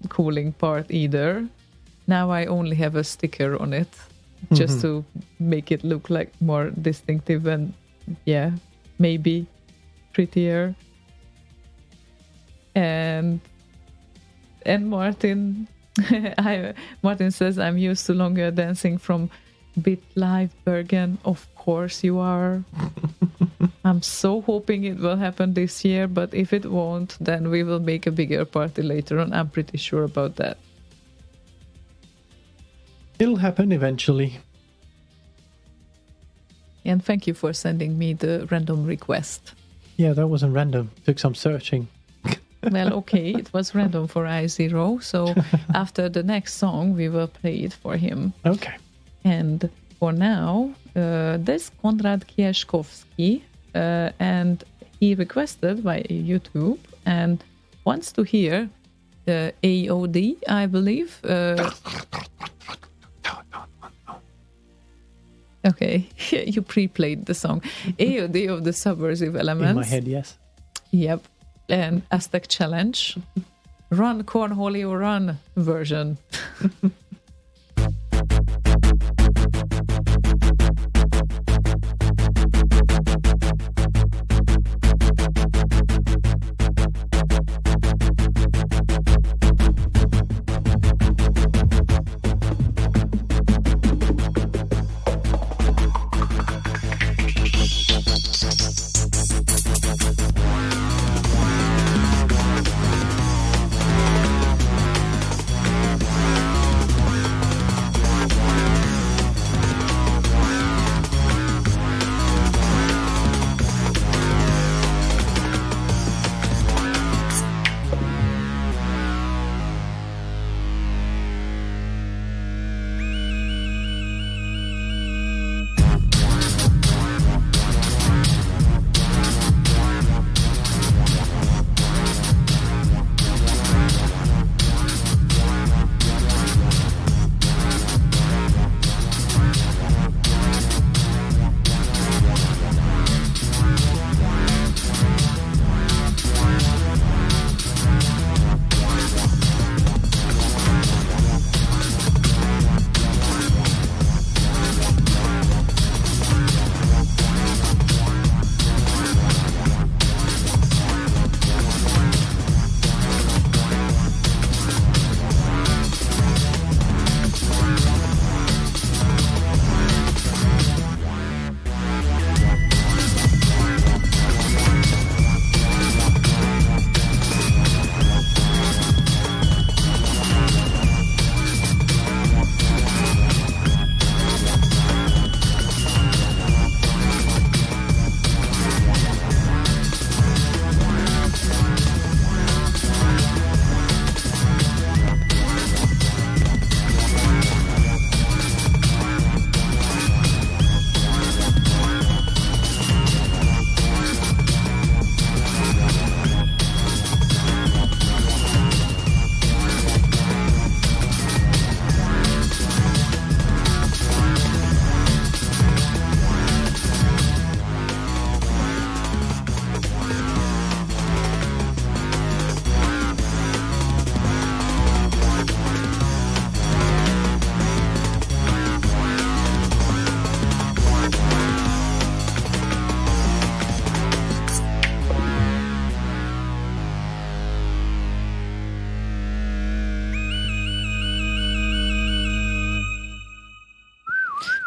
Speaker 2: cooling part either. Now I only have a sticker on it, just to make it look like more distinctive and, maybe prettier. And Martin... Martin says, I'm used to longer dancing from Bit Live Bergen. Of course you are. I'm so hoping it will happen this year, but if it won't, then we will make a bigger party later on. I'm pretty sure about that.
Speaker 3: It'll happen eventually.
Speaker 2: And thank you for sending me the random request.
Speaker 3: Yeah, that wasn't random. Took some searching.
Speaker 2: Well, okay, it was random for I0, so after the next song, we will play it for him.
Speaker 3: Okay.
Speaker 2: And for now, there's Konrad Kieszkowski, and he requested by YouTube and wants to hear AOD, I believe. Okay, you pre-played the song. AOD of the Subversive Elements.
Speaker 3: In my head, yes.
Speaker 2: Yep. And Aztec Challenge. Run, Cornholio, run version.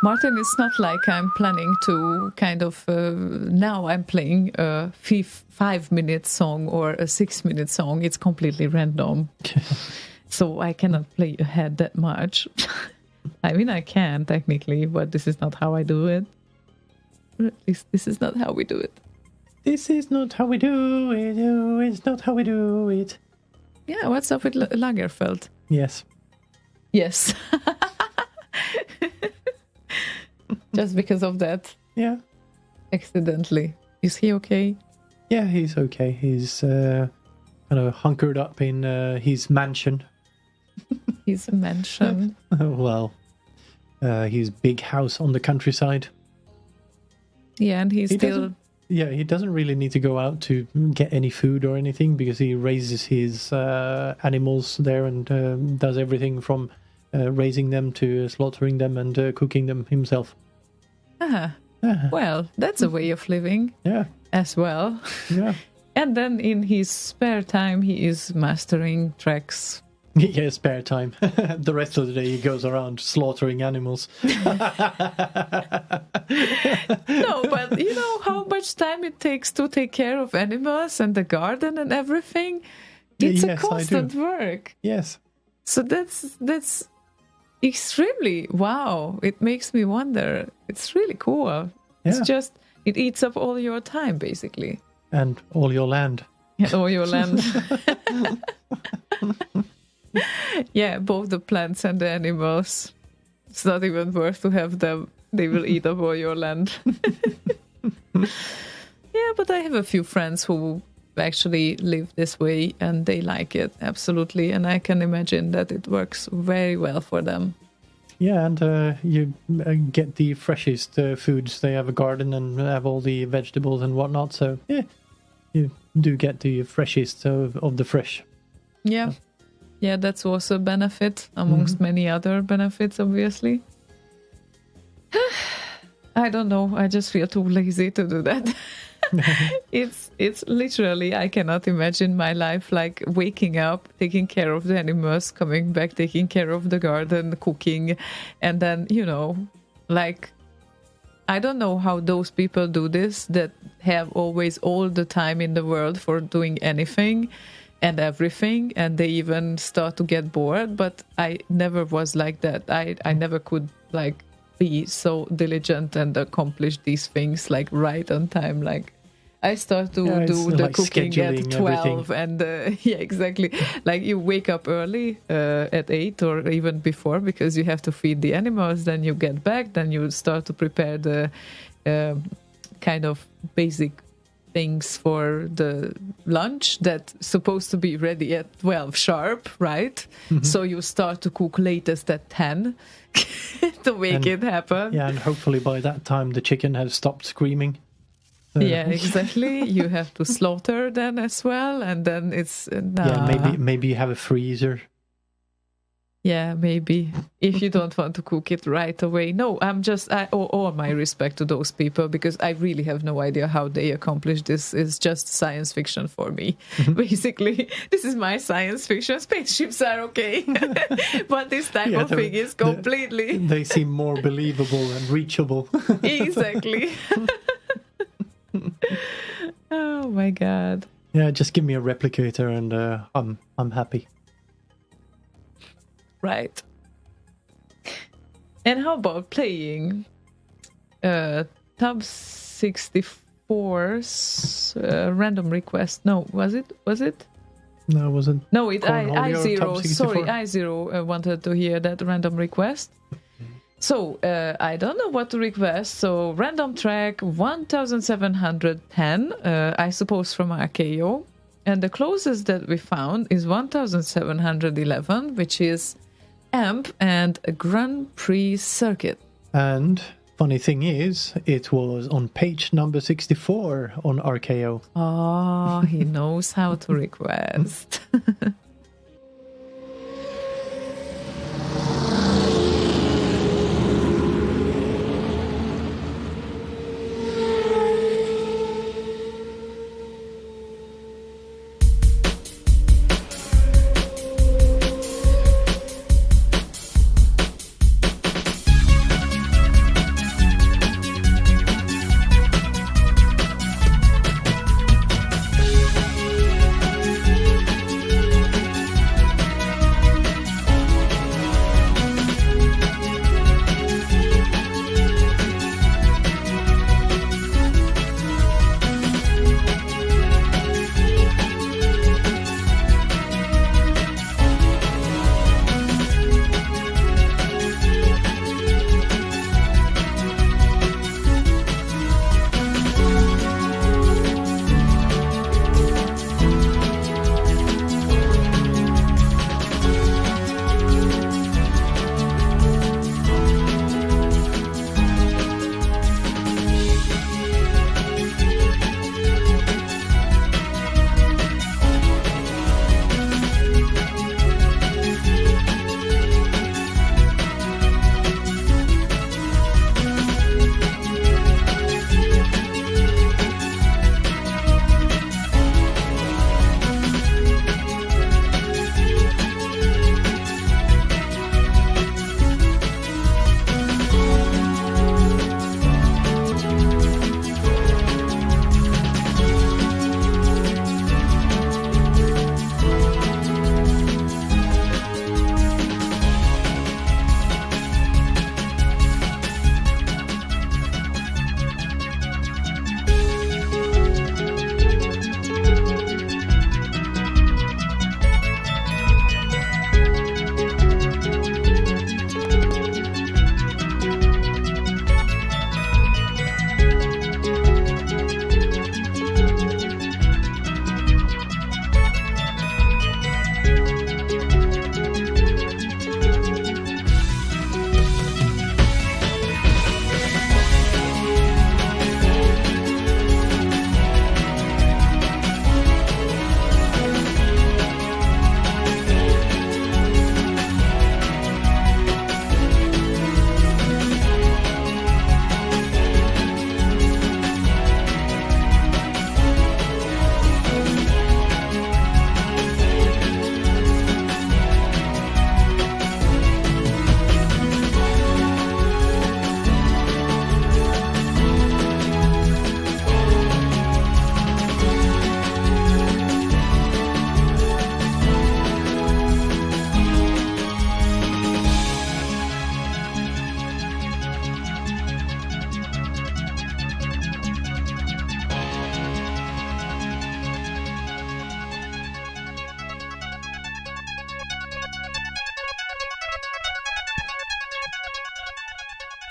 Speaker 2: Martin, it's not like I'm planning to kind of, now I'm playing a 5-minute song or a 6-minute song. It's completely random. So I cannot play ahead that much. I mean, I can technically, but this is not how I do it. Or at least this is not how we do it.
Speaker 3: This is not how we do it. Oh, it's not how we do it.
Speaker 2: Yeah, what's up with Lagerfeld?
Speaker 3: Yes.
Speaker 2: Yes. Just because of that.
Speaker 3: Yeah.
Speaker 2: Accidentally. Is he okay?
Speaker 3: Yeah, he's okay. He's kind of hunkered up in his mansion.
Speaker 2: His mansion?
Speaker 3: Well, his big house on the countryside.
Speaker 2: Yeah, and he
Speaker 3: doesn't really need to go out to get any food or anything because he raises his animals there and does everything from raising them to slaughtering them and cooking them himself.
Speaker 2: Well, that's a way of living.
Speaker 3: Yeah.
Speaker 2: As well.
Speaker 3: Yeah.
Speaker 2: And then in his spare time, he is mastering tracks.
Speaker 3: Yeah, spare time. The rest of the day he goes around slaughtering animals.
Speaker 2: No, but you know how much time it takes to take care of animals and the garden and everything? It's a constant work.
Speaker 3: Yes.
Speaker 2: So that's extremely, wow. It makes me wonder. It's really cool.
Speaker 3: Yeah.
Speaker 2: It's just, it eats up all your time, basically.
Speaker 3: And all your land.
Speaker 2: Yeah, all your land. Yeah, both the plants and the animals. It's not even worth to have them. They will eat up all your land. Yeah, but I have a few friends who actually live this way and they like it, absolutely. And I can imagine that it works very well for them.
Speaker 3: Yeah, and you get the freshest foods. They have a garden and have all the vegetables and whatnot. So, yeah, you do get the freshest of the fresh.
Speaker 2: Yeah. Yeah, that's also a benefit amongst many other benefits, obviously. I don't know. I just feel too lazy to do that. It's literally, I cannot imagine my life like waking up, taking care of the animals, coming back, taking care of the garden, cooking, and then, you know, like, I don't know how those people do this that have always all the time in the world for doing anything and everything, and they even start to get bored, but I never was like that. I never could like be so diligent and accomplish these things like right on time. Like I start to do the like cooking at 12 everything. And yeah, exactly. Like you wake up early at 8 or even before because you have to feed the animals, then you get back, then you start to prepare the kind of basic things for the lunch that's supposed to be ready at 12 sharp, right? Mm-hmm. So you start to cook latest at 10 to make it happen.
Speaker 3: Yeah, and hopefully by that time the chicken has stopped screaming.
Speaker 2: Yeah, exactly. You have to slaughter then as well, and then it's
Speaker 3: yeah, maybe you have a freezer.
Speaker 2: Yeah, maybe if you don't want to cook it right away. No, I'm just all my respect to those people because I really have no idea how they accomplish this. It's just science fiction for me. Mm-hmm. Basically, this is my science fiction. Spaceships are okay, but this type of thing is completely.
Speaker 3: They seem more believable and reachable.
Speaker 2: Exactly. Oh my god.
Speaker 3: Yeah, just give me a replicator and I'm happy.
Speaker 2: Right. And how about playing Tab 64's random request? No, was it?
Speaker 3: No, it wasn't.
Speaker 2: No, I0. Sorry, I0 wanted to hear that random request. So, I don't know what to request. So, random track 1710, I suppose from RKO. And the closest that we found is 1711, which is AMP and a Grand Prix circuit.
Speaker 3: And funny thing is, it was on page number 64 on RKO.
Speaker 2: Oh, he knows how to request.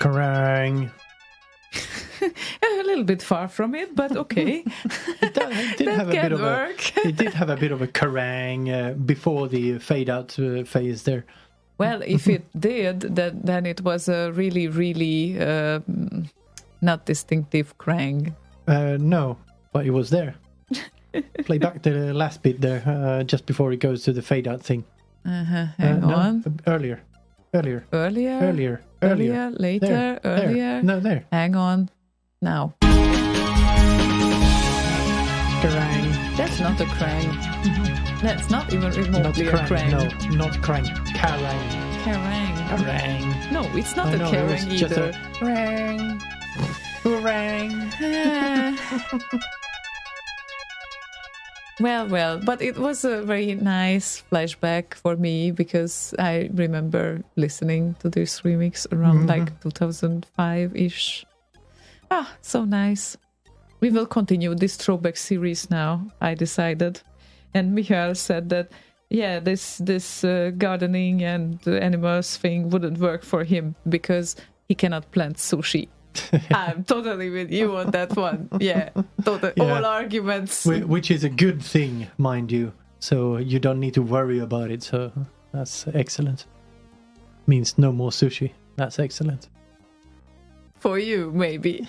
Speaker 3: Kerrang!
Speaker 2: A little bit far from it, but okay.
Speaker 3: It did
Speaker 2: That
Speaker 3: have a
Speaker 2: can
Speaker 3: bit of
Speaker 2: work.
Speaker 3: it did have a bit of a kerrang before the fade out phase there.
Speaker 2: Well, if it did, then it was a really, really not distinctive krang.
Speaker 3: No, but it was there. Play back the last bit there, just before it goes to the fade out thing.
Speaker 2: Hang on.
Speaker 3: Earlier.
Speaker 2: Earlier,
Speaker 3: Earlier.
Speaker 2: later,
Speaker 3: There,
Speaker 2: earlier.
Speaker 3: No, there.
Speaker 2: Hang on. Now.
Speaker 3: Kerrang!
Speaker 2: That's not a krang. That's not even
Speaker 3: Not
Speaker 2: remotely a krang.
Speaker 3: No, not krang. Kerrang!
Speaker 2: Kerrang.
Speaker 3: Kerrang!
Speaker 2: No, it's not
Speaker 3: I
Speaker 2: a
Speaker 3: know, it was
Speaker 2: kerrang
Speaker 3: just
Speaker 2: either.
Speaker 3: a kerrang! Kerrang!
Speaker 2: Well, but it was a very nice flashback for me because I remember listening to this remix around like 2005-ish. So nice. We will continue this throwback series now, I decided. And Michael said that, yeah, this gardening and animals thing wouldn't work for him because he cannot plant sushi. I'm totally with you on that one. Yeah, totally.
Speaker 3: Yeah.
Speaker 2: All arguments.
Speaker 3: Which is a good thing, mind you. So you don't need to worry about it. So that's excellent. Means no more sushi. That's excellent.
Speaker 2: For you, maybe.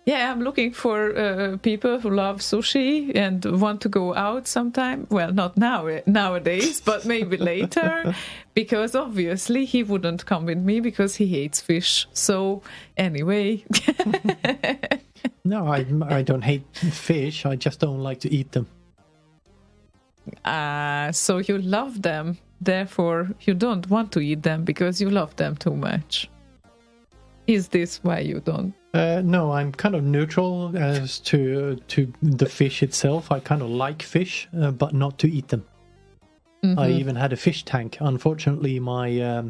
Speaker 2: Yeah, I'm looking for people who love sushi and want to go out sometime. Well, not nowadays, but maybe later, because obviously he wouldn't come with me because he hates fish. So anyway.
Speaker 3: No, I don't hate fish. I just don't like to eat them.
Speaker 2: So you love them, therefore you don't want to eat them because you love them too much. Is this why you don't?
Speaker 3: No, I'm kind of neutral as to the fish itself. I kind of like fish, but not to eat them.
Speaker 2: Mm-hmm.
Speaker 3: I even had a fish tank. Unfortunately, my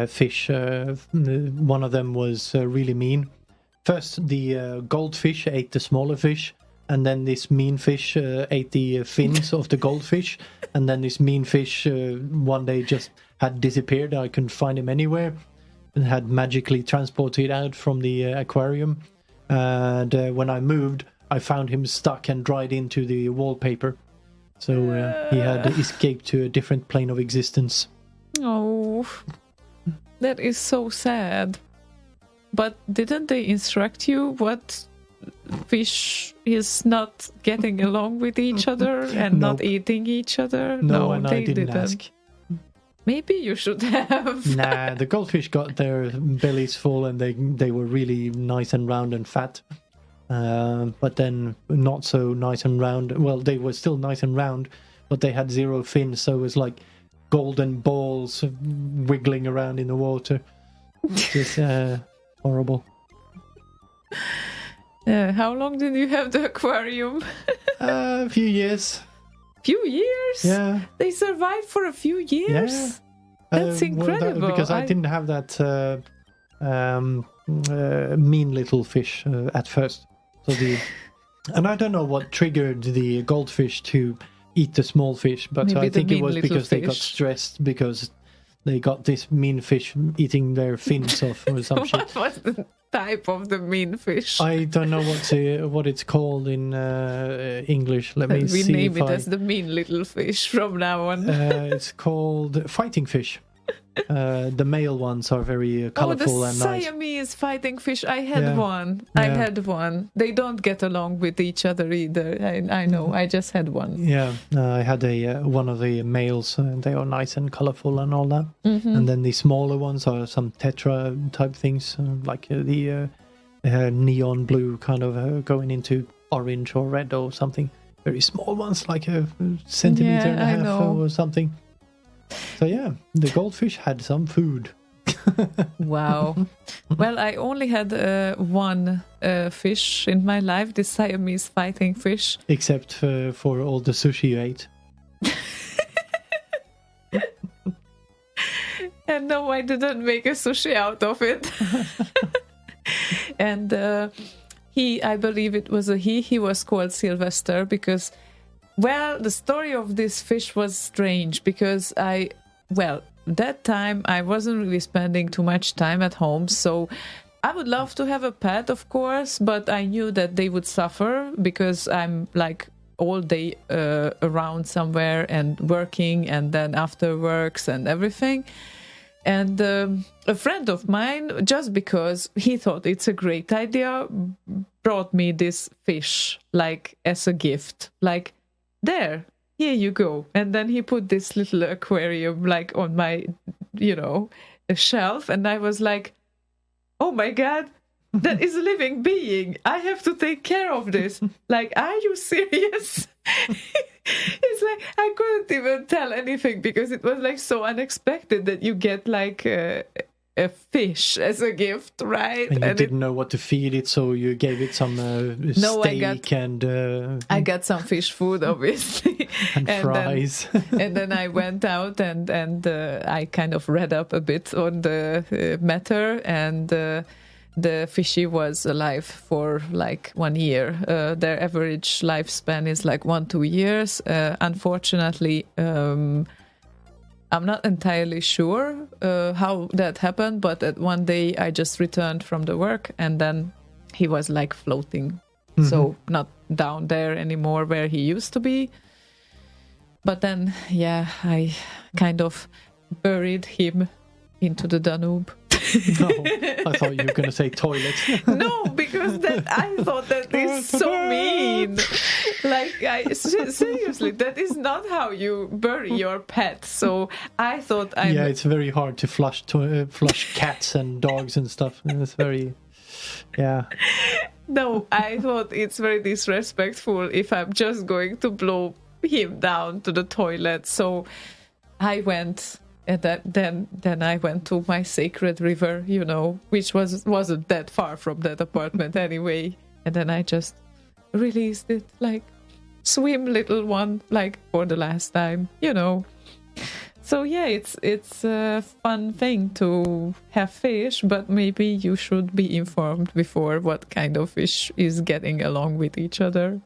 Speaker 3: fish, one of them was really mean. First, the goldfish ate the smaller fish, and then this mean fish ate the fins of the goldfish, and then this mean fish one day just had disappeared. I couldn't find him anywhere. And had magically transported out from the aquarium. And when I moved, I found him stuck and dried into the wallpaper. So he had escaped to a different plane of existence.
Speaker 2: Oh, that is so sad. But didn't they instruct you what fish is not getting along with each other and not eating each other?
Speaker 3: No, and I didn't ask.
Speaker 2: Maybe you should have.
Speaker 3: Nah, the goldfish got their bellies full and they were really nice and round and fat. But then not so nice and round. Well, they were still nice and round, but they had zero fins, so it was like golden balls wiggling around in the water. Just horrible.
Speaker 2: How long did you have the aquarium?
Speaker 3: A few years.
Speaker 2: Few years?
Speaker 3: Yeah.
Speaker 2: They survived for a few years?
Speaker 3: Yeah.
Speaker 2: That's incredible.
Speaker 3: Because I didn't have that mean little fish at first. And I don't know what triggered the goldfish to eat the small fish, but
Speaker 2: Maybe
Speaker 3: I think it was because they got
Speaker 2: fish.
Speaker 3: stressed because they got this mean fish eating their fins off or some shit.
Speaker 2: What was the type of the mean fish?
Speaker 3: I don't know what it's called in English. Let me
Speaker 2: We
Speaker 3: see.
Speaker 2: name it as the mean little fish from now on.
Speaker 3: It's called fighting fish. The male ones are very colorful and nice.
Speaker 2: Siamese fighting fish. I had
Speaker 3: Yeah.
Speaker 2: one. I
Speaker 3: Yeah.
Speaker 2: had one. They don't get along with each other either. I know. I just had one.
Speaker 3: Yeah, I had one of the males. They are nice and colorful and all that.
Speaker 2: Mhm.
Speaker 3: And then the smaller ones are some tetra type things, like the neon blue kind of going into orange or red or something. Very small ones, like a centimeter and a
Speaker 2: I
Speaker 3: half
Speaker 2: know.
Speaker 3: or something. So yeah, the goldfish had some food.
Speaker 2: Wow. Well, I only had one fish in my life, the Siamese fighting fish.
Speaker 3: Except for all the sushi you ate.
Speaker 2: And no, I didn't make a sushi out of it. And I believe it was he was called Sylvester because, well, the story of this fish was strange because that time I wasn't really spending too much time at home, so I would love to have a pet, of course, but I knew that they would suffer because I'm like all day around somewhere and working, and then after works and everything. And a friend of mine, just because he thought it's a great idea, brought me this fish like as a gift, like, there, here you go. And then he put this little aquarium like on my, shelf, and I was like, oh my God, that is a living being. I have to take care of this. Like, are you serious? It's like I couldn't even tell anything because it was like so unexpected that you get like a fish as a gift, right?
Speaker 3: And you didn't know what to feed it, so you gave it some steak
Speaker 2: I got some fish food, obviously,
Speaker 3: and fries.
Speaker 2: And then I went out and I kind of read up a bit on the matter, and the fishy was alive for like 1 year. Their average lifespan is like 1-2 years. Unfortunately, I'm not entirely sure how that happened, but at one day I just returned from the work and then he was like floating. So not down there anymore where he used to be. But then, I kind of buried him into the Danube.
Speaker 3: No, I thought you were going to say toilet.
Speaker 2: No, because I thought that is so mean. Like, seriously, that is not how you bury your pet. So I thought
Speaker 3: it's very hard to flush cats and dogs and stuff. It's very,
Speaker 2: No, I thought it's very disrespectful if I'm just going to blow him down to the toilet. So I went. And then I went to my sacred river, which wasn't that far from that apartment anyway. And then I just released it, like, swim, little one, like, for the last time, So it's a fun thing to have fish, but maybe you should be informed before what kind of fish is getting along with each other.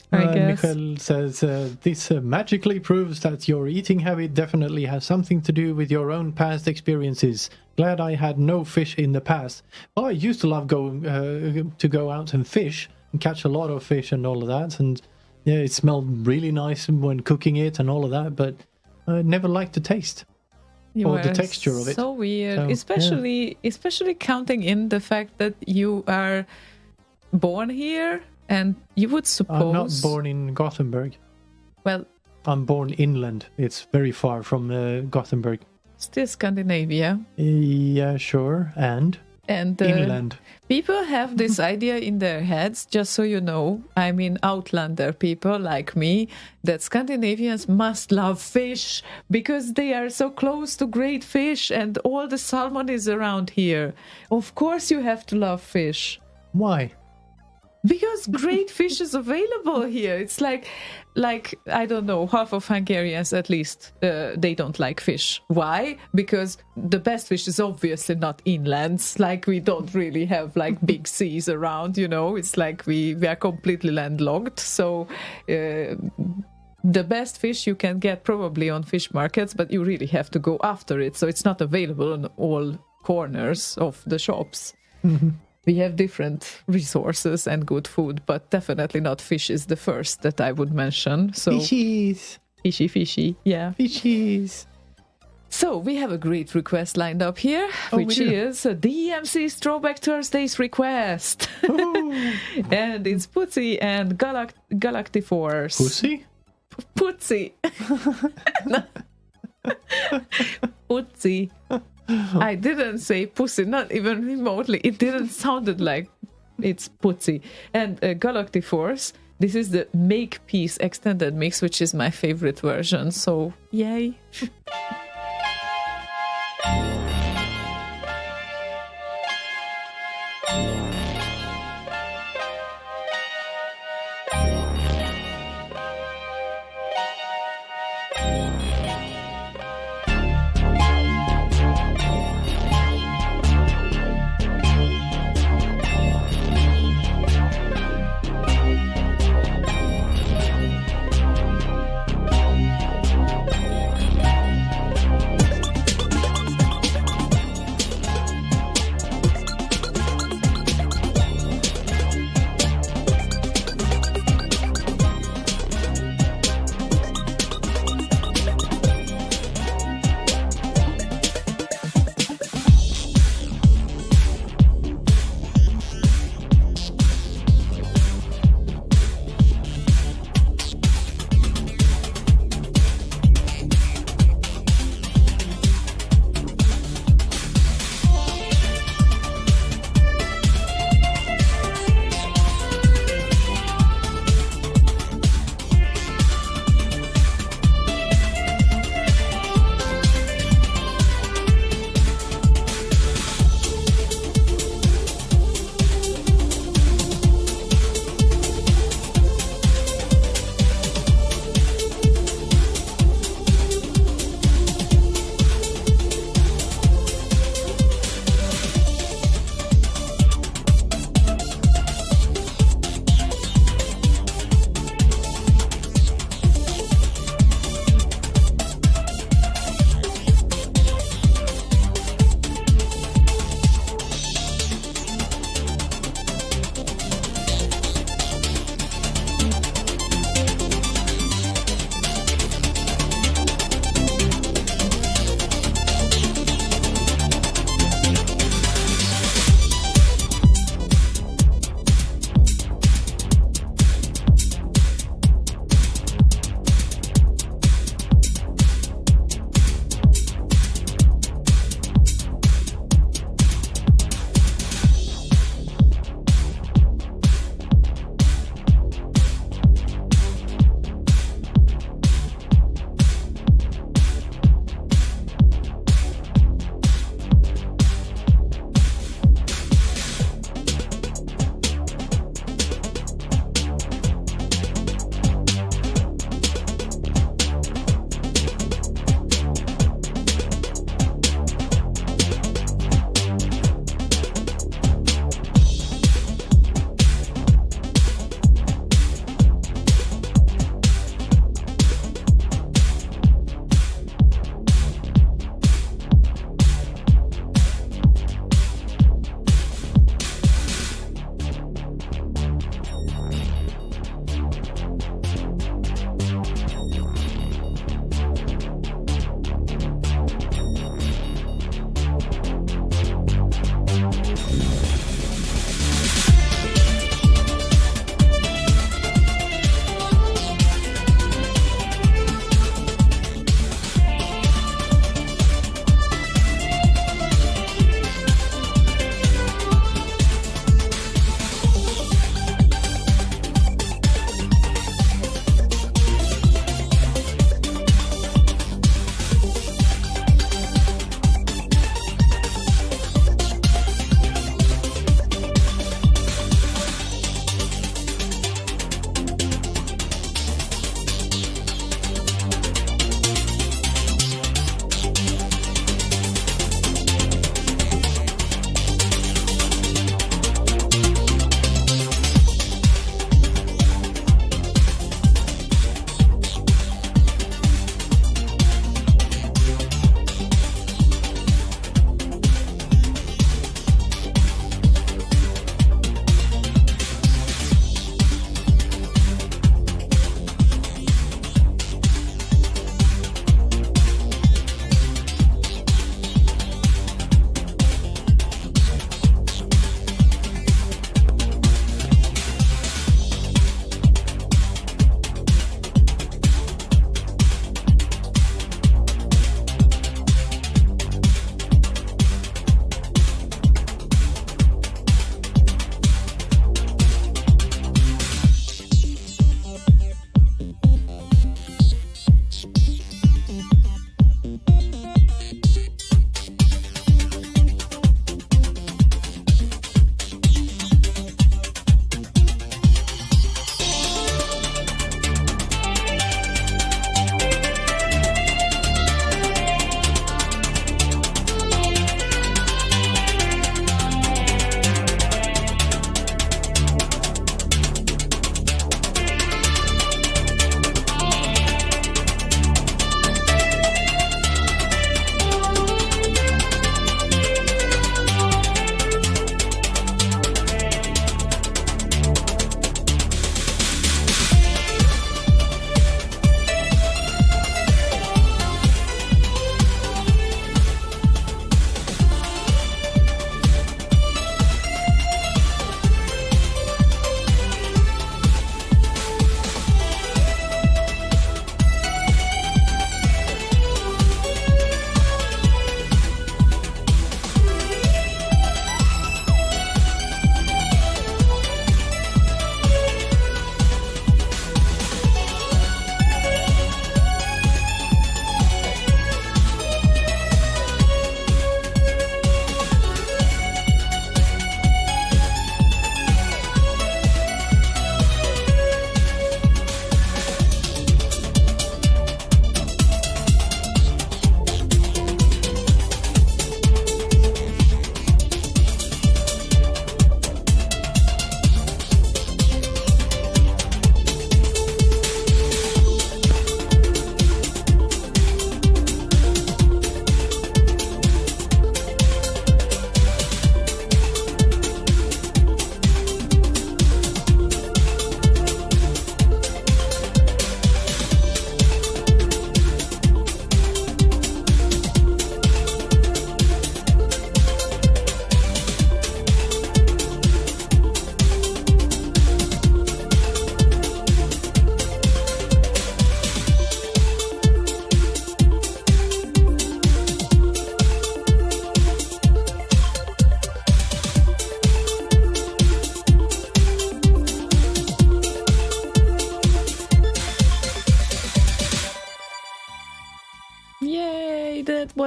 Speaker 2: I guess.
Speaker 3: Michael says, this magically proves that your eating habit definitely has something to do with your own past experiences. Glad I had no fish in the past. Well, I used to love to go out and fish and catch a lot of fish and all of that. And it smelled really nice when cooking it and all of that, but I never liked the taste or the texture of it.
Speaker 2: So weird, especially counting in the fact that you are born here. And you would suppose...
Speaker 3: I'm not born in Gothenburg.
Speaker 2: Well...
Speaker 3: I'm born inland. It's very far from Gothenburg.
Speaker 2: Still Scandinavia.
Speaker 3: Yeah, sure. And inland.
Speaker 2: People have this idea in their heads, just so you know, I mean outlander people like me, that Scandinavians must love fish because they are so close to great fish and all the salmon is around here. Of course you have to love fish.
Speaker 3: Why?
Speaker 2: Because great fish is available here. It's like I don't know, half of Hungarians at least, they don't like fish. Why? Because the best fish is obviously not inlands. Like, we don't really have like big seas around, It's like we are completely landlocked. So the best fish you can get probably on fish markets, but you really have to go after it. So it's not available on all corners of the shops. Mm-hmm. We have different resources and good food, but definitely not fish is the first that I would mention. So
Speaker 3: fishies.
Speaker 2: Fishy, yeah.
Speaker 3: Fishies.
Speaker 2: So we have a great request lined up here, which is a DMC Throwback Thursdays request. And it's Pussy and Galactiforce.
Speaker 3: Pussy?
Speaker 2: Pussy. Pussy. I didn't say pussy, not even remotely. It didn't sound like it's pussy. And Galactiforce, this is the Make Peace extended mix, which is my favorite version. So, yay.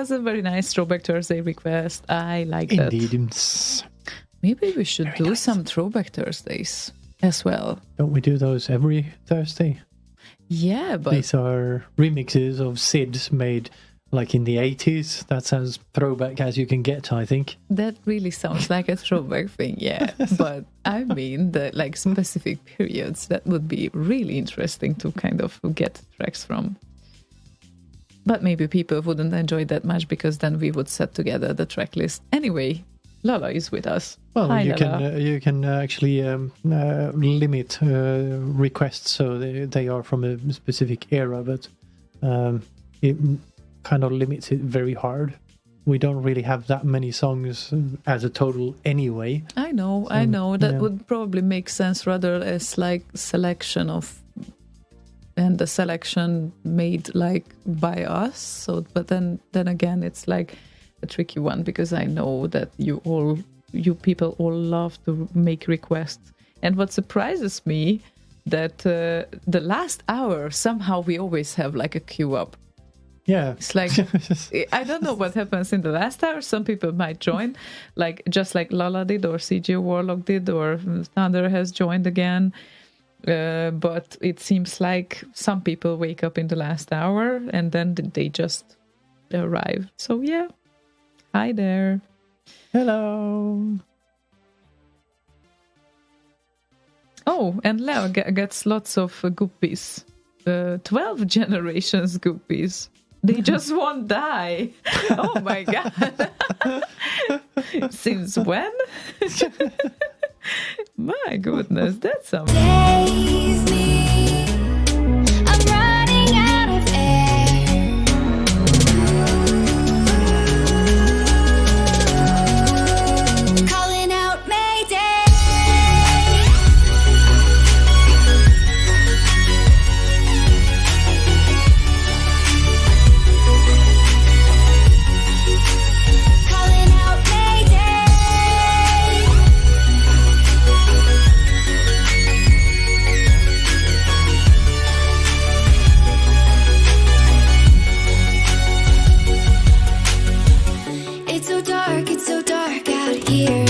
Speaker 2: was a very nice Throwback Thursday request. I like that.
Speaker 3: Indeed.
Speaker 2: Maybe we should do some Throwback Thursdays as well.
Speaker 3: Don't we do those every Thursday?
Speaker 2: Yeah, but
Speaker 3: these are remixes of SIDs made like in the 80s. That's as throwback as you can get, I think.
Speaker 2: That really sounds like a throwback thing, yeah. But I mean, the like specific periods, that would be really interesting to kind of get tracks from. But maybe people wouldn't enjoy that much because then we would set together the track list. Anyway, Lala is with us.
Speaker 3: Well,
Speaker 2: Hi,
Speaker 3: you
Speaker 2: Lala.
Speaker 3: can actually limit requests so they are from a specific era, but it kind of limits it very hard. We don't really have that many songs as a total anyway.
Speaker 2: I know. That would probably make sense rather as like selection of, and the selection made like by us. So, but then again, it's like a tricky one because I know that you people all love to make requests. And what surprises me that the last hour somehow we always have like a queue up.
Speaker 3: Yeah,
Speaker 2: it's like I don't know what happens in the last hour. Some people might join, like just like Lala did, or CJ Warlock did, or Thunder has joined again. But it seems like some people wake up in the last hour and then they just arrive. So yeah, hi there.
Speaker 3: Hello.
Speaker 2: Oh, and Leo gets lots of guppies. 12 generations guppies. They just won't die. Oh my god. Since when? My goodness, that's something.
Speaker 1: I'm running out of air. Calling out Mayday. Calling out Mayday. It's so dark out here.